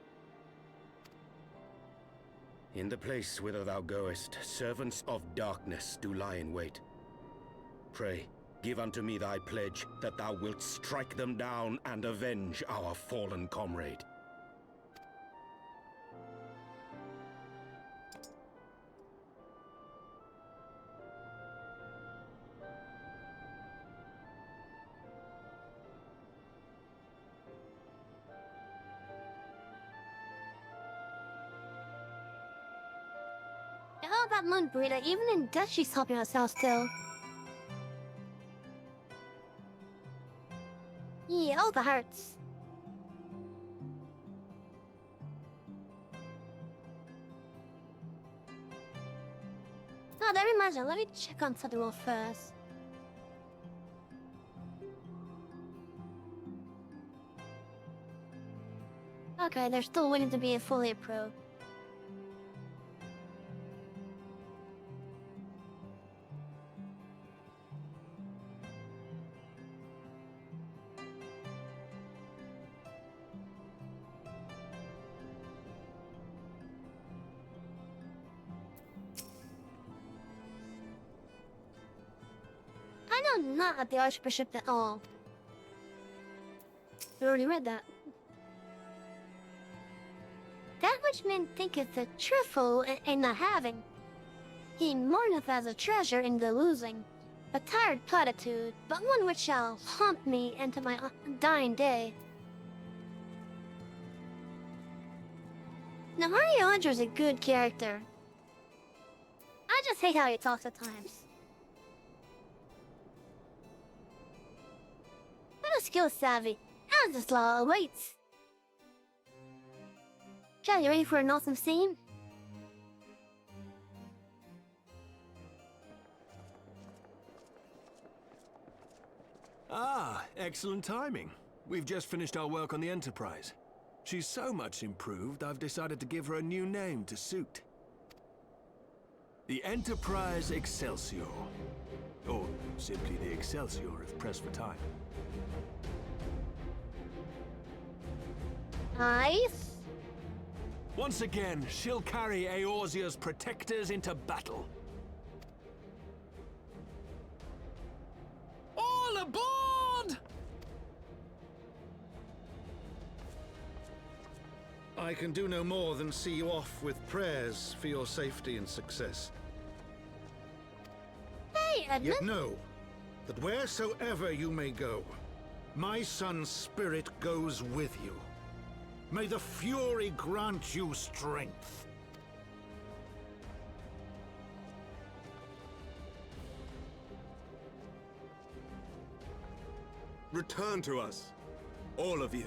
In the place whither thou goest, servants of darkness do lie in wait. Pray, give unto me thy pledge that thou wilt strike them down and avenge our fallen comrade. How about Moonbreeder? Even in death, she's helping us out still. Yeah, all the hearts. Oh, that reminds me. Let me check on something real first. Okay, they're still waiting to be fully approved. I know not the Archbishop at all. We already read that. That which men thinketh a trifle in the having, he mourneth as a treasure in the losing. A tired platitude, but one which shall haunt me into my dying day. Now, Mario Andrew's a good character. I just hate how he talks at times. What a skill savvy. How's this law awaits? Chad, you ready for an awesome scene? Ah, excellent timing. We've just finished our work on the Enterprise. She's so much improved, I've decided to give her a new name to suit. The Enterprise Excelsior. Or simply the Excelsior if pressed for time. Nice. Once again, she'll carry Eorzea's protectors into battle. All aboard! I can do no more than see you off with prayers for your safety and success. Hey, Edmund. Yet know that wheresoever you may go, my son's spirit goes with you. May the Fury grant you strength. Return to us, all of you.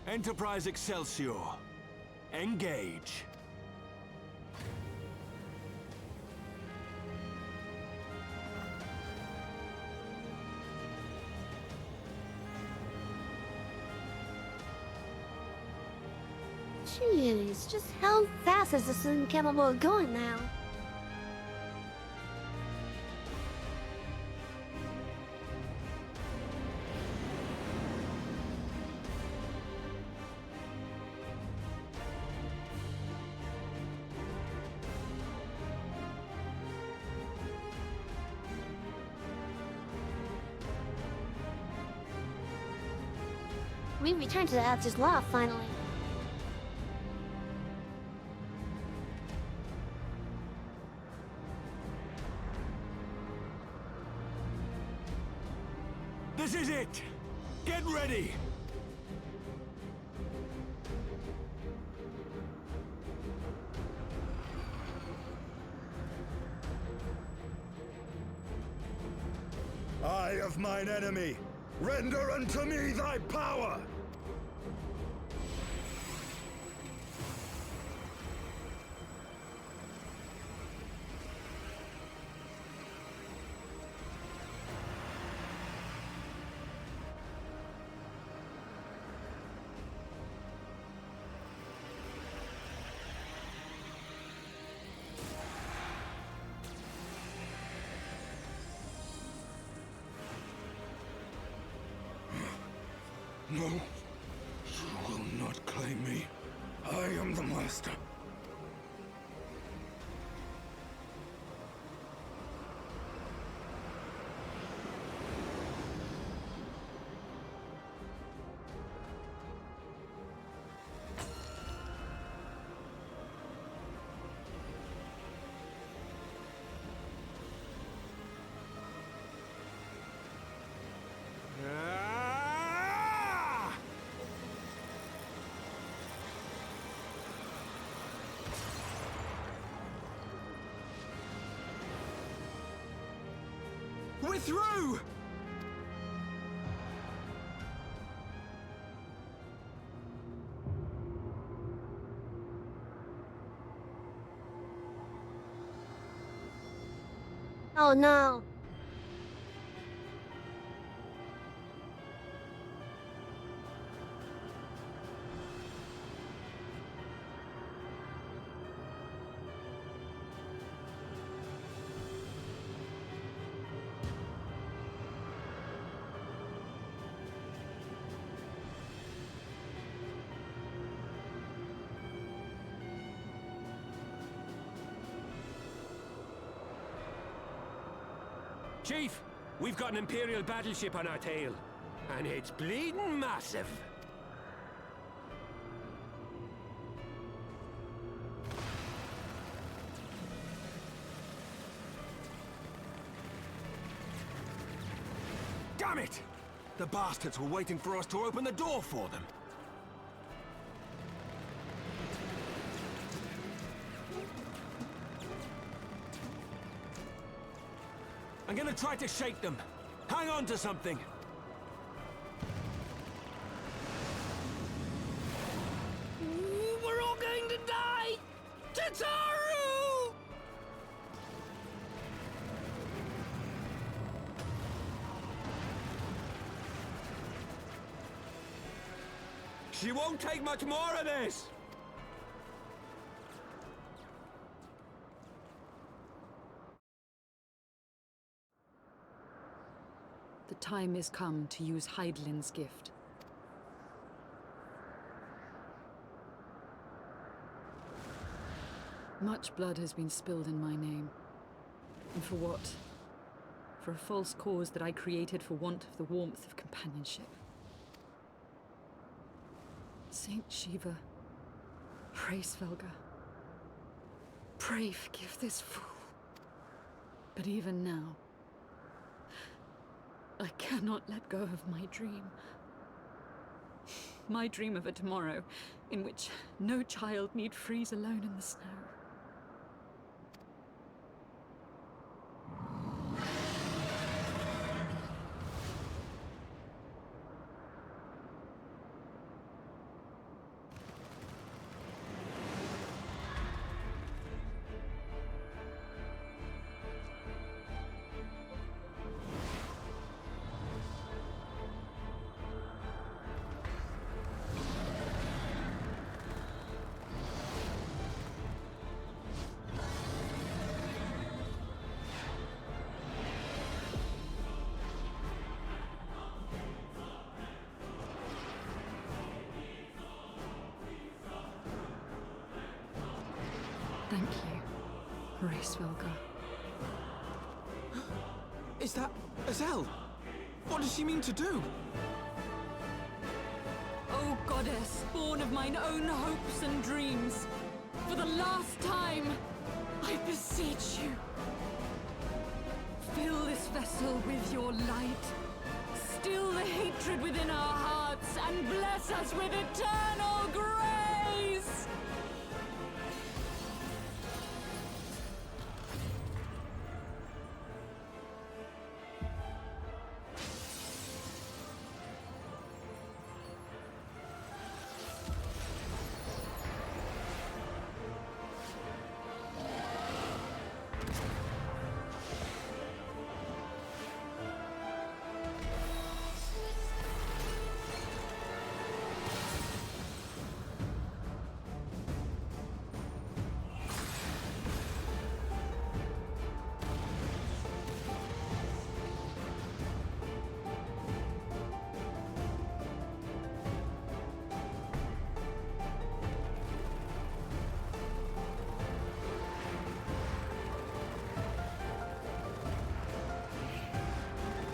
Enterprise Excelsior. Engage. Jeez, just how fast is this thing capable of going now? We returned to the Adder's Law, finally. This is it! Get ready! Eye of mine enemy, render unto me thy power! No, you will not claim me. I am the master. We're through! Oh no. Chief, we've got an Imperial battleship on our tail. And it's bleeding massive. Damn it! The bastards were waiting for us to open the door for them. I'm gonna try to shake them. Hang on to something. We're all going to die! Tataru! She won't take much more of this! The time is come to use Hydaelyn's gift. Much blood has been spilled in my name. And for what? For a false cause that I created for want of the warmth of companionship. Saint Shiva, pray Svelga. Pray forgive this fool. But even now, I cannot let go of my dream. My dream of a tomorrow in which no child need freeze alone in the snow. Thank you, Svelga. Is that Azel? What does she mean to do? O goddess, born of mine own hopes and dreams, for the last time, I beseech you. Fill this vessel with your light. Still the hatred within our hearts, and bless us with eternal grace!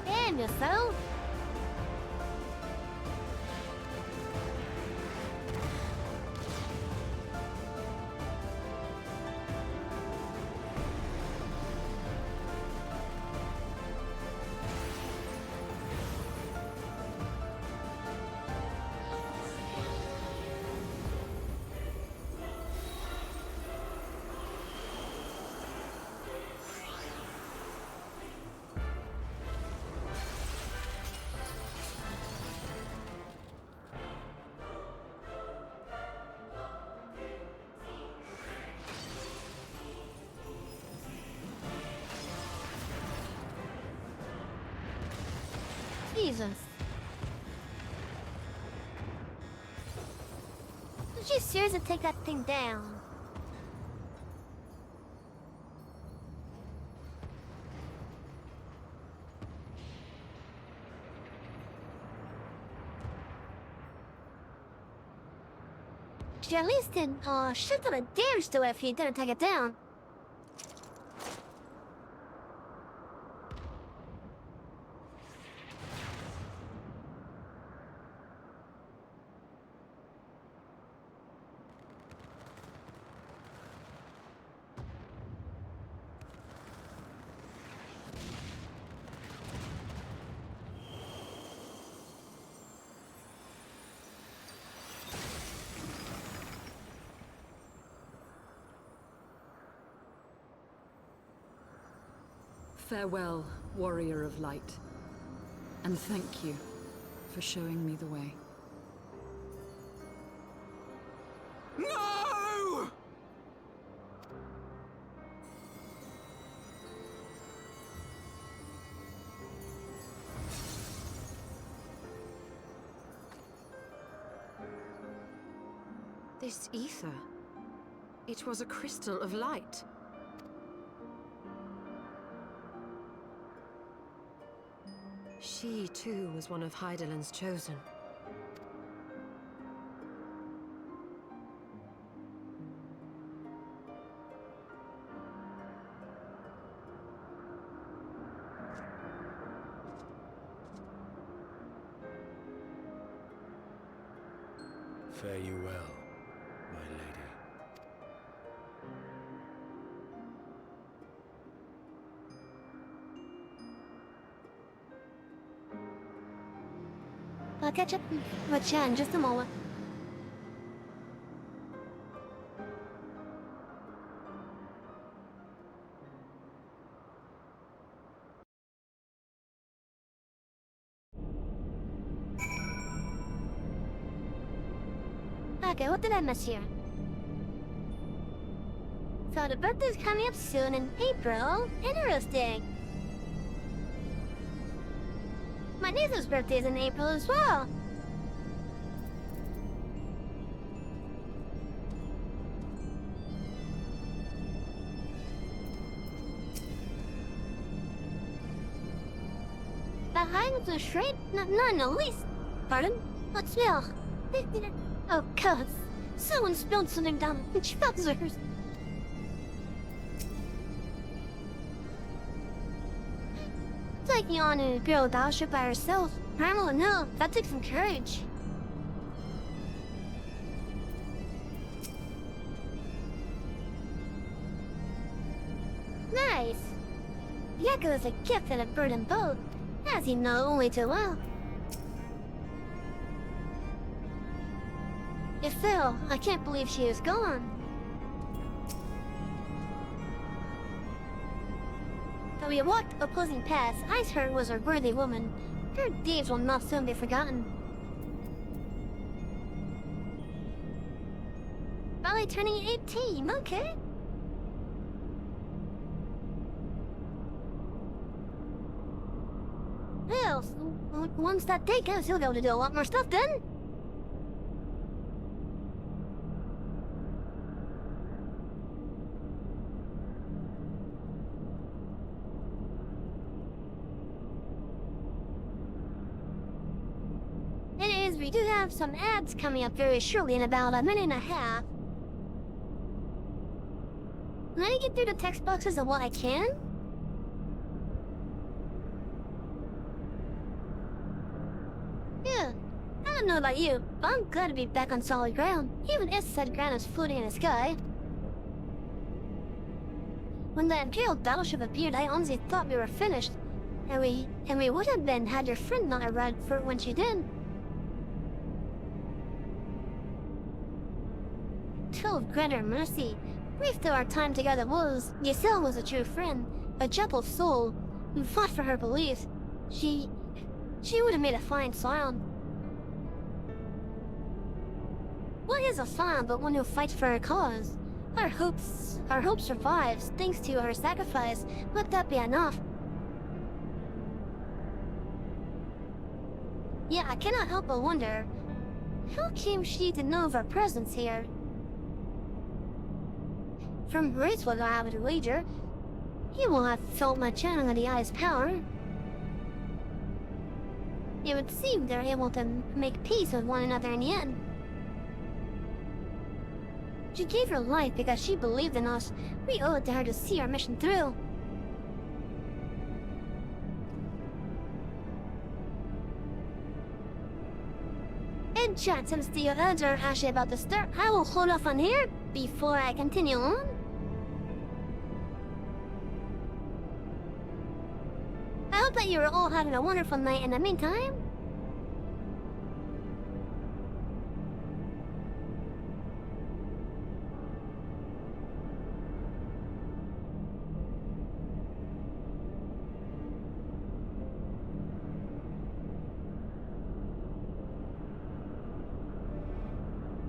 Damn yourself! Jesus. Did you seriously take that thing down? She at least did a shit ton of damage to it if you didn't take it down. Farewell, warrior of light. And thank you for showing me the way. No! This ether. It was a crystal of light. She, too, was one of Hydaelyn's chosen. Fare you well, my lady. I'll catch up with Chad in just a moment. Okay, what did I miss here? So the birthday's coming up soon in April. Interesting. My niece's birthday is in April as well. Behind the shrine? Not in the least. Pardon? What smell? Oh, God. Someone spilled something down the trousers. Taking on a girl battleship by herself. I don't know. That takes some courage. Nice. Yakko is a gift and a bird and boat, as you know only too well. Still, I can't believe she is gone. Though we walked opposing paths, I heard was a worthy woman. Her deeds will not soon be forgotten. Probably turning 18, okay? Well, once that day goes, you'll be able to do a lot more stuff then. We do have some ads coming up very shortly in about a minute and a half. Let me get through the text boxes of what I can. Yeah, I don't know about you, but I'm glad to be back on solid ground, even if said ground is floating in the sky. When the Imperial battleship appeared, I honestly thought we were finished, and we would have been had your friend not arrived for when she did. 12 greater mercy. Brief though our time together was, Giselle was a true friend, a gentle soul, who fought for her beliefs. She would have made a fine scion. What is a scion but one who fights for her cause? Our hope survives thanks to her sacrifice. Let that be enough. Yeah, I cannot help but wonder, how came she to know of our presence here? From Racewell, I would wager, he will have felt my channeling of the eye's power. It would seem they're able to make peace with one another in the end. She gave her life because she believed in us. We owe it to her to see our mission through. And chat, since the events are actually about to start, I will hold off on here before I continue on. I hope that you are all having a wonderful night in the meantime.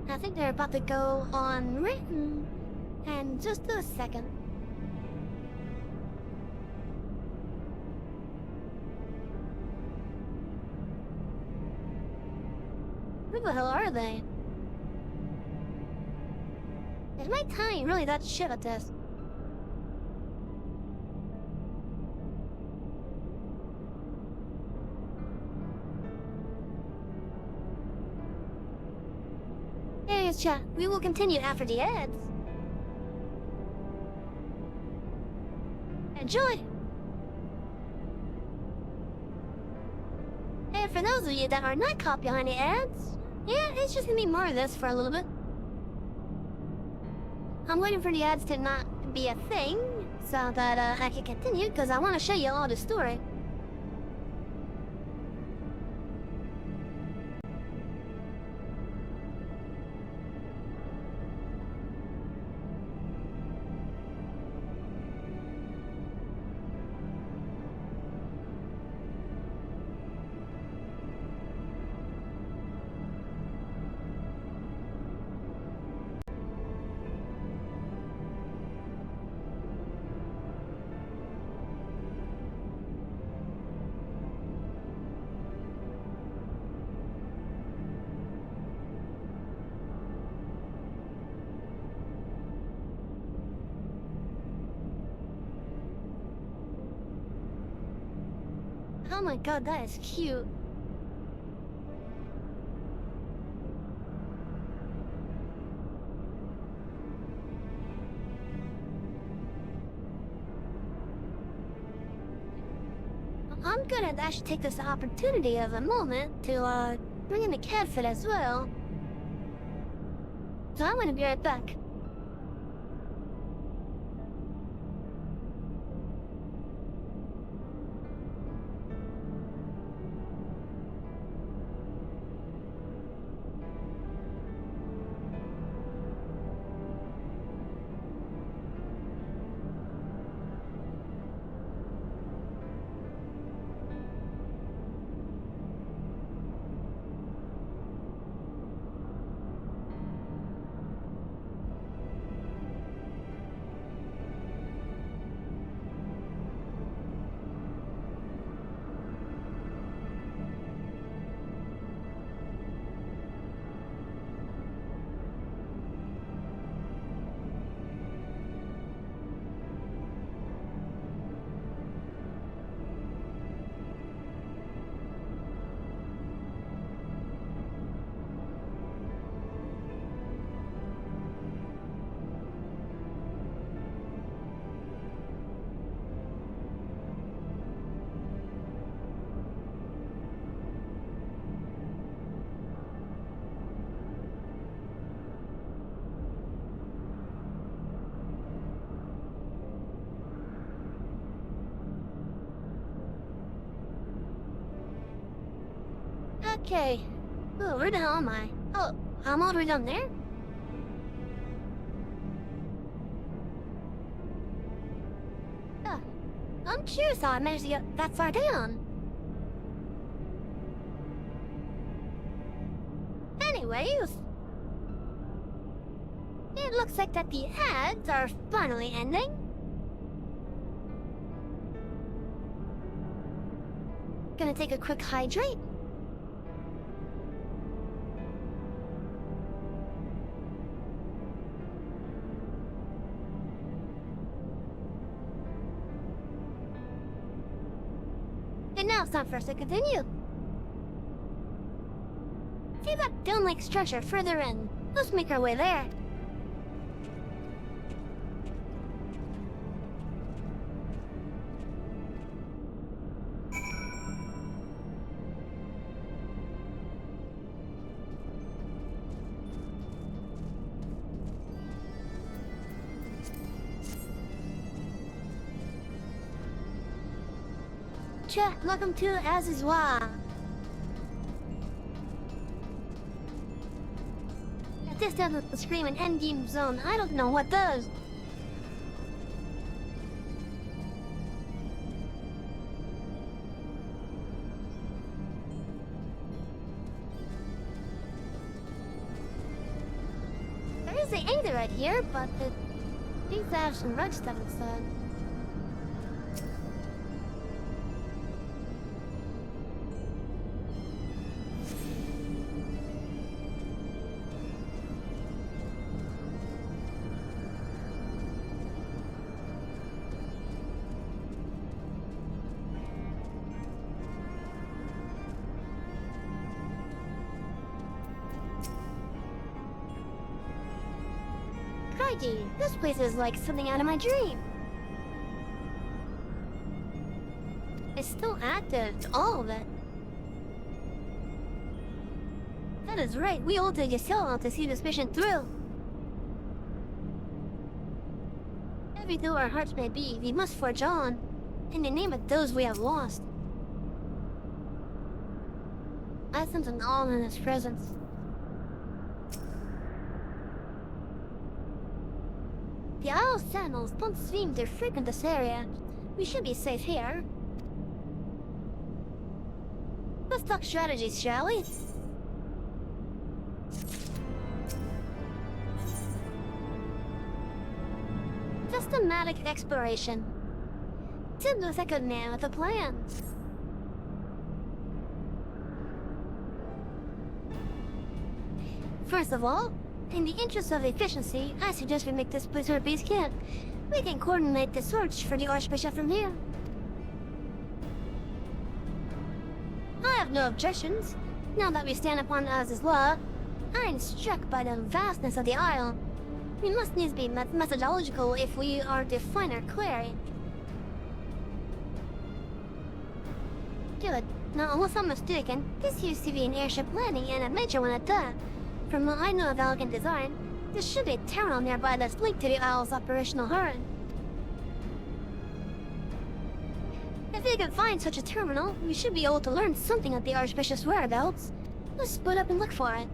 I think they're about to go on written in just a second. Who the hell are they? Is my timing really that shit at this? Anyways, chat, we will continue after the ads. Enjoy! And for those of you that are not caught behind the ads, yeah, it's just gonna be more of this for a little bit. I'm waiting for the ads to not be a thing, so that I can continue, because I want to show you all the story. Oh my god, that is cute. I'm gonna actually take this opportunity of a moment to bring in the cat fit as well. So I'm gonna be right back. Okay. Oh, where the hell am I? Oh, I'm all the way down there? I'm curious how I managed to get that far down. Anyways, it looks like that the ads are finally ending. Gonna take a quick hydrate. And now it's time for us to continue. See that dome-like structure further in. Let's make our way there. Welcome to Azizwa. If this doesn't scream an endgame zone, I don't know what does. There is an anchor right here, but it needs to have some rug stuff inside. Crikey, this place is like something out of my dream. It's still active, all of it. That is right, we all take a sail to see this mission through. Heavy though our hearts may be, we must forge on, in the name of those we have lost. I sense an awe in his presence. The Isle Sentinels don't seem to frequent this area. We should be safe here. Let's talk strategies, shall we? Systematic exploration. Tim was a good man with a plan. First of all, in the interest of efficiency, I suggest we make this place our base camp. We can coordinate the search for the Archbishop from here. I have no objections. Now that we stand upon Oz's law, I am struck by the vastness of the Isle. We must needs be methodological if we are to find our quarry. Good. Now, unless I'm mistaken, this used to be an airship landing and a major one at that. From what I know of elegant design, there should be a terminal nearby that's linked to the Isle's operational heart. If we can find such a terminal, we should be able to learn something of the Archbishop's whereabouts. Let's split up and look for it.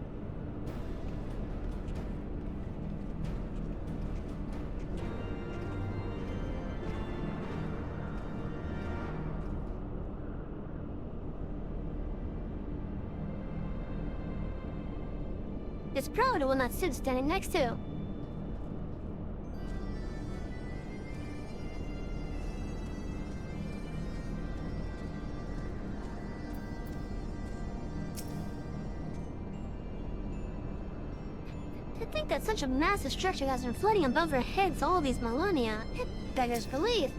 It's probably the one that Sid's standing next to. To think that such a massive structure has been floating above our heads all these millennia, it beggars belief.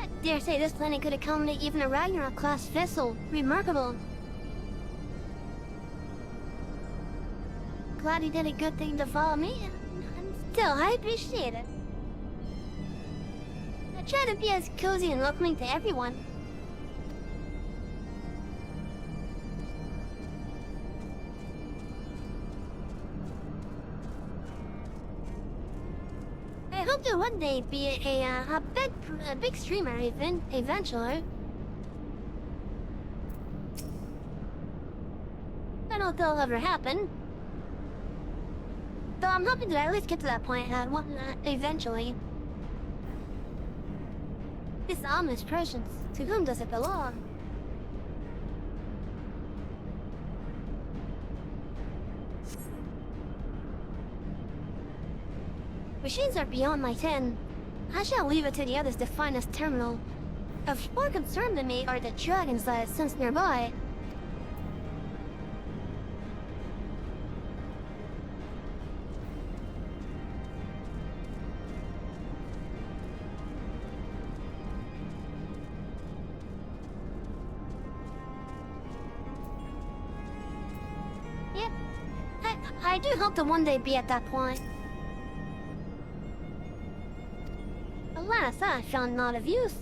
I dare say this planet could accommodate even a Ragnarok-class vessel. Remarkable. Glad you did a good thing to follow me, and still, I appreciate it. I try to be as cozy and welcoming to everyone. I hope to one day be a big streamer eventually. I don't know if that'll ever happen. Though I'm hoping to at least get to that point eventually. This ominous presence, to whom does it belong? Machines are beyond my ken. I shall leave it to the others to find this terminal. Of more concern to me are the dragons that I sense nearby. Yep. I do hope to one day be at that point. Alas, I found not of use.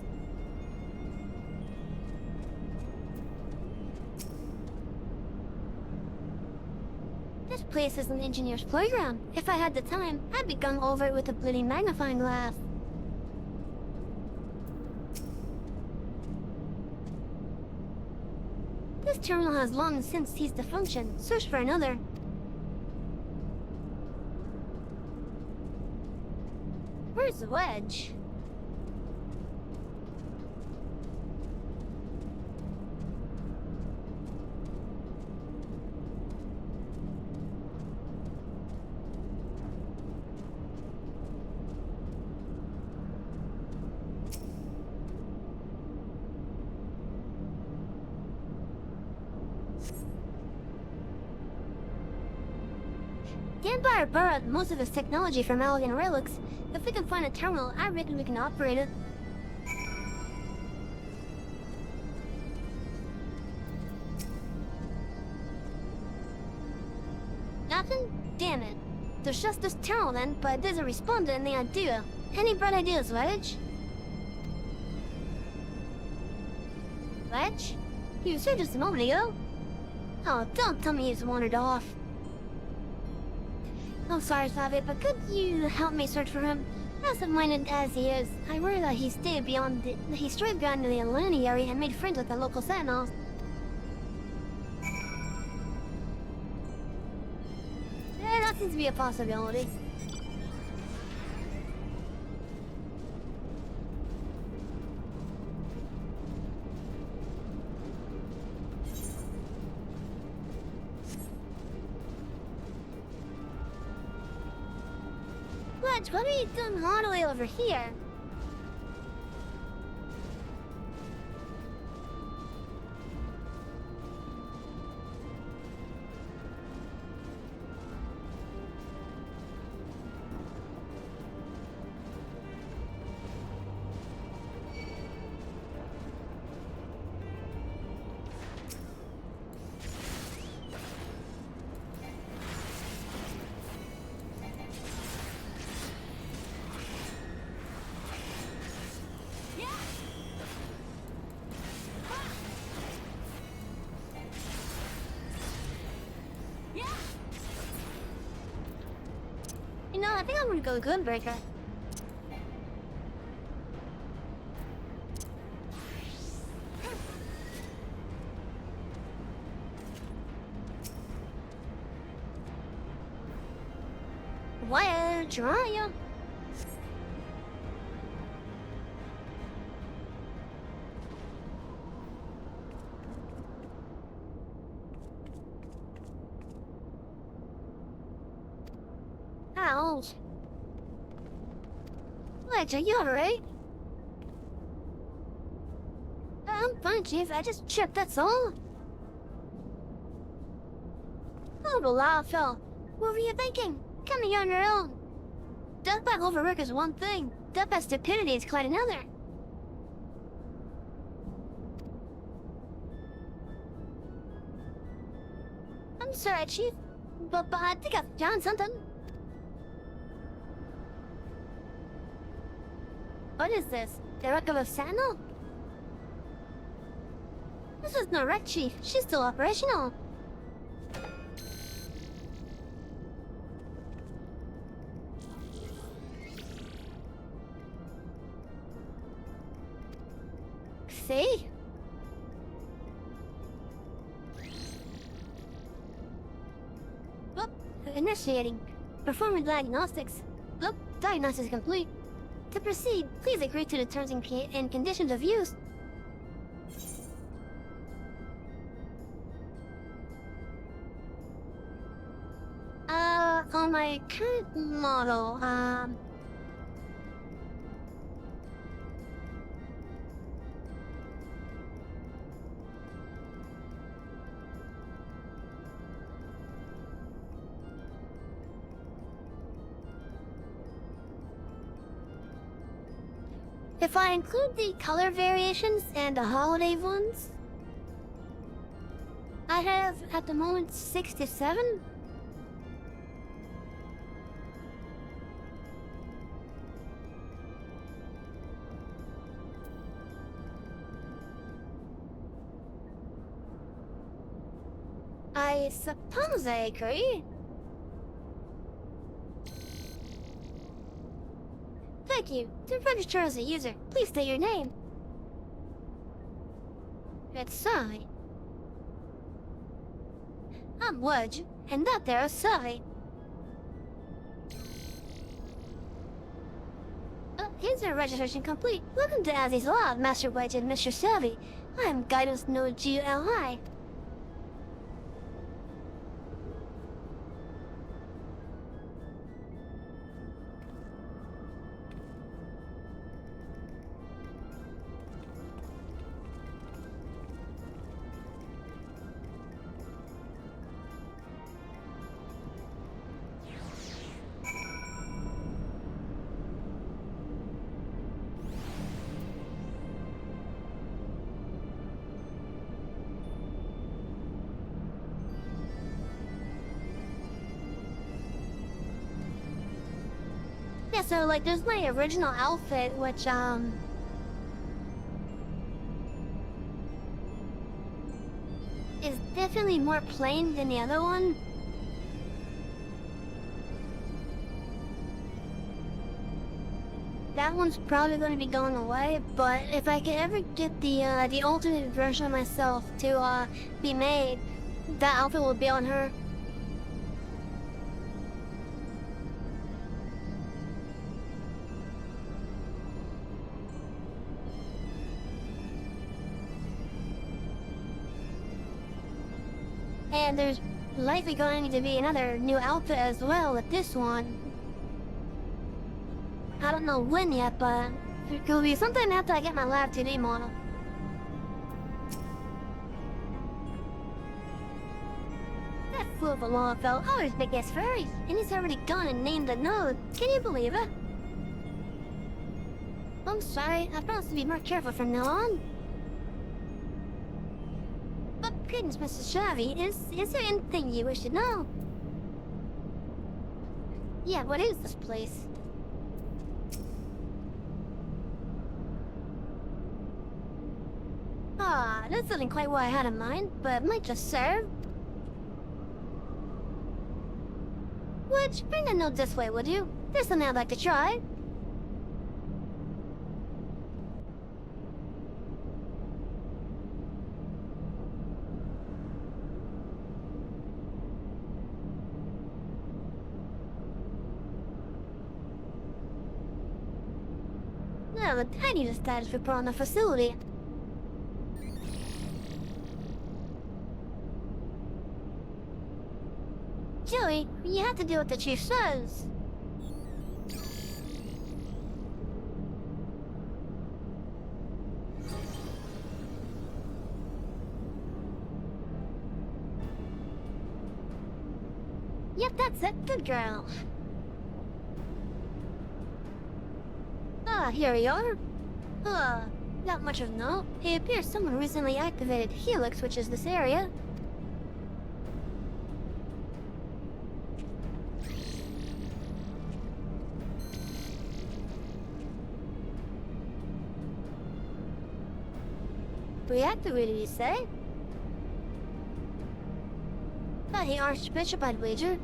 This place is an engineer's playground. If I had the time, I'd be gung over it with a bloody magnifying glass. This terminal has long since ceased to function. Search for another. Where's the wedge? The Empire borrowed most of its technology from elegant relics. If we can find a terminal, I reckon we can operate it. just this turtle then, but it doesn't respond to anything I do. Any bright ideas, Wedge? Wedge? You said just a moment ago. Oh, don't tell me he's wandered off. I'm sorry, Savvy, but could you help me search for him? Absent-minded as he is, I worry that he strayed beyond the Atlantic area and made friends with the local sentinels. Yeah, that seems to be a possibility. What are you doing all the way over here? You know, I think I'm gonna go Gunbreaker. Why, try. Ouch. Ledge, are you alright? I'm fine, Chief. I just tripped, that's all. Oh, the law fell. What were you thinking? Come here on your own. Death by overwork is one thing. Death by stupidity is quite another. I'm sorry, Chief. But I think I've found something. What is this? The wreck of a sentinel? This is no wreck, Chief. She's still operational. See? Oop, initiating. Performing diagnostics. Oop, diagnostics complete. To proceed, please agree to the terms and conditions of use. On my current model, if I include the color variations and the holiday ones, I have at the moment 67. I suppose I agree. Thank you. To register as a user, please state your name. It's Sai. I'm Wedge, and that there is Sai. User registration complete. Welcome to Azzy's Lab, Master Wedge and Mr. Savvy. I am Guidance Node GLI. Yeah, so like there's my original outfit, which is definitely more plain than the other one. That one's probably going to be going away, but if I can ever get the ultimate version of myself to be made, that outfit will be on her. And there's likely going to be another new outfit as well with this one. I don't know when yet, but it could be sometime after I get my Lab 2D model. That fool of a law fell always big ass furry, and he's already gone and named the node. Can you believe it? I'm sorry, I promise to be more careful from now on. But goodness, Mrs. Shavi, is there anything you wish to know? Yeah, what is this place? Ah, this isn't quite what I had in mind, but might just serve. Which, bring the note this way, would you? There's something I'd like to try. Now, the tiniest status report on the facility. Joey, you have to do what the chief says. Yep, that's it. Good girl. Ah, here we are. Not much of note. It appears someone recently activated Helix, which is this area. Reactivated, you say? By the Archbishop, I'd wager.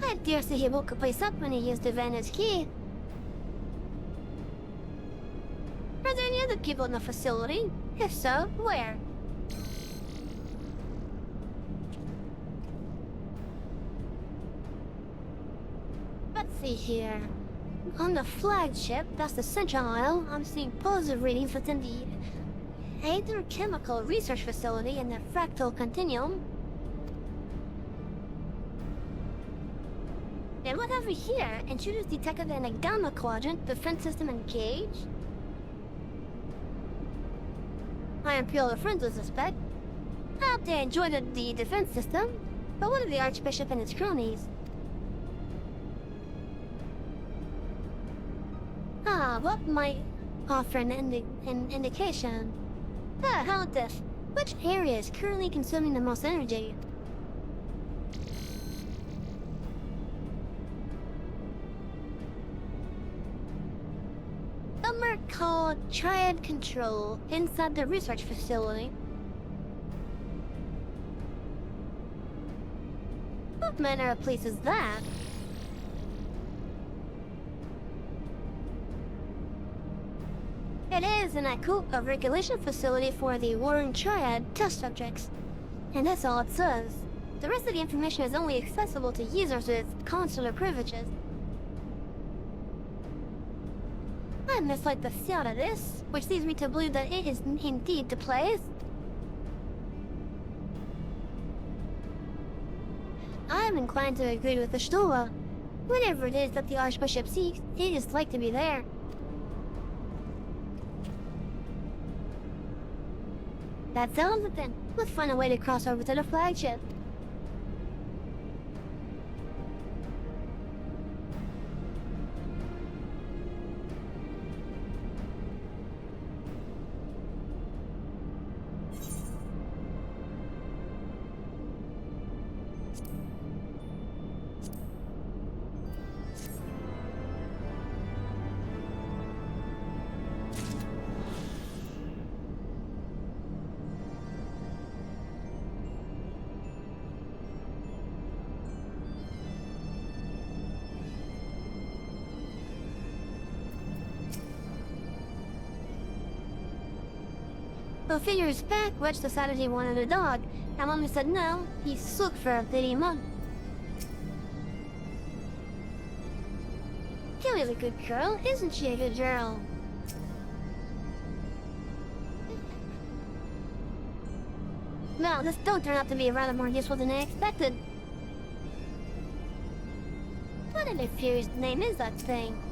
I dare say he woke the place up when he used the Vanna's key. Are there any other people in the facility? If so, where? Let's see here. On the flagship, that's the central aisle, I'm seeing positive readings within the Hydrochemical Research Facility in the Fractal Continuum. And what have we here? Intruders detected in a Gamma Quadrant, defense system engaged. I am purely friends with suspect. I hope they enjoyed the defense system, but what of the Archbishop and his cronies? What might offer an indication? How about this? Which area is currently consuming the most energy? Somewhere called Triad Control, inside the research facility. What manner of place is that? It is an a regulation facility for the Warring Triad test subjects. And that's all it says. The rest of the information is only accessible to users with consular privileges. I mislike the sound of this, which leads me to believe that it is indeed the place. I am inclined to agree with the Stoa. Whatever it is that the Archbishop seeks, it is like to be there. That sounds it then. Let's find a way to cross over to the flagship. A few years back, Wedge decided he wanted a dog, and when we said no, he looked for a bitty mug. Kelly's a good girl, isn't she a good girl? Well, this dog turned out to be rather more useful than I expected. What an infurious name is that thing?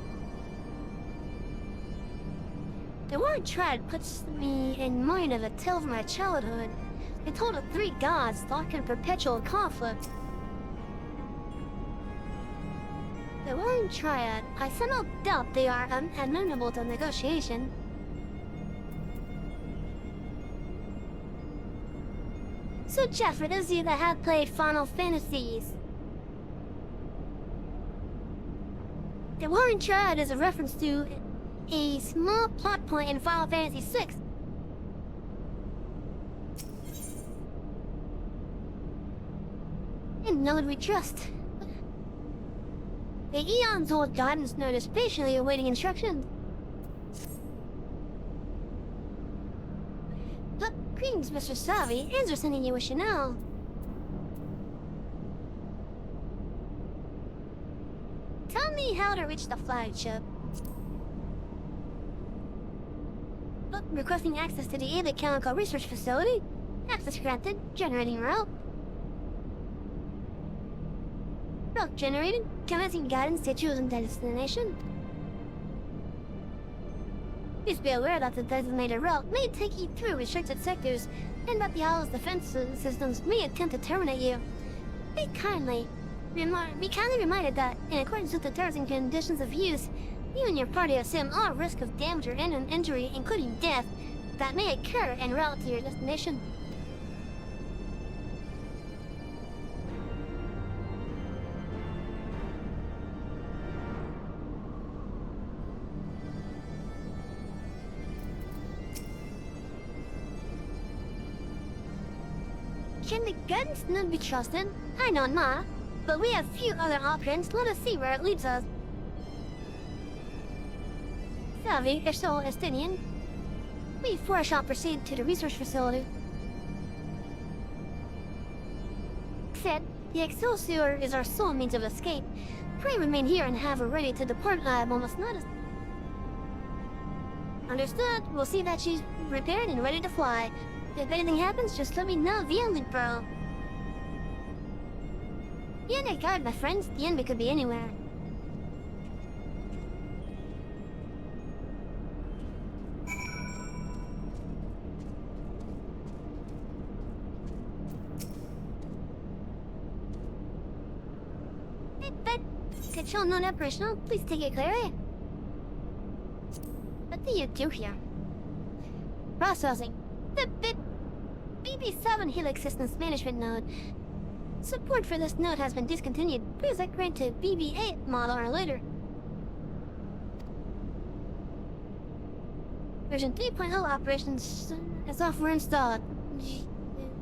The word triad puts me in mind of a tale from my childhood. It told of 3 gods locked in perpetual conflict. The word triad, I somehow doubt they are amenable to negotiation. So Jeff, for those of you that have played Final Fantasies, the Warren Triad is a reference to a small plot point in Final Fantasy VI. And none we trust. The eons-old guidance note is patiently awaiting instructions. Greetings, Mr. Savi. Is there something you wish to know? Tell me how to reach the flagship. Requesting access to the Ava Chemical Research Facility. Access granted. Generating route. Route generated. Commencing guidance to chosen destination. Please be aware that the designated route may take you through restricted sectors, and that the Owl's defense systems may attempt to terminate you. Be kindly reminded that, in accordance with the terms and conditions of use, you and your party assume all risk of damage or injury, including death, that may occur en route to your destination. Can the guidance not be trusted? I know not, but we have few other options. Let us see where it leads us. Savvy, if so, Estinian. We four shall proceed to the research facility. Said, the Excelsior is our sole means of escape. Pray remain here and have her ready to depart at almost notice. Understood. We'll see that she's prepared and ready to fly. If anything happens, just let me know via link, bro. Be on your guard, my friends. The enemy could be anywhere. Control non-operational. Please take it clearly. What do you do here? Processing. The BB7 Helix Systems Management Node. Support for this node has been discontinued. Please upgrade to BB8 model or later. Version 3.0 operations software installed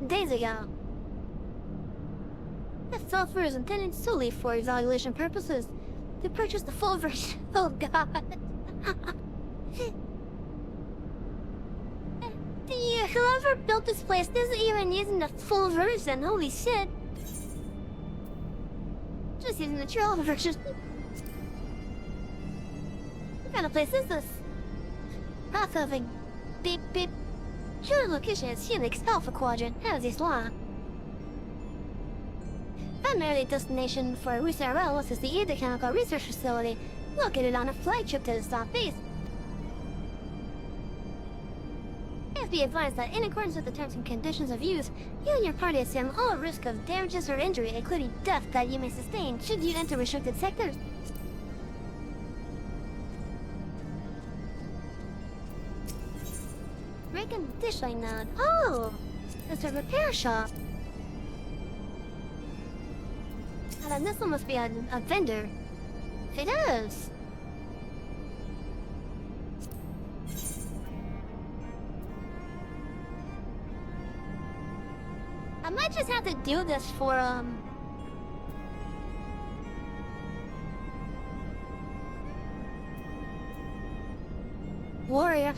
days ago. The software is intended solely for evaluation purposes. To purchase the full version. Oh god. Whoever built this place isn't even using the full version. Holy shit. Just using the trial version. What kind of place is this? Path having beep beep. Your location is Helix Alpha Quadrant. How's this law? Primary destination for Rusarel is the Ida Chemical Research Facility, located on a flight trip to the stop base. Please be advised that in accordance with the terms and conditions of use, you and your party assume all risk of damages or injury, including death, that you may sustain should you enter restricted sectors. Reconditioning node. Oh! It's a repair shop. And then this one must be a vendor. It is! I might just have to do this for, Warrior.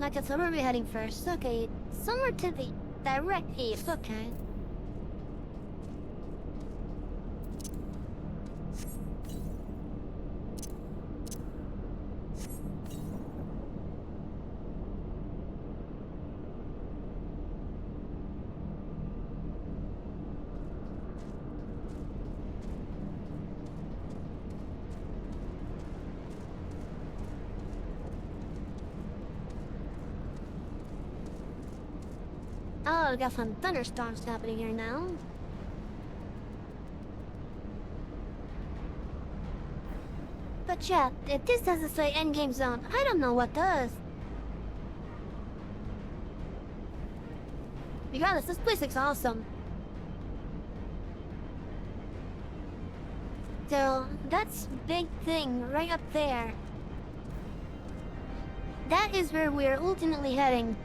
Like that's where we're heading first. Okay, somewhere to the direct east. Okay. Oh, we got some thunderstorms happening here now. But yeah, if this doesn't say endgame zone, I don't know what does. Regardless, this place looks awesome. So, that's big thing right up there. That is where we're ultimately heading.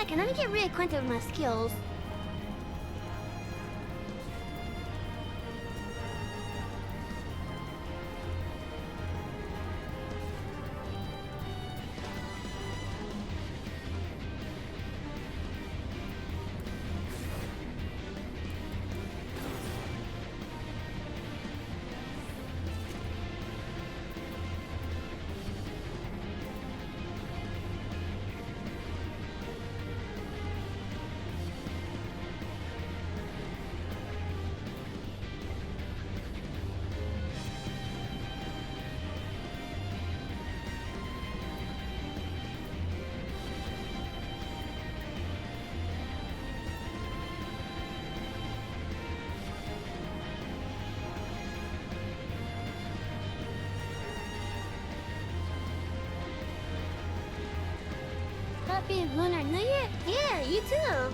Can I get reacquainted with my skills? Happy Lunar New Year? Yeah, you too!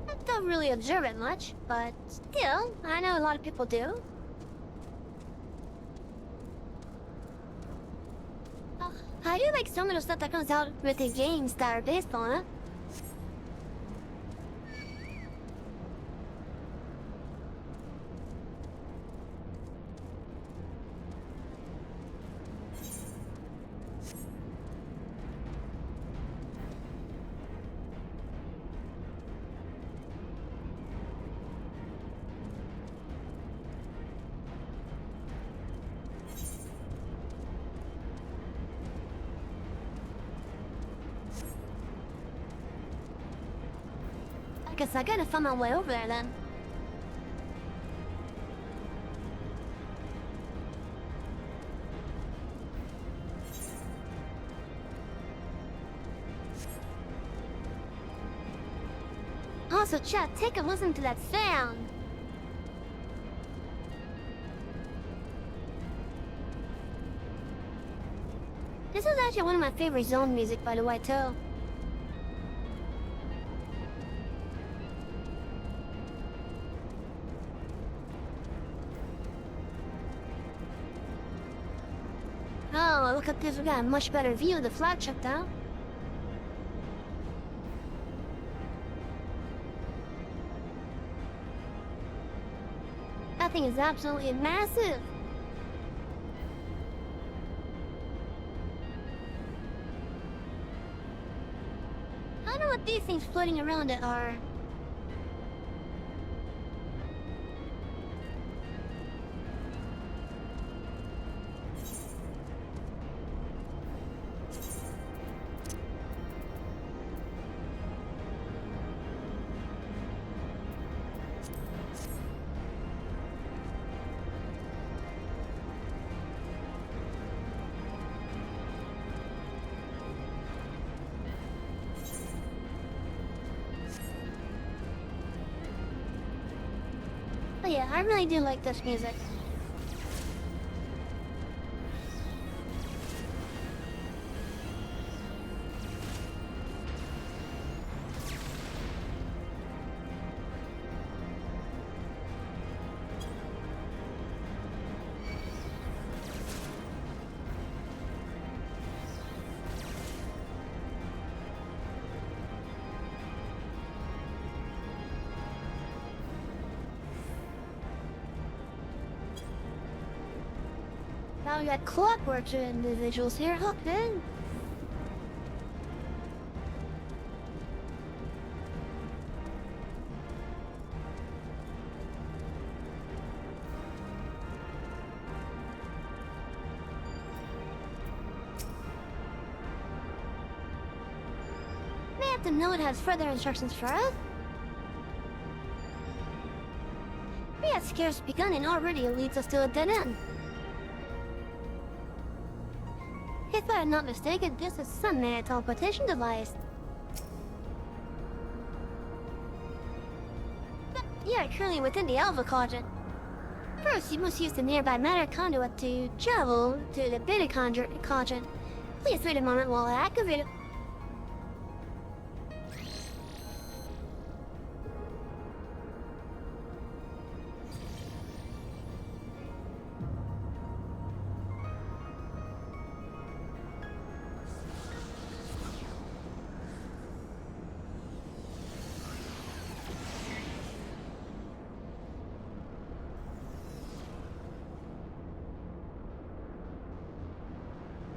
I don't really observe it much, but still, I know a lot of people do. I do like some of the stuff that comes out with the games that are based on it. Guess I gotta find my way over there then. Also, chat, take a listen to that sound. This is actually one of my favorite zone music, by the way, too. Oh, look at this, we got a much better view of the flagship now. That thing is absolutely massive. I don't know what these things floating around it are. But yeah, I really do like this music. Now we got clockwork individuals here hooked in. May have to know it has further instructions for us. We had scarce begun and already it leads us to a dead end. If I am not mistaken, this is some mad teleportation device. You are currently within the Alpha Quadrant. First, you must use the nearby matter conduit to travel to the Beta Quadrant. Please wait a moment while I activate it.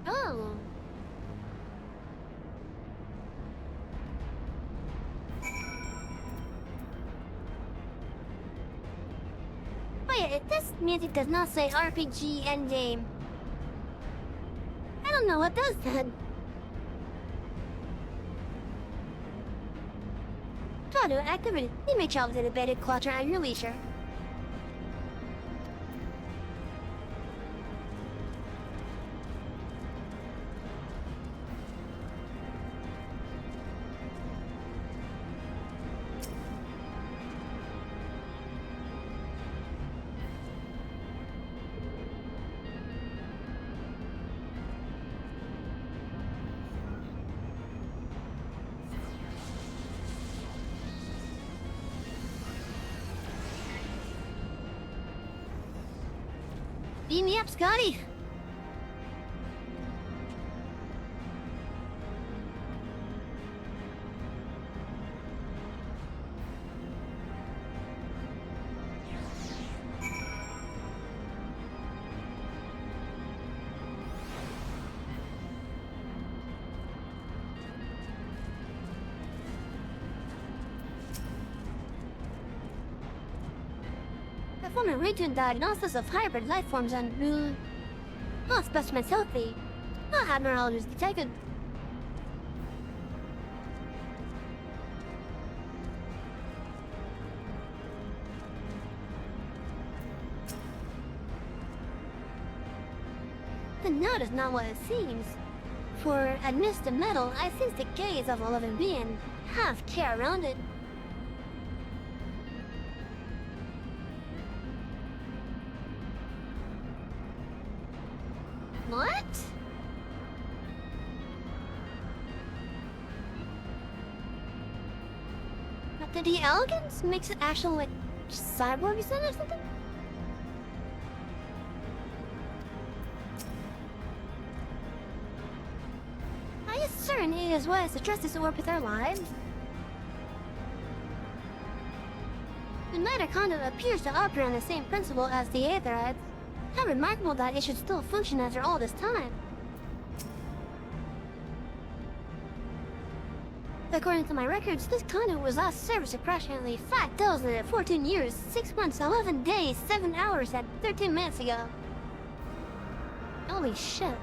Oh. Wait, this music does not say RPG Endgame. I don't know what does that. Try to activate it. You may travel to the Beta Quadrant at your leisure. Beam me up, Scotty! Perform a routine diagnosis of hybrid life forms and all specimens healthy. No abnormalities detected. The note is not what it seems. For amidst the metal, I sense the gaze of a living being, half care around it. What? But did the elegance makes it actual like cyborg or something? Are you certain it is wise to trust this orb with our lives? The mitochondria appears to operate on the same principle as the aetherites. How remarkable that it should still function after all this time. According to my records, this conduit was last serviced approximately 5,014 years, 6 months, 11 days, 7 hours, and 13 minutes ago. Holy shit.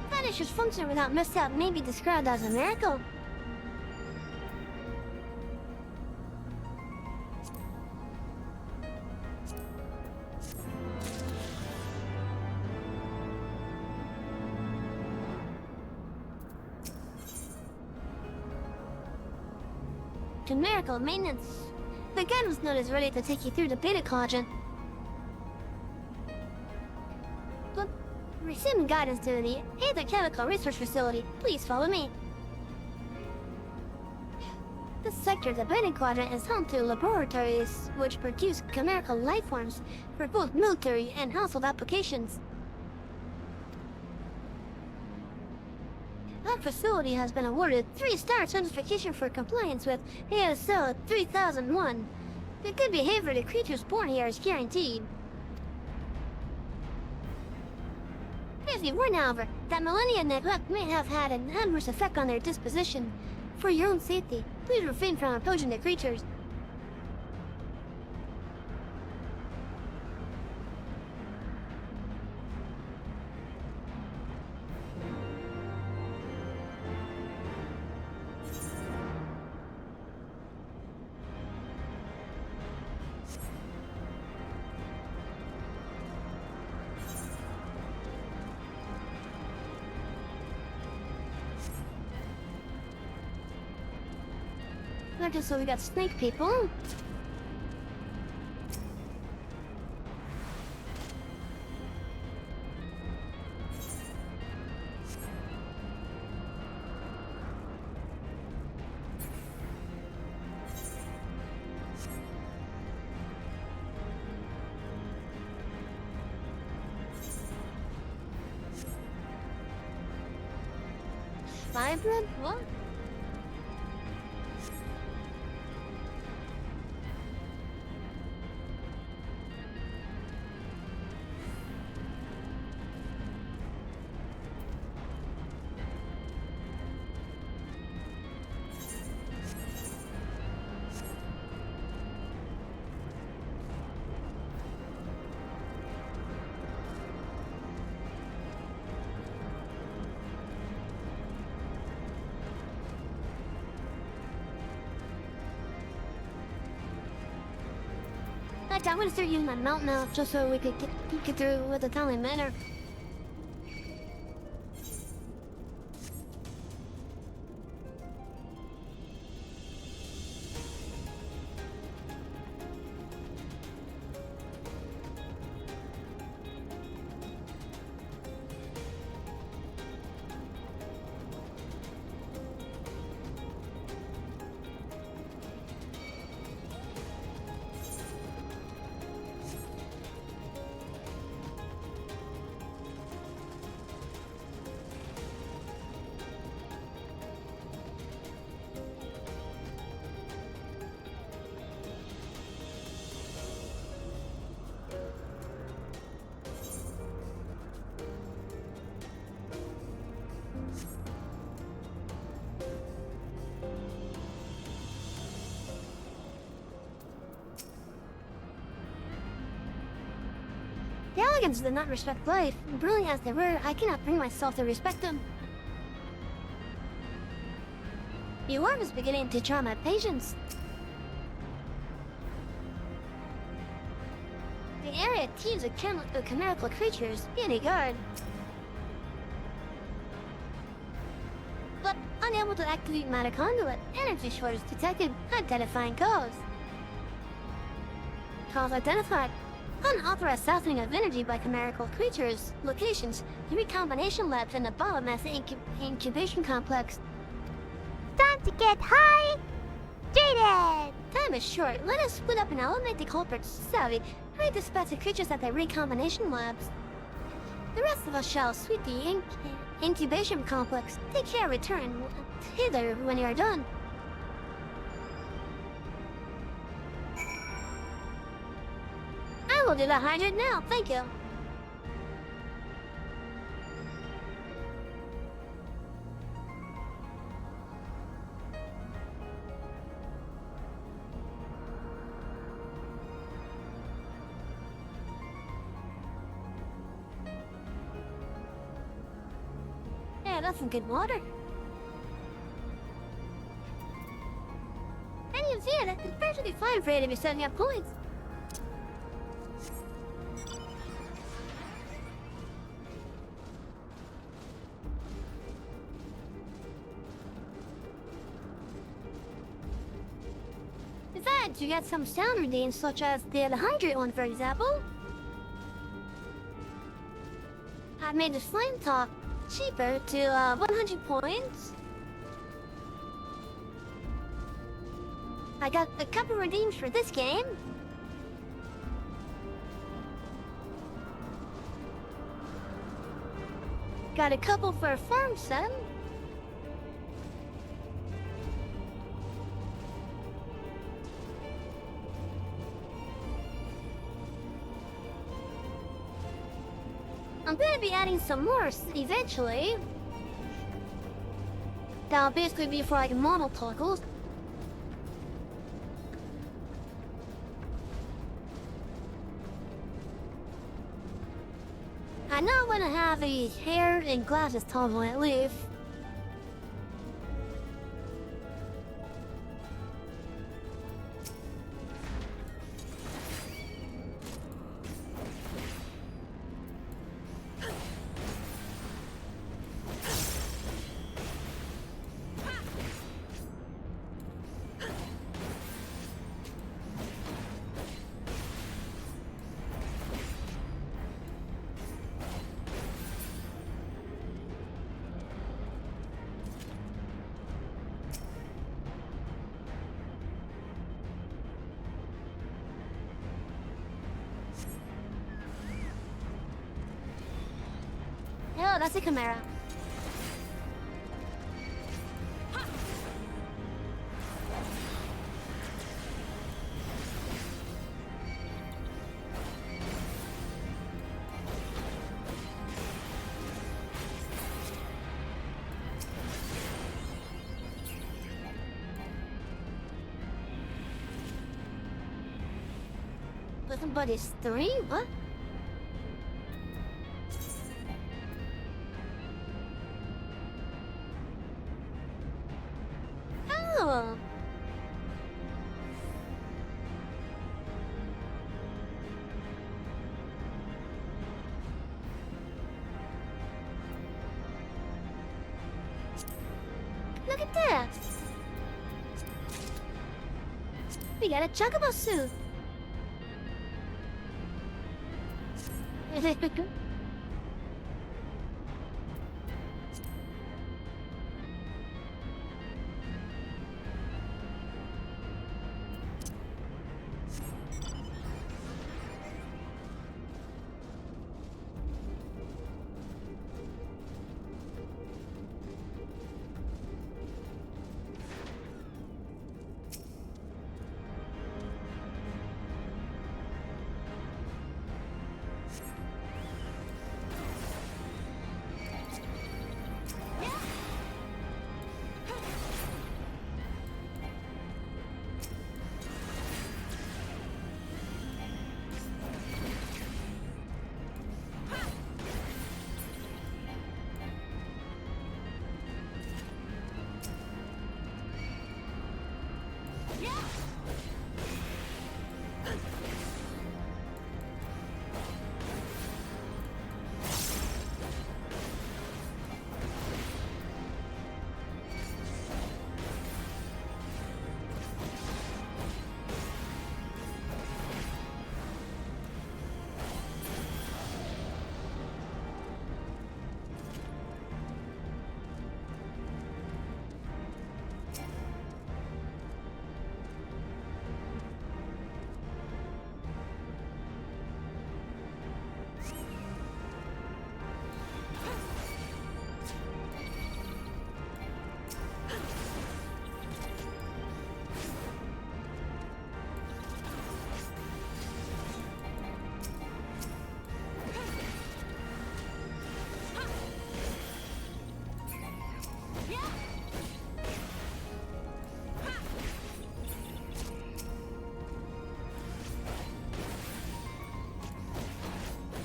That it should function without mishap may be described as a miracle. chimerical maintenance. The guidance note is ready to take you through the beta collagen. But receiving guidance to the Aether Chemical Research Facility. Please follow me. This sector, the beta quadrant, is home to laboratories which produce chimerical life forms for both military and household applications. That facility has been awarded 3-star certification for compliance with ASL 3001. The good behavior of the creatures born here is guaranteed. If you warn, however, that millennia neglect may have had an adverse effect on their disposition. For your own safety, please refrain from approaching the creatures. Okay, so we got snake people. Vibrant? What? I'm gonna start using my mount now, just so we could get through with a timely manner. The elegants did not respect life. Brilliant as they were, I cannot bring myself to respect them. The orb is beginning to try my patience. The area teems with chimerical creatures. Be on your guard. But unable to activate my conduit. Energy shortage detected. Identifying cause. Cause identified. Unauthorized softening of energy by chimerical creatures. Locations: the recombination labs in the biomass incubation complex. Time to get high! Jaded! Time is short. Let us split up and eliminate the culprits. Savvy, hurry dispatch the creatures at the recombination labs. The rest of us shall sweep the incubation complex. Take care, return hither when you are done. I will do the hydrant now, thank you. Yeah, that's some good water. And you see it, it's perfectly fine for you to be setting up points. to get some sound redeems, such as the hydrate one, for example. I've made the flame talk cheaper to 100 points. I got a couple redeems for this game. Got a couple for a farm sim. I'm gonna be adding some more eventually. That'll basically be for like model toggles. I know I'm gonna have a hair and glasses toggle at least. Oh, that's a Chimera. But it's 3? What? Oh. Look at that. We got a chocobo suit.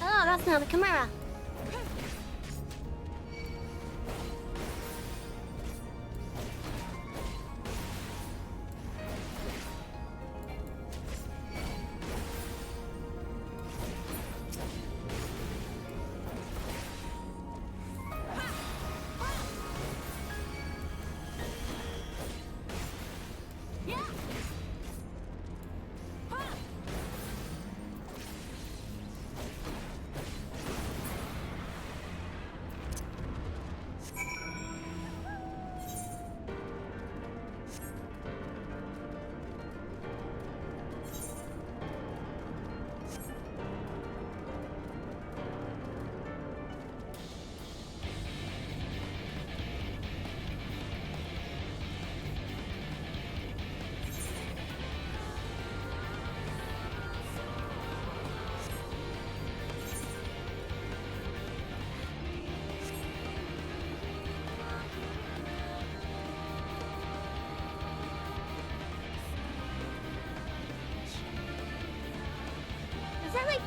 Oh, that's not a Chimera.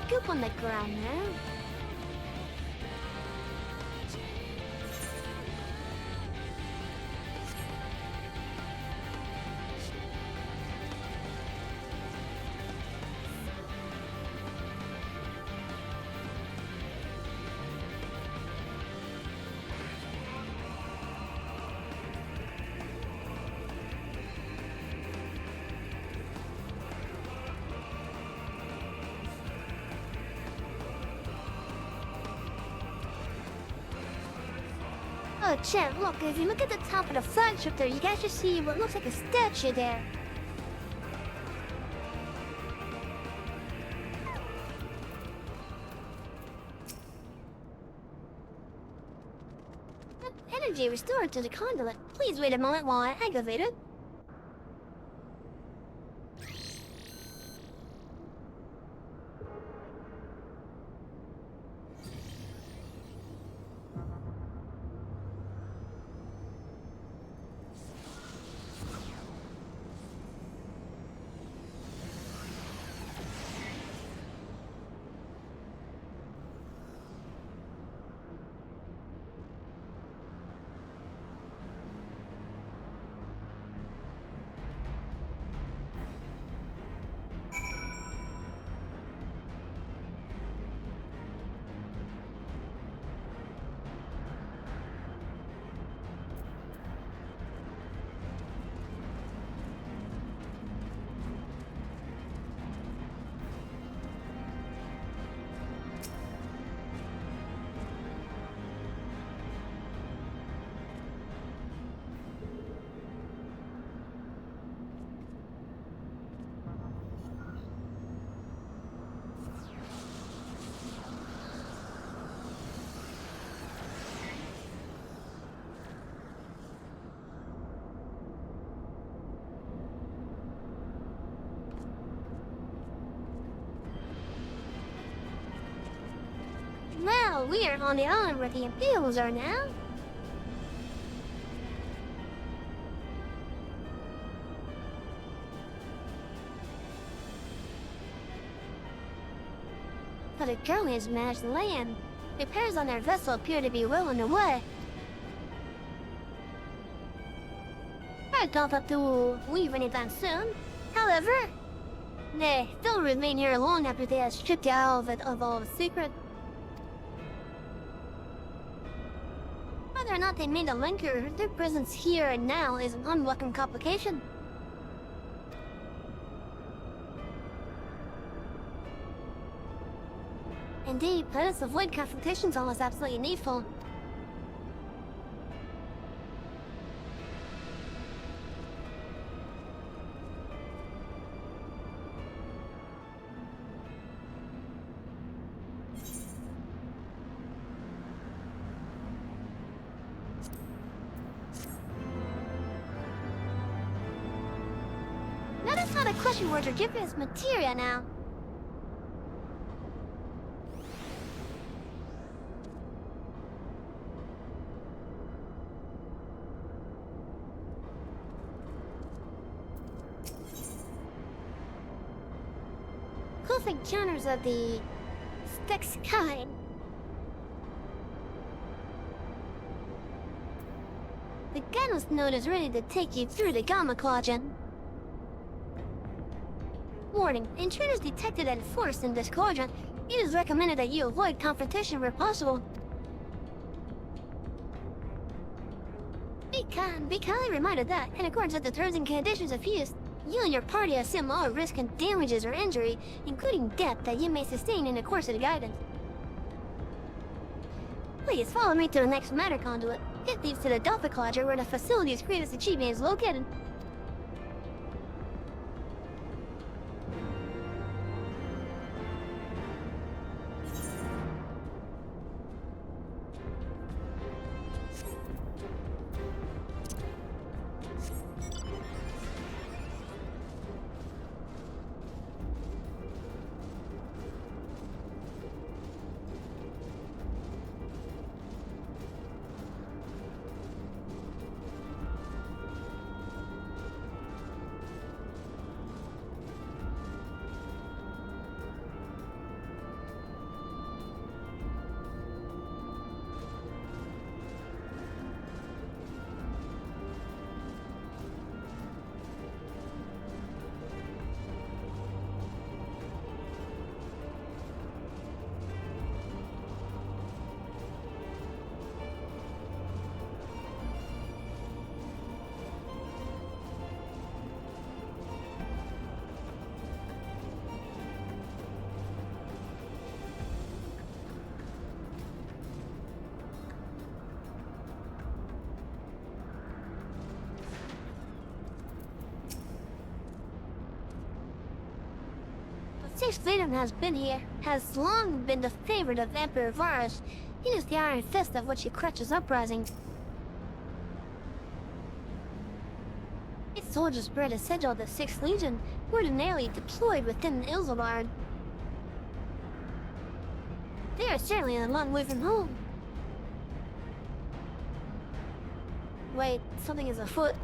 goop on the ground now. Oh, Chet, look, if you look at the top of the flagship there, you guys just see what looks like a statue there. Energy restored to the conduit. Please wait a moment while I activate it. Well, we are on the island where the Imperials are now. But the girl has managed to land. Repairs on their vessel appear to be well underway. I don't have to leave anytime soon. However, they still remain here long after they have stripped the isle of all the secret. Whether or not they made a linger, their presence here and now is an unwelcome complication. Indeed, let us avoid confrontations unless absolutely needful. Notice how the question words are given as materia now. Close encounters of the Styx kind. The Ganus node is ready to take you through the Gamma Quadrant. Warning, intruders detected and forced in this quadrant. It is recommended that you avoid confrontation where possible. Be kindly reminded that, in accordance with the terms and conditions of peace, you and your party assume all risk and damages or injury, including death, that you may sustain in the course of the guidance. Please follow me to the next matter conduit. It leads to the Delta Quadrant where the facility's greatest achievement is located. Sixth Legion has long been the favorite of Emperor Varus. He is the iron fist of which he crutches uprising. Its soldiers bred a sigil of the Sixth Legion, ordinarily deployed within Ilzabard. They are certainly a long way from home. Wait, something is afoot.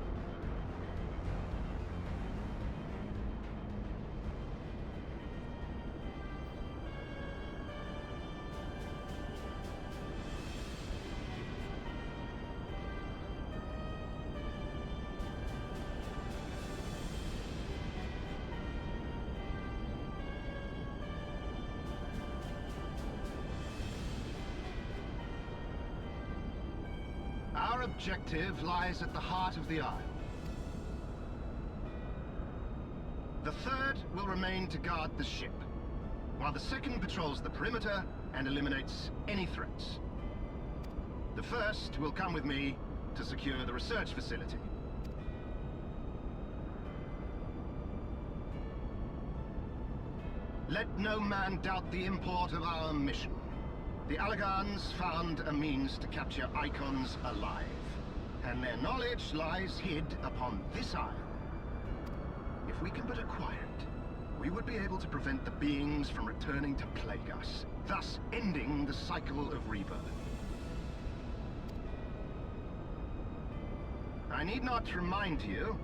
Our objective lies at the heart of the Isle. The third will remain to guard the ship, while the second patrols the perimeter and eliminates any threats. The first will come with me to secure the research facility. Let no man doubt the import of our mission. The Allagans found a means to capture icons alive, and their knowledge lies hid upon this isle. If we can but acquire it, we would be able to prevent the beings from returning to plague us, thus ending the cycle of rebirth. I need not remind you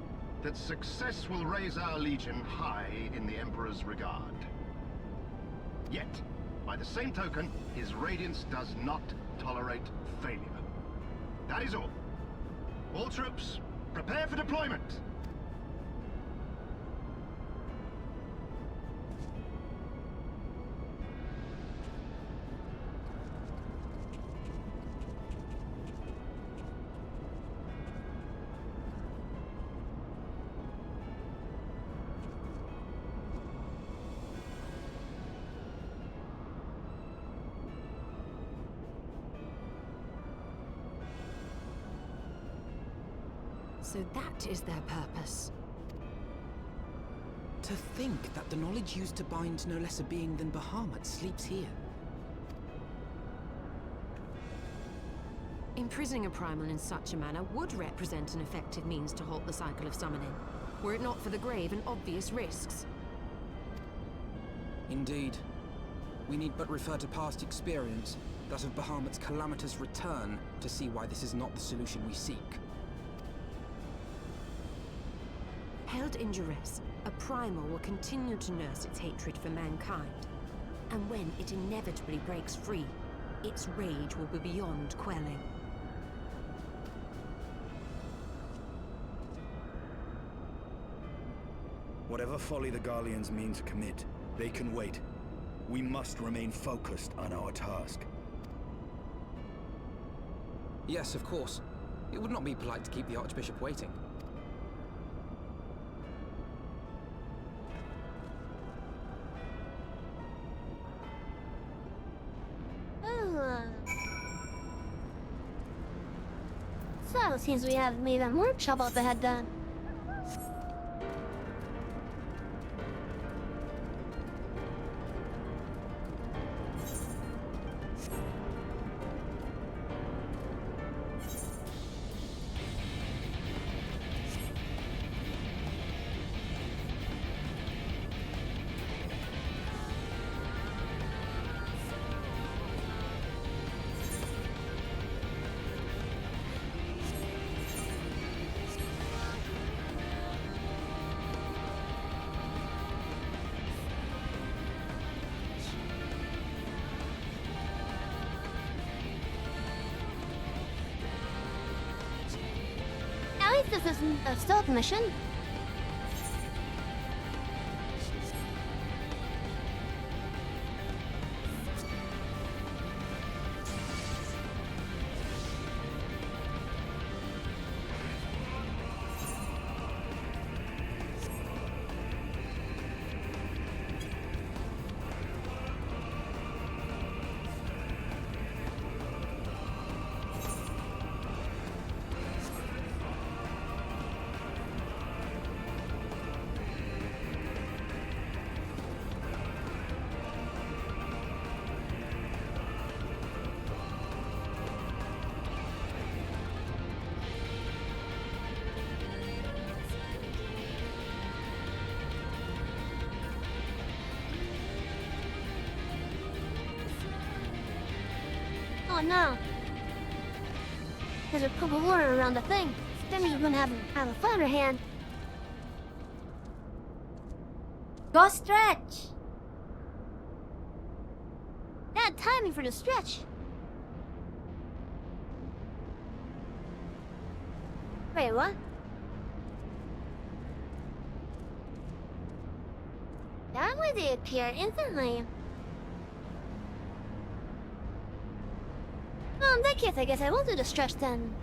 that success will raise our Legion high in the Emperor's regard. Yet, by the same token, his Radiance does not tolerate failure. That is all. All troops, prepare for deployment! So that is their purpose. To think that the knowledge used to bind no less a being than Bahamut sleeps here. Imprisoning a primal in such a manner would represent an effective means to halt the cycle of summoning, were it not for the grave and obvious risks. Indeed. We need but refer to past experience, that of Bahamut's calamitous return, to see why this is not the solution we seek. Held in duress, a primal will continue to nurse its hatred for mankind. And when it inevitably breaks free, its rage will be beyond quelling. Whatever folly the Garleans mean to commit, they can wait. We must remain focused on our task. Yes, of course. It would not be polite to keep the Archbishop waiting. So it seems we have even more trouble up ahead then. At least this isn't a stealth mission. Oh no! There's a purple water around the thing. That means we're gonna have a fire hand. Go stretch! Bad timing for the stretch. Wait, what? That way they appear instantly. Well, in that case, I guess I will do the stretch then.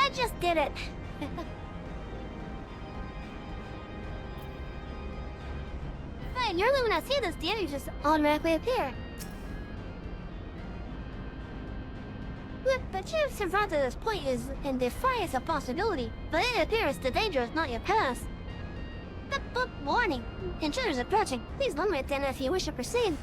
I just did it. Fine, normally when I see this, the enemies just automatically appear. But you survived to this point and defy is a possibility. But it appears the danger is not yet past. But warning, intruders approaching. Please lumber it then if you wish to proceed.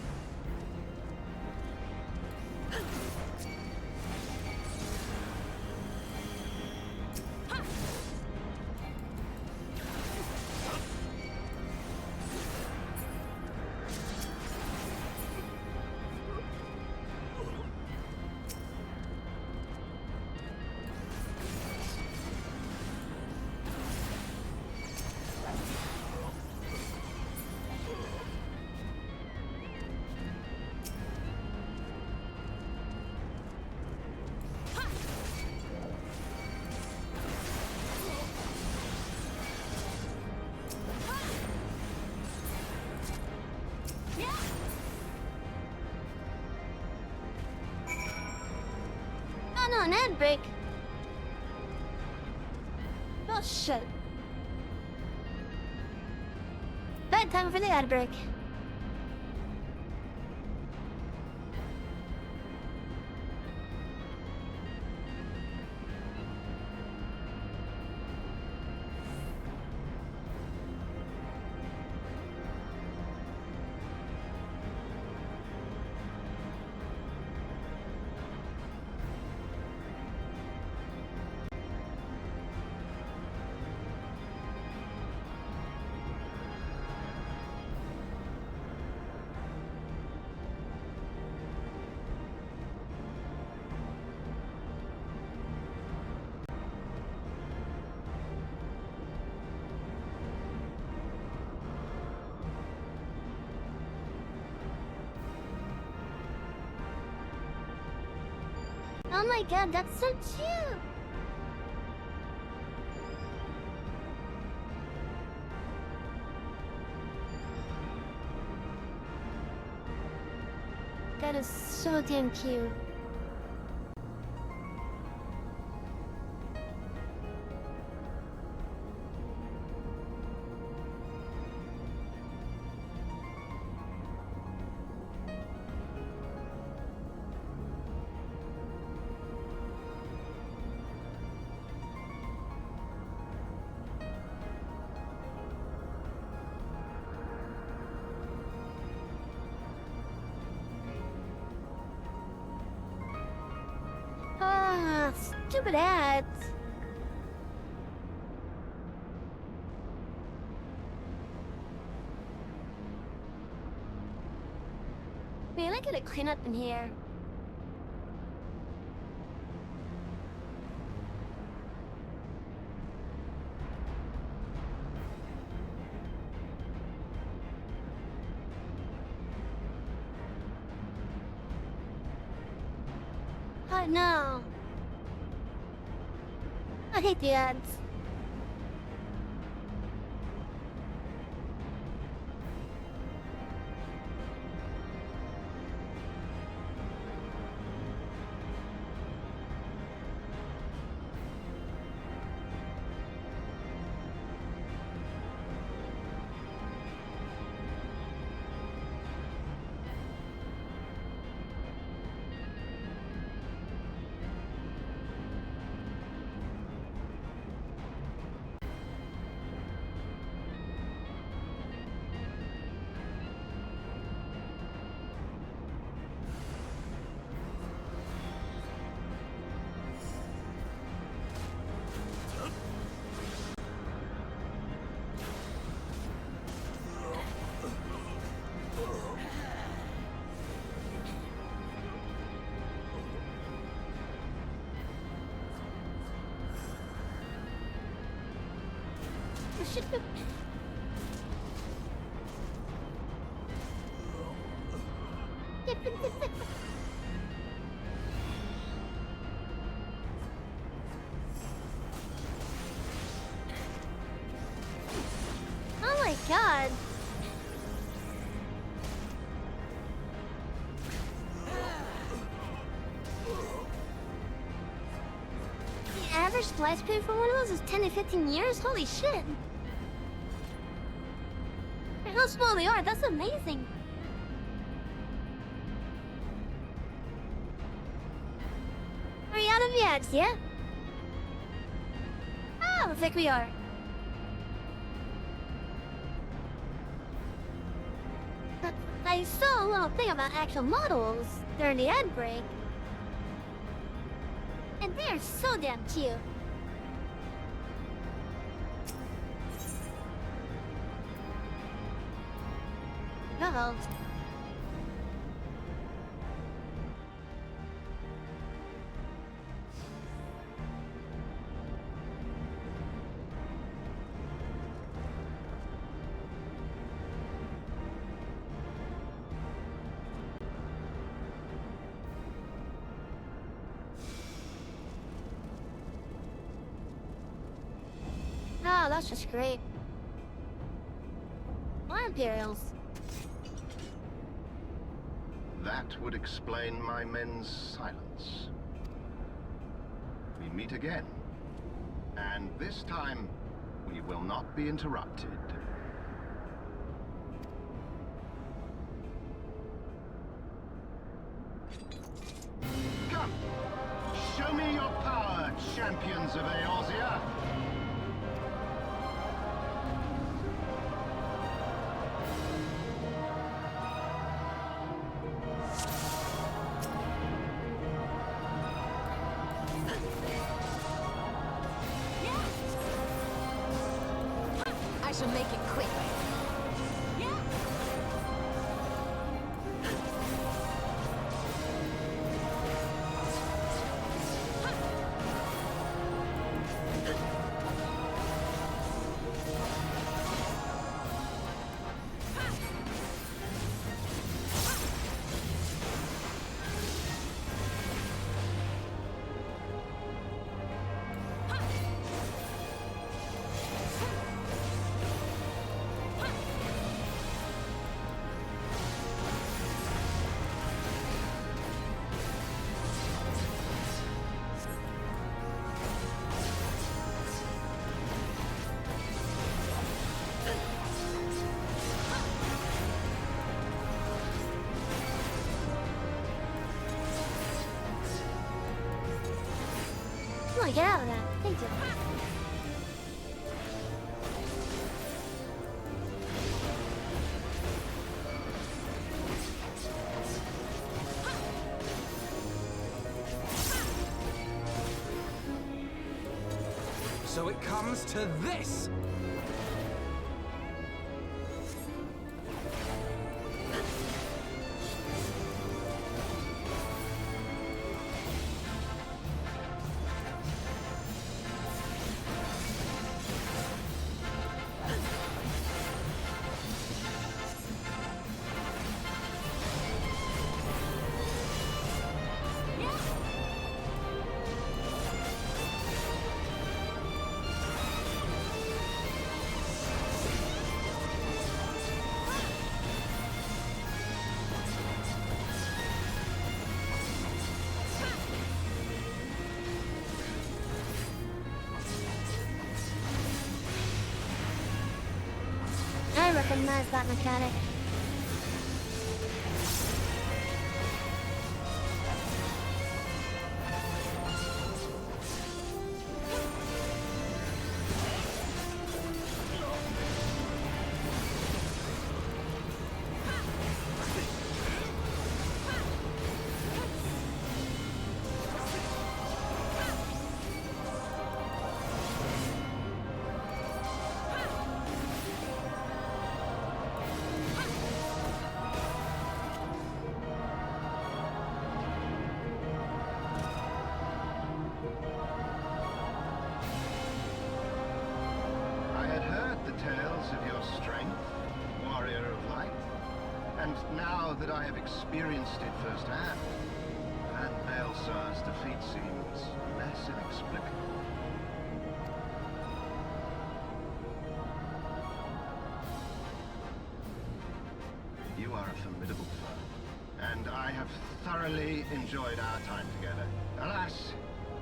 Oh no, an ad break. Oh shit. Bad time for the ad break. Oh my god, that's so cute! That is so damn cute. Ah, stupid ads. Man, I gotta clean up in here. Oh no. I hate the ads. should. Oh my god. The average splice period for one of those is 10 to 15 years? Holy shit. For how small they are, that's amazing. Are we out of yaks yet? Ah, looks like we are. I saw a little thing about actual models during the ad break. And they're so damn cute. Uh-oh. Oh, that's just great. My Imperials. That would explain my men's silence. We meet again. And this time, we will not be interrupted. Come! Show me your power, champions of Eorzea! I shall make it quick. Come on, get out of that. Thank you. So it comes to this! I recognize that mechanic. that I have experienced it firsthand, Van Baelsar's defeat seems less inexplicable. You are a formidable foe, and I have thoroughly enjoyed our time together. Alas,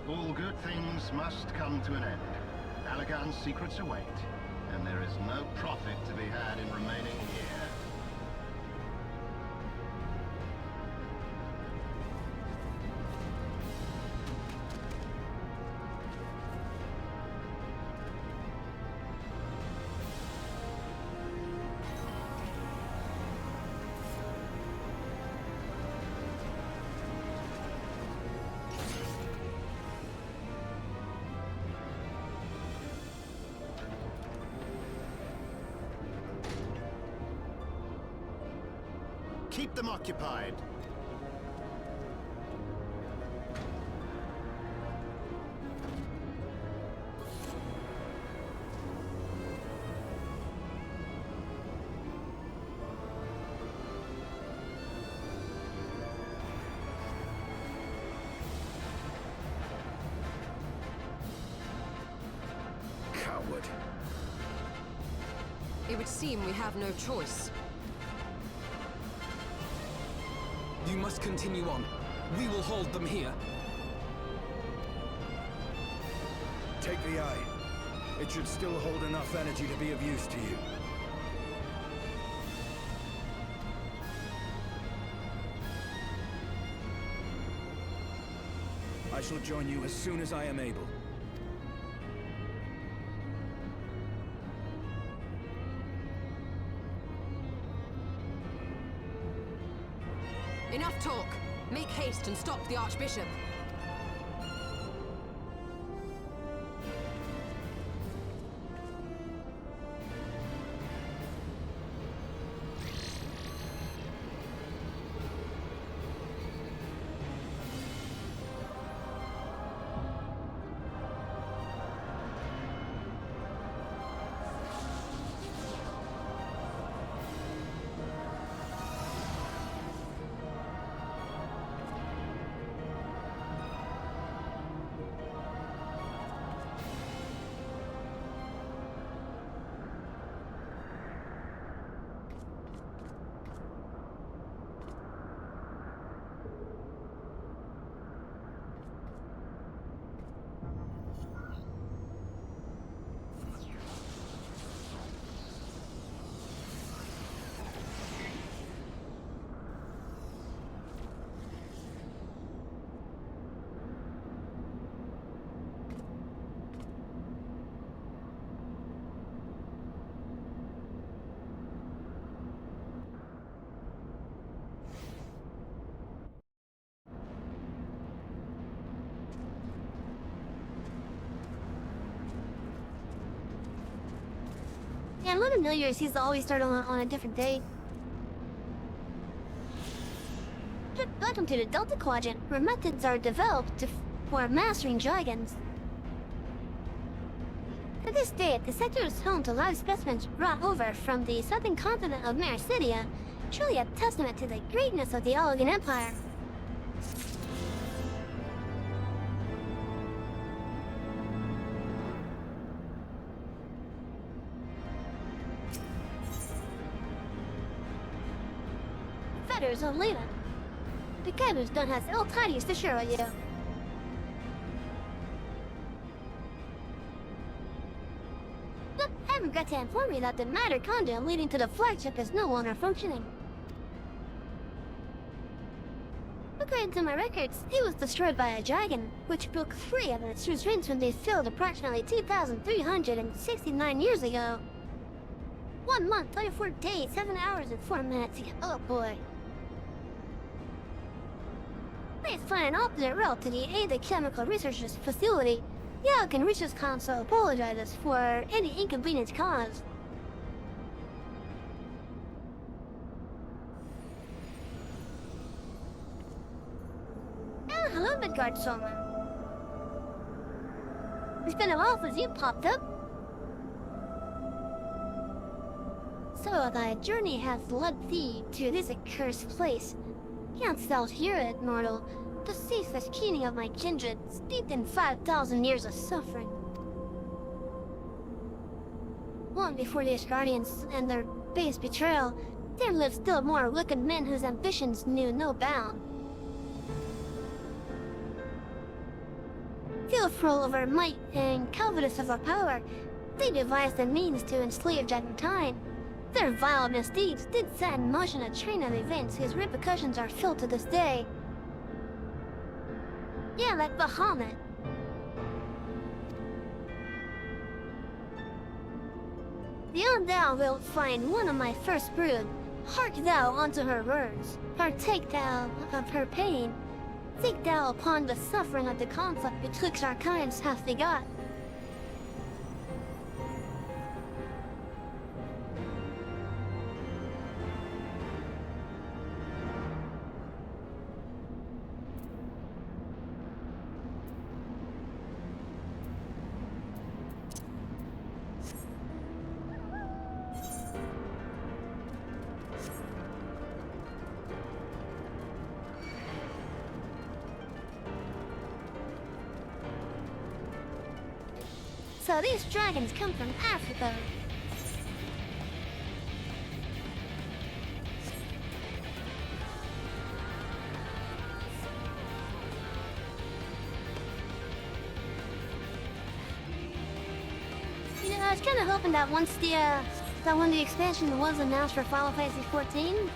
all good things must come to an end. Allagan's secrets await, and there is no profit to be had in remaining here. Keep them occupied. Coward. It would seem we have no choice. You must continue on. We will hold them here. Take the eye. It should still hold enough energy to be of use to you. I shall join you as soon as I am able. Enough talk. Make haste and stop the Archbishop. Yeah, let him know yours. He's always start on a different day. Welcome to the Delta Quadrant, where methods are developed for mastering dragons. To this day, the sector is home to live specimens brought over from the southern continent of Mericidia, truly a testament to the greatness of the Allagan Empire. Fetters of Lena. The caboose done has ill tidings to share with you. Look, I regret to inform you that the matter conduit leading to the flagship is no longer functioning. According to my records, it was destroyed by a dragon, which broke free of its restraints when they filled approximately 2,369 years ago. 1 month, 34 days, 7 hours, and 4 minutes. Oh boy. Please find an alternate route to the aid the chemical researchers facility. The Allagan Research Council apologizes for any inconvenience caused. Ah, hello, Midgard Solman. It's been a while since you popped up. So thy journey hath led thee to this accursed place. Canst thou hear it, mortal? The ceaseless keening of my kindred, steeped in 5,000 years of suffering. Long before these guardians and their base betrayal, there lived still more wicked men whose ambitions knew no bound. Fearful of our might and covetous of our power, they devised a means to enslave mankind. Their vile misdeeds did set in motion a train of events whose repercussions are felt to this day. Yeah, like Bahamut. Beyond thou wilt find one of my first brood. Hark thou unto her words. Partake thou of her pain. Think thou upon the suffering of the conflict betwixt our kinds hath begot. So these dragons come from Africa. You know, I was kind of hoping that once the expansion was announced for Final Fantasy XIV,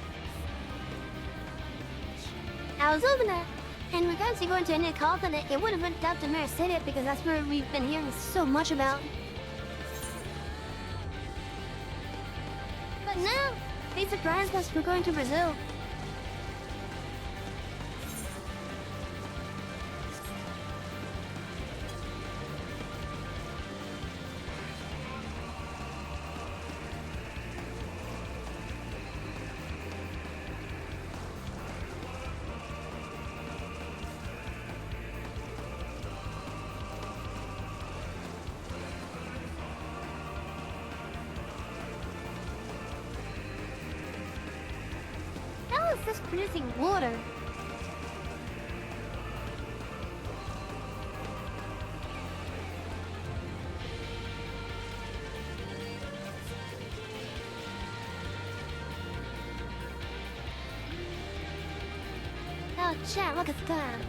I was hoping that in regards to going to a new continent, it would have went down to Mercedes because that's where we've been hearing so much about. But now, they surprised us for going to Brazil. How is this producing water? Oh, chat, look at that.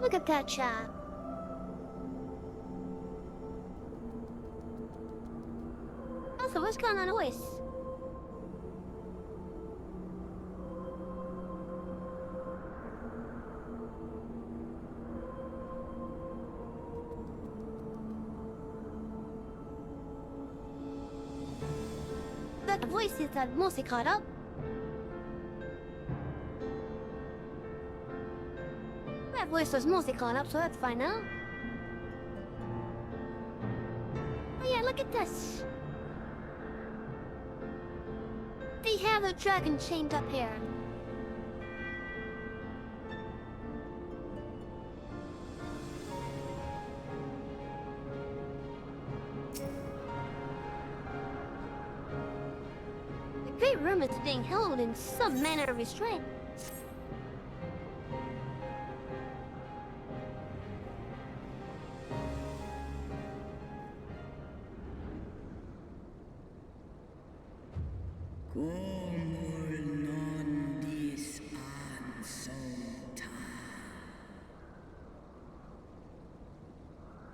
Look at that chat. Also, what's going on with? That voice is that mostly caught up. That voice was mostly caught up, so that's fine now. Oh yeah, look at this. They have the dragon chained up here. The great room is being held in some manner of restraint.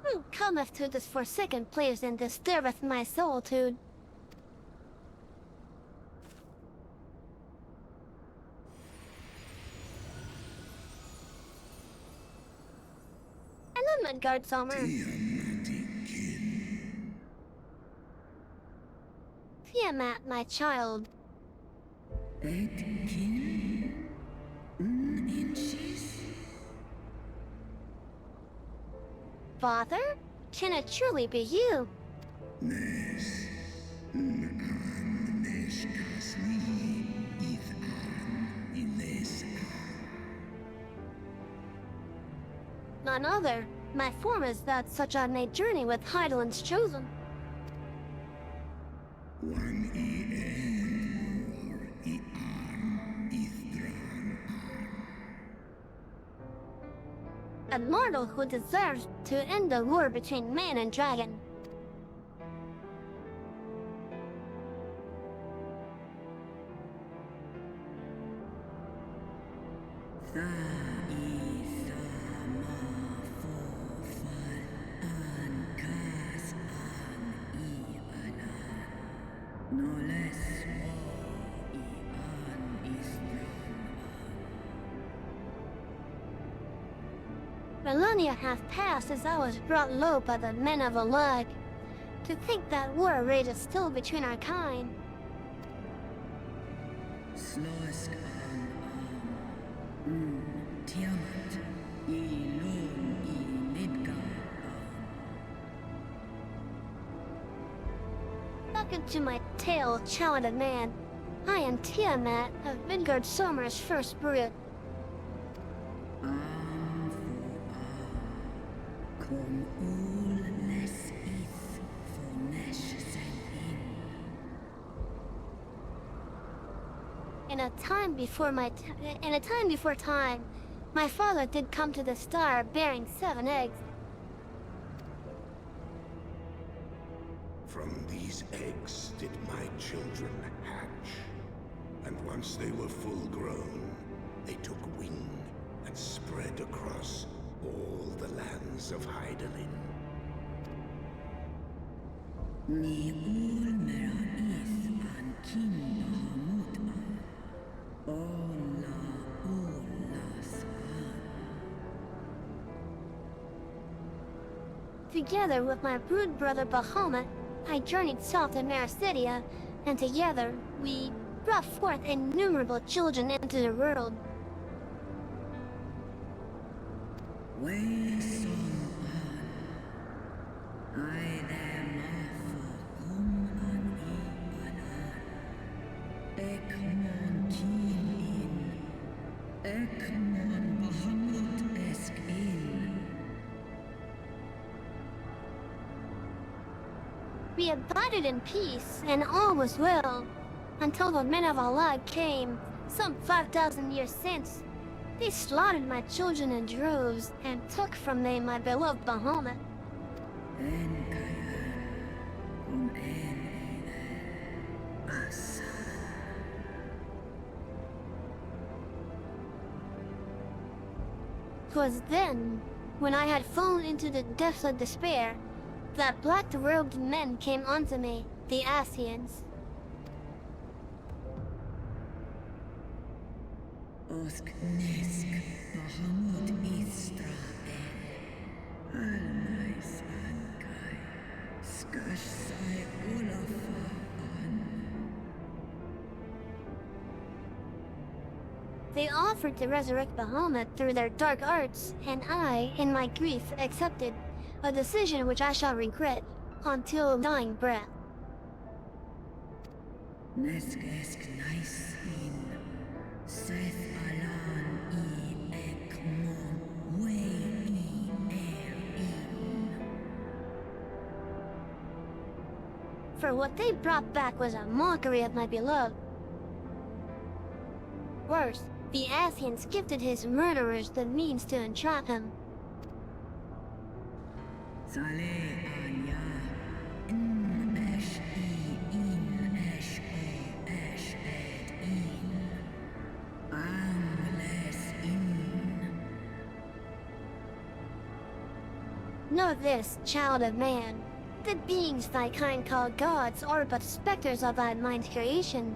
Who cometh to this forsaken place and disturbeth my solitude? I love Midgard Summer. Tiamat, my child. Father? Can it truly be you? None other. My form is that such I may journey with Heidelin's chosen. A mortal who deserves to end the war between man and dragon. Millennia have passed as I was brought low by the men of Alag. To think that war rages still between our kind. Back into my tale, child of man. I am Tiamat of Midgard Sommer's first brood. In a time before time, my father did come to the star bearing 7 eggs. From these eggs did my children hatch. And once they were full grown, they took wing and spread across all the lands of Heidelin. Together with my brood brother Bahamut, I journeyed south to Mericidia, and together we brought forth innumerable children into the world. We abided in peace, and all was well, until the men of Alag came, some 5,000 years since. They slaughtered my children in droves, and took from them my beloved Bahamut. "'Twas then, when I had fallen into the depths of despair, that black-robed men came unto me, the Asians. They offered to resurrect Bahamut through their dark arts, and I, in my grief, accepted, a decision which I shall regret until dying breath. For what they brought back was a mockery of my beloved. Worse, the Asians gifted his murderers the means to entrap him. Know this, child of man. The beings thy kind call gods are but specters of thy mind's creation,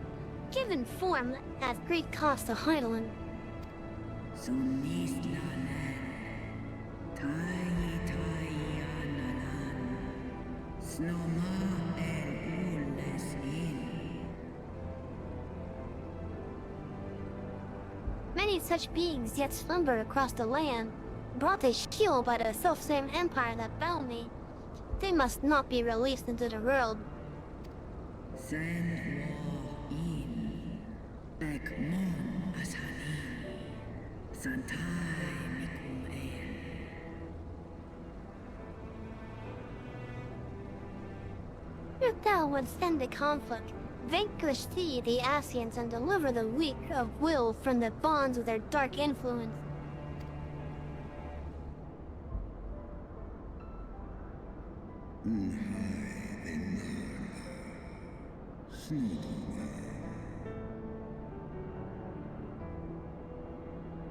given form at great cost to Heidelin. Many such beings yet slumber across the land, brought to shield by the self-same empire that bound me. They must not be released into the world. If thou wouldst end the conflict, vanquish thee the Asians and deliver the weak of will from the bonds of their dark influence.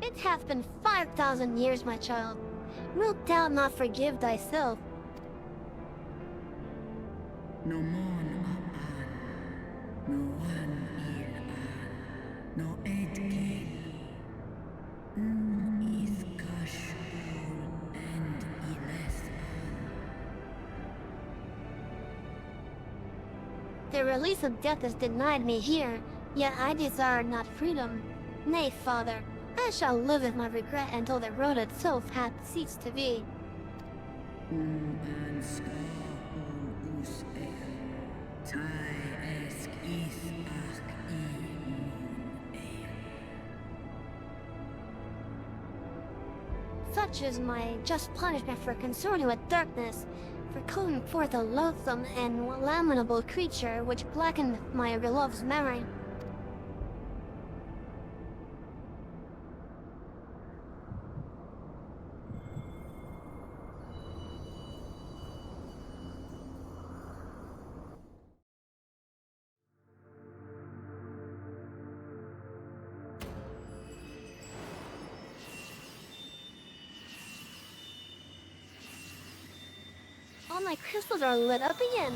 It hath been 5,000 years, my child. Wilt thou not forgive thyself? No mon no one no edke, is kashul and iles. The release of death is denied me here, yet I desire not freedom. Nay, father, I shall live with my regret until the road itself hath ceased to be. Such is my just punishment for consorting with darkness, for calling forth a loathsome and lamentable creature which blackened my beloved's memory. All my crystals are lit up again.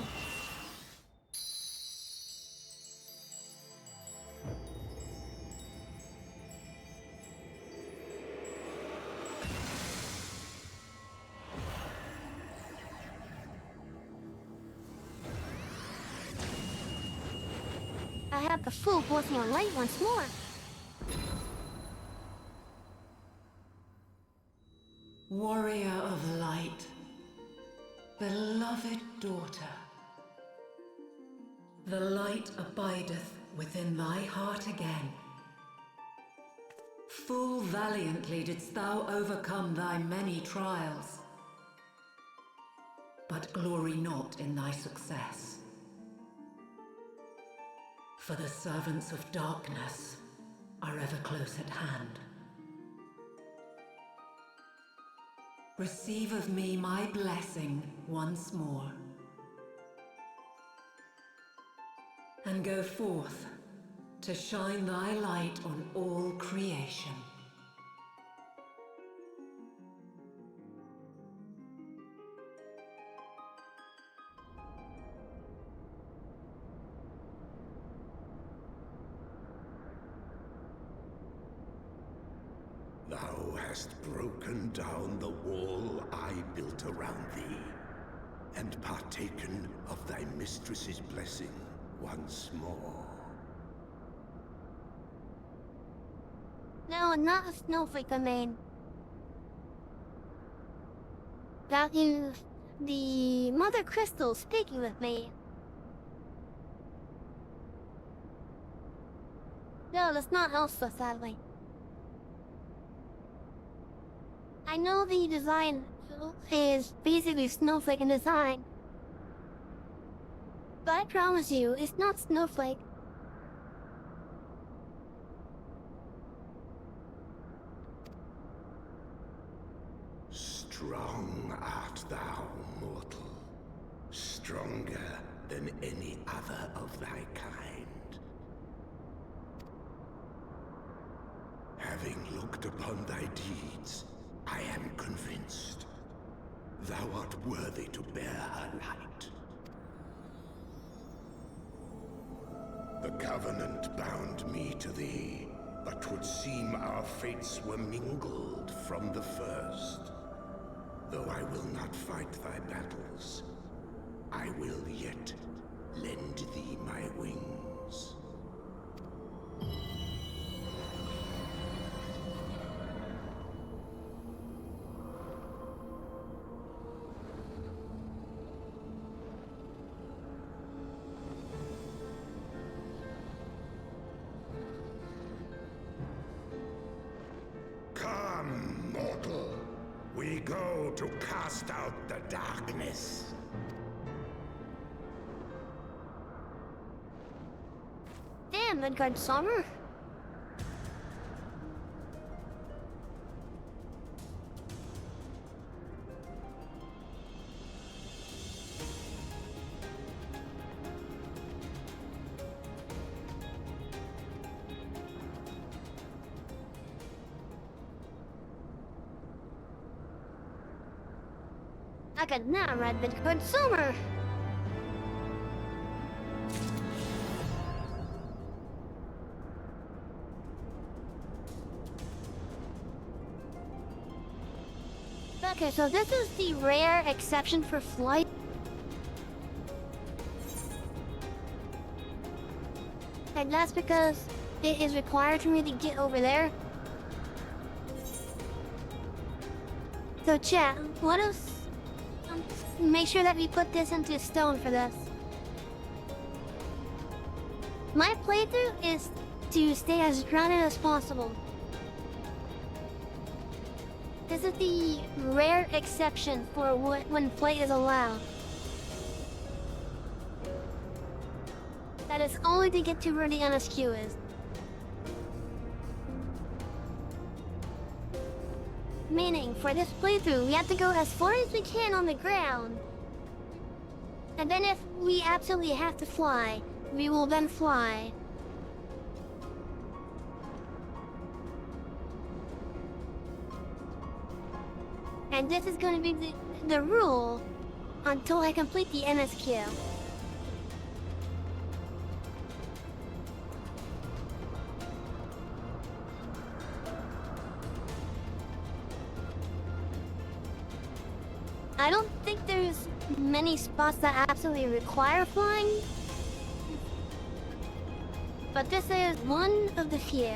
I have the full blessing of light once more. Warrior of light, beloved daughter, the light abideth within thy heart again. Full valiantly didst thou overcome thy many trials, but glory not in thy success. For the servants of darkness are ever close at hand. Receive of me my blessing once more, and go forth to shine thy light on all creation. Thou hast broken down the wall I built around thee, and partaken of thy mistress's blessing once more. No, not a snowflake domain. That is the Mother Crystal speaking with me. No, that's not Elsa, sadly. I know the design is basically snowflake in design, but I promise you, it's not snowflake. Strong art thou, mortal. Stronger than any other of thy kind. Having looked upon thy deeds, I am convinced thou art worthy to bear her light. The Covenant bound me to thee, but 'twould seem our fates were mingled from the first. Though I will not fight thy battles, I will yet lend thee my wings. go to cast out the darkness. Damn, Midgard Summer. I could now read Midgard Summer. Okay, so this is the rare exception for flight. And that's because it is required for me to get over there. So chat, let us make sure that we put this into stone for this. My playthrough is to stay as grounded as possible. This is the rare exception for when flight is allowed. That is only to get to where the NSQ is. Meaning, for this playthrough, we have to go as far as we can on the ground. And then if we absolutely have to fly, we will then fly. And this is going to be the rule until I complete the NSQ. I don't think there's many spots that absolutely require flying. But this is one of the few.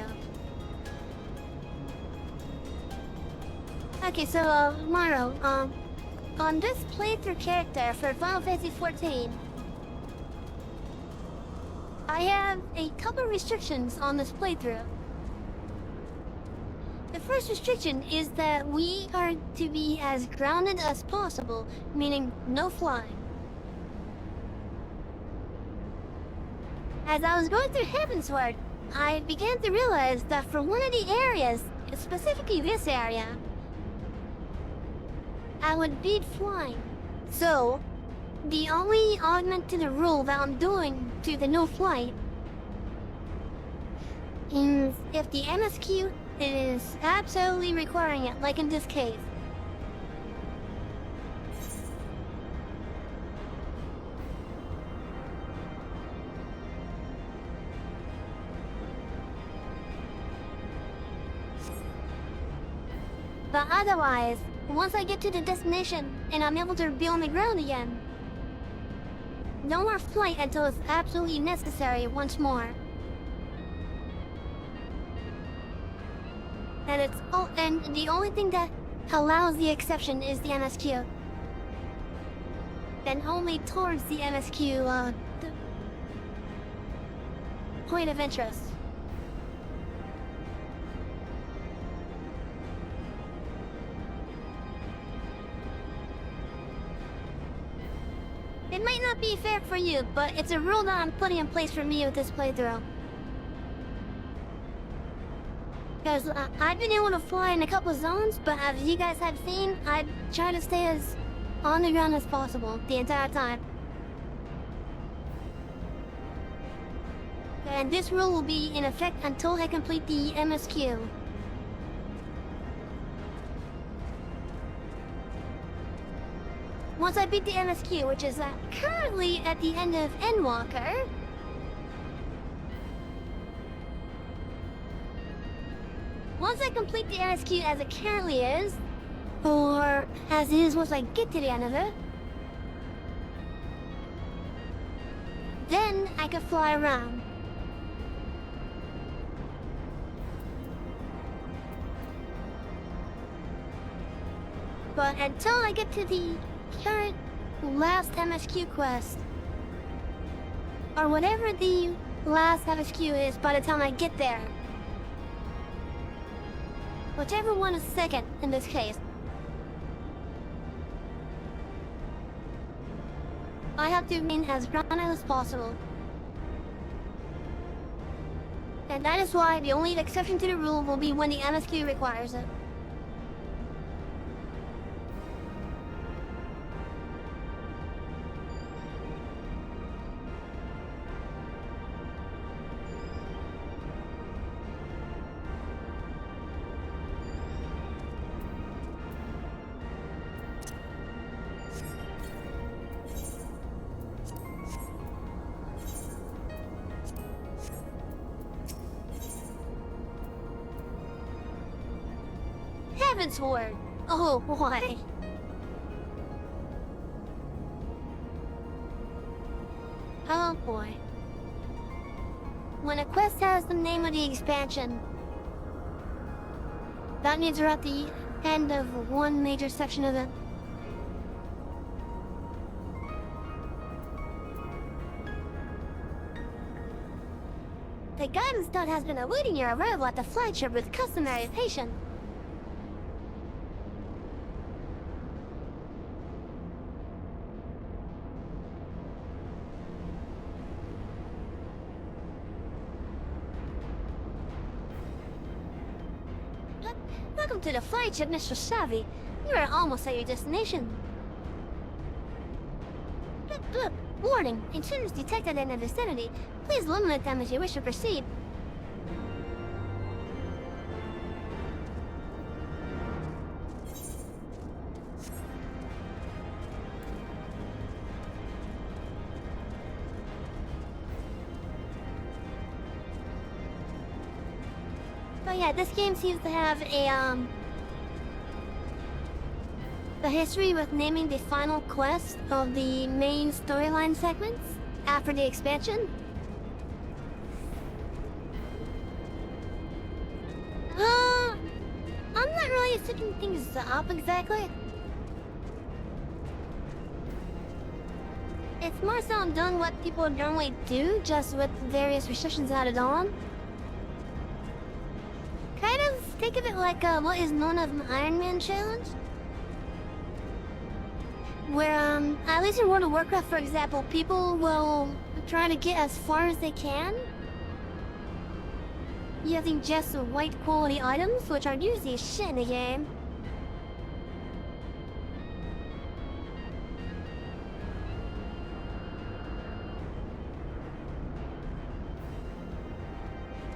Okay, so, Maro, on this playthrough character for Final Fantasy XIV, I have a couple restrictions on this playthrough. The first restriction is that we are to be as grounded as possible, meaning no flying. As I was going through Heavensward, I began to realize that for one of the areas, specifically this area, I would beat flying. So, the only augment to the rule that I'm doing to the no flight is if the MSQ is absolutely requiring it, like in this case. But otherwise, once I get to the destination and I'm able to be on the ground again, no more flight until it's absolutely necessary once more. And the only thing that allows the exception is the MSQ. Then only towards the MSQ, the point of interest. It might not be fair for you, but it's a rule that I'm putting in place for me with this playthrough. Because I've been able to fly in a couple zones, but as you guys have seen, I try to stay as on the ground as possible the entire time. And this rule will be in effect until I complete the MSQ. Once I beat the MSQ, which is currently at the end of Endwalker, once I complete the MSQ as it currently is, or as is once I get to the end of it, then I can fly around. But until I get to the current last MSQ quest, or whatever the last MSQ is by the time I get there, whichever one is second in this case, I have to remain as grounded as possible. And that is why the only exception to the rule will be when the MSQ requires it. Heaven's Ward! Oh, why? Oh boy. When a quest has the name of the expansion, that means we're at the end of one major section of it. The guidance dot has been awaiting your arrival at the flagship with customary patience. Welcome to the flagship, Mr. Savvy. You are almost at your destination. Blip. Warning, intruders detected in the vicinity. Please eliminate them as you wish to proceed. But yeah, this game seems to have the history with naming the final quest of the main storyline segments after the expansion. I'm not really setting things up exactly. It's more so I'm doing what people normally do, just with various restrictions added on. Kind of think of it like what is known as an Iron Man challenge. Where, at least in World of Warcraft, for example, people will try to get as far as they can using just white quality items, which are usually shit in the game.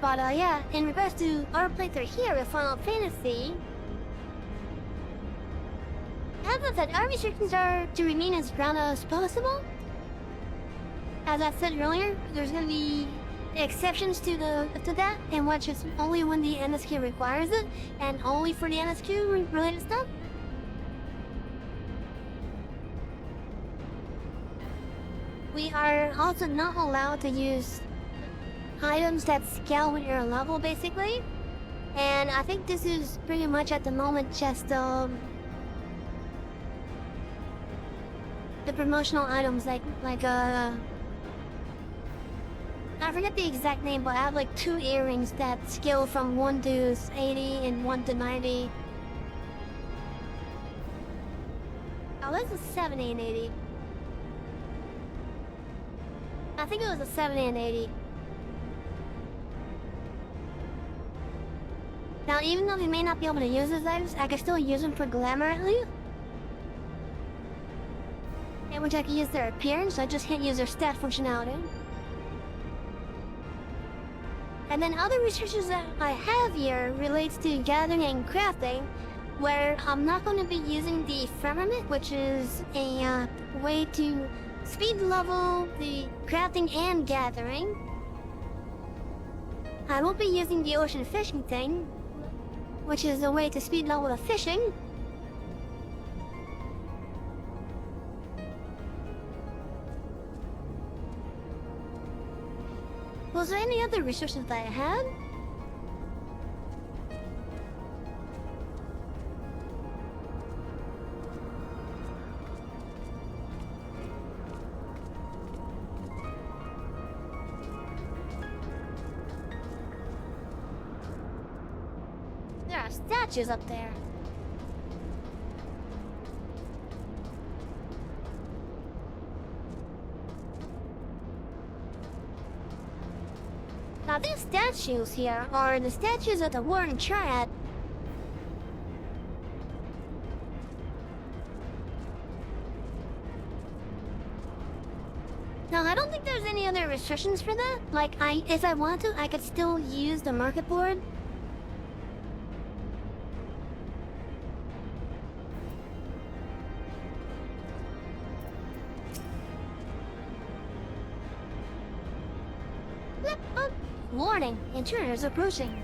But yeah, in regards to our playthrough here with Final Fantasy, as I said, our restrictions are to remain as grounded as possible. As I said earlier, there's going to be exceptions to that, in which it's only when the NSQ requires it, and only for the NSQ related stuff. We are also not allowed to use items that scale with your level, basically. And I think this is pretty much at the moment just the promotional items, like I forget the exact name, but I have like 2 earrings that scale from 1 to 80 and 1 to 90. Oh, this is 70 and 80. I think it was a 70 and 80. Now, even though we may not be able to use those items, I can still use them for glamour at least. In which I can use their appearance, I just can't use their stat functionality. And then other restrictions that I have here relates to gathering and crafting, where I'm not going to be using the firmament, which is a way to speed level the crafting and gathering. I won't be using the ocean fishing thing, which is a way to speed level the fishing. Was there any other restrictions that I had? There are statues up there. statues here are the statues of the Warring Triad. Now, I don't think there's any other restrictions for that. Like, if I want to, I could still use the market board. Oh, warning, intruders approaching.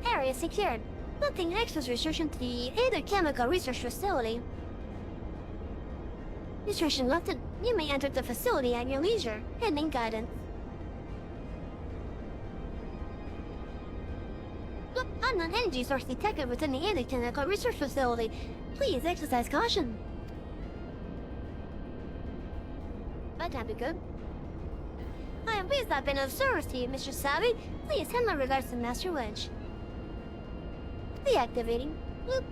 Area secured. Nothing extra restriction to the Aether Chemical Research Facility. Restriction lifted. You may enter the facility at your leisure, pending guidance. Look, unknown energy source detected within the Aether Chemical Research Facility. Please exercise caution. That'd be good. I am pleased I've been of service to you, Mr. Savvy. Please send my regards to Master Wedge. Deactivating. Bloop.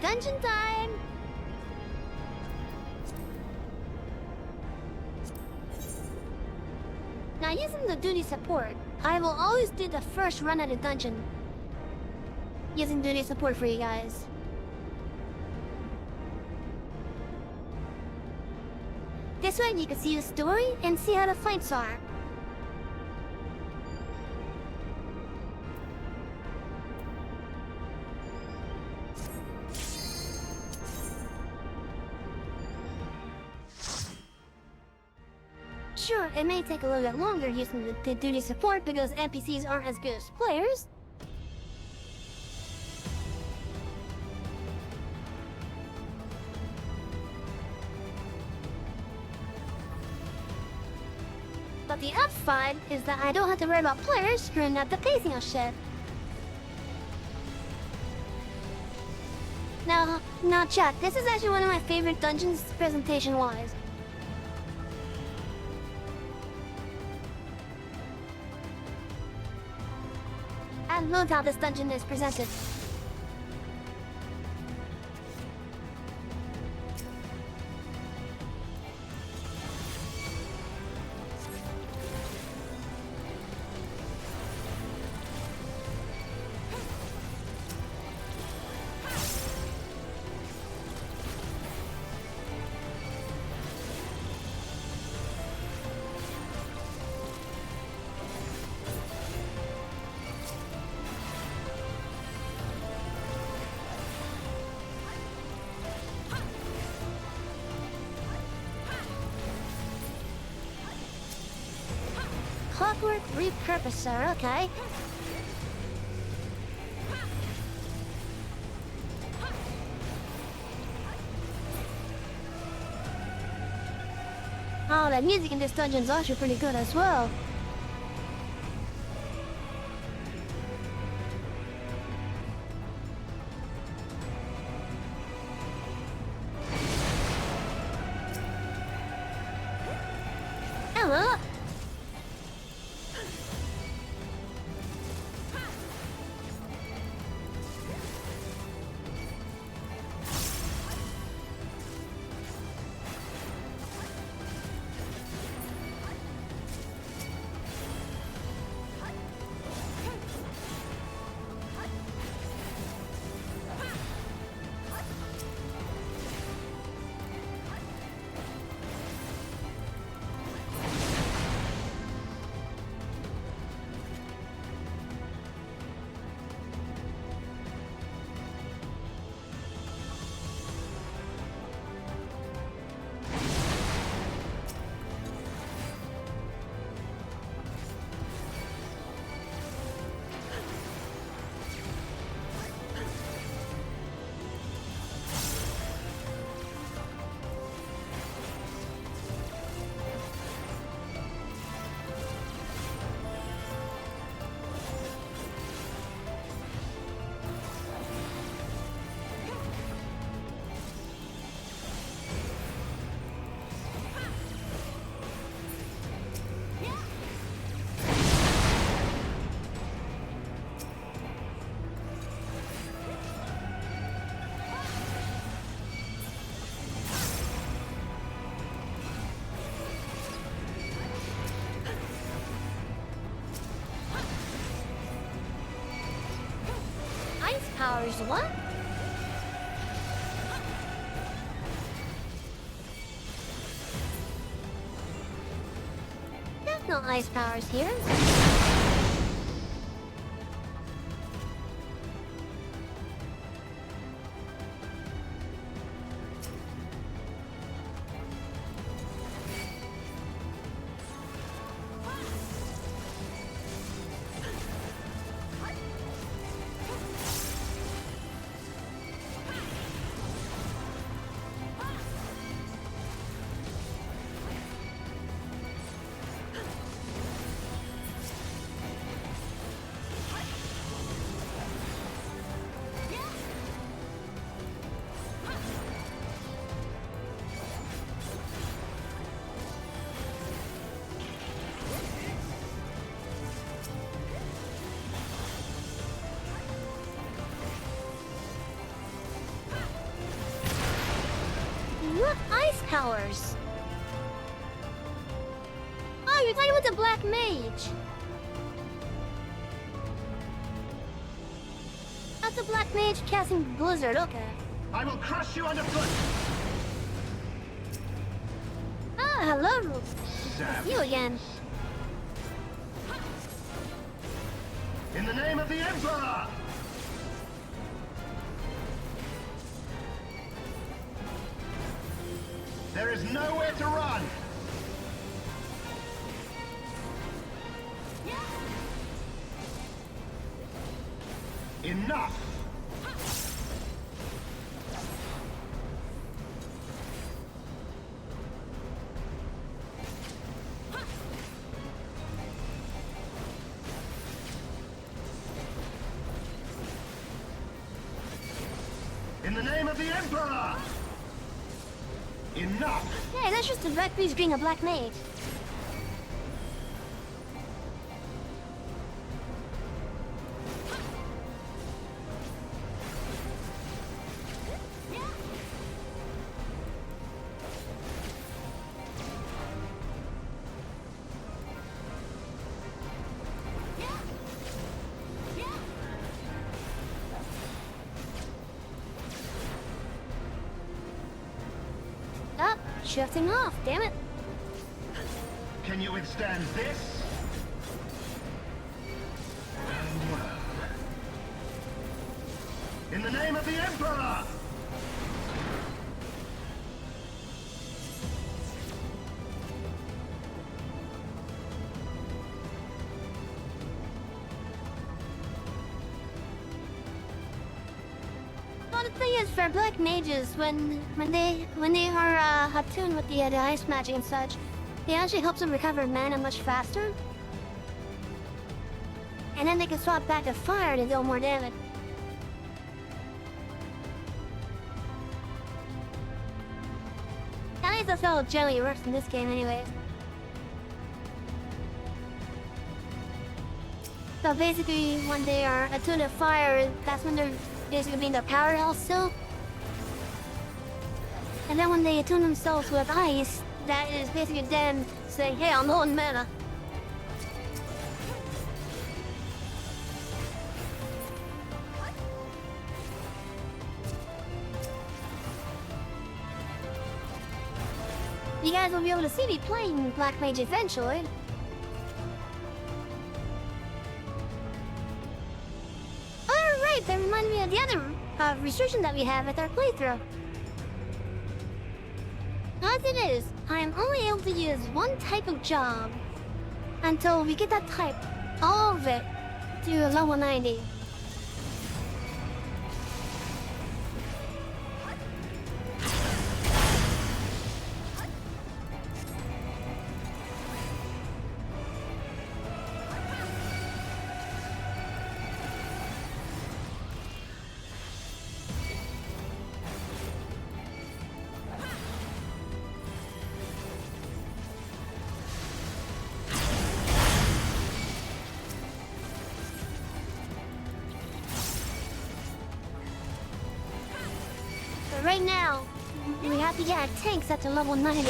Dungeon time! Now using the duty support, I will always do the first run at a dungeon. Using duty support for you guys. This way you can see the story and see how the fights are. Sure, it may take a little bit longer using the duty support because NPCs aren't as good as players. But the upside is that I don't have to worry about players screwing up the pacing of shit. Now chat, this is actually one of my favorite dungeons presentation-wise. I love how this dungeon is presented. Clockwork repurposer, okay. Oh, the music in this dungeon is actually pretty good as well. Hello. Ice powers, what? There's no ice powers here. What ice powers? Oh, you're talking about the black mage. That's the black mage casting blizzard, okay. I will crush you underfoot! Ah, hello. It's you again. In the name of the Emperor! There is nowhere to run! Enough! In the name of the Emperor! Enough! Hey, that's just the red beast being a black mage. Up, shifting off, damn it. Can you withstand this? In the name of the Emperor! Well, the thing is, for black mages, when they are attuned with the ice magic and such, it actually helps them recover mana much faster. And then they can swap back to fire to deal more damage. At least that's how it generally works in this game anyways. So basically, when they are attuned to fire, that's when they're basically being the powerhouse still. And then when they attune themselves with ice, that is basically them saying, hey, I'm low on mana. You guys will be able to see me playing Black Mage eventually. Alright, that reminds me of the other restriction that we have with our playthrough. As it is, I am only able to use one type of job until we get that type, all of it, to level 90. Right now, we have to get our tanks up to level 90.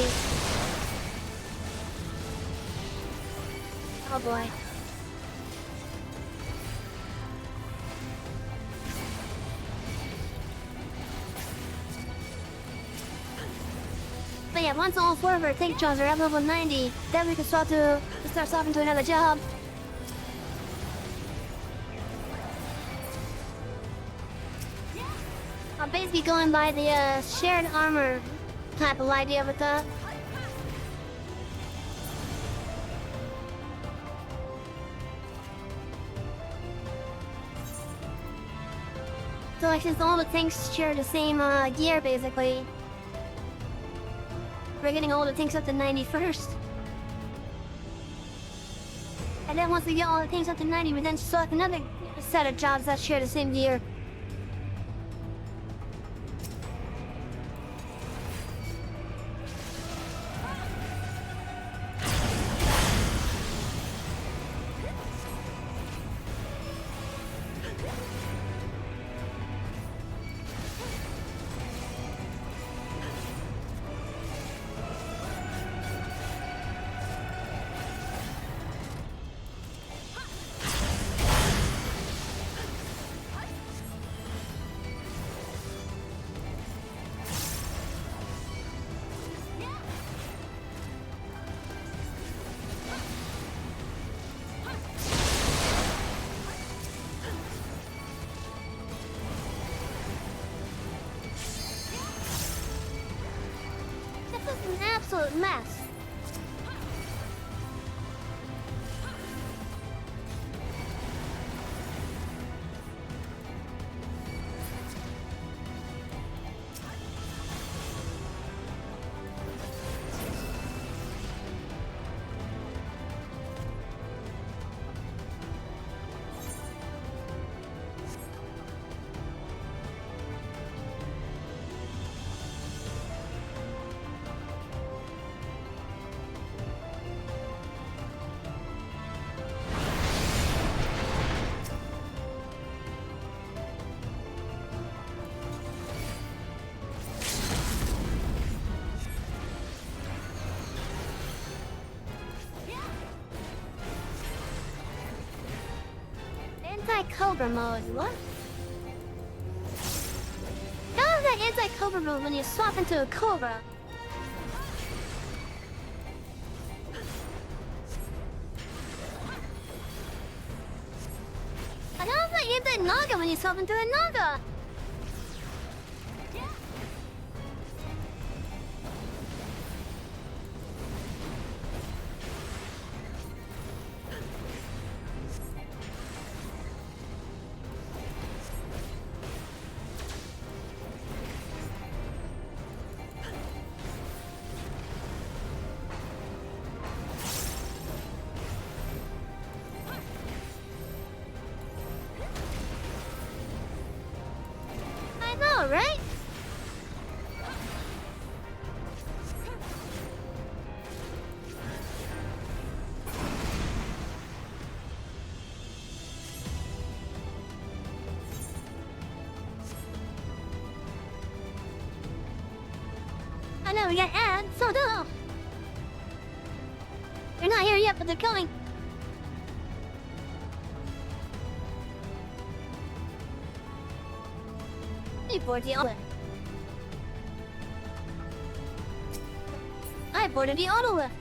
Oh boy. yeah, once all 4 of our tank jobs are at level 90, then we can start swapping to another job. I'm basically going by the shared armor type of idea with that. So like since all the tanks share the same gear basically, we're getting all the tanks up to 90 first. And then once we get all the tanks up to 90, we then select another set of jobs that share the same gear. An absolute mess. Anti-Cobra mode, what? How is that anti-Cobra mode when you swap into a Cobra? And how is that anti-Naga when you swap into a Naga? Right? I know we got ads, so no. They're not here yet, but they're coming. Board the auto. I boarded the auto lift.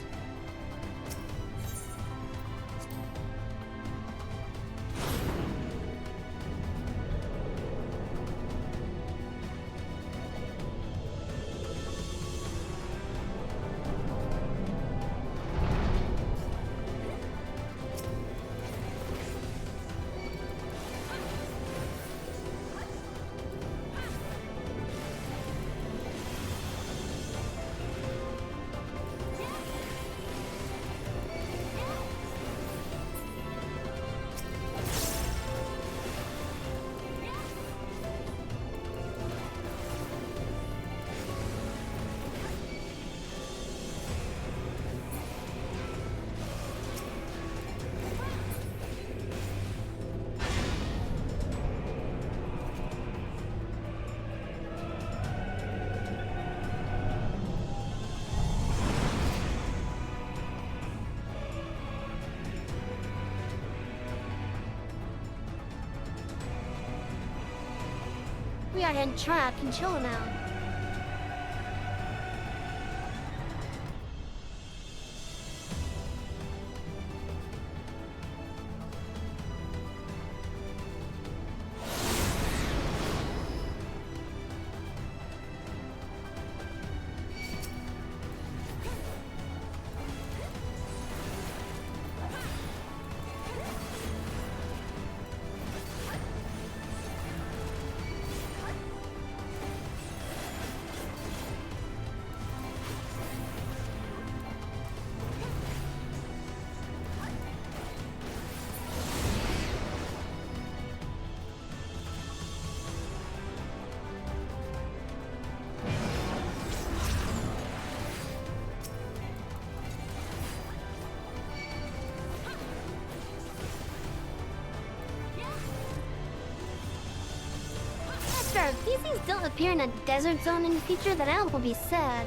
We are in trap control now. sure, if these things don't appear in a desert zone in the future, then I will be sad.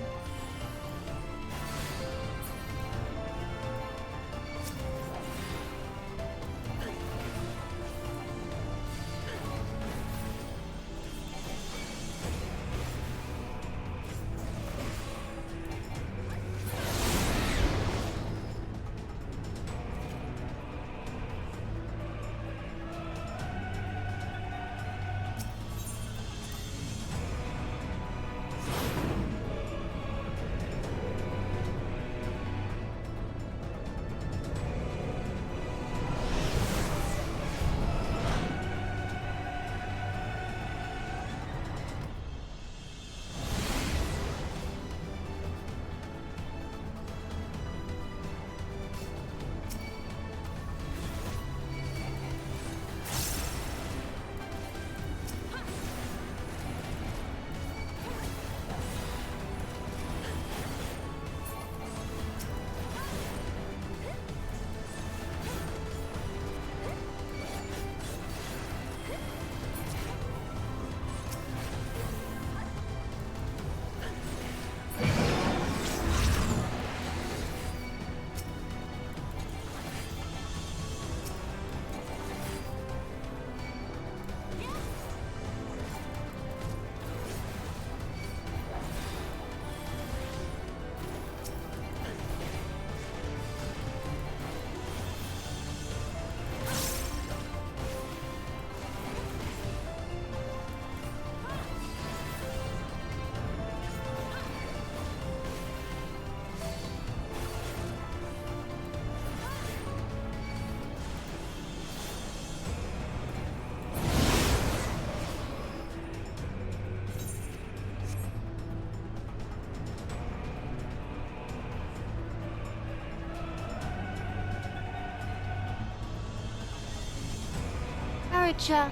Archa.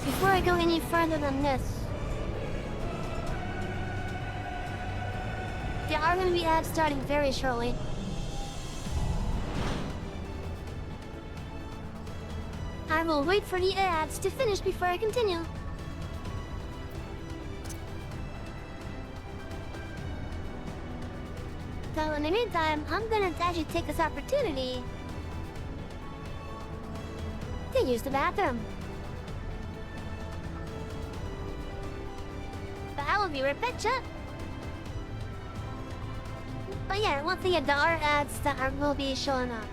Before I go any further than this, there are going to be ads starting very shortly. I will wait for the ads to finish before I continue. So in the meantime, I'm gonna actually take this opportunity to use the bathroom. But I will be right back, chat. But yeah, once again, there are ads that will be showing up.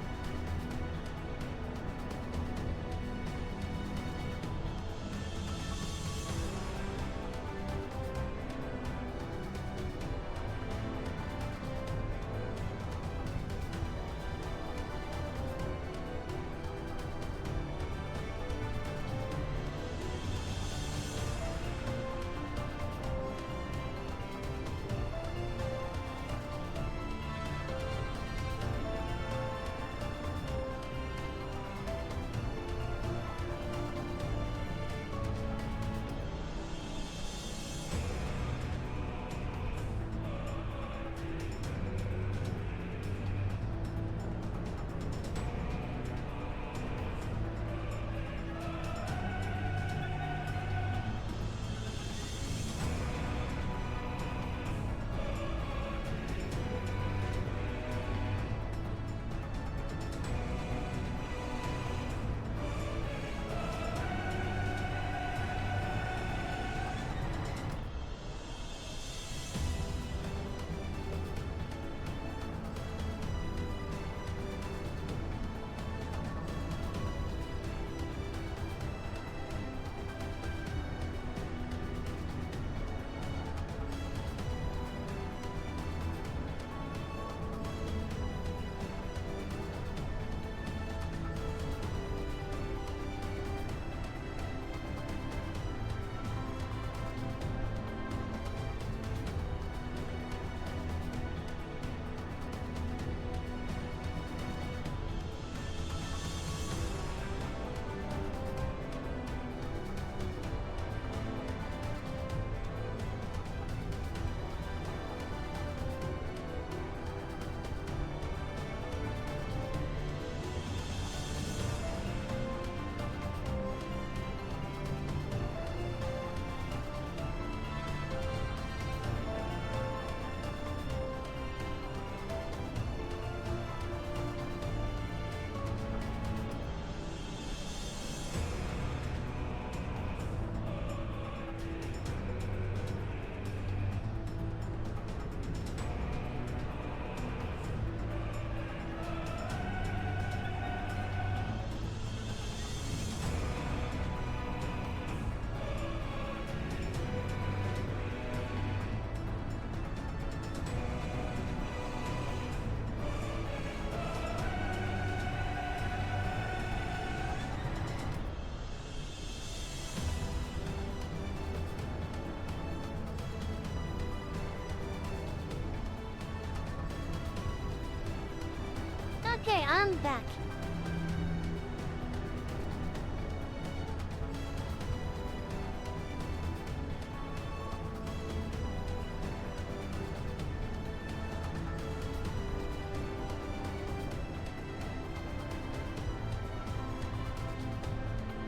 come back.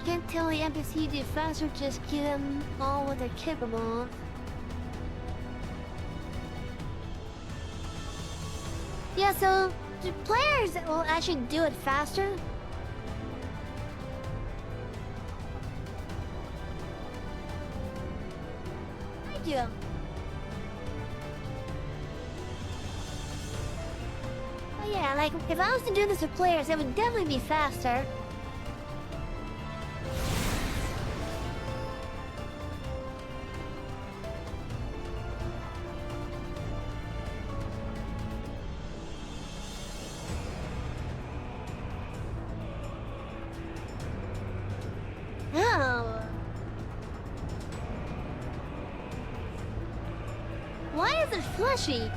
Can't tell the NPC to faster, just give them all what they're capable of. Yeah, so the players will actually do it faster. I do. Oh yeah, like if I was to do this with players, it would definitely be faster. Oh. Why is it fleshy?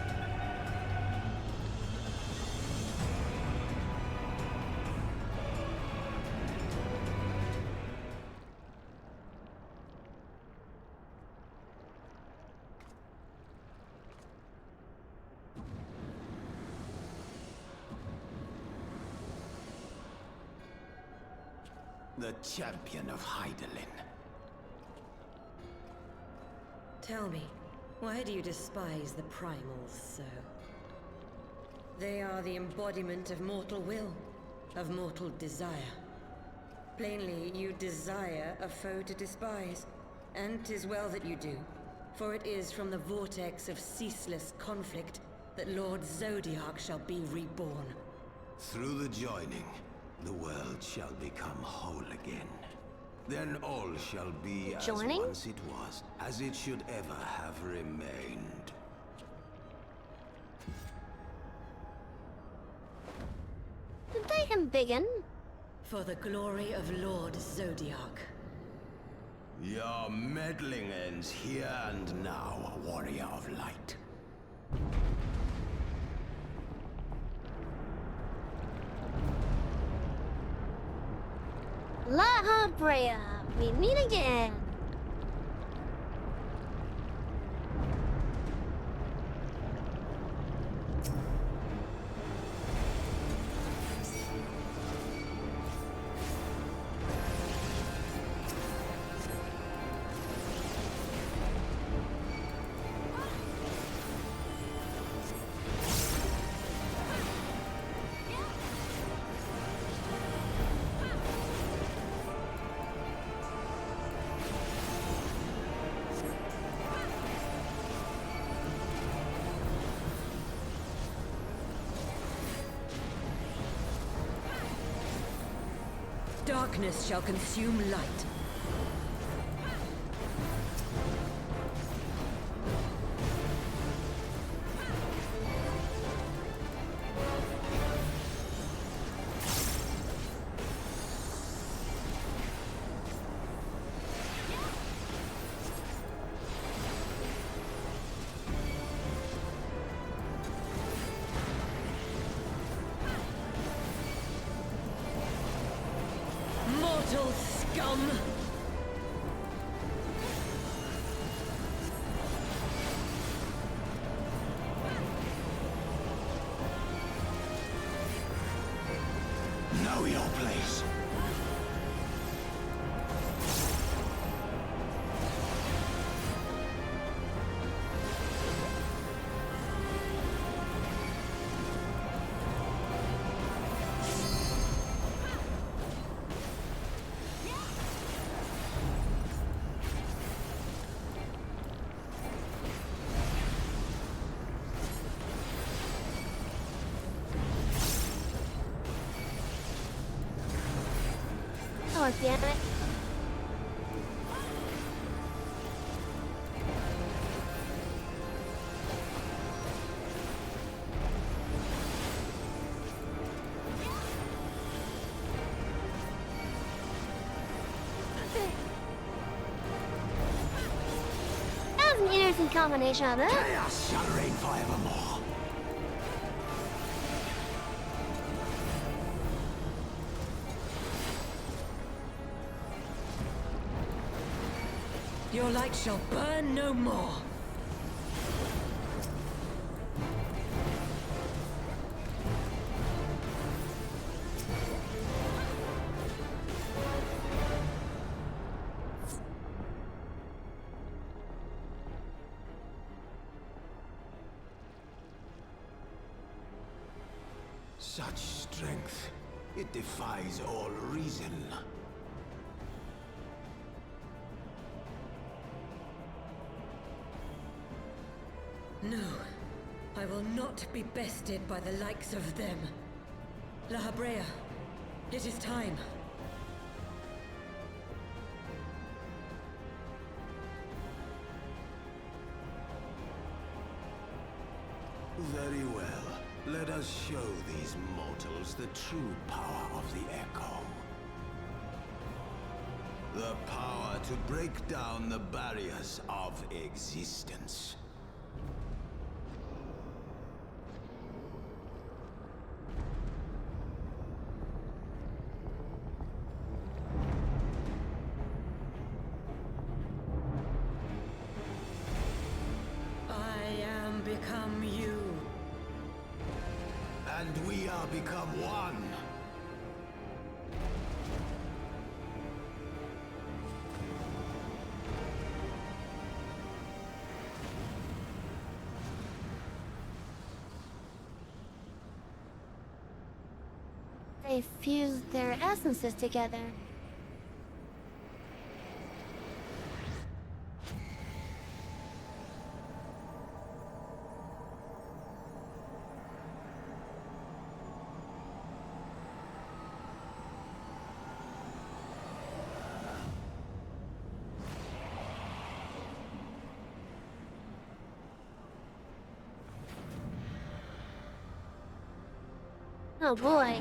The champion of Hydaelyn. Tell me, why do you despise the primals so? They are the embodiment of mortal will, of mortal desire. Plainly, you desire a foe to despise, and 'tis well that you do, for it is from the vortex of ceaseless conflict that Lord Zodiark shall be reborn. Through the joining, the world shall become whole again. Then all shall be as Joining? once it was, as it should ever have remained. Did they embiggen? For the glory of Lord Zodiark. Your meddling ends here and now, warrior of light. La Brea, we meet again. Darkness shall consume light. Mortal scum! Know your place. Oh, damn it. That was an interesting combination of it. Chaos shall reign forevermore. Your light shall burn no more. Such strength, it defies all reason. No, I will not be bested by the likes of them. La Habrea, it is time. Very well. Let us show these mortals the true power of the Echo. The power to break down the barriers of existence. I am become you. And we are become one. They fused their essences together. Oh boy.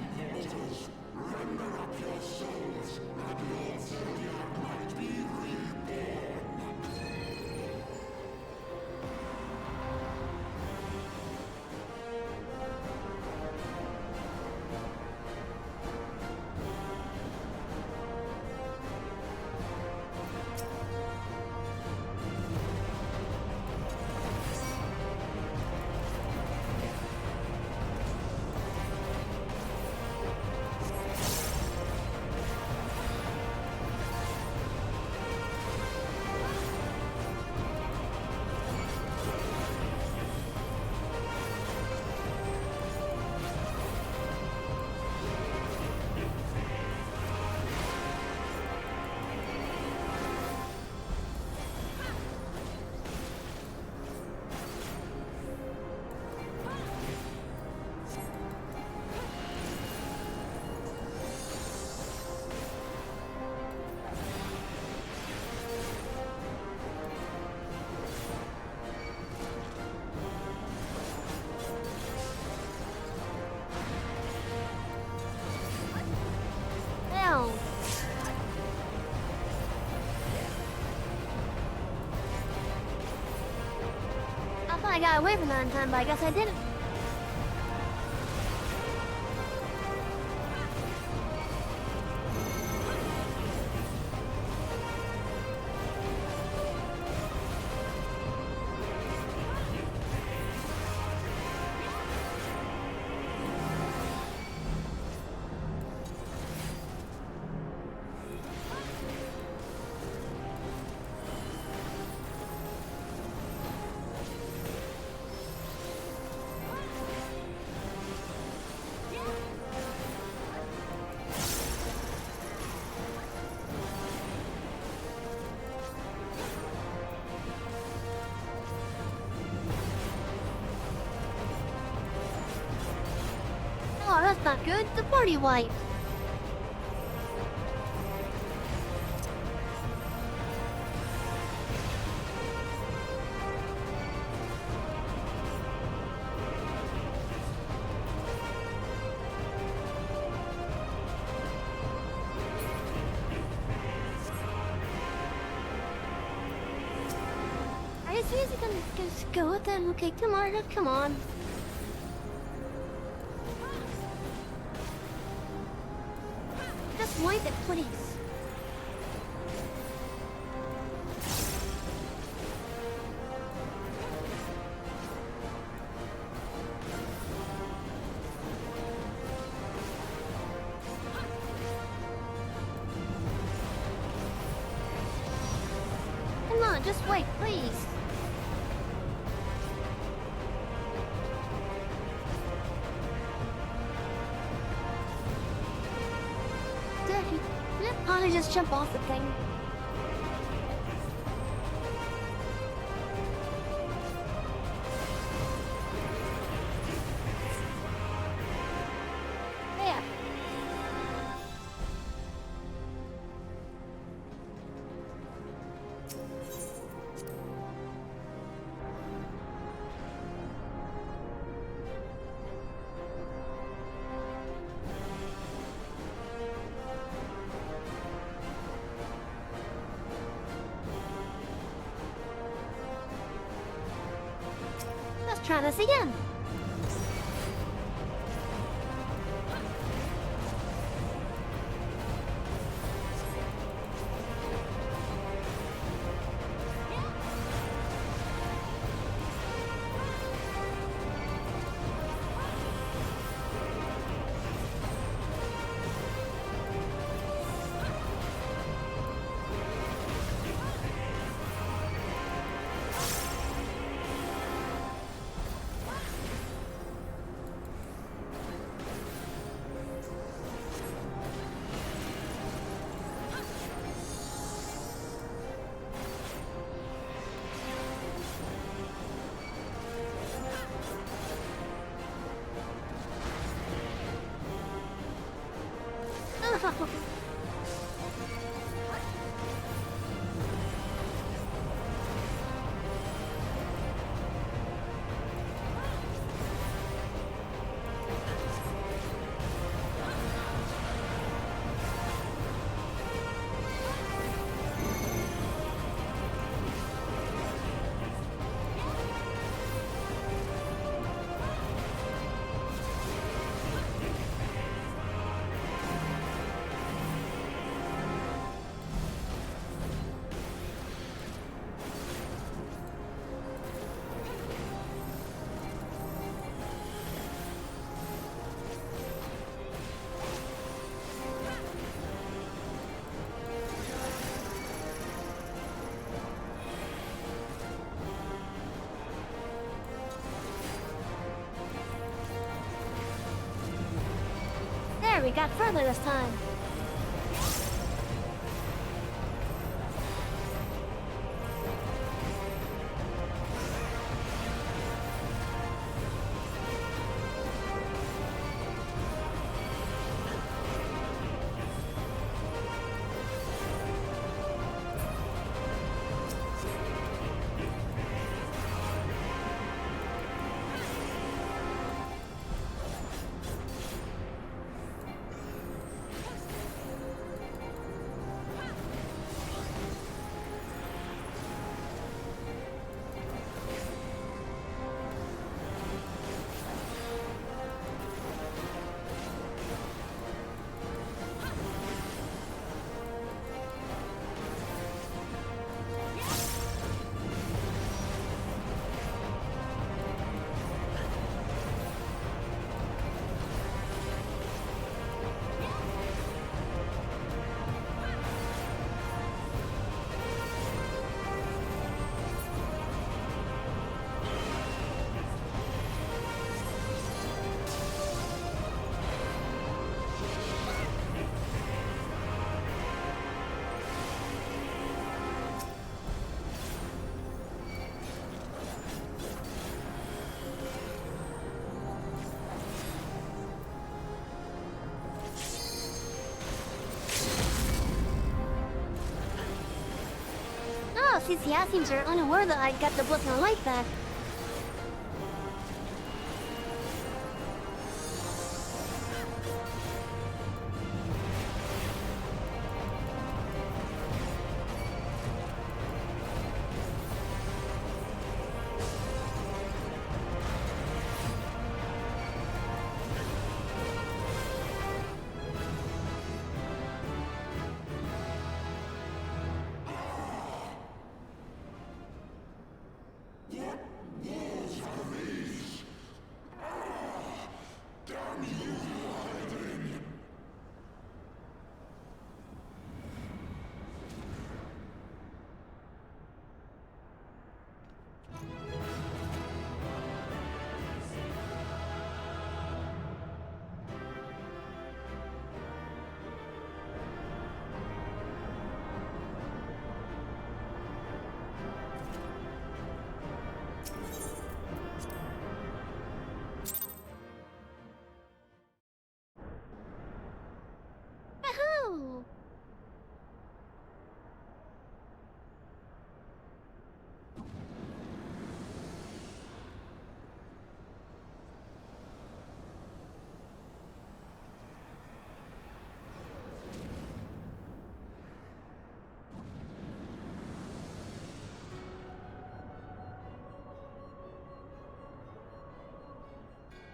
Ow. I thought I got away from that in time, but I guess I didn't. Oh, that's not good. The party wiped. Are you seriously gonna just go with them? Okay, come on, come on. Just wipe it, please. just wait, please. Did Polly just jump off the thing? There. Let's try this again. There, we got further this time. Oh, since the Asims are unaware that I got the book and like that.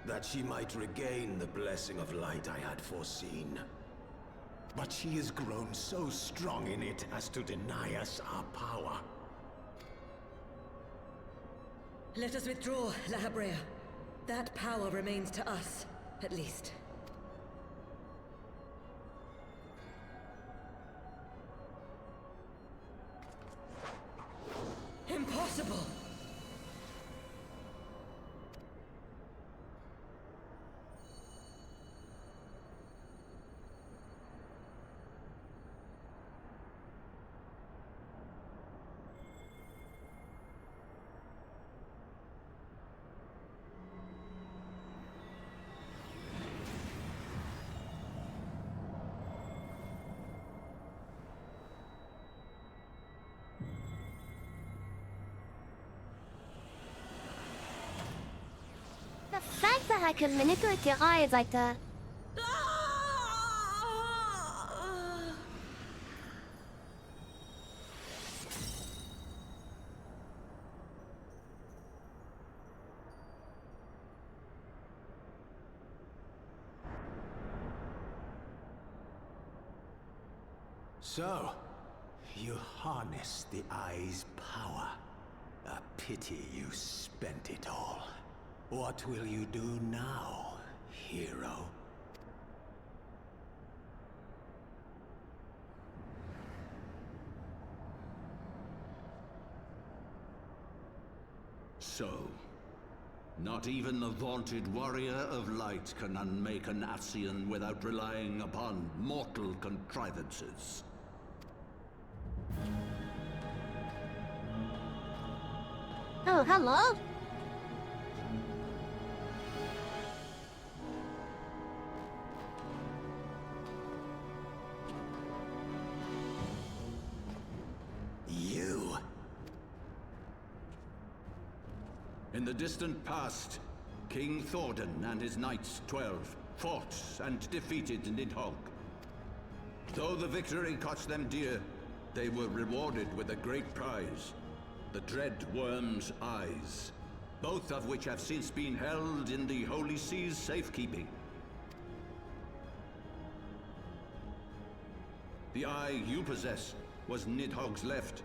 that she might regain the blessing of light I had foreseen. But she has grown so strong in it as to deny us our power. Let us withdraw, La Habrea. That power remains to us, at least. Impossible! The fact that I could manipulate your eyes like that. So, you harness the eye's power. A pity you spent it all. What will you do now, hero? So, not even the vaunted warrior of light can unmake an Ascian without relying upon mortal contrivances. Oh, hello? You? In the distant past, King Thordan and his Knights 12 fought and defeated Nidhogg. Though the victory cost them dear, they were rewarded with a great prize. The dread worm's eyes, both of which have since been held in the Holy Sea's safekeeping. The eye you possess was Nidhogg's left,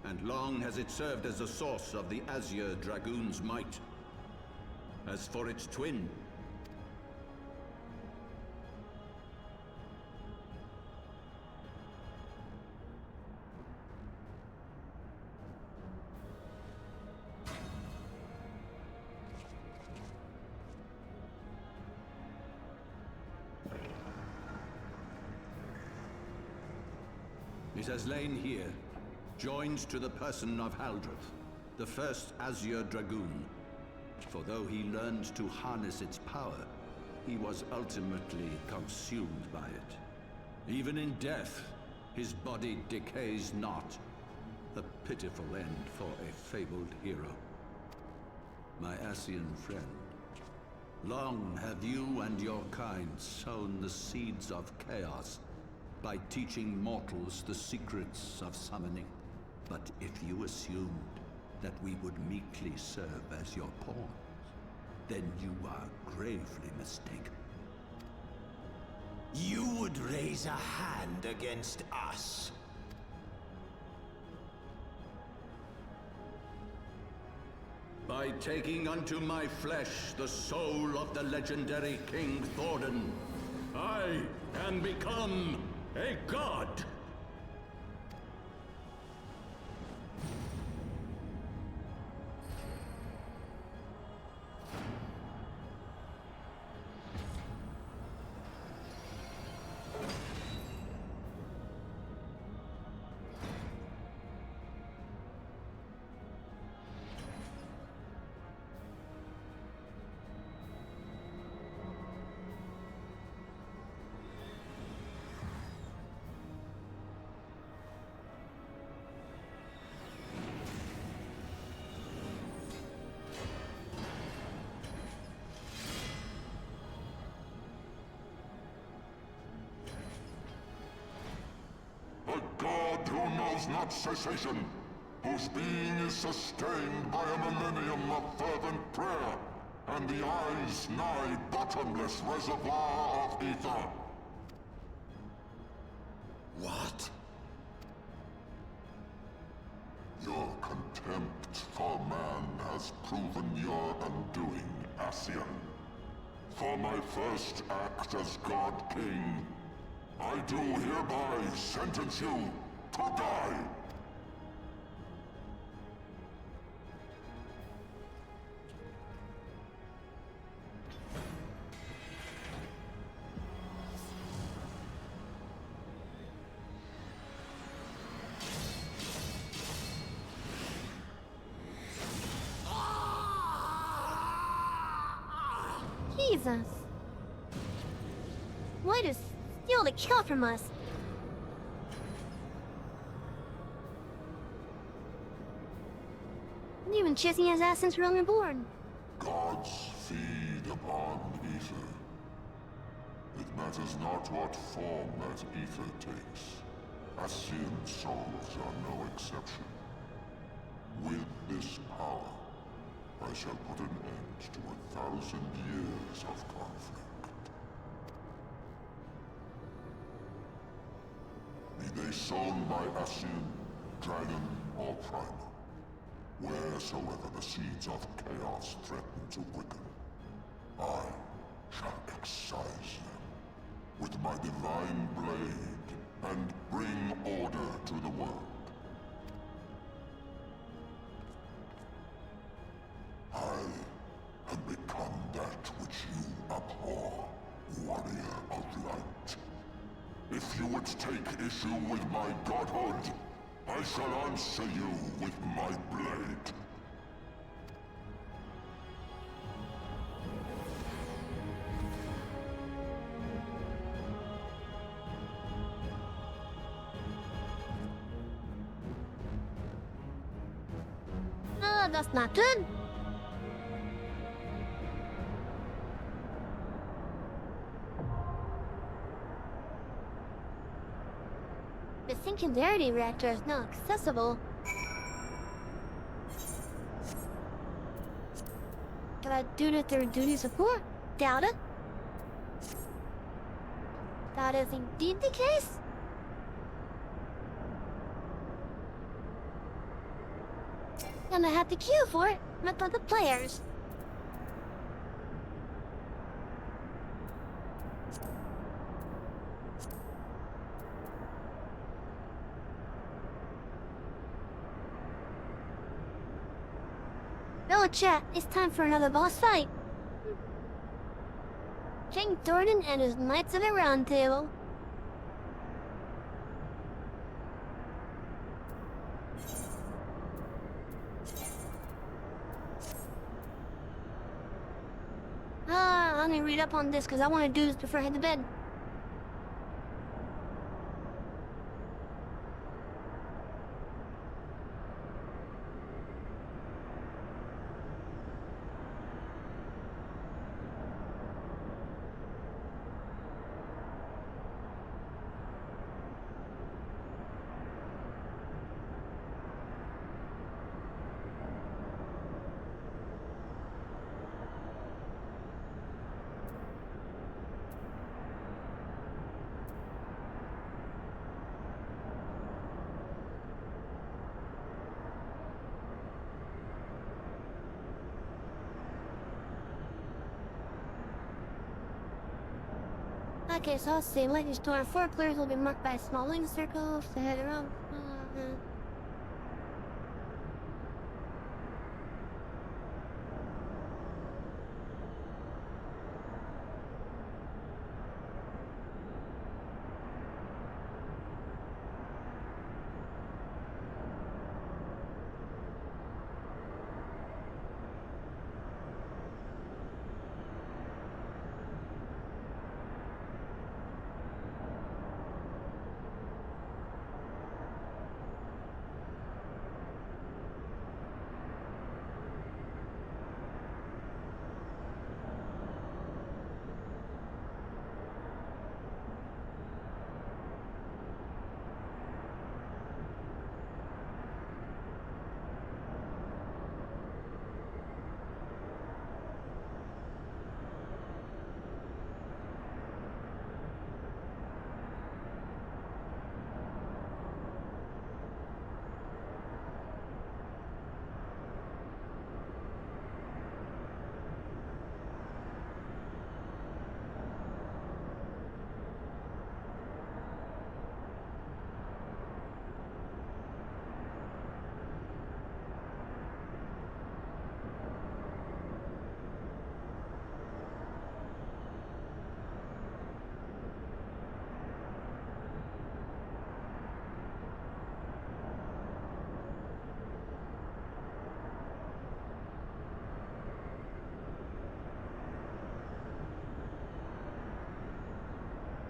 and long has it served as a source of the Azure Dragoon's might. As for its twin, it has lain here, joined to the person of Haldreth, the first Azure Dragoon. For though he learned to harness its power, he was ultimately consumed by it. Even in death, his body decays not. A pitiful end for a fabled hero. My Ascian friend, long have you and your kind sown the seeds of chaos by teaching mortals the secrets of summoning. But if you assumed that we would meekly serve as your pawns, then you are gravely mistaken. You would raise a hand against us? By taking unto my flesh the soul of the legendary King Thordan, I can become a god! A god who knows not cessation, whose being is sustained by a millennium of fervent prayer. and the eye's nigh bottomless reservoir of ether. What? Your contempt for man has proven your undoing, Ascian. For my first act as God King, I do hereby sentence you to die. Jesus. Why to steal the kill from us? You've been chasing his ass since we were born. Gods feed upon ether. It matters not what form that ether takes. Ascian souls are no exception. With this power, I shall put an end to 1,000 years of conflict. Be they sown by Ascian, dragon, or primal, wheresoever the seeds of chaos threaten to quicken, I shall excise them with my divine blade and bring order to the world. I have become that which you abhor, warrior of light. If you would take issue with my godhood, I shall answer you with my blade. Ah, that's not good. The singularity reactor is now accessible. Can I do the third duty support? Doubt it. That is indeed the case. Gonna have to queue for it, met by the players. No chat, it's time for another boss fight. King Thornton and his Knights of the Round Table. I'm gonna read up on this because I want to do this before I head to bed. Okay, so let's see. Lightning Storm. 4 players will be marked by a small wing circle to head around.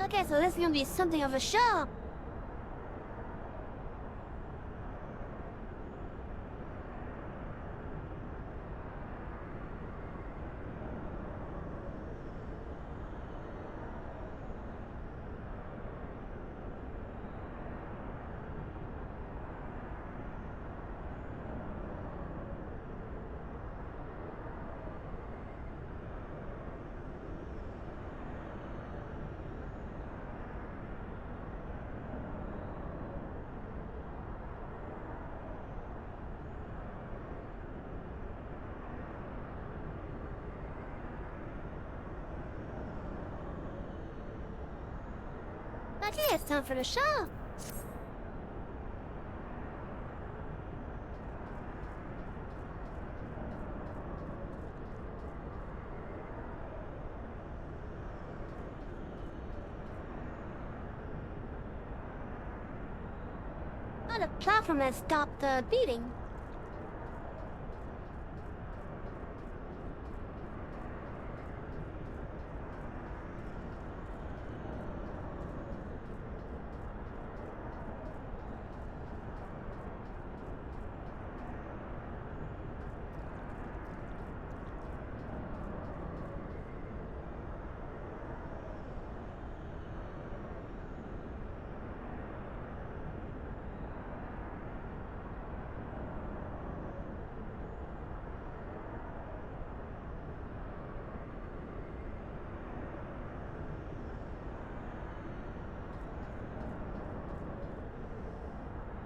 Okay, so this is gonna be something of a show. Okay, it's time for the show. Oh, the platform has stopped the beating.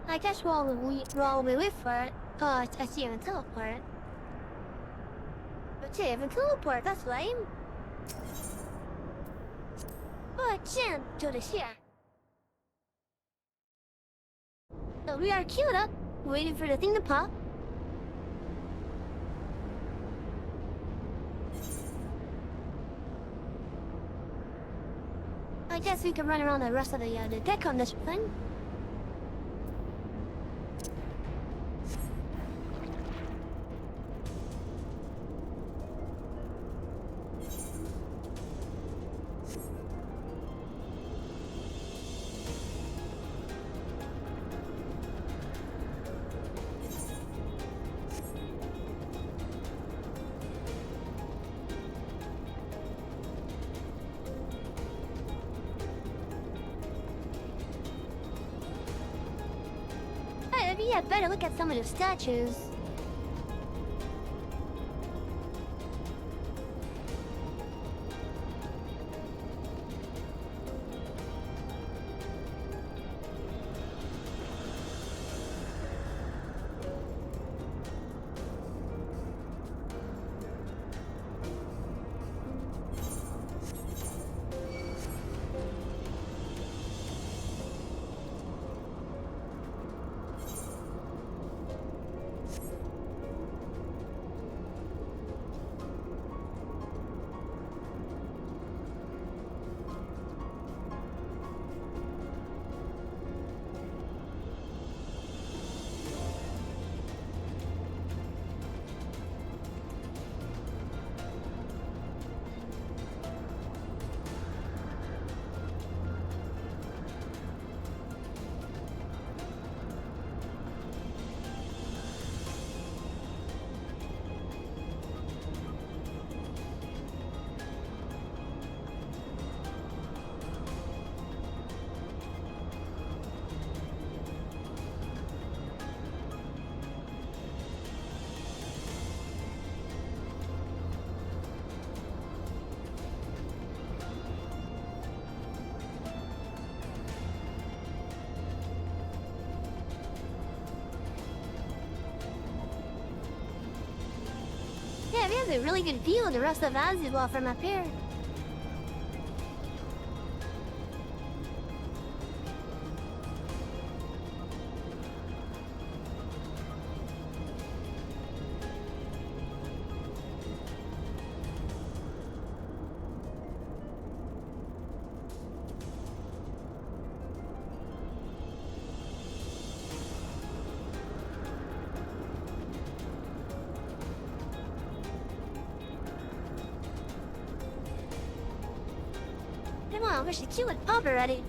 I guess while we wait for it, I see him teleport. But yeah, even teleport, that's lame. But Jen, to this here. So we are queued up, waiting for the thing to pop. I guess we can run around the rest of the deck on this thing. Maybe I'd better look at some of the statues. Yeah, we have a really good view of the rest of Azizwall from up here. Oh, I wish the queue would pop already.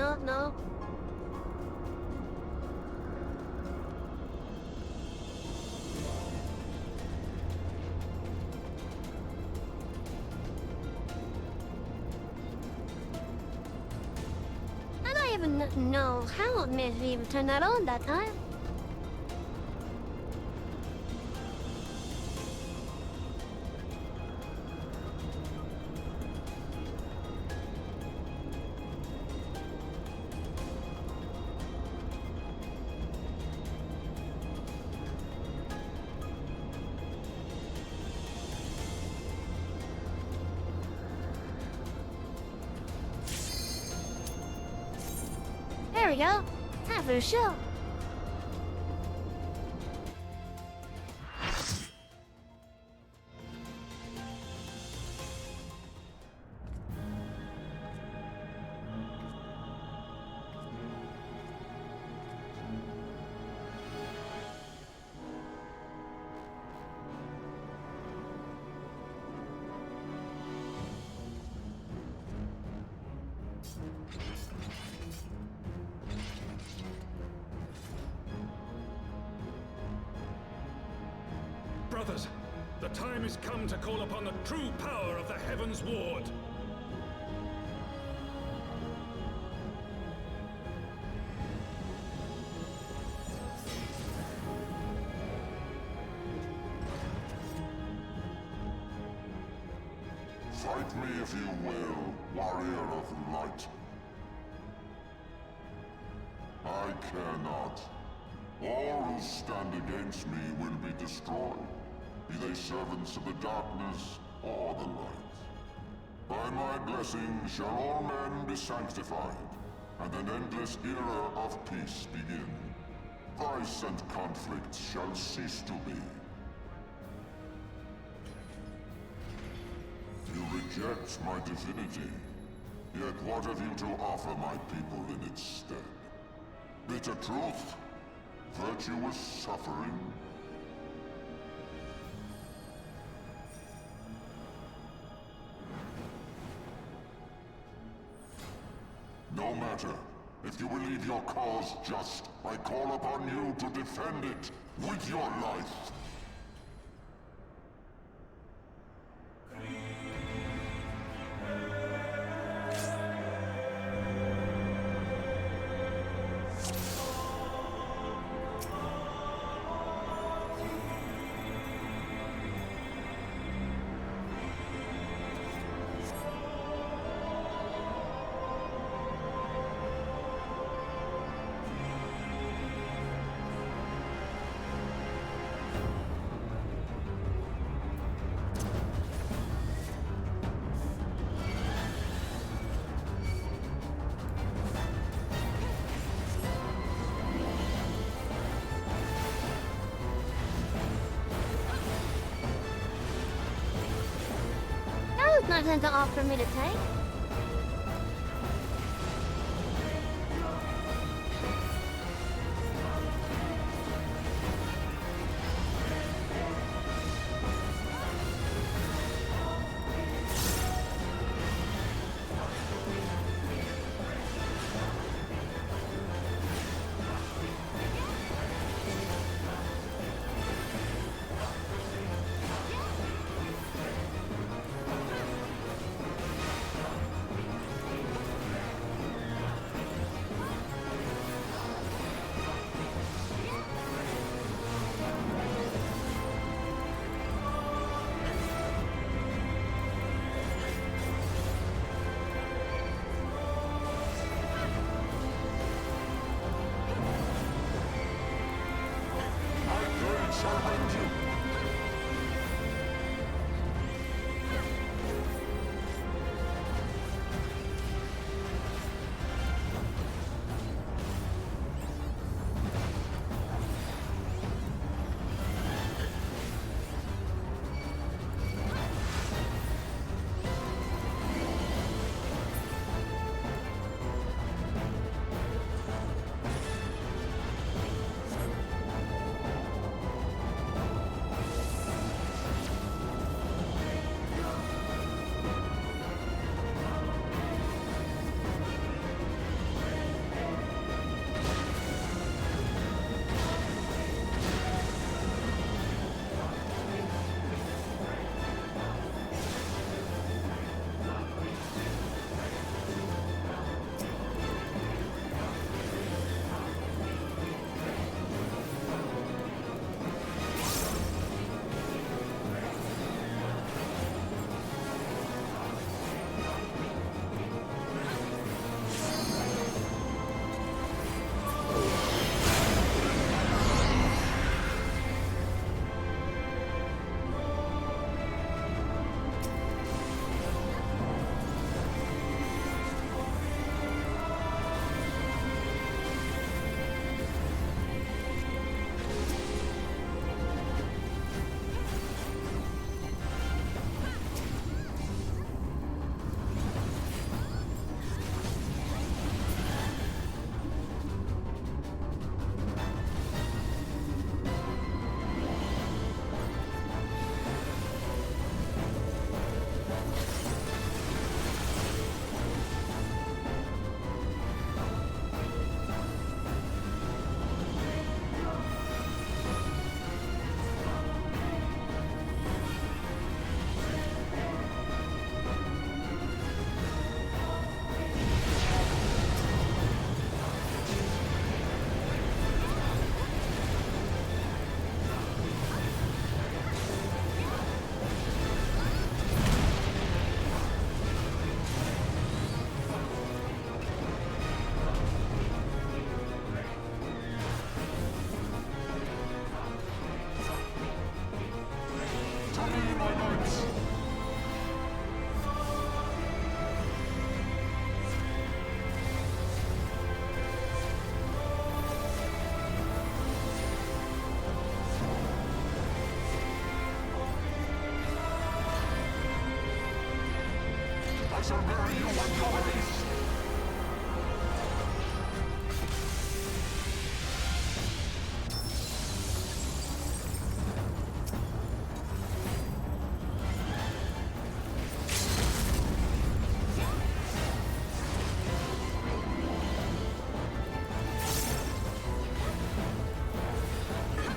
Oh, no. I don't even know how it made me even turn that on that time. There we go. Time for the show. Brothers, the time has come to call upon the true power of the Heavens Ward. Fight me if you will, warrior of light. I care not. All who stand against me will be destroyed, be they servants of the darkness or the light. By my blessing shall all men be sanctified, and an endless era of peace begin. Vice and conflict shall cease to be. You reject my divinity, yet what have you to offer my people in its stead? Bitter truth? Virtuous suffering? No matter. If you believe your cause just, I call upon you to defend it with your life. That was nothing to offer me to take. shall avenge you. I shall bury you with your release!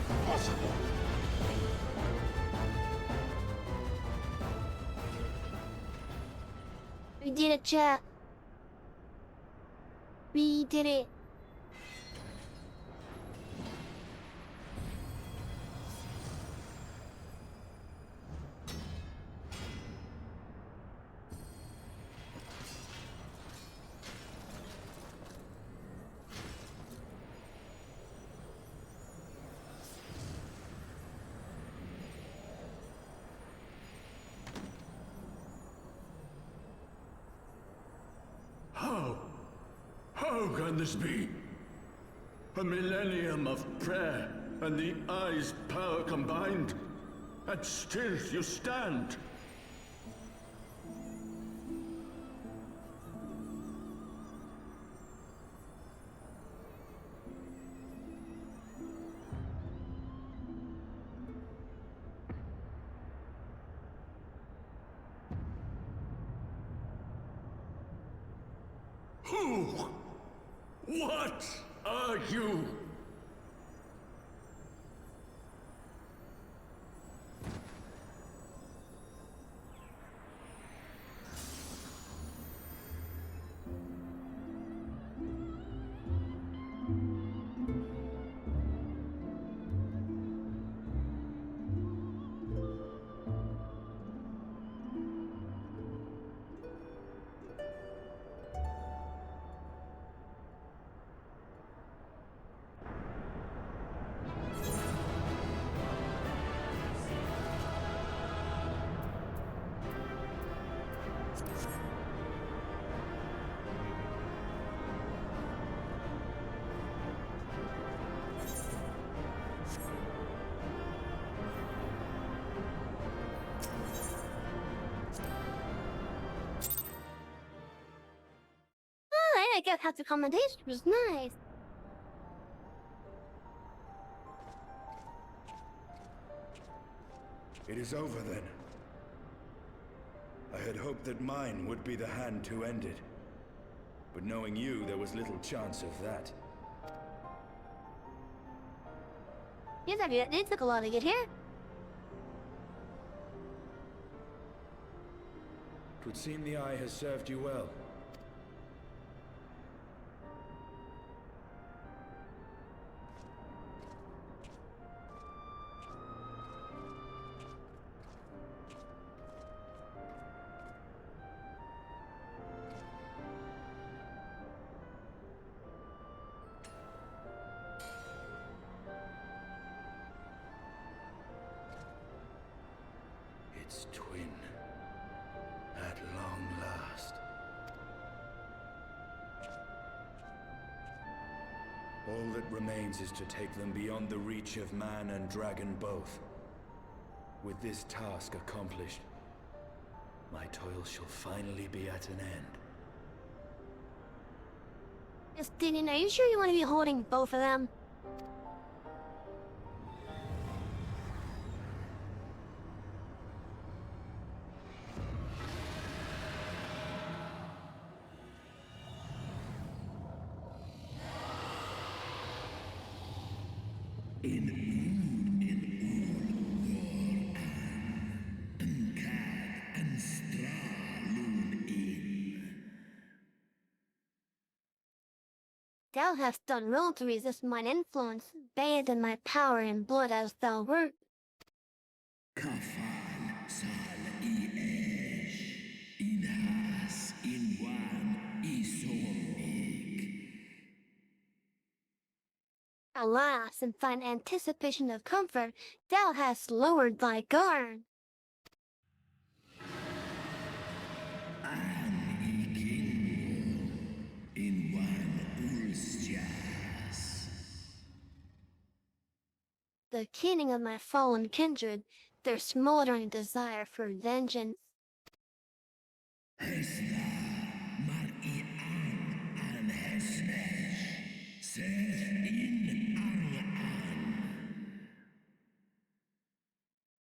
Impossible! We did it, chat. We did it. How can this be? A millennium of prayer and the Eye's power combined, and still you stand. Who? What are you? check out how the accommodation was nice. It is over then. I had hoped that mine would be the hand to end it. But knowing you, there was little chance of that. Yes, I mean, it took a lot to get here. Twould seem the eye has served you well. Its twin. At long last. All that remains is to take them beyond the reach of man and dragon both. With this task accomplished, my toil shall finally be at an end. Justinian, are you sure you want to be holding both of them? Thou hast done well to resist mine influence, bathed in my power and blood as thou wert. Alas, in thine anticipation of comfort, thou hast lowered thy guard. The keening of my fallen kindred, their smoldering desire for vengeance.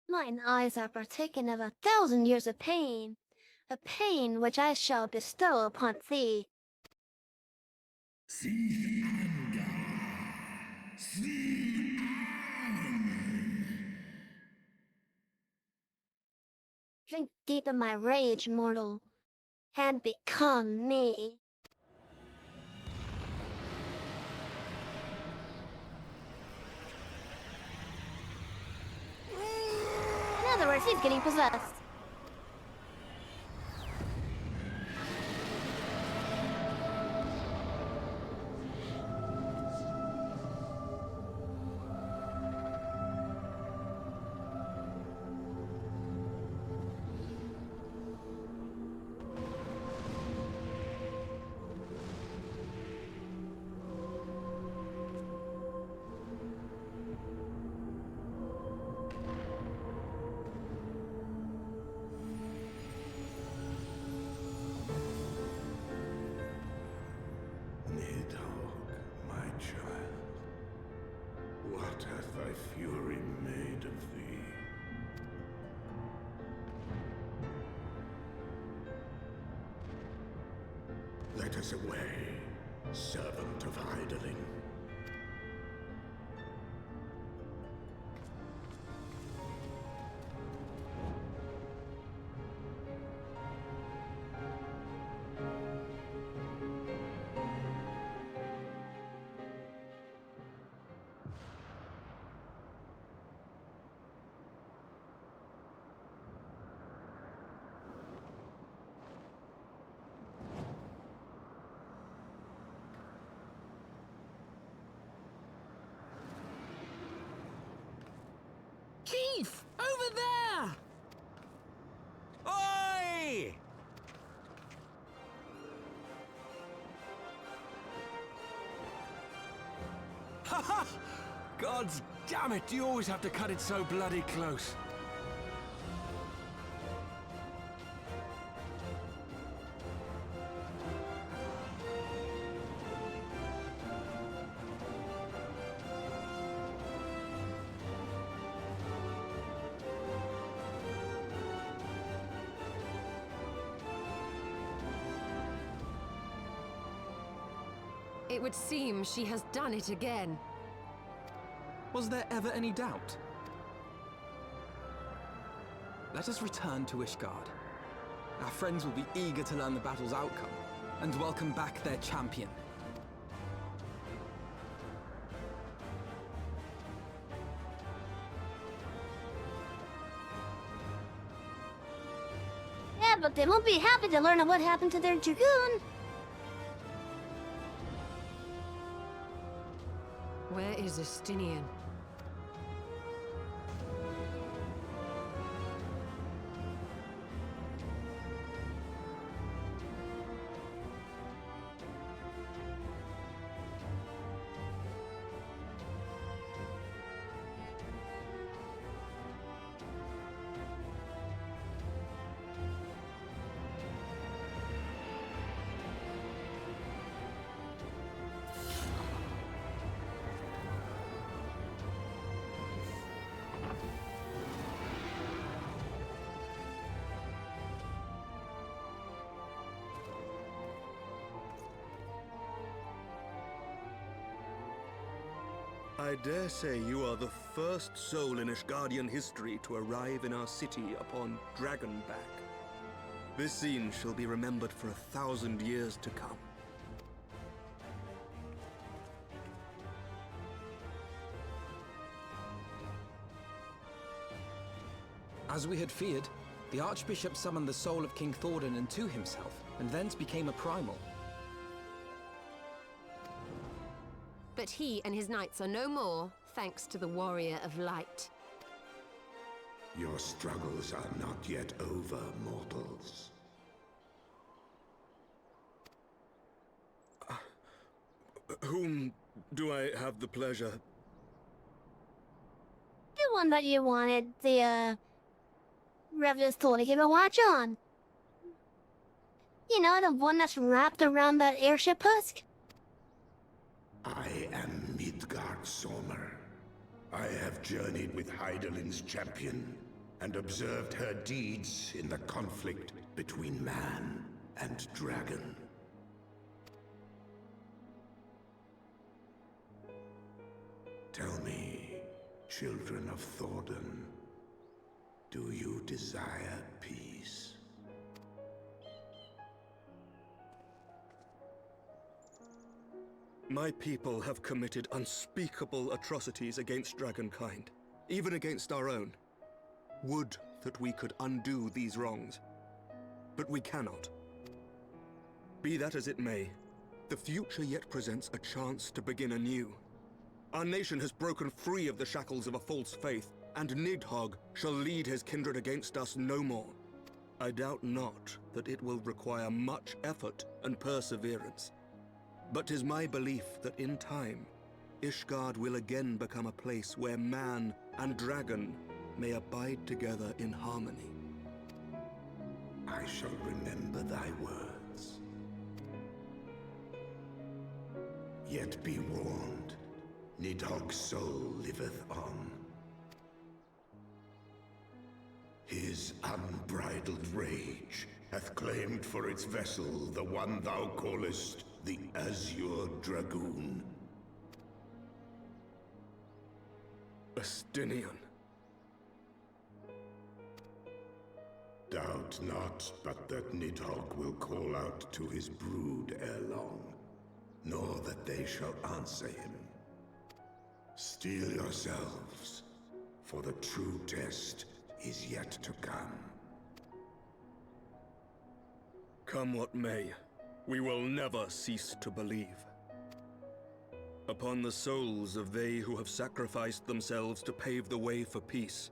Mine eyes are partaken of 1,000 years of pain, a pain which I shall bestow upon thee. Drink deep in my rage, mortal, and become me. In other words, he's getting possessed. What hath thy fury made of thee? Let us away, servant of Hydaelyn. Keith! Over there! Oi! Ha! Gods damn it, you always have to cut it so bloody close. It would seem she has done it again. Was there ever any doubt? Let us return to Ishgard. Our friends will be eager to learn the battle's outcome, and welcome back their champion. Yeah, but they won't be happy to learn of what happened to their dragoon. Where is Estinian? I dare say you are the first soul in Ishgardian history to arrive in our city upon Dragonback. This scene shall be remembered for 1,000 years to come. As we had feared, the Archbishop summoned the soul of King Thordan into himself, and thence became a primal. But he and his knights are no more, thanks to the Warrior of Light. Your struggles are not yet over, mortals. Whom do I have the pleasure? The one that you wanted the, Revenants to give a watch on. You know, the one that's wrapped around that airship husk? I am Midgard Sommer. I have journeyed with Hydaelyn's champion and observed her deeds in the conflict between man and dragon. Tell me, children of Thordan, do you desire peace? My people have committed unspeakable atrocities against Dragonkind, even against our own. Would that we could undo these wrongs, but we cannot. Be that as it may, the future yet presents a chance to begin anew. Our nation has broken free of the shackles of a false faith, and Nidhogg shall lead his kindred against us no more. I doubt not that it will require much effort and perseverance. But 'tis my belief that in time, Ishgard will again become a place where man and dragon may abide together in harmony. I shall remember thy words. Yet be warned, Nidhogg's soul liveth on. His unbridled rage hath claimed for its vessel the one thou callest the Azure Dragoon. Estinian. Doubt not but that Nidhogg will call out to his brood ere long, nor that they shall answer him. Steel yourselves, for the true test is yet to come. Come what may, we will never cease to believe. Upon the souls of they who have sacrificed themselves to pave the way for peace,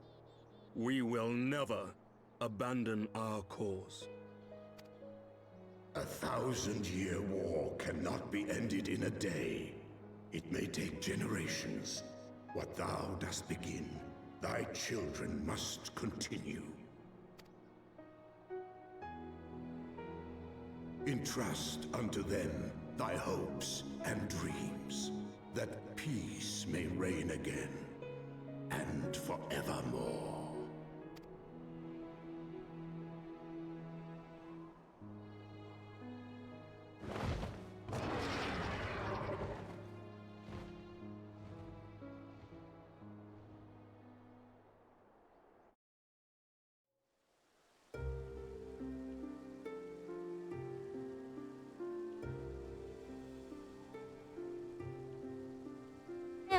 we will never abandon our cause. 1,000-year war cannot be ended in a day. It may take generations. What thou dost begin, thy children must continue. Entrust unto them thy hopes and dreams, that peace may reign again, and forevermore.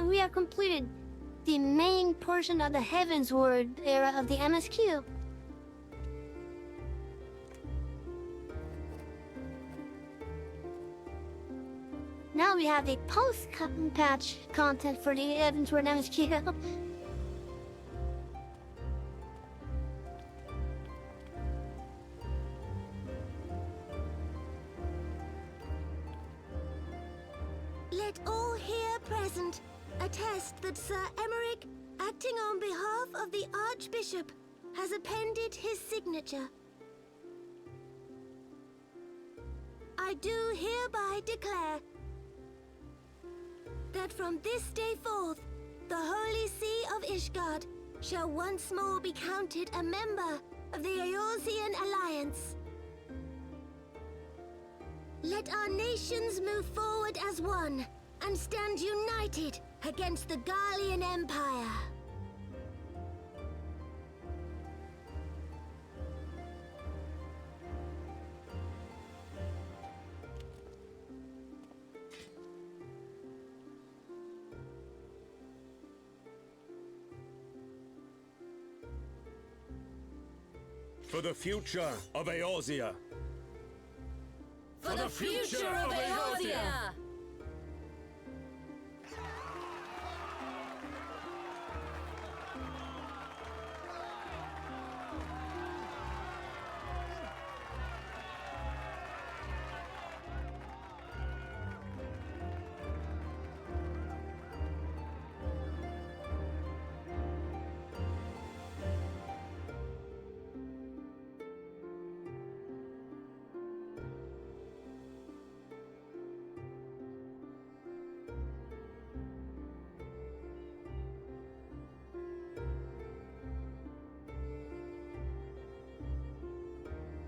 and we have completed the main portion of the Heavensward era of the MSQ. Now we have the post-patch content for the Heavensward MSQ. Let all here present attest that Sir Emmerich, acting on behalf of the Archbishop, has appended his signature. I do hereby declare that from this day forth, the Holy See of Ishgard shall once more be counted a member of the Eorzean Alliance. Let our nations move forward as one and stand united against the Garlean Empire. For the future of Eorzea. For the future of Eorzea!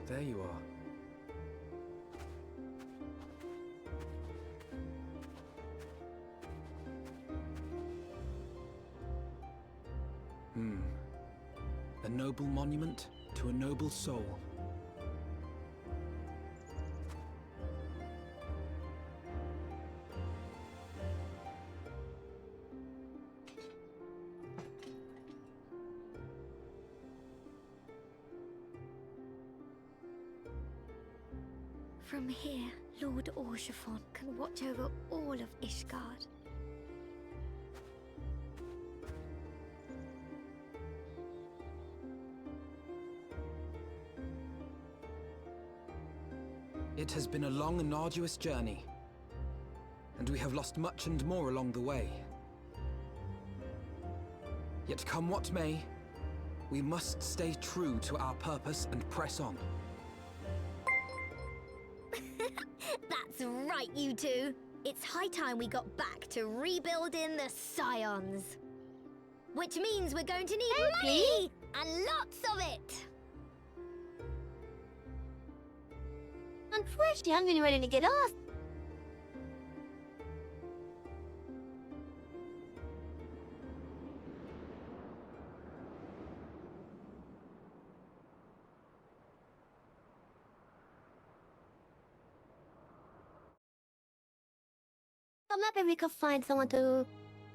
There you are. A noble monument to a noble soul. From here, Lord Orshafon can watch over all of Ishgard. It has been a long and arduous journey, and we have lost much and more along the way. Yet come what may, we must stay true to our purpose and press on. That's right, you two. It's high time we got back to rebuilding the Scions. Which means we're going to need money! And lots of it! Unfortunately, I'm getting ready to get off. Maybe we could find someone to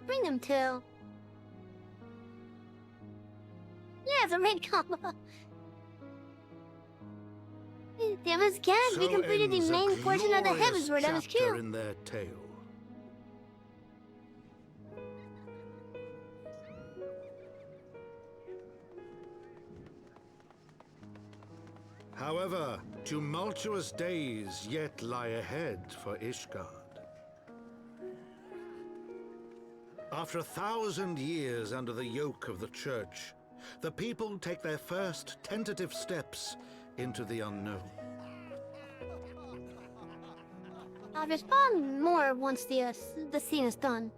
bring them to. Yeah, the raid combo. There was Gad. We completed the main portion of the Heavensward MSQ. In their tale. However, tumultuous days yet lie ahead for Ishgard. After 1,000 years under the yoke of the Church, the people take their first tentative steps into the unknown. I'll respond more once the scene is done.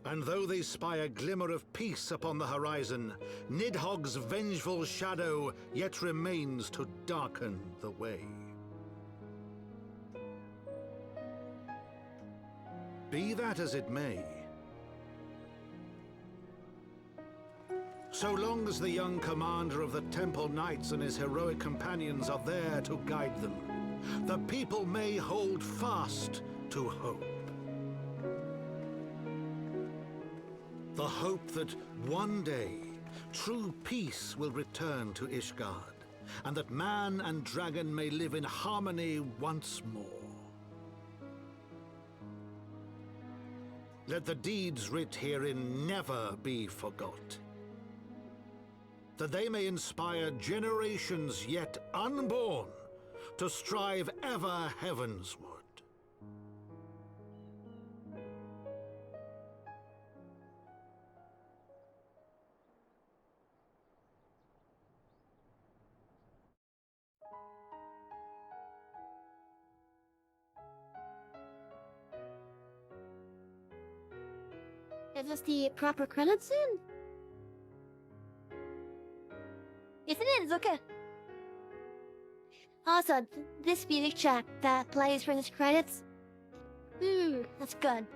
And though they spy a glimmer of peace upon the horizon, Nidhogg's vengeful shadow yet remains to darken the way. Be that as it may, so long as the young commander of the Temple Knights and his heroic companions are there to guide them, the people may hold fast to hope. The hope that one day true peace will return to Ishgard, and that man and dragon may live in harmony once more. Let the deeds writ herein never be forgot, that they may inspire generations yet unborn to strive ever heavensward. Is this the proper credits scene? Yes, it is. Okay. Also, this music track that plays for these credits. That's good.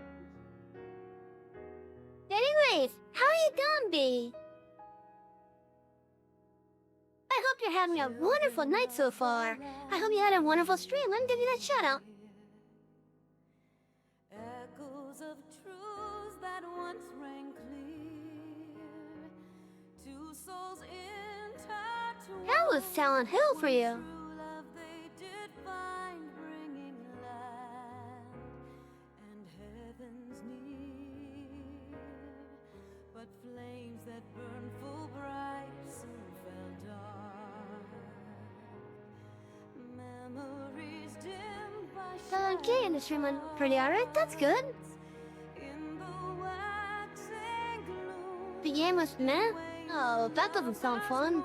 Anyways, how are you doing, B? I hope you're having a wonderful night so far. I hope you had a wonderful stream. Let me give you that shout out. Echoes of truths that once rang clear. Two souls intertwined. How was Silent Hill for you? True love they did find, bringing land and heavens near. But flames that burn full bright soon fell dark. Memories dimmed by Okay, and the stream went pretty alright. That's good. in the waxing gloom. The game was meh. Oh, that doesn't sound fun.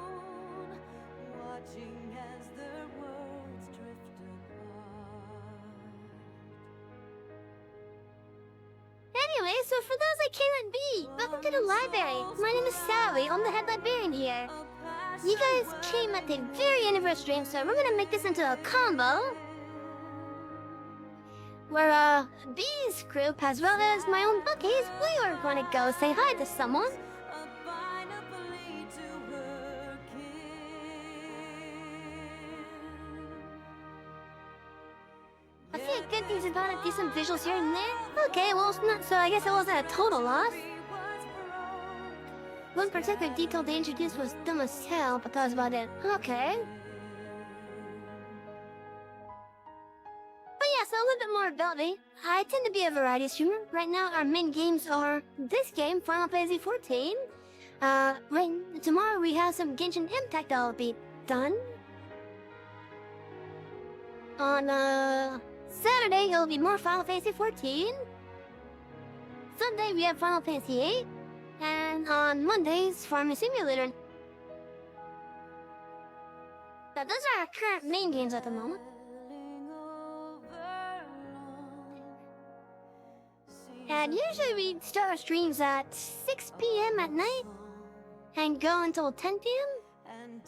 Watching as their worlds drift Anyway, so for those I cannot be, welcome to the library. My name is Sally. I'm the head librarian here. You guys came at the very end of our stream, so we're gonna make this into a combo. Where, B's group, as well as my own bookies, we are gonna go say hi to someone. A few good things about it, decent visuals here and there. Okay, well, it's not, so I guess it wasn't a total loss. One particular detail they introduced was dumb as hell, but that was about it. Okay. But yeah, so a little bit more about me. I tend to be a variety streamer. Right now, our main games are this game, Final Fantasy XIV. Tomorrow we have some Genshin Impact that'll be done. On, Saturday, it'll be more Final Fantasy XIV. Sunday, we have Final Fantasy VIII. And on Mondays, Farming Simulator. Now, those are our current main games at the moment. And usually we start our streams at 6 p.m. at night and go until 10 p.m.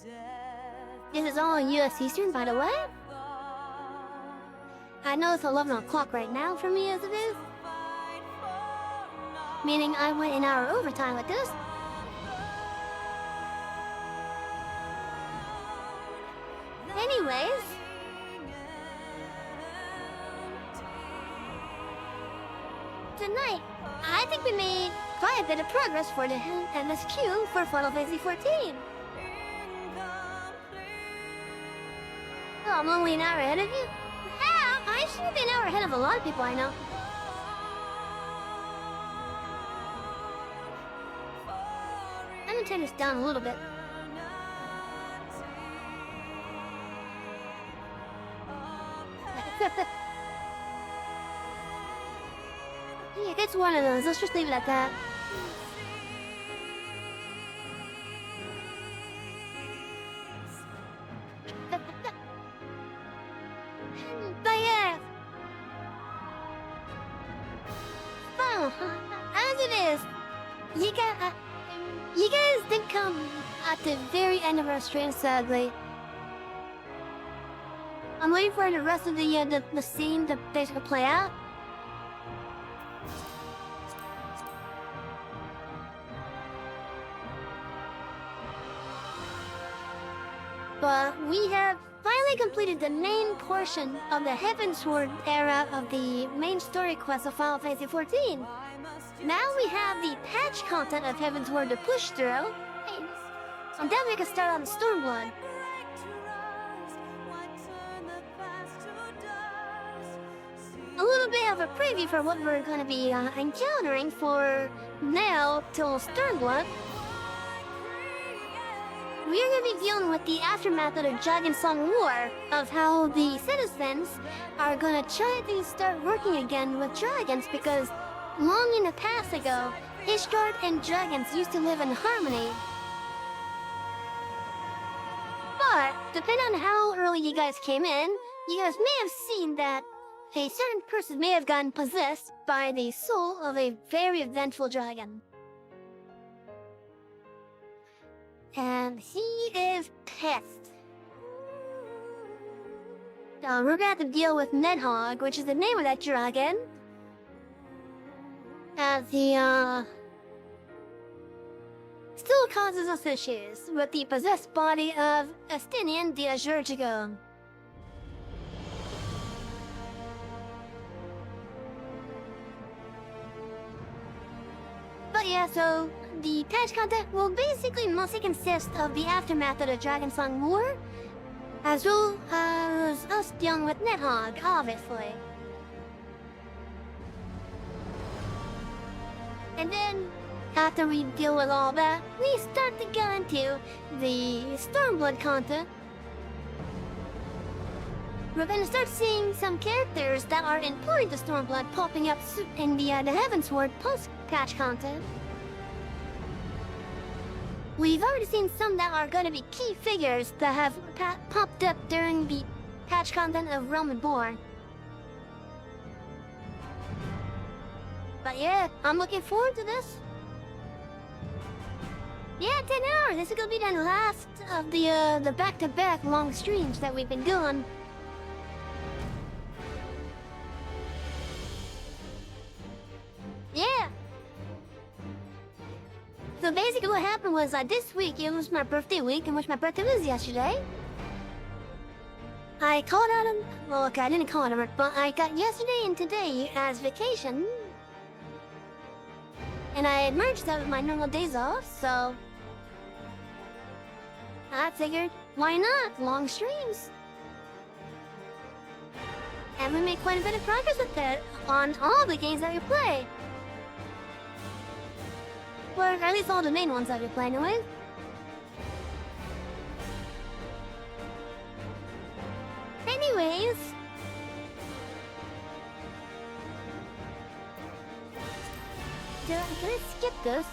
This is all US Eastern, by the way. I know it's 11 o'clock right now for me as it is. Meaning I went an hour overtime with this. Anyways. Tonight, I think we made quite a bit of progress for the MSQ for Final Fantasy XIV. Oh, I'm only an hour ahead of you? How? I should be an hour ahead of a lot of people I know. I'm gonna turn this down a little bit. Yeah, it's one of those. Let's just leave it at that. But yeah. Oh, as it is, you guys didn't come at the very end of our stream, sadly. I'm waiting for the rest of the scene to basically play out. But we have finally finally completed the main portion of the Heavensward era of the main story quest of Final Fantasy XIV. Now we have the patch content of Heavensward to push through. And then we can start on Stormblood. A little bit of a preview for what we're going to be encountering for now till Stormblood. We're going to be dealing with the aftermath of the Dragon Song War, of how the citizens are going to try to start working again with dragons because long in the past ago, Ishgard and dragons used to live in harmony. But, depending on how early you guys came in, you guys may have seen that a certain person may have gotten possessed by the soul of a very vengeful dragon. And he is pissed. So we're gonna have to deal with Nidhogg, which is the name of that dragon. As he, still causes us issues with the possessed body of Estinian the Azure Dragon. But yeah, so the patch content will basically mostly consist of the aftermath of the Dragon Song War, as well as us dealing with Nidhogg, obviously. And then, after we deal with all that, we start to get into the Stormblood content. We're gonna start seeing some characters that are important to Stormblood popping up in the Heavensward post-patch content. We've already seen some that are gonna be key figures that have popped up during the patch content of Realm Reborn. But yeah, I'm looking forward to this. Yeah, 10 hours! This is gonna be the last of the back-to-back long streams that we've been doing. Yeah! So basically what happened was this week, it was my birthday week, in which my birthday was yesterday. I called out him, well okay, I didn't call out him, but I got yesterday and today as vacation. And I merged that with my normal days off, so I figured, why not? Long streams. And we made quite a bit of progress with it on all the games that we play. Or at least all the main ones that we play anyway. Anyways, can I skip this?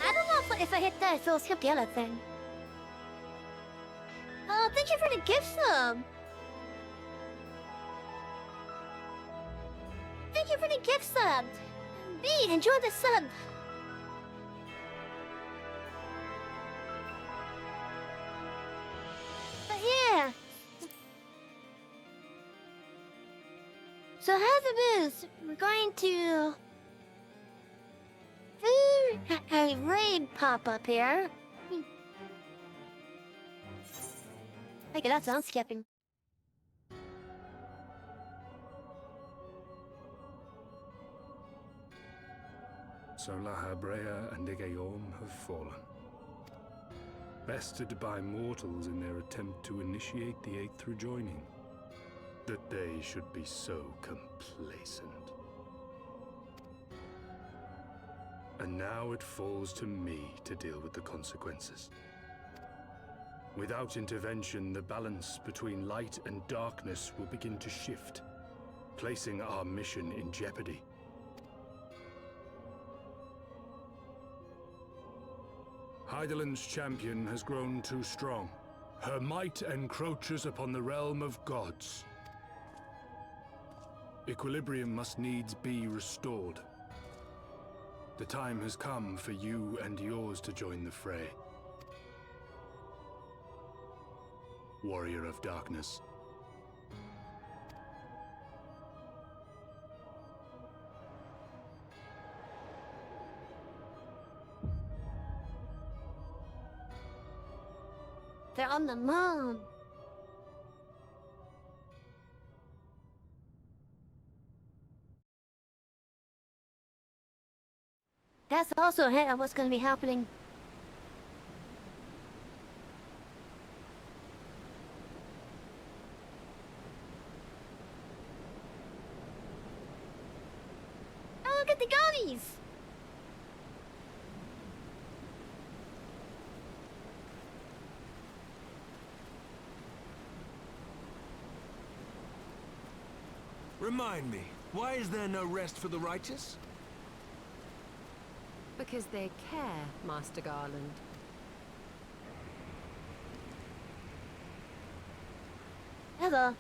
I don't know if I hit that, so I'll skip the other thing. Oh, thank you for the gift sub! Thank you for the gift sub! B, enjoy the sub! But yeah! So as it is, we're going to do a raid pop up here. Okay, that sounds skipping. So La Habrea and Igaeorm have fallen. Bested by mortals in their attempt to initiate the Eighth rejoining. That they should be so complacent. And now it falls to me to deal with the consequences. Without intervention, the balance between light and darkness will begin to shift, placing our mission in jeopardy. Hydaelyn's champion has grown too strong. Her might encroaches upon the realm of gods. Equilibrium must needs be restored. The time has come for you and yours to join the fray. Warrior of Darkness. I'm the mom. That's also a hint of what's going to be happening. Oh, look at the goonies! Remind me, why is there no rest for the righteous? Because they care, Master Garland. Hello.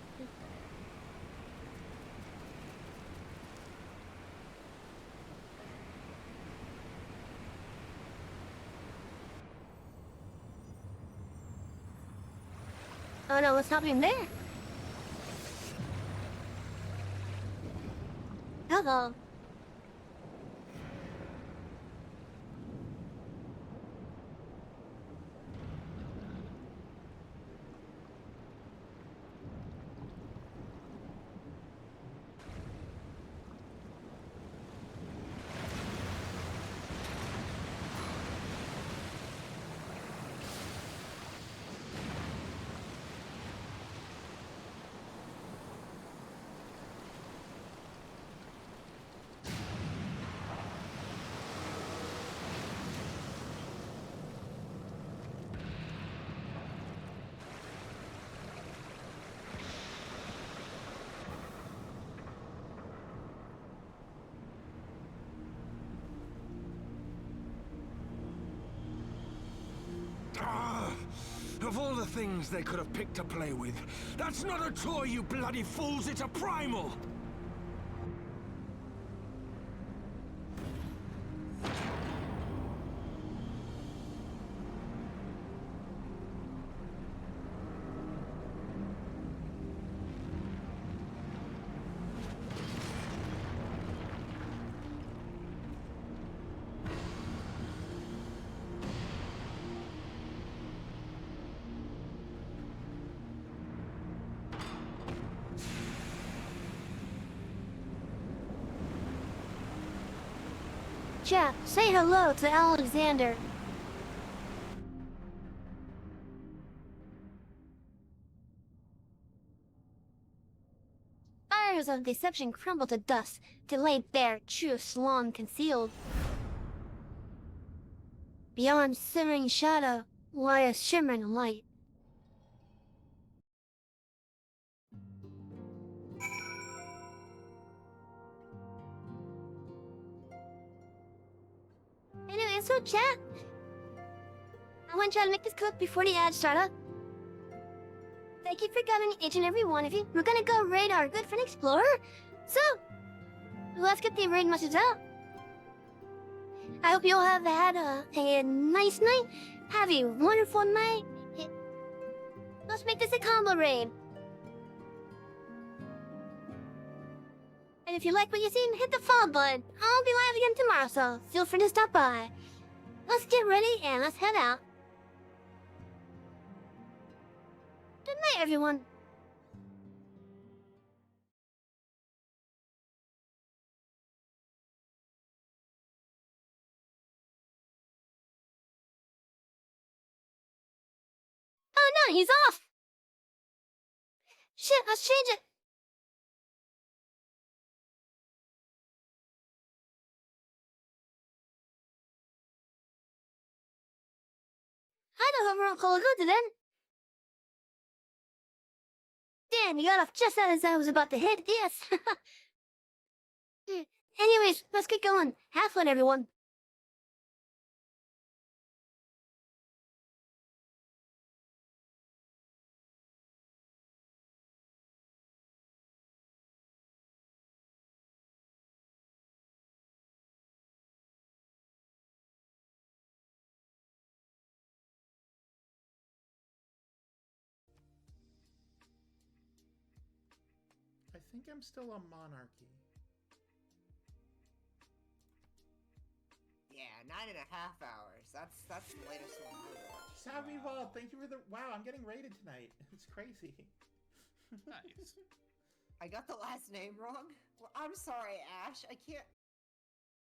Oh no, what's happening there? Hello. Of all the things they could have picked to play with, that's not a toy, you bloody fools, it's a primal! Jeff, say hello to Alexander. Fires of deception crumble to dust, to lay bare truths long concealed. Beyond simmering shadow, lie a shimmering light. Anyway, so chat. I want to try to make this quick before the ad started. Thank you for coming, each and every one of you. We're gonna go raid our good friend Explorer. So, let's get the raid message out. I hope you all have had a nice night. Have a wonderful night. Let's make this a combo raid. And if you like what you see, hit the follow button. I'll be live again tomorrow, so feel free to stop by. Let's get ready and let's head out. Good night, everyone. Oh no, he's off! Shit, let's change it. I don't have a call good then. Damn, you got off just as I was about to hit. Yes. Anyways, let's get going. Have fun, everyone. I think I'm still on monarchy. Yeah, Yeah, 9.5 hours. That's the latest one. Savvy Vault, thank you for the... Wow, I'm getting rated tonight. It's crazy. Nice. I got the last name wrong? Well, I'm sorry, Ash. I can't